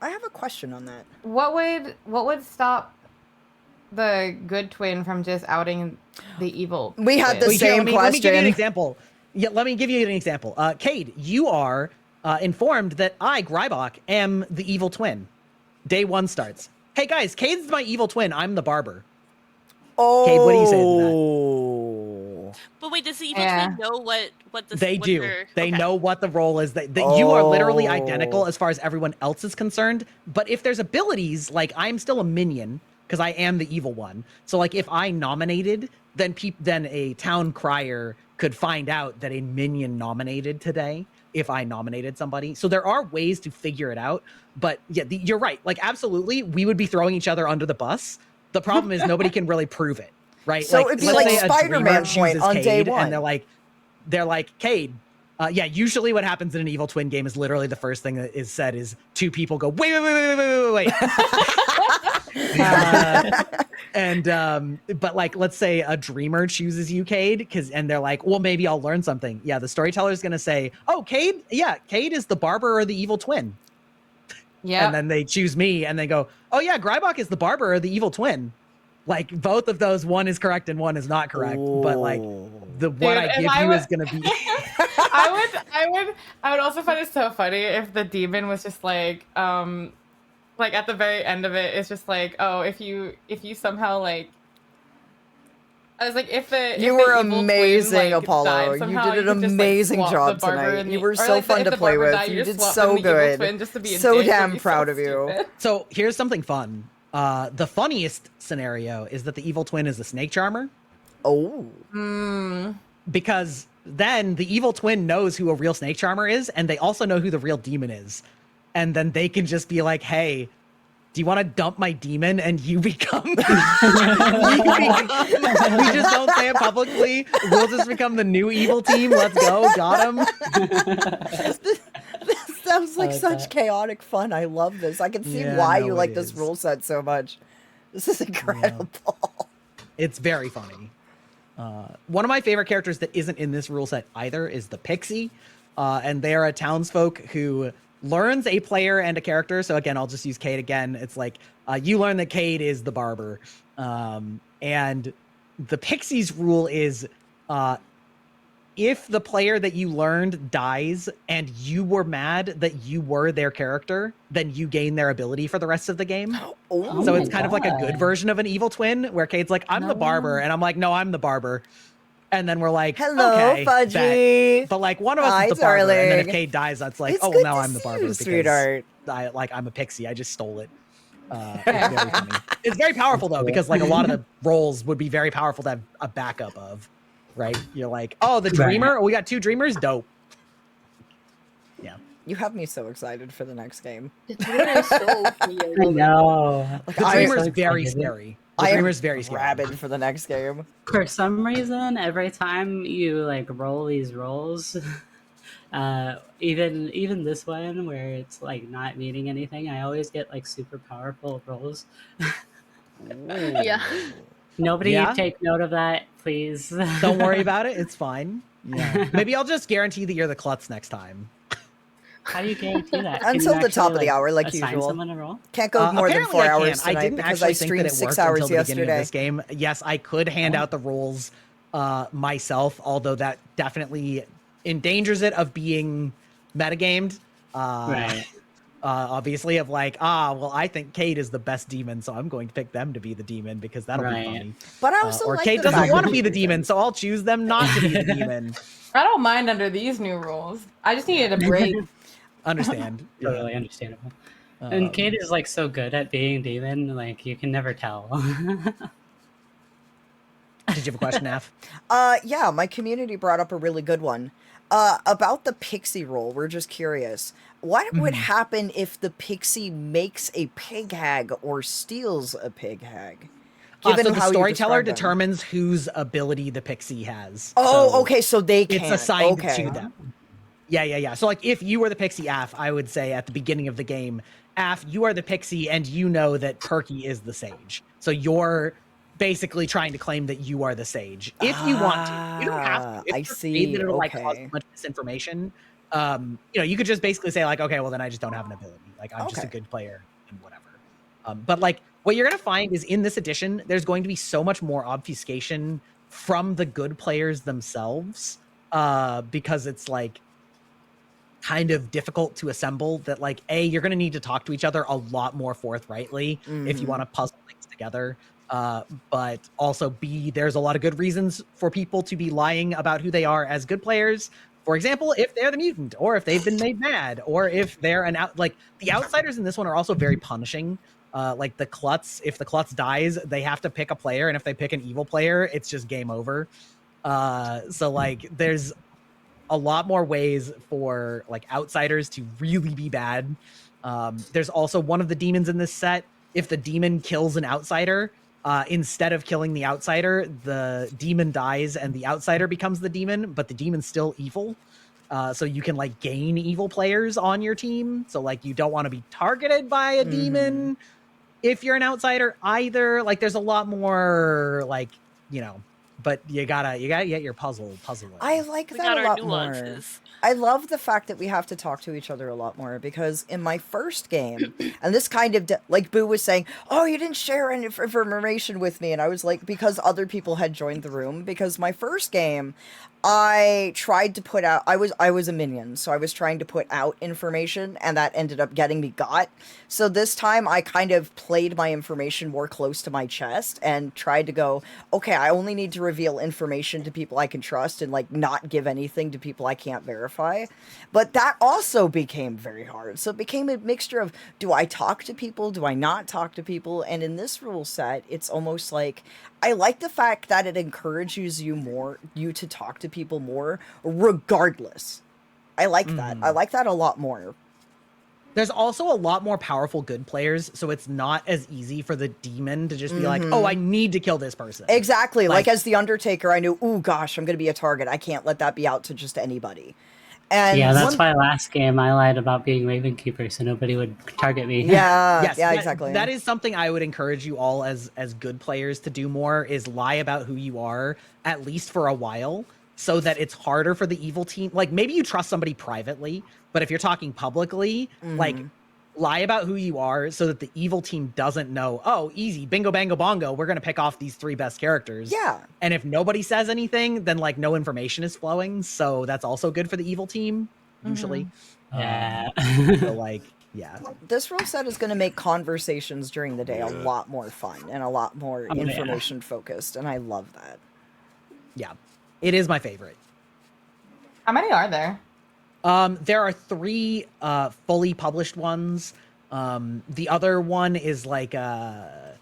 I have a question on that. What would stop the good twin from just outing the evil? We had the twin? same Let me give you an question. example. Yeah, let me give you an example. Cade, you are informed that I, Grybach, am the evil twin. Day 1 starts. Hey guys, Cade's my evil twin. I'm the barber. Oh. Cade, what do you say to But wait, does the evil twin know what the that? They what do. their- They okay. know what the role is. That you are literally Oh. identical as far as everyone else is concerned. But if there's abilities, like I'm still a minion because I am the evil one. So like if I nominated, then a town crier could find out that a minion nominated today if I nominated somebody. So there are ways to figure it out. But yeah, you're right. Like absolutely, we would be throwing each other under the bus. The problem is nobody can really prove it, right? So it'd be let's like say a Spider-Man dreamer point chooses on Cade, day 1. and they're like, Cade. Yeah, usually what happens in an evil twin game is literally the first thing that is said is 2 people go, wait. But like, let's say a dreamer chooses you, Cade, and they're like, well, maybe I'll learn something. Yeah, the storyteller's gonna say, oh, Cade, yeah, Cade is the barber or the evil twin. Yeah. And then they choose me, and they go, oh yeah, Grybach is the barber or the evil twin. Like both of those, one is correct and one is not correct. But like what I give you is gonna be. I would also find it so funny if the demon was just like at the very end of it, it's just like, oh, if you somehow like I was like, if the You if were the evil amazing, twin, like, Apollo. died You somehow, did an could just, like, amazing swap job the barber tonight. and You the- were or, so like, fun if to the play barber with. died, You just did swap so in the evil good. twin just to be a So dick. It would damn be proud so of you. stupid. So here's something fun. The funniest scenario is that the evil twin is the snake charmer. Oh. Because then the evil twin knows who a real snake charmer is, and they also know who the real demon is. And then they can just be like, hey, do you want to dump my demon and you become... we just don't say it publicly. We'll just become the new evil team. Let's go. Got him. This sounds like such chaotic fun. I love this. I can see why you like this rule set so much. This is incredible. It's very funny. One of my favorite characters that isn't in this rule set either is the Pixie. And they are a townsfolk who learns a player and a character. So again, I'll just use Cade again. It's like, you learn that Cade is the barber. And the Pixie's rule is, if the player that you learned dies and you were mad that you were their character, then you gain their ability for the rest of the game. Oh so it's kind of like a good version of an evil twin where Cade's like, I'm the barber. No. And I'm like, no, I'm the barber. And then we're like, hello, okay, Fudgy. but like one of us Hi, is the barber. And then if darling. Cade dies, that's like, It's oh, well, good now to I'm the see barber you, because sweetheart. I'm a pixie. I just stole it. It's very funny. It's very powerful though, because like a lot of the roles would be very powerful to have a backup of, right? You're like, oh, the dreamer. Oh, we got 2 dreamers. Dope. Yeah. You have me so excited for the next game. The dreamer is so weird. I know. Like, The I- dreamer's so very excited. scary. I The am dreamer's very scary. rabid for the next game. For some reason, every time you like roll these rolls, even this one where it's like not meaning anything, I always get like super powerful rolls. Yeah. Nobody Yeah? take note of that, please. Don't worry about it. It's fine. Yeah. Maybe I'll just guarantee that you're the klutz next time. How do you guarantee that? Can Until you the top actually, of the hour, like assign usual. someone a roll? Can't go more than Apparently 4 I hours can. tonight I didn't because actually I think that streamed it 6 worked hours until the beginning of yesterday. this game. Yes, I could hand out the rules myself, although that definitely endangers it of being metagamed. Right. Obviously, of like, well, I think Cade is the best demon, so I'm going to pick them to be the demon because that'll be Right. funny. But I also or like Cade the doesn't fact want to that be you the do demon, so I'll choose them not to be the demon. I don't mind under these new rules. I just needed a break. Understand? Totally understandable. And Kate is like so good at being demon, like you can never tell. Did you have a question, Af? Yeah, my community brought up a really good one. About the pixie roll, we're just curious. What would happen if the pixie makes a pig hag or steals a pig hag? So the how you storyteller described them. determines whose ability the pixie has. Oh, So okay, so they it's can't. assigned Okay. to them. Yeah. So like if you were the pixie, Af, I would say at the beginning of the game, Af, you are the pixie and you know that Perky is the sage. So you're basically trying to claim that you are the sage. If you want to. You don't have to. If I you're see, afraid that it'll like cause okay. too much misinformation. You could just basically say like, okay, well then I just don't have an ability. Like I'm just a Okay. good player and whatever. But like what you're gonna find is in this edition, there's going to be so much more obfuscation from the good players themselves. Because it's like kind of difficult to assemble that like you're going to need to talk to each other a lot more forthrightly if you Mhm. want to puzzle things together, but also B, there's a lot of good reasons for people to be lying about who they are as good players. For example, if they're the mutant or if they've been made mad or if they're like the outsiders in this one are also very punishing. Like the klutz, if the klutz dies, they have to pick a player, and if they pick an evil player, it's just game over. So like there's a lot more ways for like outsiders to really be bad. There's also one of the demons in this set. If the demon kills an outsider, instead of killing the outsider, the demon dies and the outsider becomes the demon, but the demon's still evil. So you can like gain evil players on your team. So like you don't want to be targeted by a demon if you're an outsider either. Like there's a lot more like, but you gotta get your puzzle in. I like We that got a our lot more. nuances. I love the fact that we have to talk to each other a lot more because in my first game, and this kind of like Boo was saying, oh, you didn't share any information with me, and I was like, because other people had joined the room. Because my first game, I tried to put out. I was a minion, so I was trying to put out information, and that ended up getting me got. So this time, I kind of played my information more close to my chest and tried to go, okay, I only need to reveal information to people I can trust and like not give anything to people I can't verify. But that also became very hard. So it became a mixture of, do I talk to people? Do I not talk to people? And in this rule set, it's almost like, I like the fact that it encourages you to talk to people more regardless. I like that. I like that a lot more. There's also a lot more powerful good players, so it's not as easy for the demon to just be like, oh, I need to kill this person. Exactly. Like as the Undertaker, I knew, oh gosh, I'm going to be a target. I can't let that be out to just anybody. And yeah, that's why last game I lied about being Ravenkeeper so nobody would target me. Yeah, yes, yeah, exactly. That is something I would encourage you all as good players to do more, is lie about who you are, at least for a while, so that it's harder for the evil team. Like, maybe you trust somebody privately, but if you're talking publicly, like, lie about who you are so that the evil team doesn't know, oh, easy, bingo, bango, bongo, we're going to pick off these 3 best characters. Yeah. And if nobody says anything, then, like, no information is flowing, so that's also good for the evil team, usually. Yeah. So, like, yeah. This rule set is going to make conversations during the day a lot more fun and a lot more information focused, and I love that. Yeah. It is my favorite. How many are there? There are 3 fully published ones. The other one is like the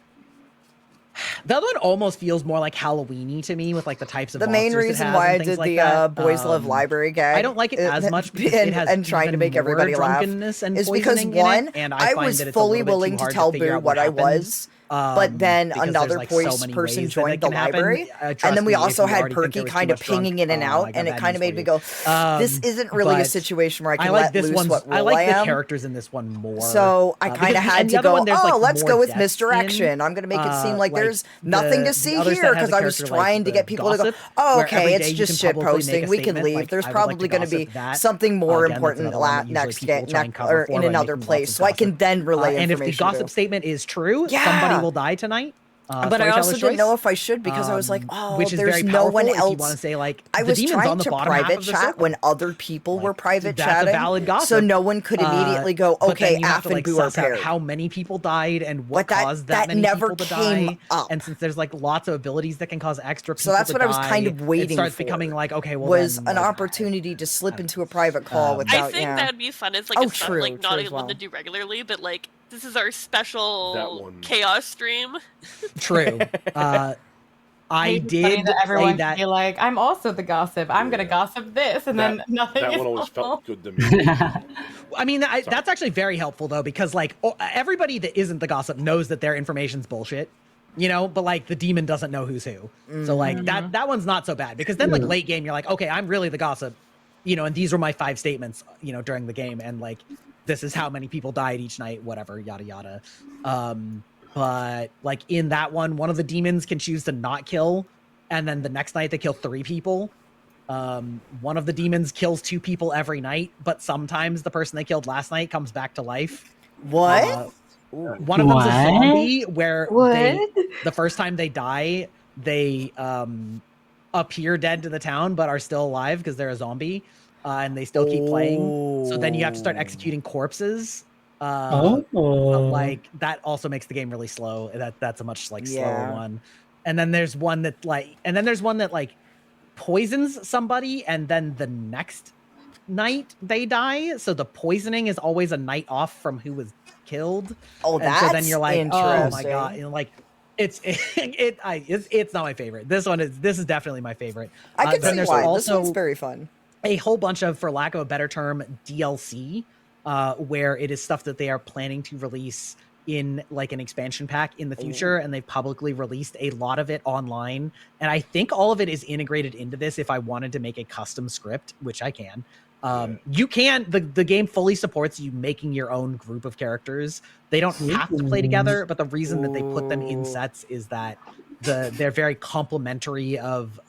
other one almost feels more like Halloween-y to me, with like the types of the main monsters reason it has why I and things did like the that. Boys Love Library gag. I don't like it as much because it has and trying to even make more everybody laugh drunkenness and is because poisoning in one, it, and I find was that it's a fully little bit willing too to hard tell figure Boo out what I happened, was. But then because another there's, like, so voice many person ways that joined it the can happen. library, Trust and then we me, if also you had already think Perky there was too kind of much drunk, pinging in and I out, got and it bad kind of news made me for go, you. this isn't really a But situation where I can I like let this loose one's, what role I like the am. characters in this one more. So I kind of had to go, let's go with misdirection. In, I'm going to make it seem like like there's nothing to see here, because I was trying to get people to go, oh, okay, it's just shit posting. We can leave. There's probably going to be something more important next or in another place, so I can then relay information. And if the gossip statement is true, somebody will die tonight. But I also didn't know if I should, because I was like, oh, which is there's very no one powerful if else. you want to say, like, I the was demon's trying on the to bottom half private of the chat circle. when other people were private That's chatting, a valid gossip. so no one could immediately go, but okay, then you have Af to, and like, Boo are suss out paired. how many people died and what But caused that many never people to came die. up. And since there's, like, lots of abilities that can cause extra people So that's to what I was die, kind of waiting it starts for. becoming like, okay, well, was then, an like, opportunity to slip into a private call without. I think that would be fun. It's like Oh, a stuff true, like not true as able well. to do regularly, but like this is our special That one. chaos stream. True. I It's did funny that everyone say can that. be like, I'm also the gossip. I'm gonna gossip this, and then nothing. That is one always helpful. felt good to me. I mean, that's actually very helpful though, because like everybody that isn't the gossip knows that their information's bullshit, you know. But like the demon doesn't know who's who, so like that one's not so bad, because then like late game you're like, okay, I'm really the gossip, you know, and these were my 5 statements, you know, during the game, and like this is how many people died each night, whatever, yada yada. But like in that one of the demons can choose to not kill, and then the next night they kill 3 people. One of the demons kills 2 people every night, but sometimes the person they killed last night comes back to life. What? One of them's a zombie, where What? the first time they die, they appear dead to the town, but are still alive because they're a zombie, and they still keep playing. So then you have to start executing corpses. But like that also makes the game really slow. That's a much like slower one. And then there's one that like poisons somebody, and then the next night they die. So the poisoning is always a night off from who was killed. Oh, and that's so then you're like, oh my interesting. god, and like it's not my favorite. This is definitely my favorite. I can then see there's why. This also one's very fun. a whole bunch of, for lack of a better term, DLC, where it is stuff that they are planning to release in like an expansion pack in the future, and they've publicly released a lot of it online. And I think all of it is integrated into this. If I wanted to make a custom script, which I can, you can. The game fully supports you making your own group of characters. They don't have to play together, but the reason that they put them in sets is that they're very complementary of.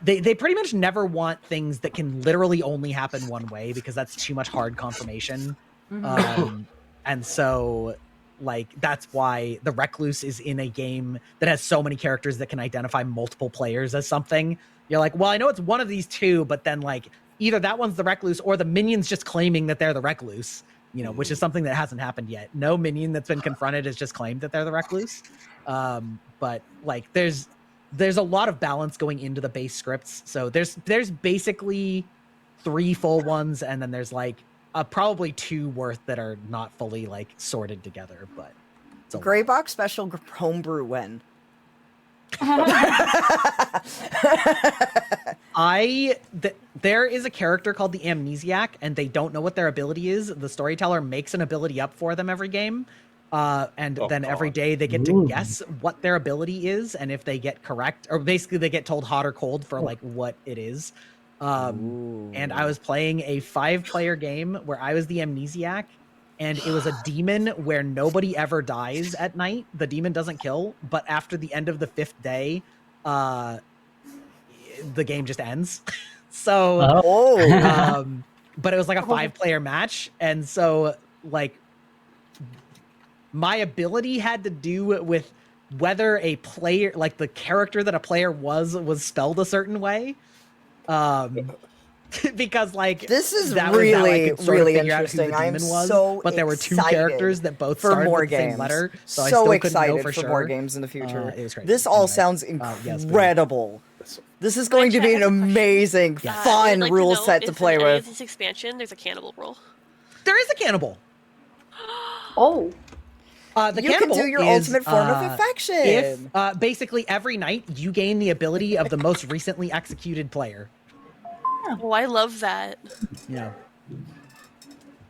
They pretty much never want things that can literally only happen one way, because that's too much hard confirmation. And so, like, that's why the Recluse is in a game that has so many characters that can identify multiple players as something. You're like, well, I know it's one of these 2, but then, like, either that one's the Recluse or the minion's just claiming that they're the Recluse, you know, which is something that hasn't happened yet. No minion that's been confronted has just claimed that they're the Recluse. But, like, there's there's a lot of balance going into the base scripts. So there's basically 3 full ones, and then there's like probably 2 worth that are not fully like sorted together. But it's a Gray lot. box special homebrew when? There is a character called the Amnesiac, and they don't know what their ability is. The storyteller makes an ability up for them every game. And then every day they get to guess what their ability is, and if they get correct, or basically they get told hot or cold for like what it is. And I was playing a 5-player game where I was the Amnesiac, and it was a demon where nobody ever dies at night. The demon doesn't kill, but after the end of the 5th day, the game just ends. So, but it was like a 5-player match, and so like my ability had to do with whether a player, like the character that a player was spelled a certain way. Because like this is that really was how I could really figure out who the interesting. I'm demon was, so but there were 2 excited characters that both for started more with the same games. letter, so I So still excited couldn't know for sure. more games in the future. It was crazy. This all Anyway, sounds yes, incredible. This is going to be an amazing, I would fun like rule to know set to if play in any of with. this expansion, there's a cannibal role. There is a cannibal. Oh. The You can cannibal do your is, ultimate form of affection. If basically every night you gain the ability of the most recently executed player. Oh, I love that. Yeah.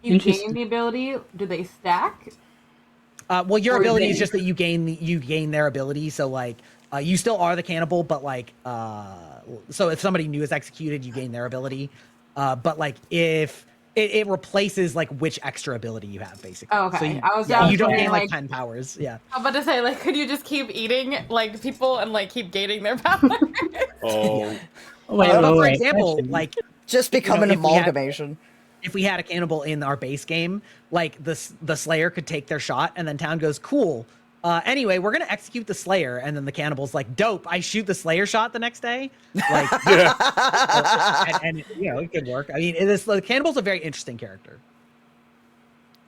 You gain the ability. Do they stack? Well, your Or ability they- is just that you gain their ability. So like, you still are the cannibal, but like, so if somebody new is executed, you gain their ability. But like, if it replaces like which extra ability you have, basically. Oh, okay. So you, I was you don't wondering, gain like like- 10 powers. Yeah. I'm about to say, like, could you just keep eating like people and like keep gaining their power? Oh. But for example, like just become an if we had- amalgamation. If we had a cannibal in our base game, like the Slayer could take their shot, and then Town goes, cool. Anyway, we're gonna execute the Slayer, and then the cannibal's like, dope. I shoot the Slayer shot the next day. Like, and you know, it could work. I mean, the cannibal's a very interesting character.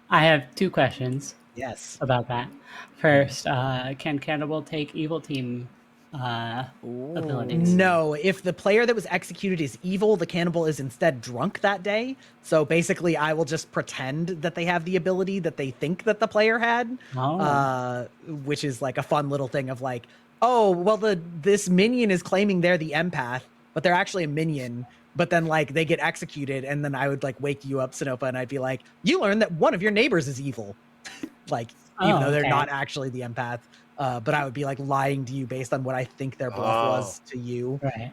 I have 2 questions. Yes. About that. First, can Cannibal take Evil Team abilities? No, if the player that was executed is evil, the cannibal is instead drunk that day. So basically, I will just pretend that they have the ability that they think that the player had, which is like a fun little thing of like, oh, well, this minion is claiming they're the empath, but they're actually a minion. But then like they get executed, and then I would like wake you up, Sinopa, and I'd be like, you learned that one of your neighbors is evil, like even though they're not actually the empath. But I would be like lying to you based on what I think their bluff was to you. Right.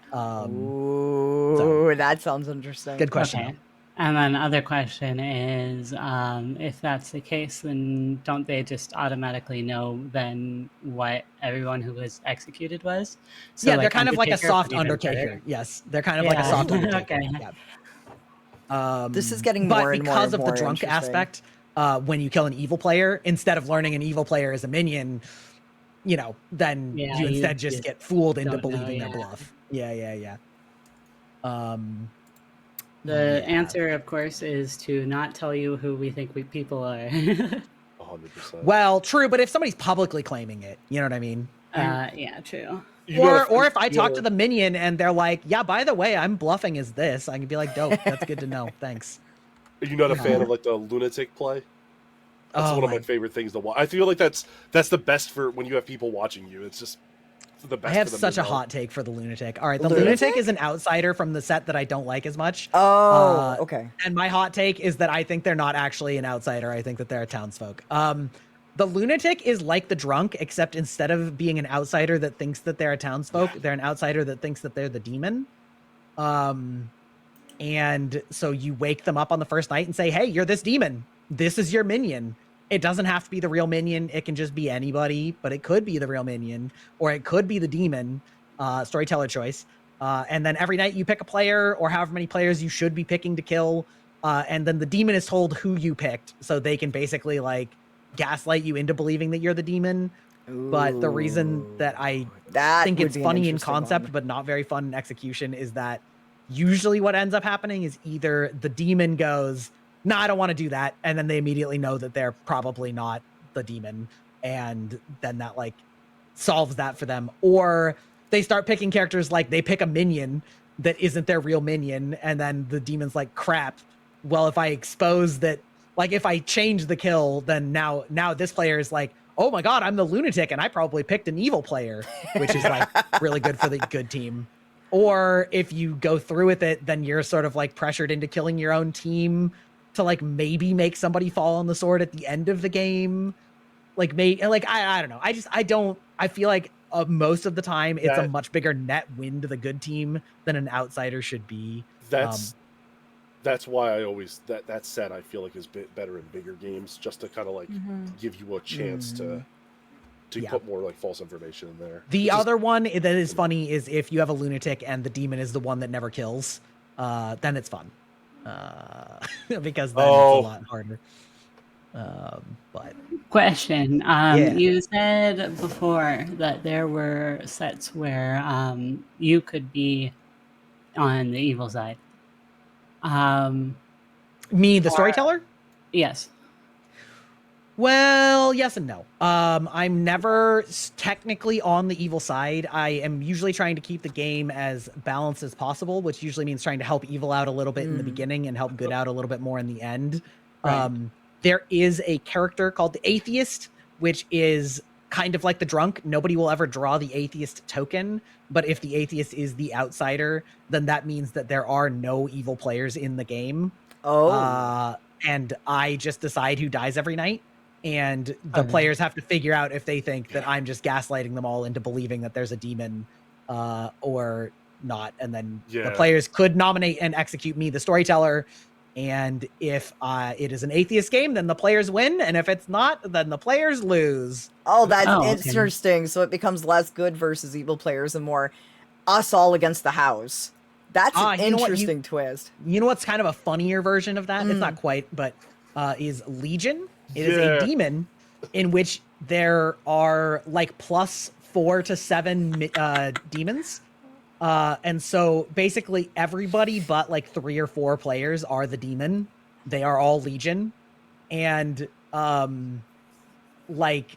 Ooh, that sounds interesting. Good question. Okay. And then other question is, if that's the case, then don't they just automatically know then what everyone who was executed was? So Yeah, they're kind of like a Undertaker soft could even Undertaker. better. Yes, they're kind of like a Yeah. soft Undertaker. Okay. Yeah. This is getting but more and more because and of the more drunk interesting. aspect, when you kill an evil player, instead of learning an evil player is a minion, you know, then Yeah, you you instead just just get fooled into don't know, believing their yeah. bluff. Yeah. The answer, of course, is to not tell you who we think people are. 100%. Well, true, but if somebody's publicly claiming it, you know what I mean? Yeah, true. Or if I talk to the minion and they're like, yeah, by the way, I'm bluffing as this, I can be like, dope, that's good to know. Thanks. Are you not a fan of like the lunatic play? That's one of my favorite things to watch. I feel like that's the best for when you have people watching you. It's just the best. I have for them such to a know. hot take for the lunatic. All right, the Lunatic? lunatic is an outsider from the set that I don't like as much. Oh, okay. And my hot take is that I think they're not actually an outsider. I think that they're a townsfolk. The lunatic is like the drunk, except instead of being an outsider that thinks that they're a townsfolk, they're an outsider that thinks that they're the demon. And so you wake them up on the first night and say, hey, you're this demon. This is your minion. It doesn't have to be the real minion. It can just be anybody, but it could be the real minion, or it could be the demon. Storyteller choice. And then every night you pick a player, or however many players you should be picking to kill. And then the demon is told who you picked, so they can basically like gaslight you into believing that you're the demon. But the reason that I think would it's be an funny in interesting concept, one. but not very fun in execution, is that usually what ends up happening is either the demon goes, nah, I don't want to do that. And then they immediately know that they're probably not the demon. And then that like solves that for them. Or they start picking characters, like they pick a minion that isn't their real minion, and then the demon's like, crap, well, if I expose that, like if I change the kill, then now this player is like, oh my god, I'm the lunatic and I probably picked an evil player, which is like really good for the good team. Or if you go through with it, then you're sort of like pressured into killing your own team to like maybe make somebody fall on the sword at the end of the game. Like I don't know. I feel like most of the time it's a much bigger net win to the good team than an outsider should be. That's why I always that said I feel like is better in bigger games, just to kind of like give you a chance to put more like false information in there. The other one that is funny is if you have a lunatic and the demon is the one that never kills, then it's fun, because then it's a lot harder. But question, you said before that there were sets where you could be on the evil side. Me, the storyteller? Yes. Well, yes and no. I'm never technically on the evil side. I am usually trying to keep the game as balanced as possible, which usually means trying to help evil out a little bit in the beginning and help good out a little bit more in the end. Right. There is a character called the Atheist, which is kind of like the drunk. Nobody will ever draw the Atheist token, but if the Atheist is the outsider, then that means that there are no evil players in the game. And I just decide who dies every night. And the players have to figure out if they think that I'm just gaslighting them all into believing that there's a demon or not. And then the players could nominate and execute me, the storyteller. And if it is an atheist game, then the players win. And if it's not, then the players lose. Oh, that's interesting. So it becomes less good versus evil players and more us all against the house. That's an interesting twist. You know what's kind of a funnier version of that? It's not quite, but is Legion. It is a demon in which there are like +4 to 7 demons. And so basically everybody but like 3 or 4 players are the demon. They are all Legion. And like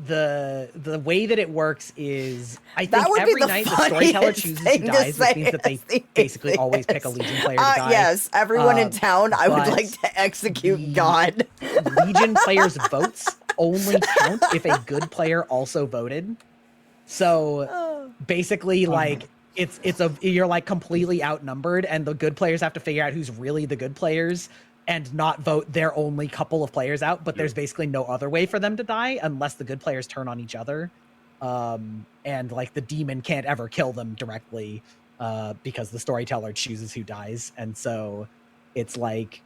the way that it works is I think every night the storyteller chooses who dies, which means that they basically always pick a Legion player to die. Yes, everyone in town, I would like to execute God. Legion players' votes only count if a good player also voted. So basically like you're like completely outnumbered, and the good players have to figure out who's really the good players and not vote their only couple of players out, but there's basically no other way for them to die unless the good players turn on each other. And like the demon can't ever kill them directly because the storyteller chooses who dies. And so it's like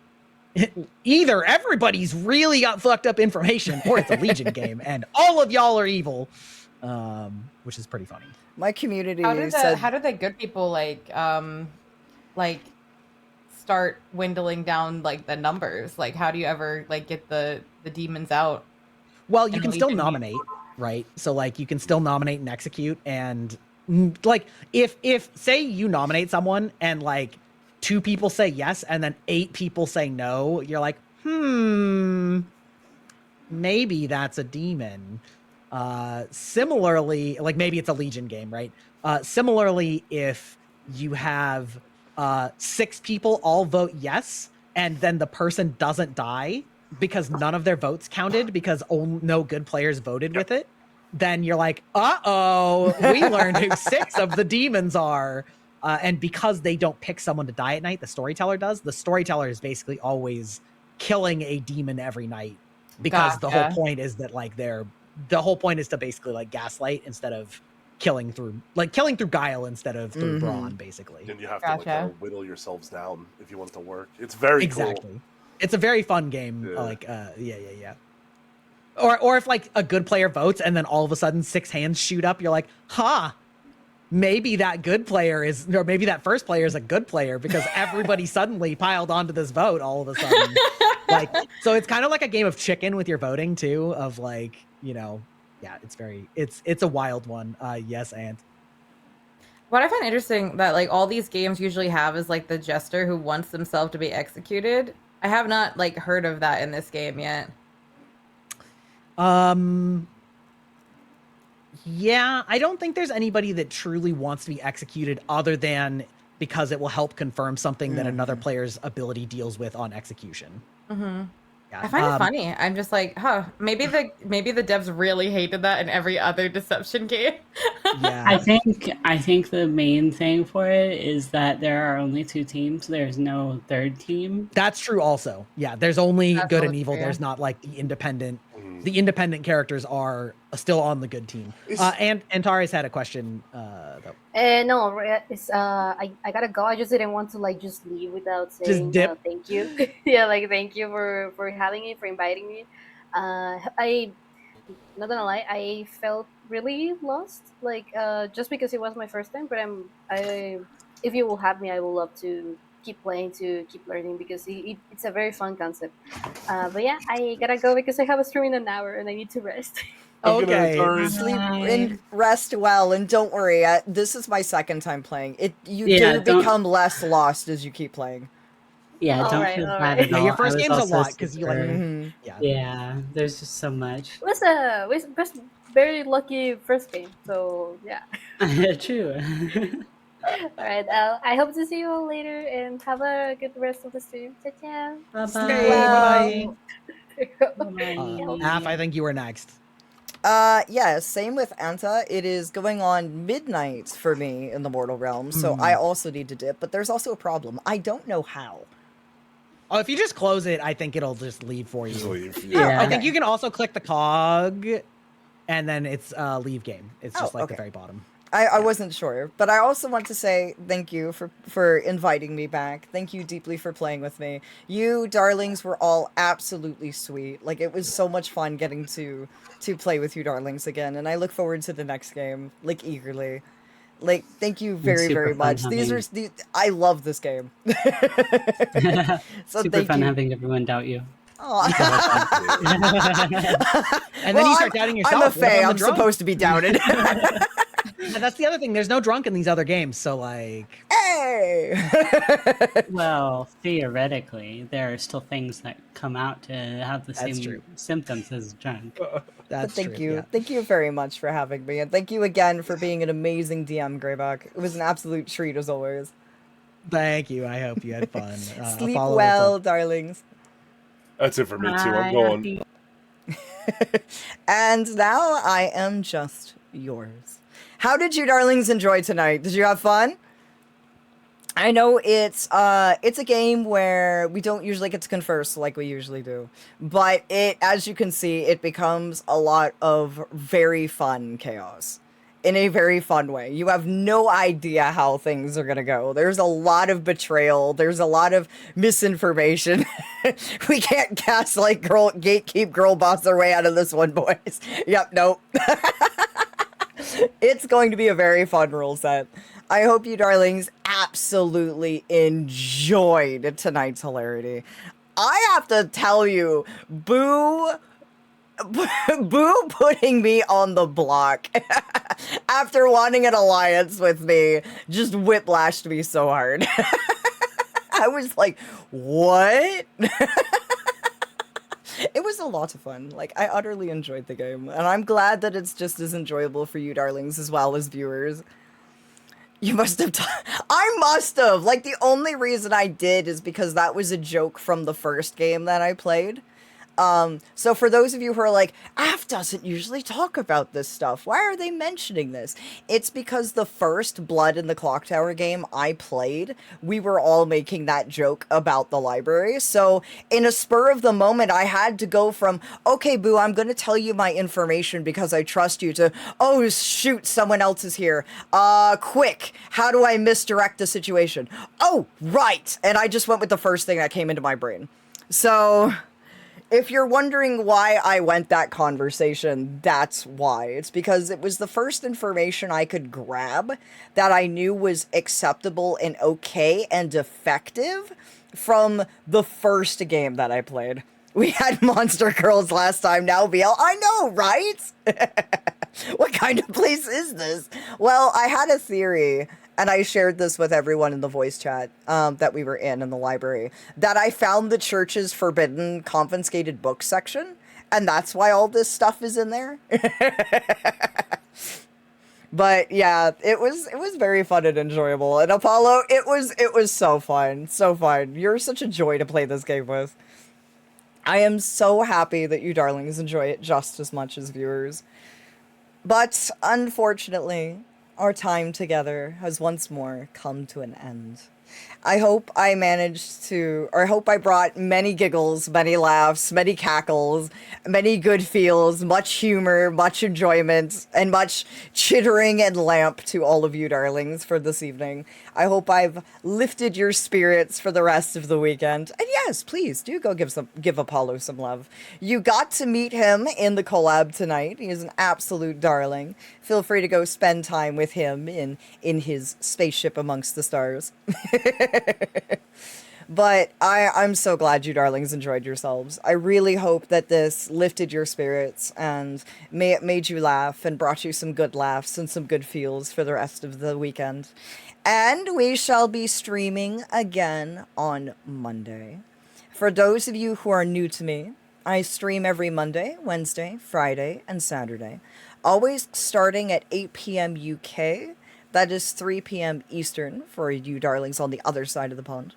either everybody's really got fucked up information or it's a Legion game and all of y'all are evil, which is pretty funny. My community how did the good people like start dwindling down like the numbers? Like how do you ever like get the demons out? Well, you can still nominate, right? So like you can still nominate and execute, and like if say you nominate someone and like 2 people say yes and then 8 people say no, you're like, maybe that's a demon. Similarly, like maybe it's a Legion game, right? Similarly, if you have 6 people all vote yes, and then the person doesn't die because none of their votes counted because no good players voted with it, then you're like, we learned who 6 of the demons are. And because they don't pick someone to die at night, the storyteller does. The storyteller is basically always killing a demon every night because the whole point is that like the whole point is to basically like gaslight instead of killing through guile instead of through brawn, basically. And you have to like kind of whittle yourselves down if you want it to work. It's very cool. It's a very fun game. Like Or if like a good player votes and then all of a sudden 6 hands shoot up, you're like, maybe that good player is, or maybe that first player is a good player because everybody suddenly piled onto this vote all of a sudden. Like, so it's kind of like a game of chicken with your voting too, of like, you know, it's a wild one. Yes, and what I find interesting that like all these games usually have is like the jester who wants themselves to be executed. I have not like heard of that in this game yet. Yeah, I don't think there's anybody that truly wants to be executed other than because it will help confirm something that another player's ability deals with on execution. Mm-hmm. Yeah, I find it funny. I'm just like, maybe the devs really hated that in every other Deception game. Yeah. I think the main thing for it is that there are only 2 teams. There's no third team. That's true also. Yeah, there's only That's good also and evil. true, yeah. There's not like the independent characters are still on the good team. And Antares had a question though. No, it's I gotta go. I just didn't want to like just leave without saying dip. thank you. Yeah, like thank you for having me, for inviting me. I not gonna lie, I felt really lost. Like just because it was my first time, but I if you will have me, I will love to keep playing, to keep learning, because it's a very fun concept. But yeah, I gotta go because I have a stream in an hour and I need to rest. Okay, sleep and rest well, and don't worry. This is my second time playing. You do become less lost as you keep playing. Yeah, All don't right, feel all bad right. at all. Your first I was game's a also lot because you like. super- Yeah. Yeah, there's just so much. It was very lucky first game, so yeah. True. All right, I hope to see you all later and have a good rest of the stream. Ciao, ciao. Bye-bye. Af, I think you were next. Yeah, same with Anta. It is going on midnight for me in the mortal realm, so I also need to dip, but there's also a problem. I don't know how. Oh, if you just close it, I think it'll just leave for you. Just leave, Yeah. I think you can also click the cog, and then it's leave game. It's just like the very bottom. I wasn't sure, but I also want to say thank you for inviting me back. Thank you deeply for playing with me. You darlings were all absolutely sweet. Like, it was so much fun getting to play with you darlings again, and I look forward to the next game, like, eagerly. Like, thank you very, very much. I love this game. So super fun having everyone doubt you. And then you start doubting yourself. I'm a fae. I'm supposed to be doubted. And that's the other thing. There's no drunk in these other games, so like. Hey. Well, theoretically, there are still things that come out to have the same symptoms as drunk. Thank you. Thank you very much for having me, and thank you again for being an amazing DM, Greyback. It was an absolute treat as always. Thank you. I hope you had fun. Sleep well, darlings. That's it for me too. I'm going. And now I am just yours. How did you darlings enjoy tonight? Did you have fun? I know it's a game where we don't usually get to converse like we usually do, but as you can see, it becomes a lot of very fun chaos in a very fun way. You have no idea how things are gonna go. There's a lot of betrayal. There's a lot of misinformation. We can't cast like gatekeep girl boss our way out of this one, boys. Yep, nope. It's going to be a very fun rule set. I hope you darlings absolutely enjoyed tonight's hilarity. I have to tell you, Boo putting me on the block after wanting an alliance with me just whiplashed me so hard. I was like, what? It was a lot of fun. Like, I utterly enjoyed the game, and I'm glad that it's just as enjoyable for you darlings as well as viewers. You must have I must have! Like, the only reason I did is because that was a joke from the first game that I played. So for those of you who are like, Af doesn't usually talk about this stuff, why are they mentioning this? It's because the first Blood in the Clock Tower game I played, we were all making that joke about the library. So in a spur of the moment, I had to go from, okay, Boo, I'm going to tell you my information because I trust you, to, oh, shoot, someone else is here. Quick, how do I misdirect the situation? Oh, right. And I just went with the first thing that came into my brain. So if you're wondering why I went that conversation, that's why. It's because it was the first information I could grab that I knew was acceptable and okay and effective from the first game that I played. We had Monster Girls last time, now BL. I know, right? What kind of place is this? Well, I had a theory, and I shared this with everyone in the voice chat that we were in the library, that I found the church's forbidden confiscated books section, and that's why all this stuff is in there. But yeah, it was very fun and enjoyable. And Apollo, it was so fun. So fun. You're such a joy to play this game with. I am so happy that you darlings enjoy it just as much as viewers. But unfortunately, our time together has once more come to an end. I hope I managed to, or I hope I brought many giggles, many laughs, many cackles, many good feels, much humor, much enjoyment, and much chittering and lamp to all of you darlings for this evening. I hope I've lifted your spirits for the rest of the weekend. And yes, please do go give Apollo some love. You got to meet him in the collab tonight. He is an absolute darling. Feel free to go spend time with him in his spaceship amongst the stars. But I'm so glad you darlings enjoyed yourselves. I really hope that this lifted your spirits and made you laugh and brought you some good laughs and some good feels for the rest of the weekend. And we shall be streaming again on Monday. For those of you who are new to me, I stream every Monday, Wednesday, Friday, and Saturday. Always starting at 8 p.m. UK. That is 3 p.m. Eastern for you darlings on the other side of the pond.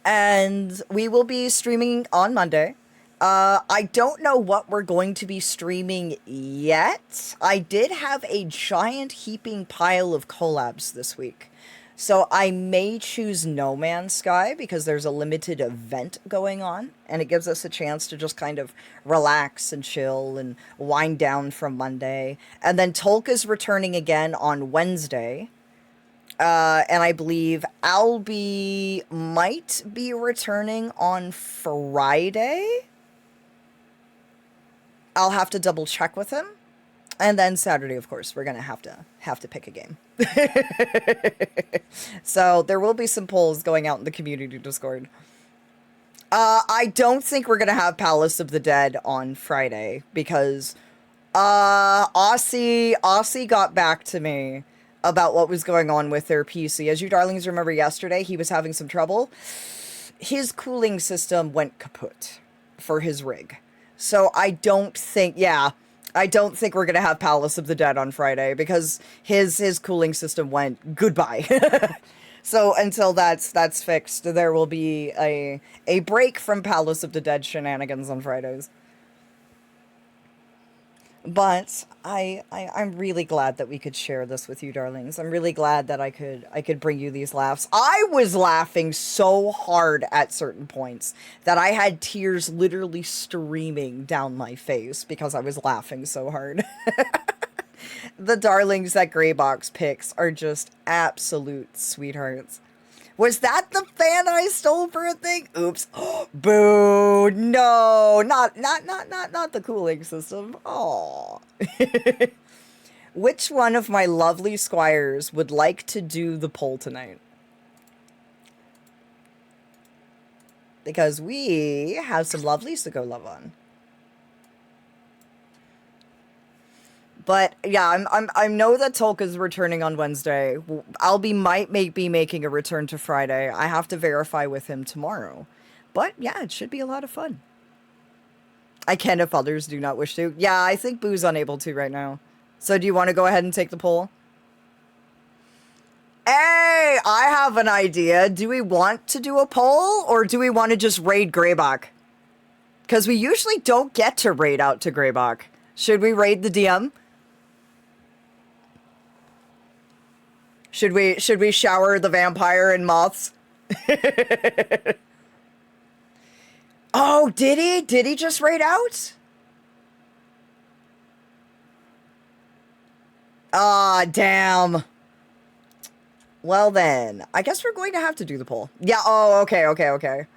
And we will be streaming on Monday. I don't know what we're going to be streaming yet. I did have a giant heaping pile of collabs this week. So I may choose No Man's Sky because there's a limited event going on. And it gives us a chance to just kind of relax and chill and wind down from Monday. And then Tolka's returning again on Wednesday. And I believe might be returning on Friday. I'll have to double check with him. And then Saturday, of course, we're going to have to pick a game. So there will be some polls going out in the community Discord. I don't think we're going to have Palace of the Dead on Friday because Aussie got back to me about what was going on with their PC. As you darlings remember yesterday, he was having some trouble. His cooling system went kaput for his rig. So I don't think we're going to have Palace of the Dead on Friday because his cooling system went goodbye. So until that's fixed, there will be a break from Palace of the Dead shenanigans on Fridays. But I'm really glad that we could share this with you, darlings. I'm really glad that I could bring you these laughs. I was laughing so hard at certain points that I had tears literally streaming down my face because I was laughing so hard. The darlings that Greybox picks are just absolute sweethearts. Was that the fan I stole for a thing? Oops. Boo. No. Not the cooling system. Aw. Which one of my lovely squires would like to do the poll tonight? Because we have some lovelies to go love on. But yeah, I know that Tolka's returning on Wednesday. Might be making a return to Friday. I have to verify with him tomorrow. But yeah, it should be a lot of fun. I can if others do not wish to. Yeah, I think Boo's unable to right now. So do you want to go ahead and take the poll? Hey, I have an idea. Do we want to do a poll or do we want to just raid Greybach? Because we usually don't get to raid out to Greybach. Should we raid the DM? Should we shower the vampire and moths? Oh, did he? Did he just raid out? Ah, damn. Well then, I guess we're going to have to do the poll. Yeah. Oh, okay.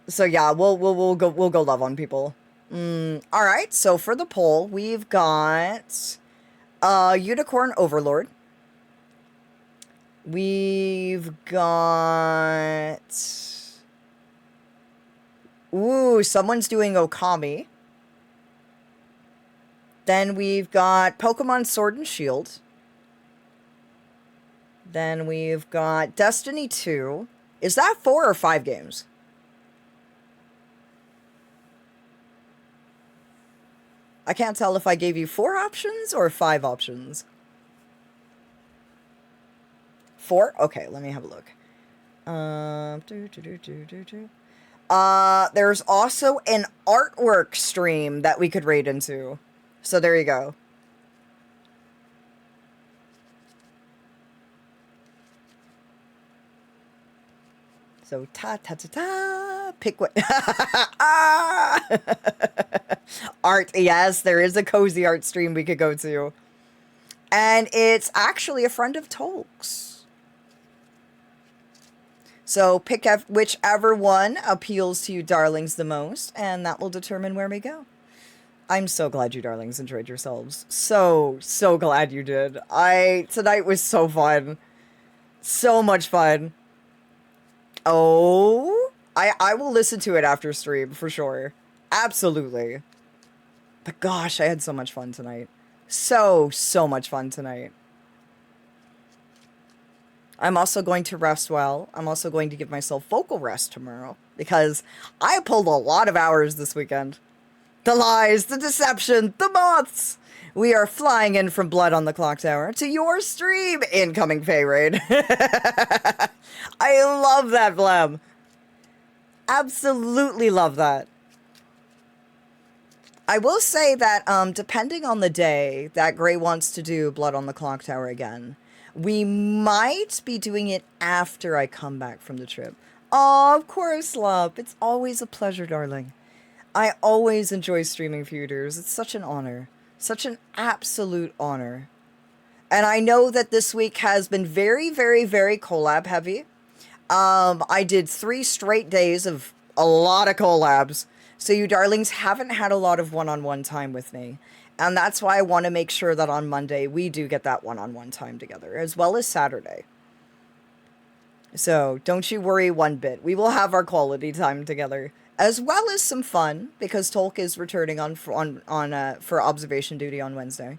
So yeah, we'll go love on people. All right. So for the poll, we've got Unicorn Overlord. We've got... Ooh, someone's doing Okami. Then we've got Pokemon Sword and Shield. Then we've got Destiny 2. Is that 4 or 5 games? I can't tell if I gave you 4 options or 5 options. 4? Okay, let me have a look. There's also an artwork stream that we could raid into. So there you go. So ta-ta-ta-ta, pick what... Ah! Art, yes, there is a cozy art stream we could go to. And it's actually a friend of Tolk's. So pick whichever one appeals to you darlings the most, and that will determine where we go. I'm so glad you darlings enjoyed yourselves. So glad you did. Tonight was so fun. So much fun. Oh, I will listen to it after stream, for sure. Absolutely. But gosh, I had so much fun tonight. So much fun tonight. I'm also going to rest well. I'm also going to give myself vocal rest tomorrow, because I pulled a lot of hours this weekend. The lies, the deception, the moths. We are flying in from Blood on the Clock Tower to your stream, incoming Fey Raid. I love that, Blem. Absolutely love that. I will say that depending on the day that Gray wants to do Blood on the Clock Tower again, we might be doing it after I come back from the trip. Oh, of course, love. It's always a pleasure, darling. I always enjoy streaming for you, dears. It's such an honor. Such an absolute honor. And I know that this week has been very, very, very collab heavy. I did 3 straight days of a lot of collabs. So you darlings haven't had a lot of one-on-one time with me. And that's why I want to make sure that on Monday we do get that one-on-one time together, as well as Saturday. So don't you worry one bit. We will have our quality time together, as well as some fun, because Tolk is returning for observation duty on Wednesday.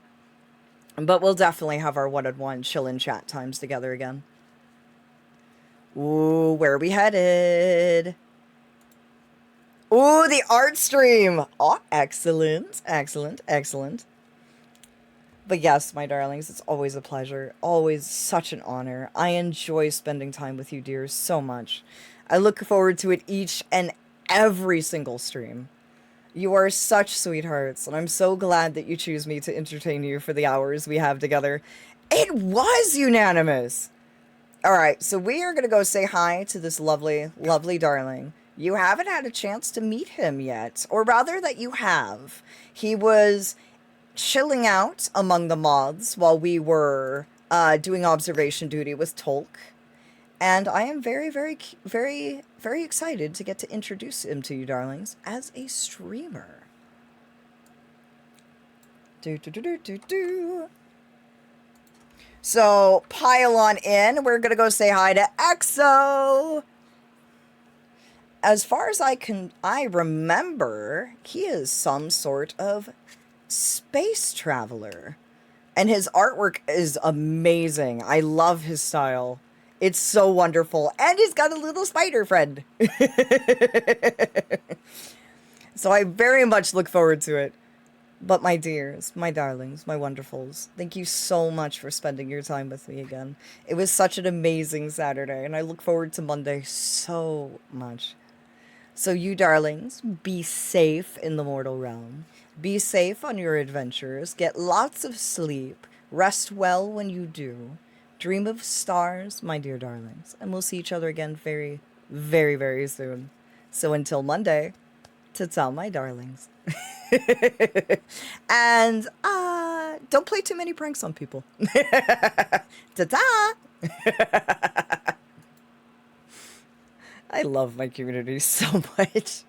But we'll definitely have our one-on-one chill-in chat times together again. Ooh, where are we headed? Ooh, the art stream! Oh, excellent, excellent, excellent. But yes, my darlings, it's always a pleasure. Always such an honor. I enjoy spending time with you, dears, so much. I look forward to it each and every single stream. You are such sweethearts, and I'm so glad that you choose me to entertain you for the hours we have together. It was unanimous! Alright, so we are going to go say hi to this lovely, lovely darling. You haven't had a chance to meet him yet, or rather that you have. He was chilling out among the moths while we were doing observation duty with Tolk. And I am very, very, very, very excited to get to introduce him to you, darlings, as a streamer. So, pile on in. We're going to go say hi to EXO. As far as I remember, he is some sort of space traveler. And his artwork is amazing. I love his style. It's so wonderful. And he's got a little spider friend. So I very much look forward to it. But my dears, my darlings, my wonderfuls, thank you so much for spending your time with me again. It was such an amazing Saturday, and I look forward to Monday so much. So you darlings, be safe in the mortal realm. Be safe on your adventures. Get lots of sleep. Rest well when you do. Dream of stars, my dear darlings. And we'll see each other again very, very, very soon. So until Monday, ta-ta, my darlings. And don't play too many pranks on people. Ta-ta! I love my community so much.